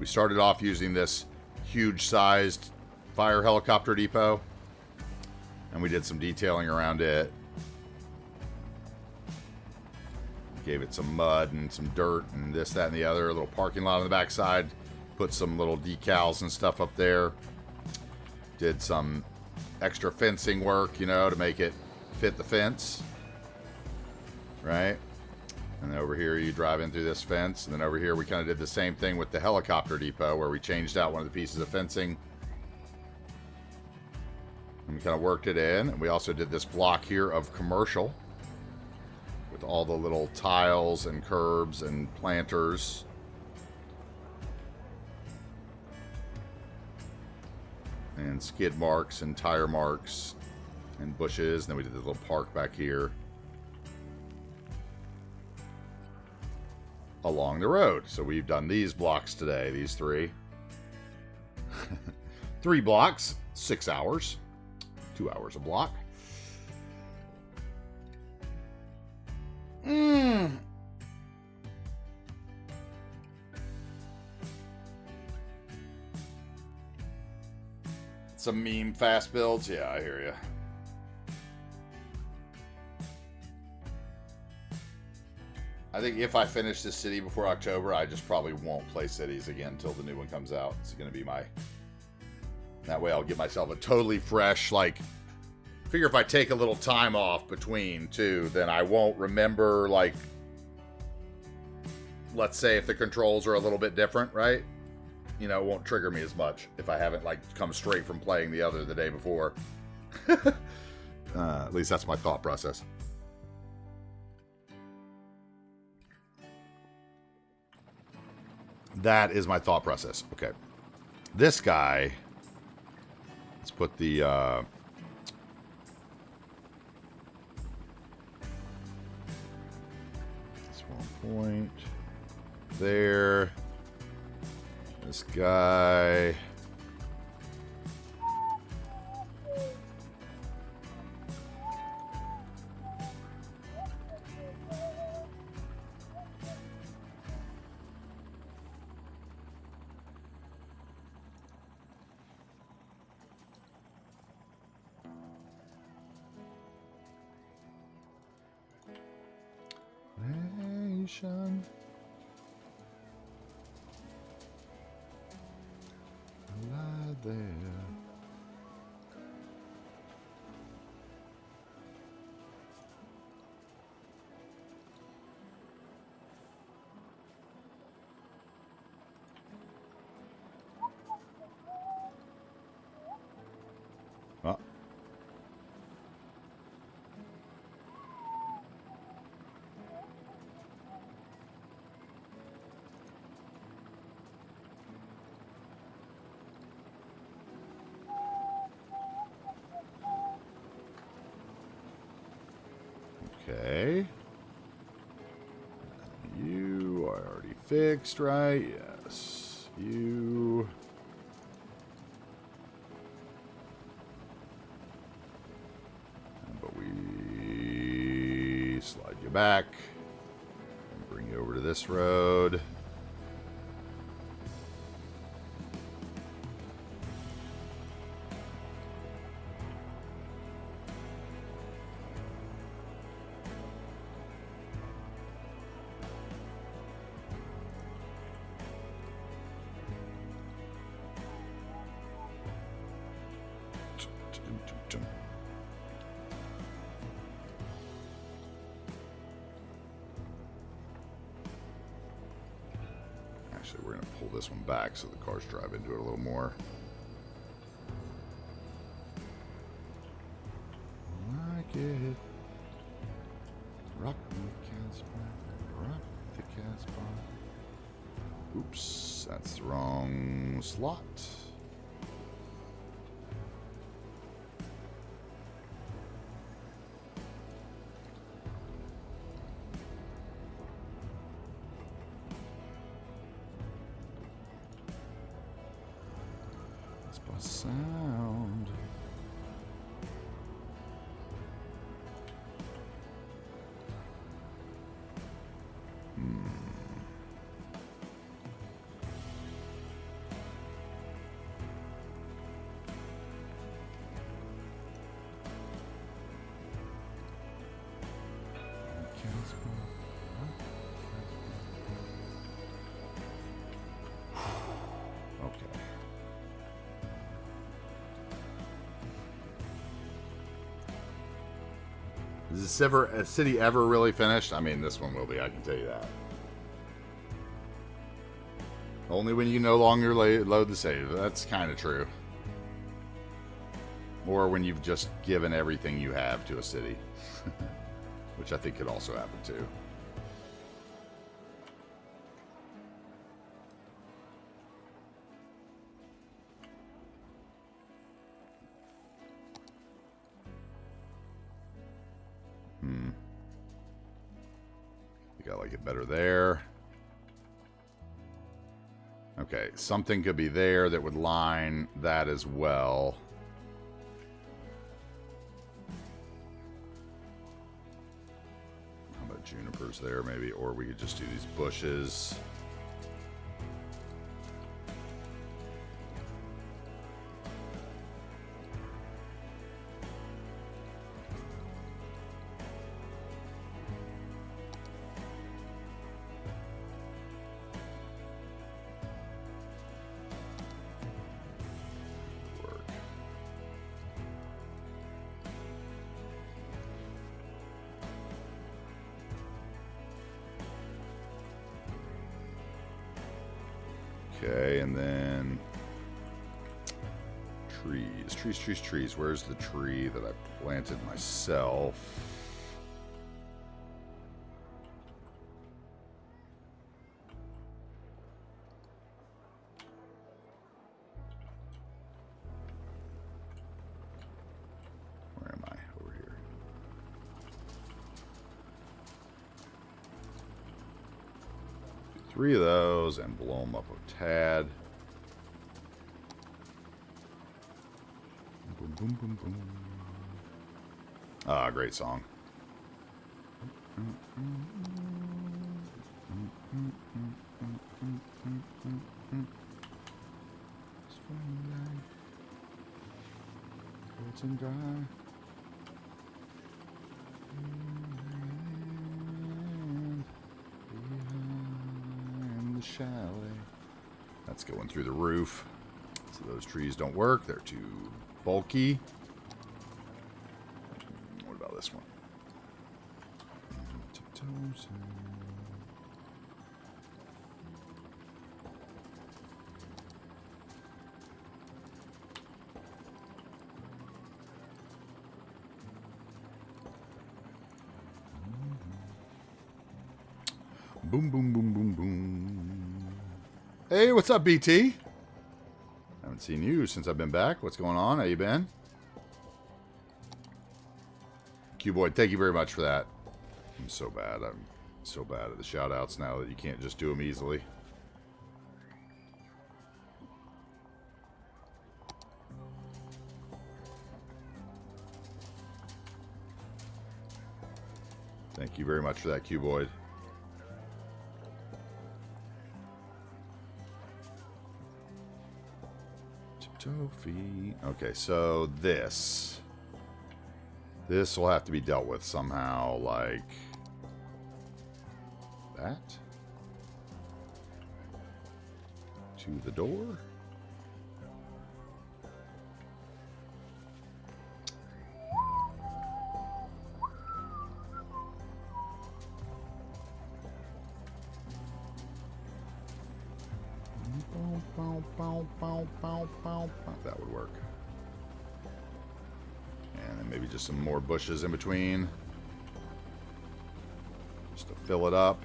started off using this huge sized fire helicopter depot, and we did some detailing around it. Gave it some mud and some dirt and this, that, and the other. A little parking lot on the backside. Put some little decals and stuff up there. Did some extra fencing work, you know, to make it fit the fence. Right? And then over here you drive in through this fence. And then over here we kind of did the same thing with the helicopter depot, where we changed out one of the pieces of fencing. And we kind of worked it in. And we also did this block here of commercial, with all the little tiles and curbs and planters. And skid marks and tire marks and bushes. And then we did the little park back here along the road. So we've done these blocks today, these three. 3 blocks, 6 hours, 2 hours a block. Some meme fast builds. Yeah, I hear you. I think if I finish this city before October, I just probably won't play cities again until the new one comes out. It's going to be my... That way I'll give myself a totally fresh, like... Figure if I take a little time off between, too, then I won't remember, like... Let's say if the controls are a little bit different, right? You know, it won't trigger me as much if I haven't, like, come straight from playing the other the day before. At least that's my thought process. That is my thought process. Okay. This guy... Let's put the... This 1 point... There. This guy... Nation. Lie there. Oh. Okay. You are already fixed, right? Yes. You... But we slide you back and bring you over to this road. Actually, we're going to pull this one back so the cars drive into it a little more. Like it. Rock the Casbah. Rock the Casbah. Oops, that's the wrong slot. Sound. Is this ever, a city ever really finished? I mean, this one will be, I can tell you that. Only when you no longer load the save. That's kind of true. Or when you've just given everything you have to a city. Which I think could also happen too. I think I like it better there. Okay, something could be there that would line that as well. How about junipers there maybe? Or we could just do these bushes. Okay, and then trees. Where's the tree that I planted myself? Where am I? Over here. Do 3 of those and blow them up a tad. Boom, boom, boom, boom. Ah, great song. It's in dry. Behind the chalet. That's going through the roof. So those trees don't work. They're too bulky. What about this one? Boom, boom, boom, boom, boom. Hey, what's up, BT? Haven't seen you since I've been back. What's going on? How you been? Q-Boy, thank you very much for that. I'm so bad. I'm so bad at the shout-outs now that you can't just do them easily. Thank you very much for that, Q-Boy. Tofi. Okay, so this will have to be dealt with somehow, like that to the door. That would work. And then maybe just some more bushes in between. Just to fill it up.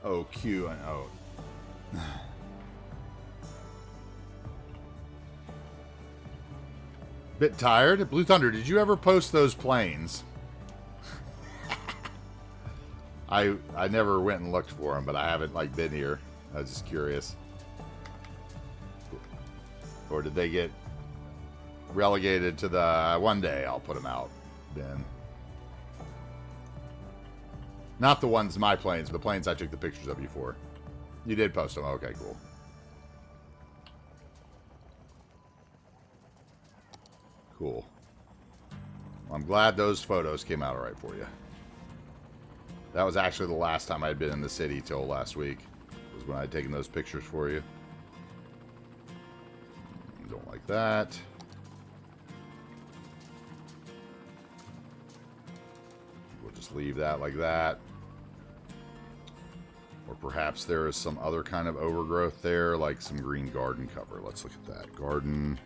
Oh, Q and O. Bit tired? Blue Thunder, did you ever post those planes? I never went and looked for them, but I haven't like been here. I was just curious. Or did they get relegated to the one day I'll put them out then? Not the ones, my planes, the planes I took the pictures of before. You did post them. Okay, cool. Cool. I'm glad those photos came out all right for you. That was actually the last time I'd been in the city till last week. Was when I'd taken those pictures for you. Don't like that. We'll just leave that like that. Or perhaps there is some other kind of overgrowth there, like some green garden cover. Let's look at that. Garden.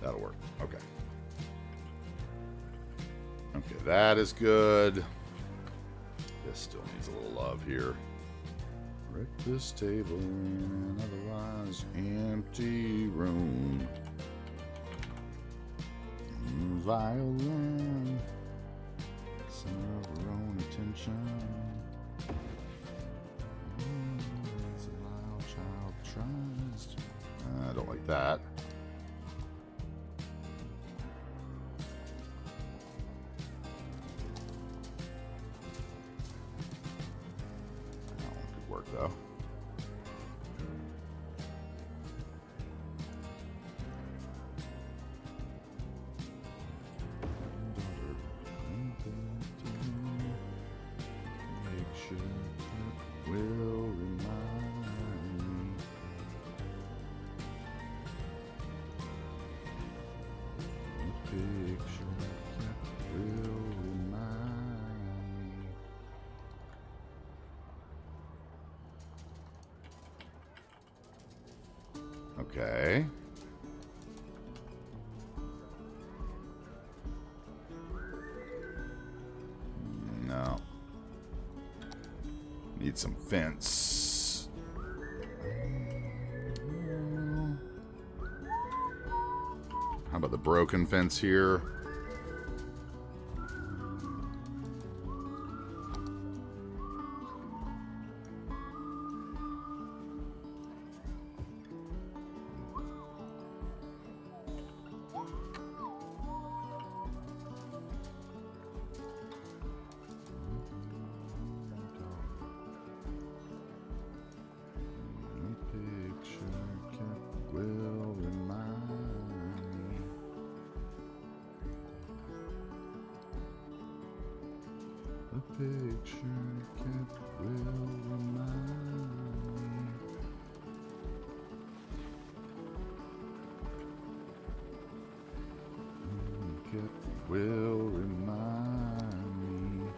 That'll work. Okay. Okay, that is good. This still needs a little love here. Breakfast table in an otherwise empty room. Violin. Serveral attention. As a loud child tries to... I don't like that. That one could work though. Will remind me. The picture that will remind me. Okay. No. Need some fence. How about the broken fence here? Will remind me. The picture kept will remind me. Kept will remind me.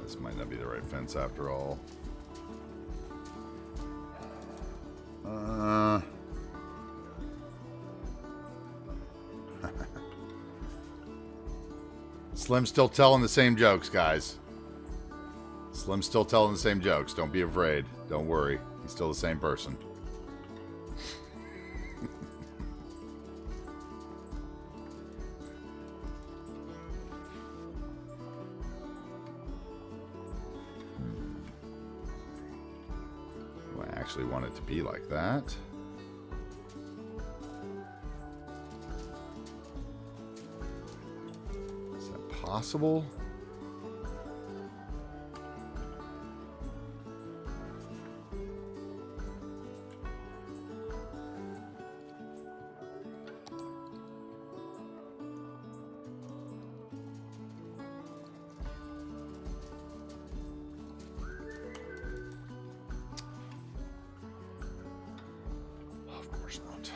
This might not be the right fence after all. Slim's still telling the same jokes, guys. Slim's still telling the same jokes. Don't be afraid. Don't worry. He's still the same person. Do I actually want it to be like that? Is that possible? Of course not.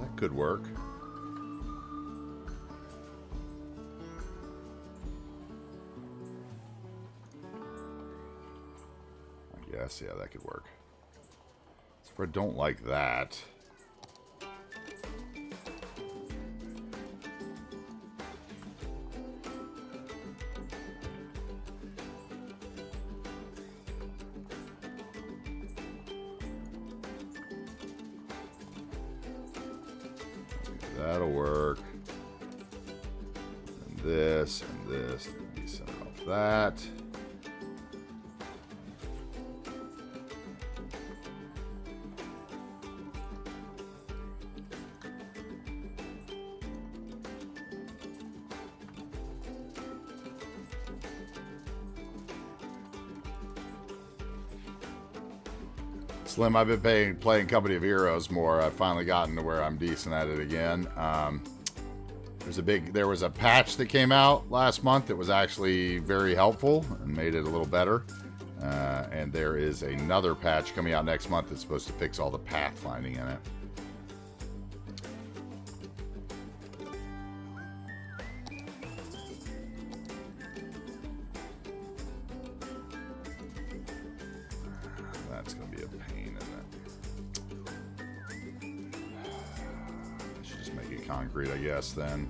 That could work. I guess, yeah, that could work. If I don't like that. That'll work. And this and this. Let me set off that. Slim, I've been playing Company of Heroes more. I've finally gotten to where I'm decent at it again. There was a patch that came out last month that was actually very helpful and made it a little better. And there is another patch coming out next month that's supposed to fix all the pathfinding in it. That's going to be a pain, isn't it? I should just make it concrete, I guess, then.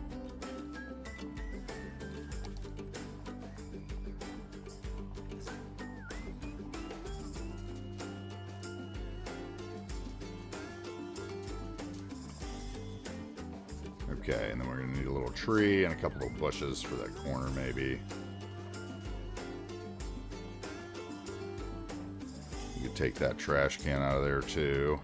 Okay, and then we're going to need a little tree and a couple of bushes for that corner, maybe. You could take that trash can out of there, too.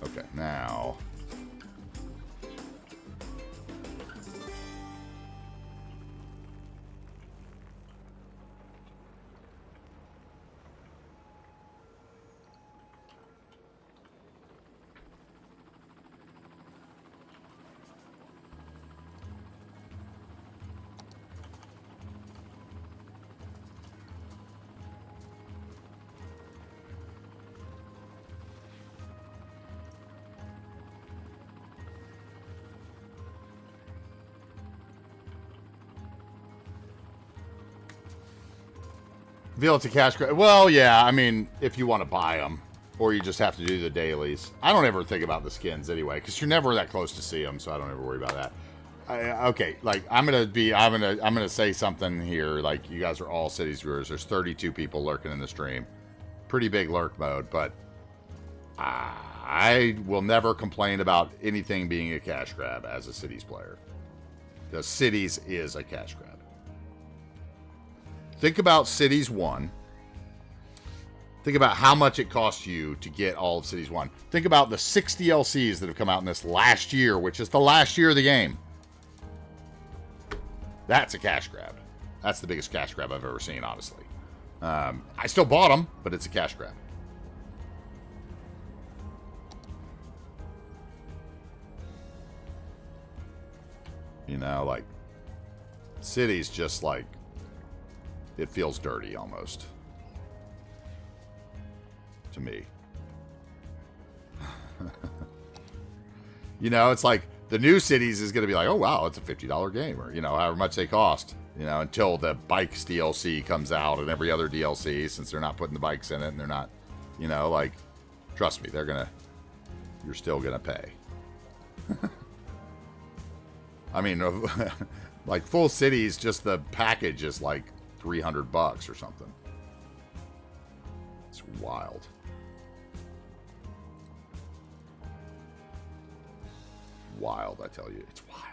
Okay, now... feel it's a cash grab. Well, yeah, I mean, if you want to buy them, or you just have to do the dailies. I don't ever think about the skins anyway, because you're never that close to see them, so I don't ever worry about that. Okay, like I'm gonna say something here. Like, you guys are all Cities viewers. There's 32 people lurking in the stream. Pretty big lurk mode, but I will never complain about anything being a cash grab as a Cities player. Because Cities is a cash grab. Think about Cities 1. Think about how much it costs you to get all of Cities 1. Think about the 6 DLCs that have come out in this last year, which is the last year of the game. That's a cash grab. That's the biggest cash grab I've ever seen, honestly. I still bought them, but it's a cash grab. You know, like, Cities just like, it feels dirty almost. To me. You know, it's like the new Cities is going to be like, oh, wow, it's a $50 game, or, you know, however much they cost, you know, until the bikes DLC comes out and every other DLC, since they're not putting the bikes in it and they're not, you know, like, trust me, you're still going to pay. I mean, like, full Cities, just the package is like $300 or something. It's wild. Wild, I tell you. It's wild.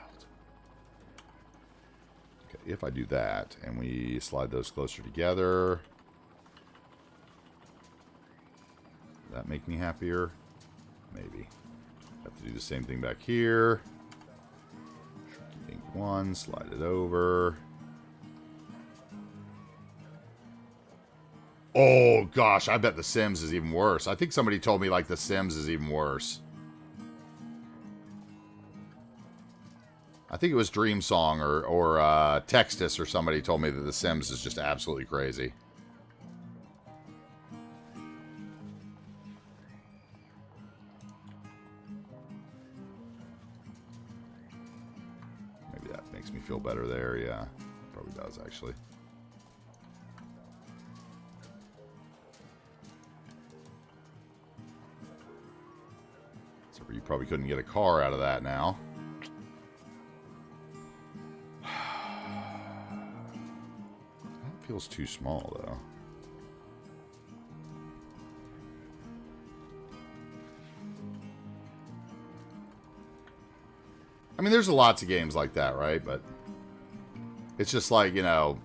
Okay, if I do that and we slide those closer together, does that make me happier? Maybe. Have to do the same thing back here. Ink 1, slide it over. Oh gosh, I bet The Sims is even worse. I think somebody told me like The Sims is even worse. I think it was Dream Song or Textus or somebody told me that The Sims is just absolutely crazy. Maybe that makes me feel better there. Yeah, probably does actually. So you probably couldn't get a car out of that now. Feels too small, though. I mean, there's lots of games like that, right? But it's just like, you know,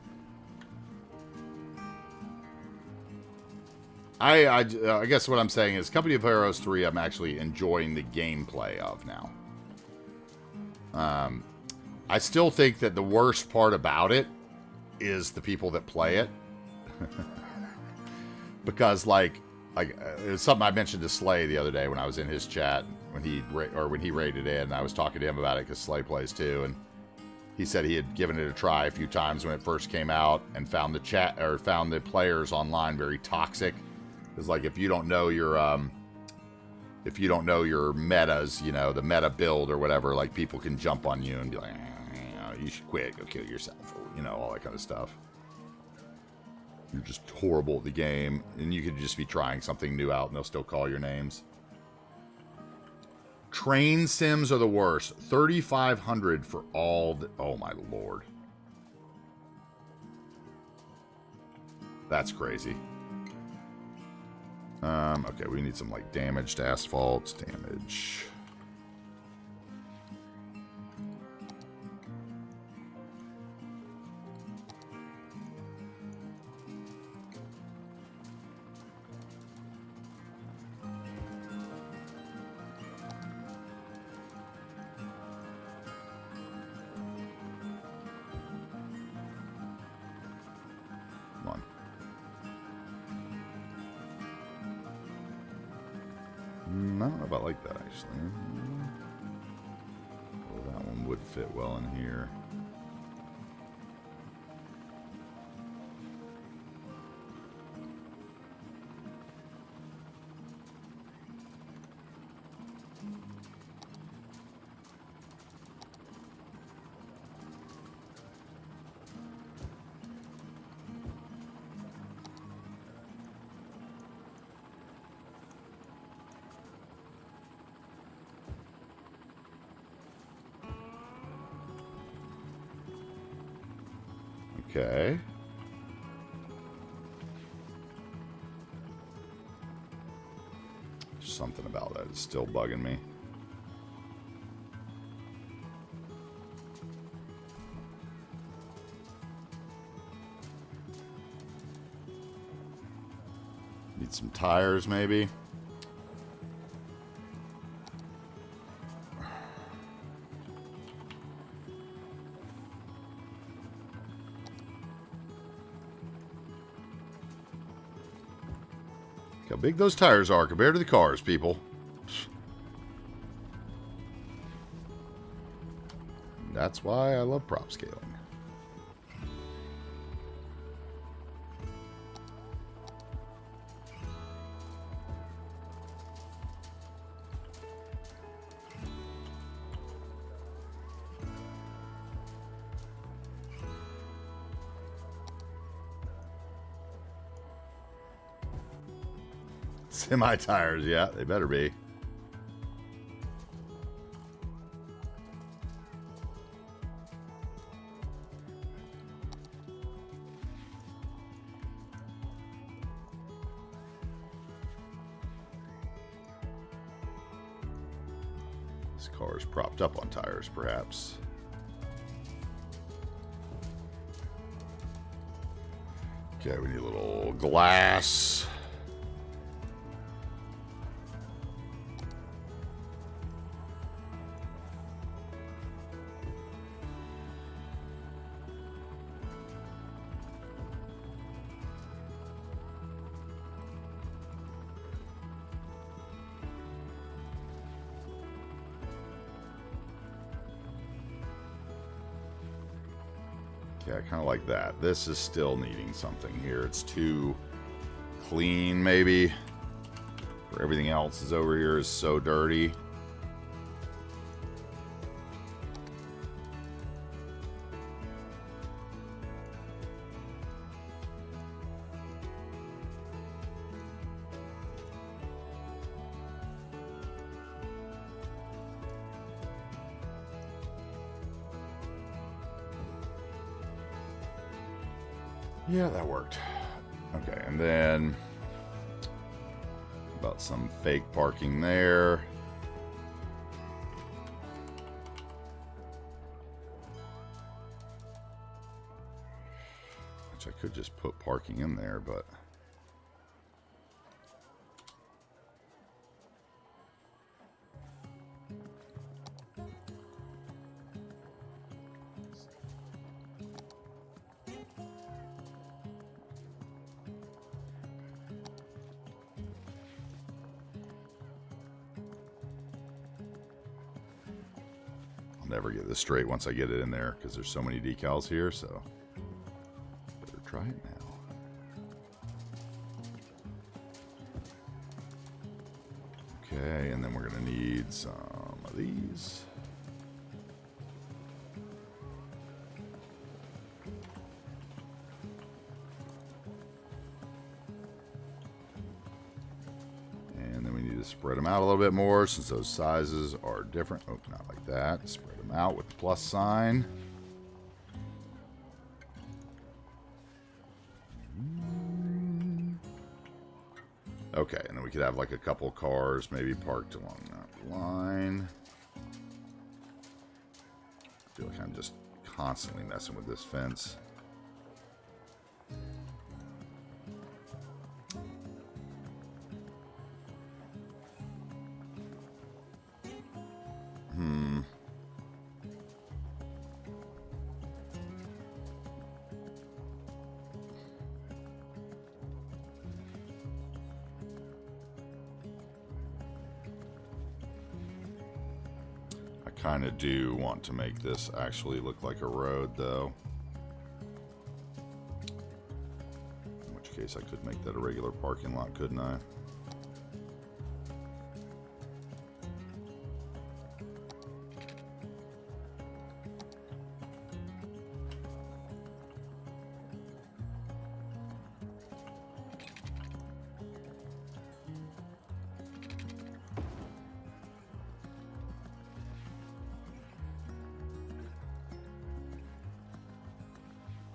I guess what I'm saying is Company of Heroes 3 I'm actually enjoying the gameplay of now. I still think that the worst part about it is the people that play it. Because, like, Like it was something I mentioned to Slay the other day when I was in his chat when he raided in. And I was talking to him about it because Slay plays too, and he said he had given it a try a few times when it first came out and found the players online very toxic. It's like if you don't know your metas, you know, the meta build or whatever, like people can jump on you and be like, you should quit, go kill yourself, or, you know, all that kind of stuff. You're just horrible at the game, and you could just be trying something new out and they'll still call your names. Train sims are the worst. 3,500 for all the... Oh, my lord. That's crazy. Okay, we need some, like, damaged asphalts. Damage. I don't know if I like that, actually. Well, that one would fit well in here. Okay. Something about that is still bugging me. Need some tires, maybe. How big those tires are compared to the cars, people. That's why I love prop scaling. Semi-tires, yeah, they better be. This car is propped up on tires, perhaps. Okay, we need a little glass. Yeah, I kind of like that. This is still needing something here. It's too clean, maybe. Where everything else is over here is so dirty. Yeah, that worked. Okay, and then about some fake parking there. Which I could just put parking in there, but never get this straight once I get it in there because there's so many decals here, so better try it now. Okay, and then we're going to need some of these. And then we need to spread them out a little bit more since those sizes are different. Oh, not like that. Spread them out with the plus sign. Okay, and then we could have like a couple cars maybe parked along that line. I feel like I'm just constantly messing with this fence. Kind of do want to make this actually look like a road, though. In which case I could make that a regular parking lot, couldn't I?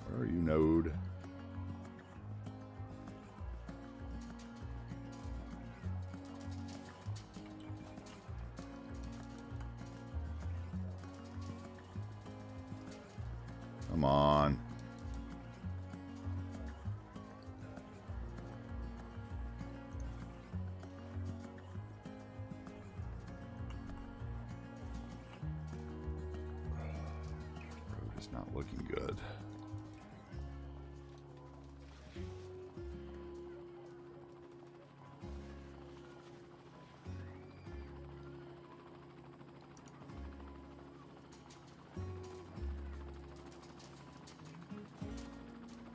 Where are you, Node? Come on. Road is not looking good.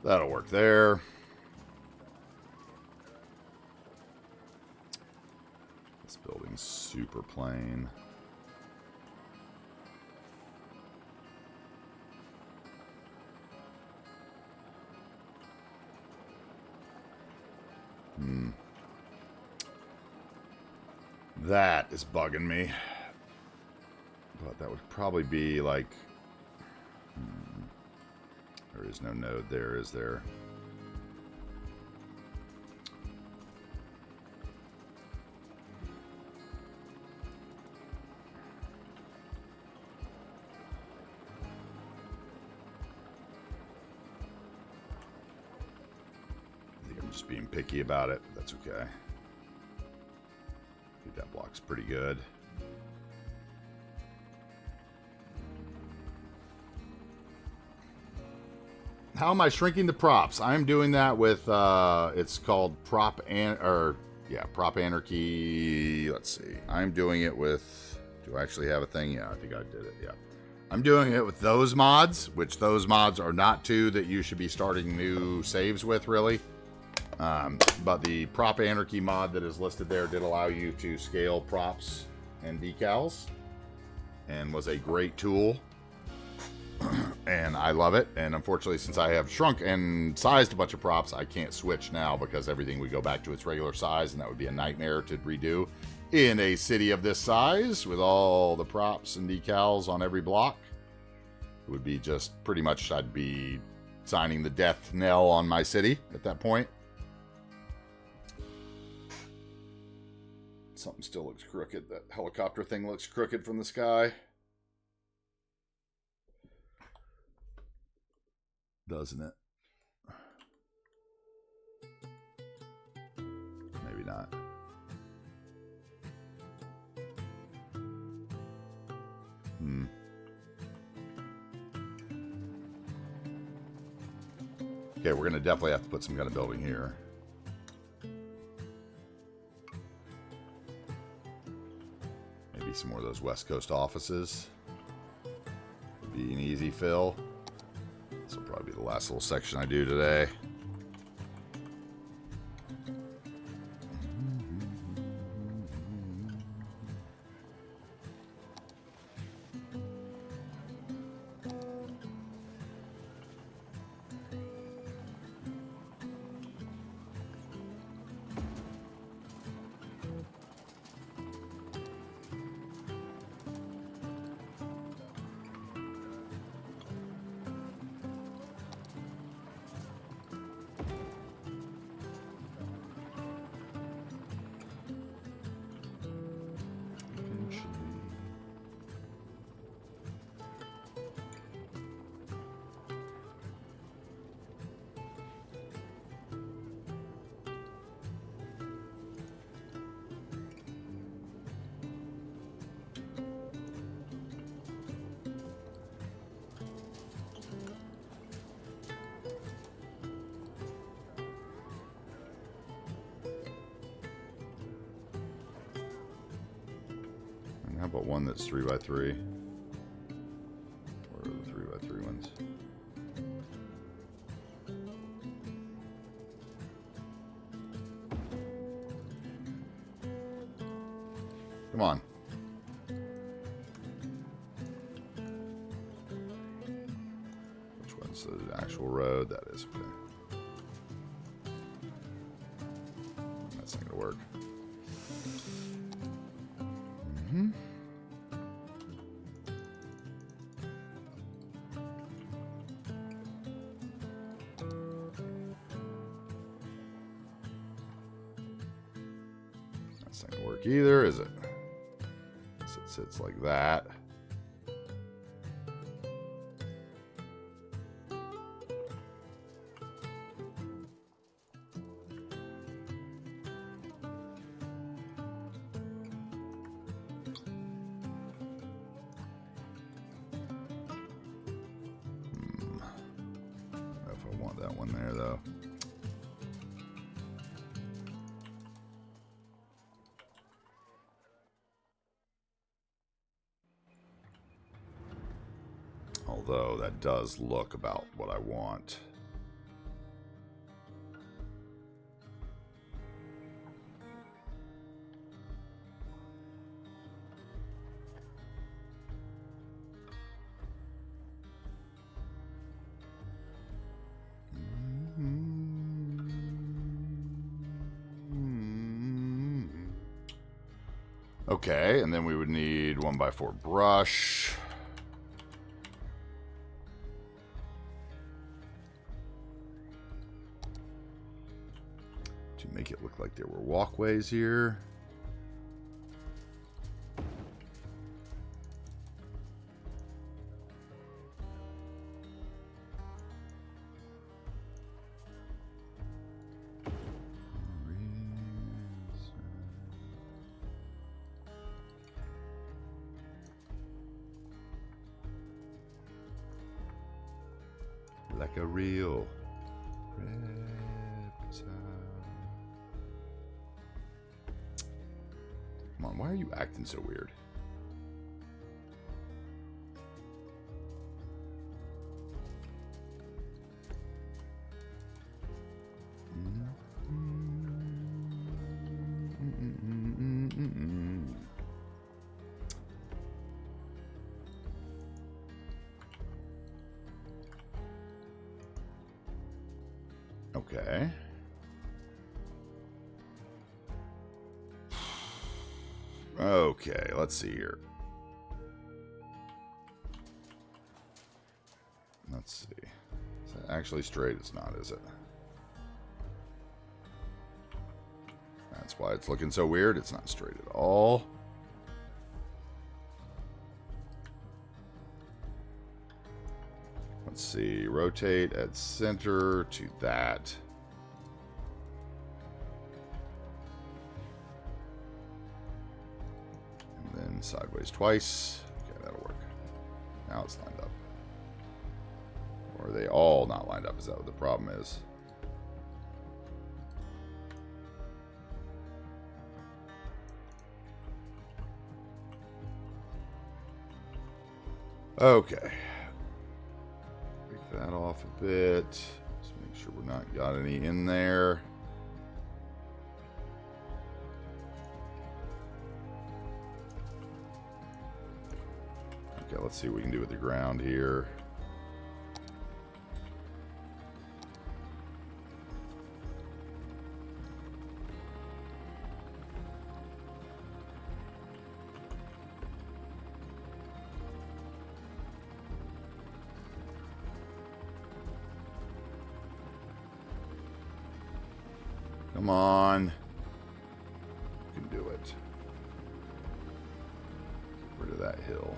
That'll work there. This building's super plain. That is bugging me. But that would probably be like... There is no node there, is there? I think I'm just being picky about it. That's okay. I think that block's pretty good. How am I shrinking the props? I'm doing that with, it's called Prop Anarchy. Let's see. I'm doing it with, do I actually have a thing? Yeah, I think I did it. Yeah. I'm doing it with those mods, which those mods are not two that you should be starting new saves with, really. But the Prop Anarchy mod that is listed there did allow you to scale props and decals and was a great tool. And I love it. And unfortunately, since I have shrunk and sized a bunch of props, I can't switch now because everything would go back to its regular size, and that would be a nightmare to redo in a city of this size with all the props and decals on every block. It would be just pretty much, I'd be signing the death knell on my city at that point. Something still looks crooked. That helicopter thing looks crooked from the sky. Doesn't it? Maybe not. Okay, we're going to definitely have to put some kind of building here. Maybe some more of those West Coast offices. be an easy fill. This will probably be the last little section I do today. How about one that's 3x3? What are the 3x3 ones? Come on. Which one's the actual road? That is okay. That's not gonna work. That's not gonna work either, is it? So it sits like that. I don't know if I want that one there though. Although that does look about what I want. Okay, and then we would need 1x4 brush. To make it look like there were walkways here. Like a real reptile. Come on, why are you acting so weird? Okay. Okay, let's see here. Let's see. Is that actually straight? It's not, is it? That's why it's looking so weird. It's not straight at all. Let's see. Rotate at center to that. And then sideways twice. Okay, that'll work. Now it's lined up. Or are they all not lined up? Is that what the problem is? Okay. that off a bit. Just make sure we're not got any in there. Okay, let's see what we can do with the ground here. Come on. You can do it. Get rid of that hill.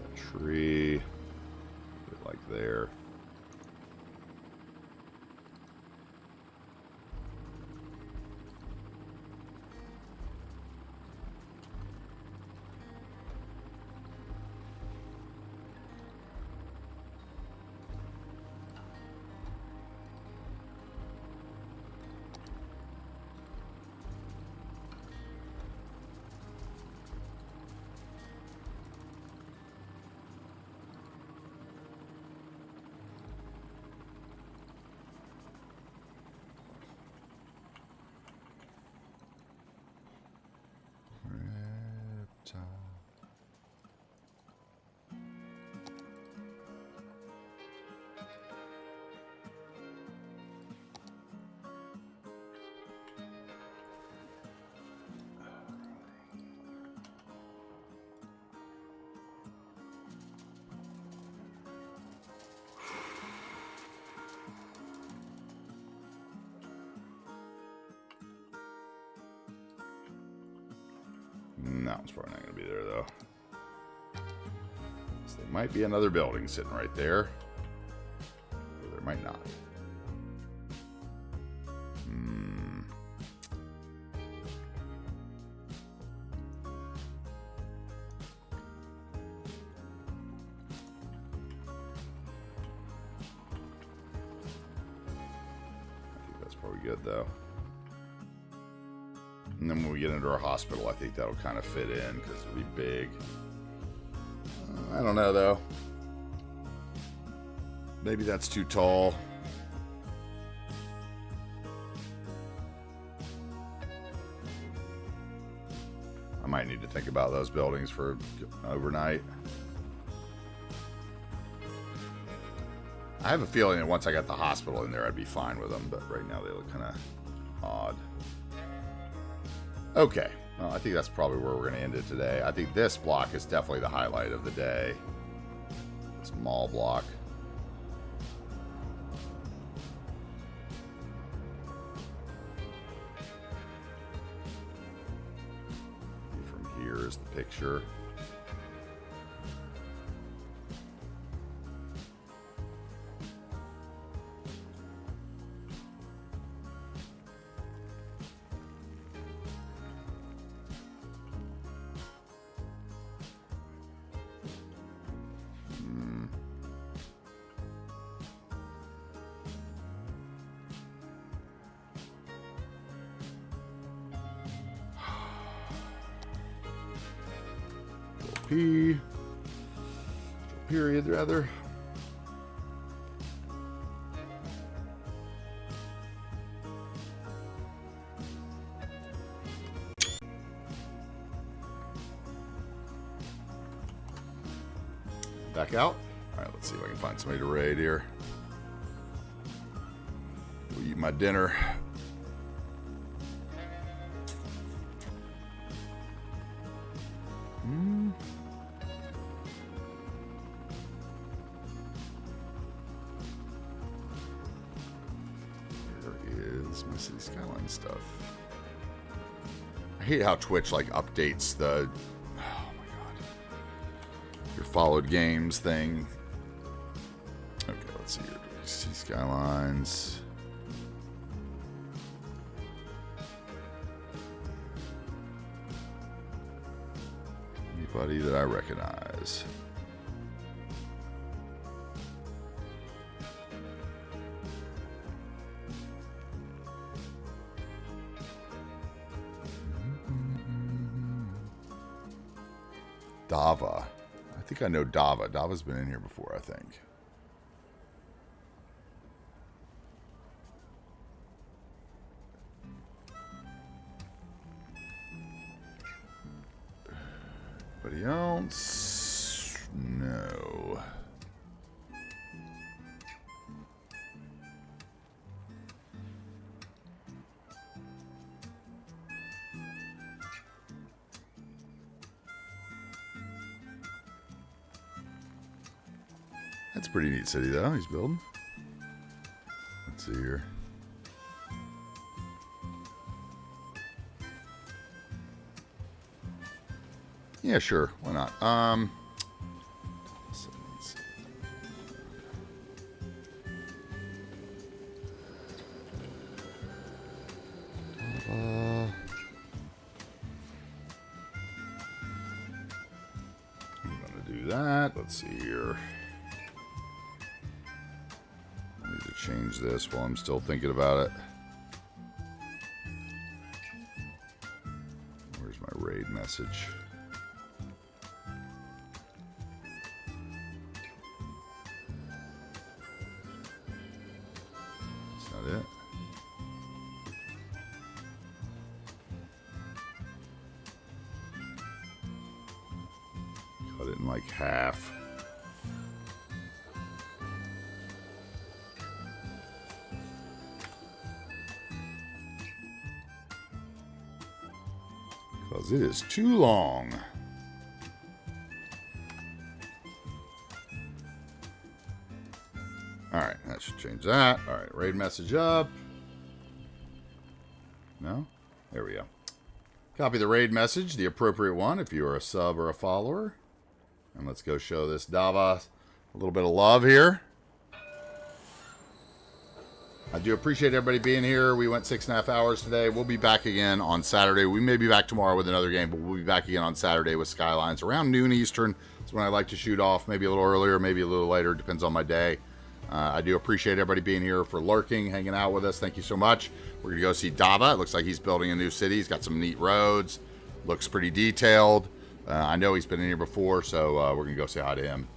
That tree. Put it like there. No, it's probably not going to be there, though. So there might be another building sitting right there. Or there might not. I think that's probably good, though. And then when we get into our hospital, I think that'll kind of fit in because it'll be big. I don't know, though. Maybe that's too tall. I might need to think about those buildings for overnight. I have a feeling that once I got the hospital in there, I'd be fine with them. But right now, they look kind of odd. Okay, well, I think that's probably where we're going to end it today. I think this block is definitely the highlight of the day. This mall block. From here is the picture. P. Period, rather. Back out. All right, let's see if I can find somebody to raid here. We'll eat my dinner. My City Skylines stuff. I hate how Twitch like updates the oh my god, your followed games thing. Okay, let's see here. City Skylines. Anybody that I recognize? Dava. I think I know Dava. Dava's been in here before, I think. Anybody else? No. That's a pretty neat city, though, he's building. Let's see here. Yeah, sure. Why not? I'm gonna do that. Let's see here. I need to change this while I'm still thinking about it. Where's my raid message? It. Cut it in like half. Because it is too long. Alright, that should change that. Alright, raid message up. No? There we go. Copy the raid message, the appropriate one, if you are a sub or a follower. And let's go show this Dava a little bit of love here. I do appreciate everybody being here. We went 6.5 hours today. We'll be back again on Saturday. We may be back tomorrow with another game, but we'll be back again on Saturday with Skylines. Around noon Eastern is when I like to shoot off. Maybe a little earlier, maybe a little later. Depends on my day. I do appreciate everybody being here for lurking, hanging out with us. Thank you so much. We're going to go see Dava. It looks like he's building a new city. He's got some neat roads. Looks pretty detailed. I know he's been in here before, so we're going to go say hi to him.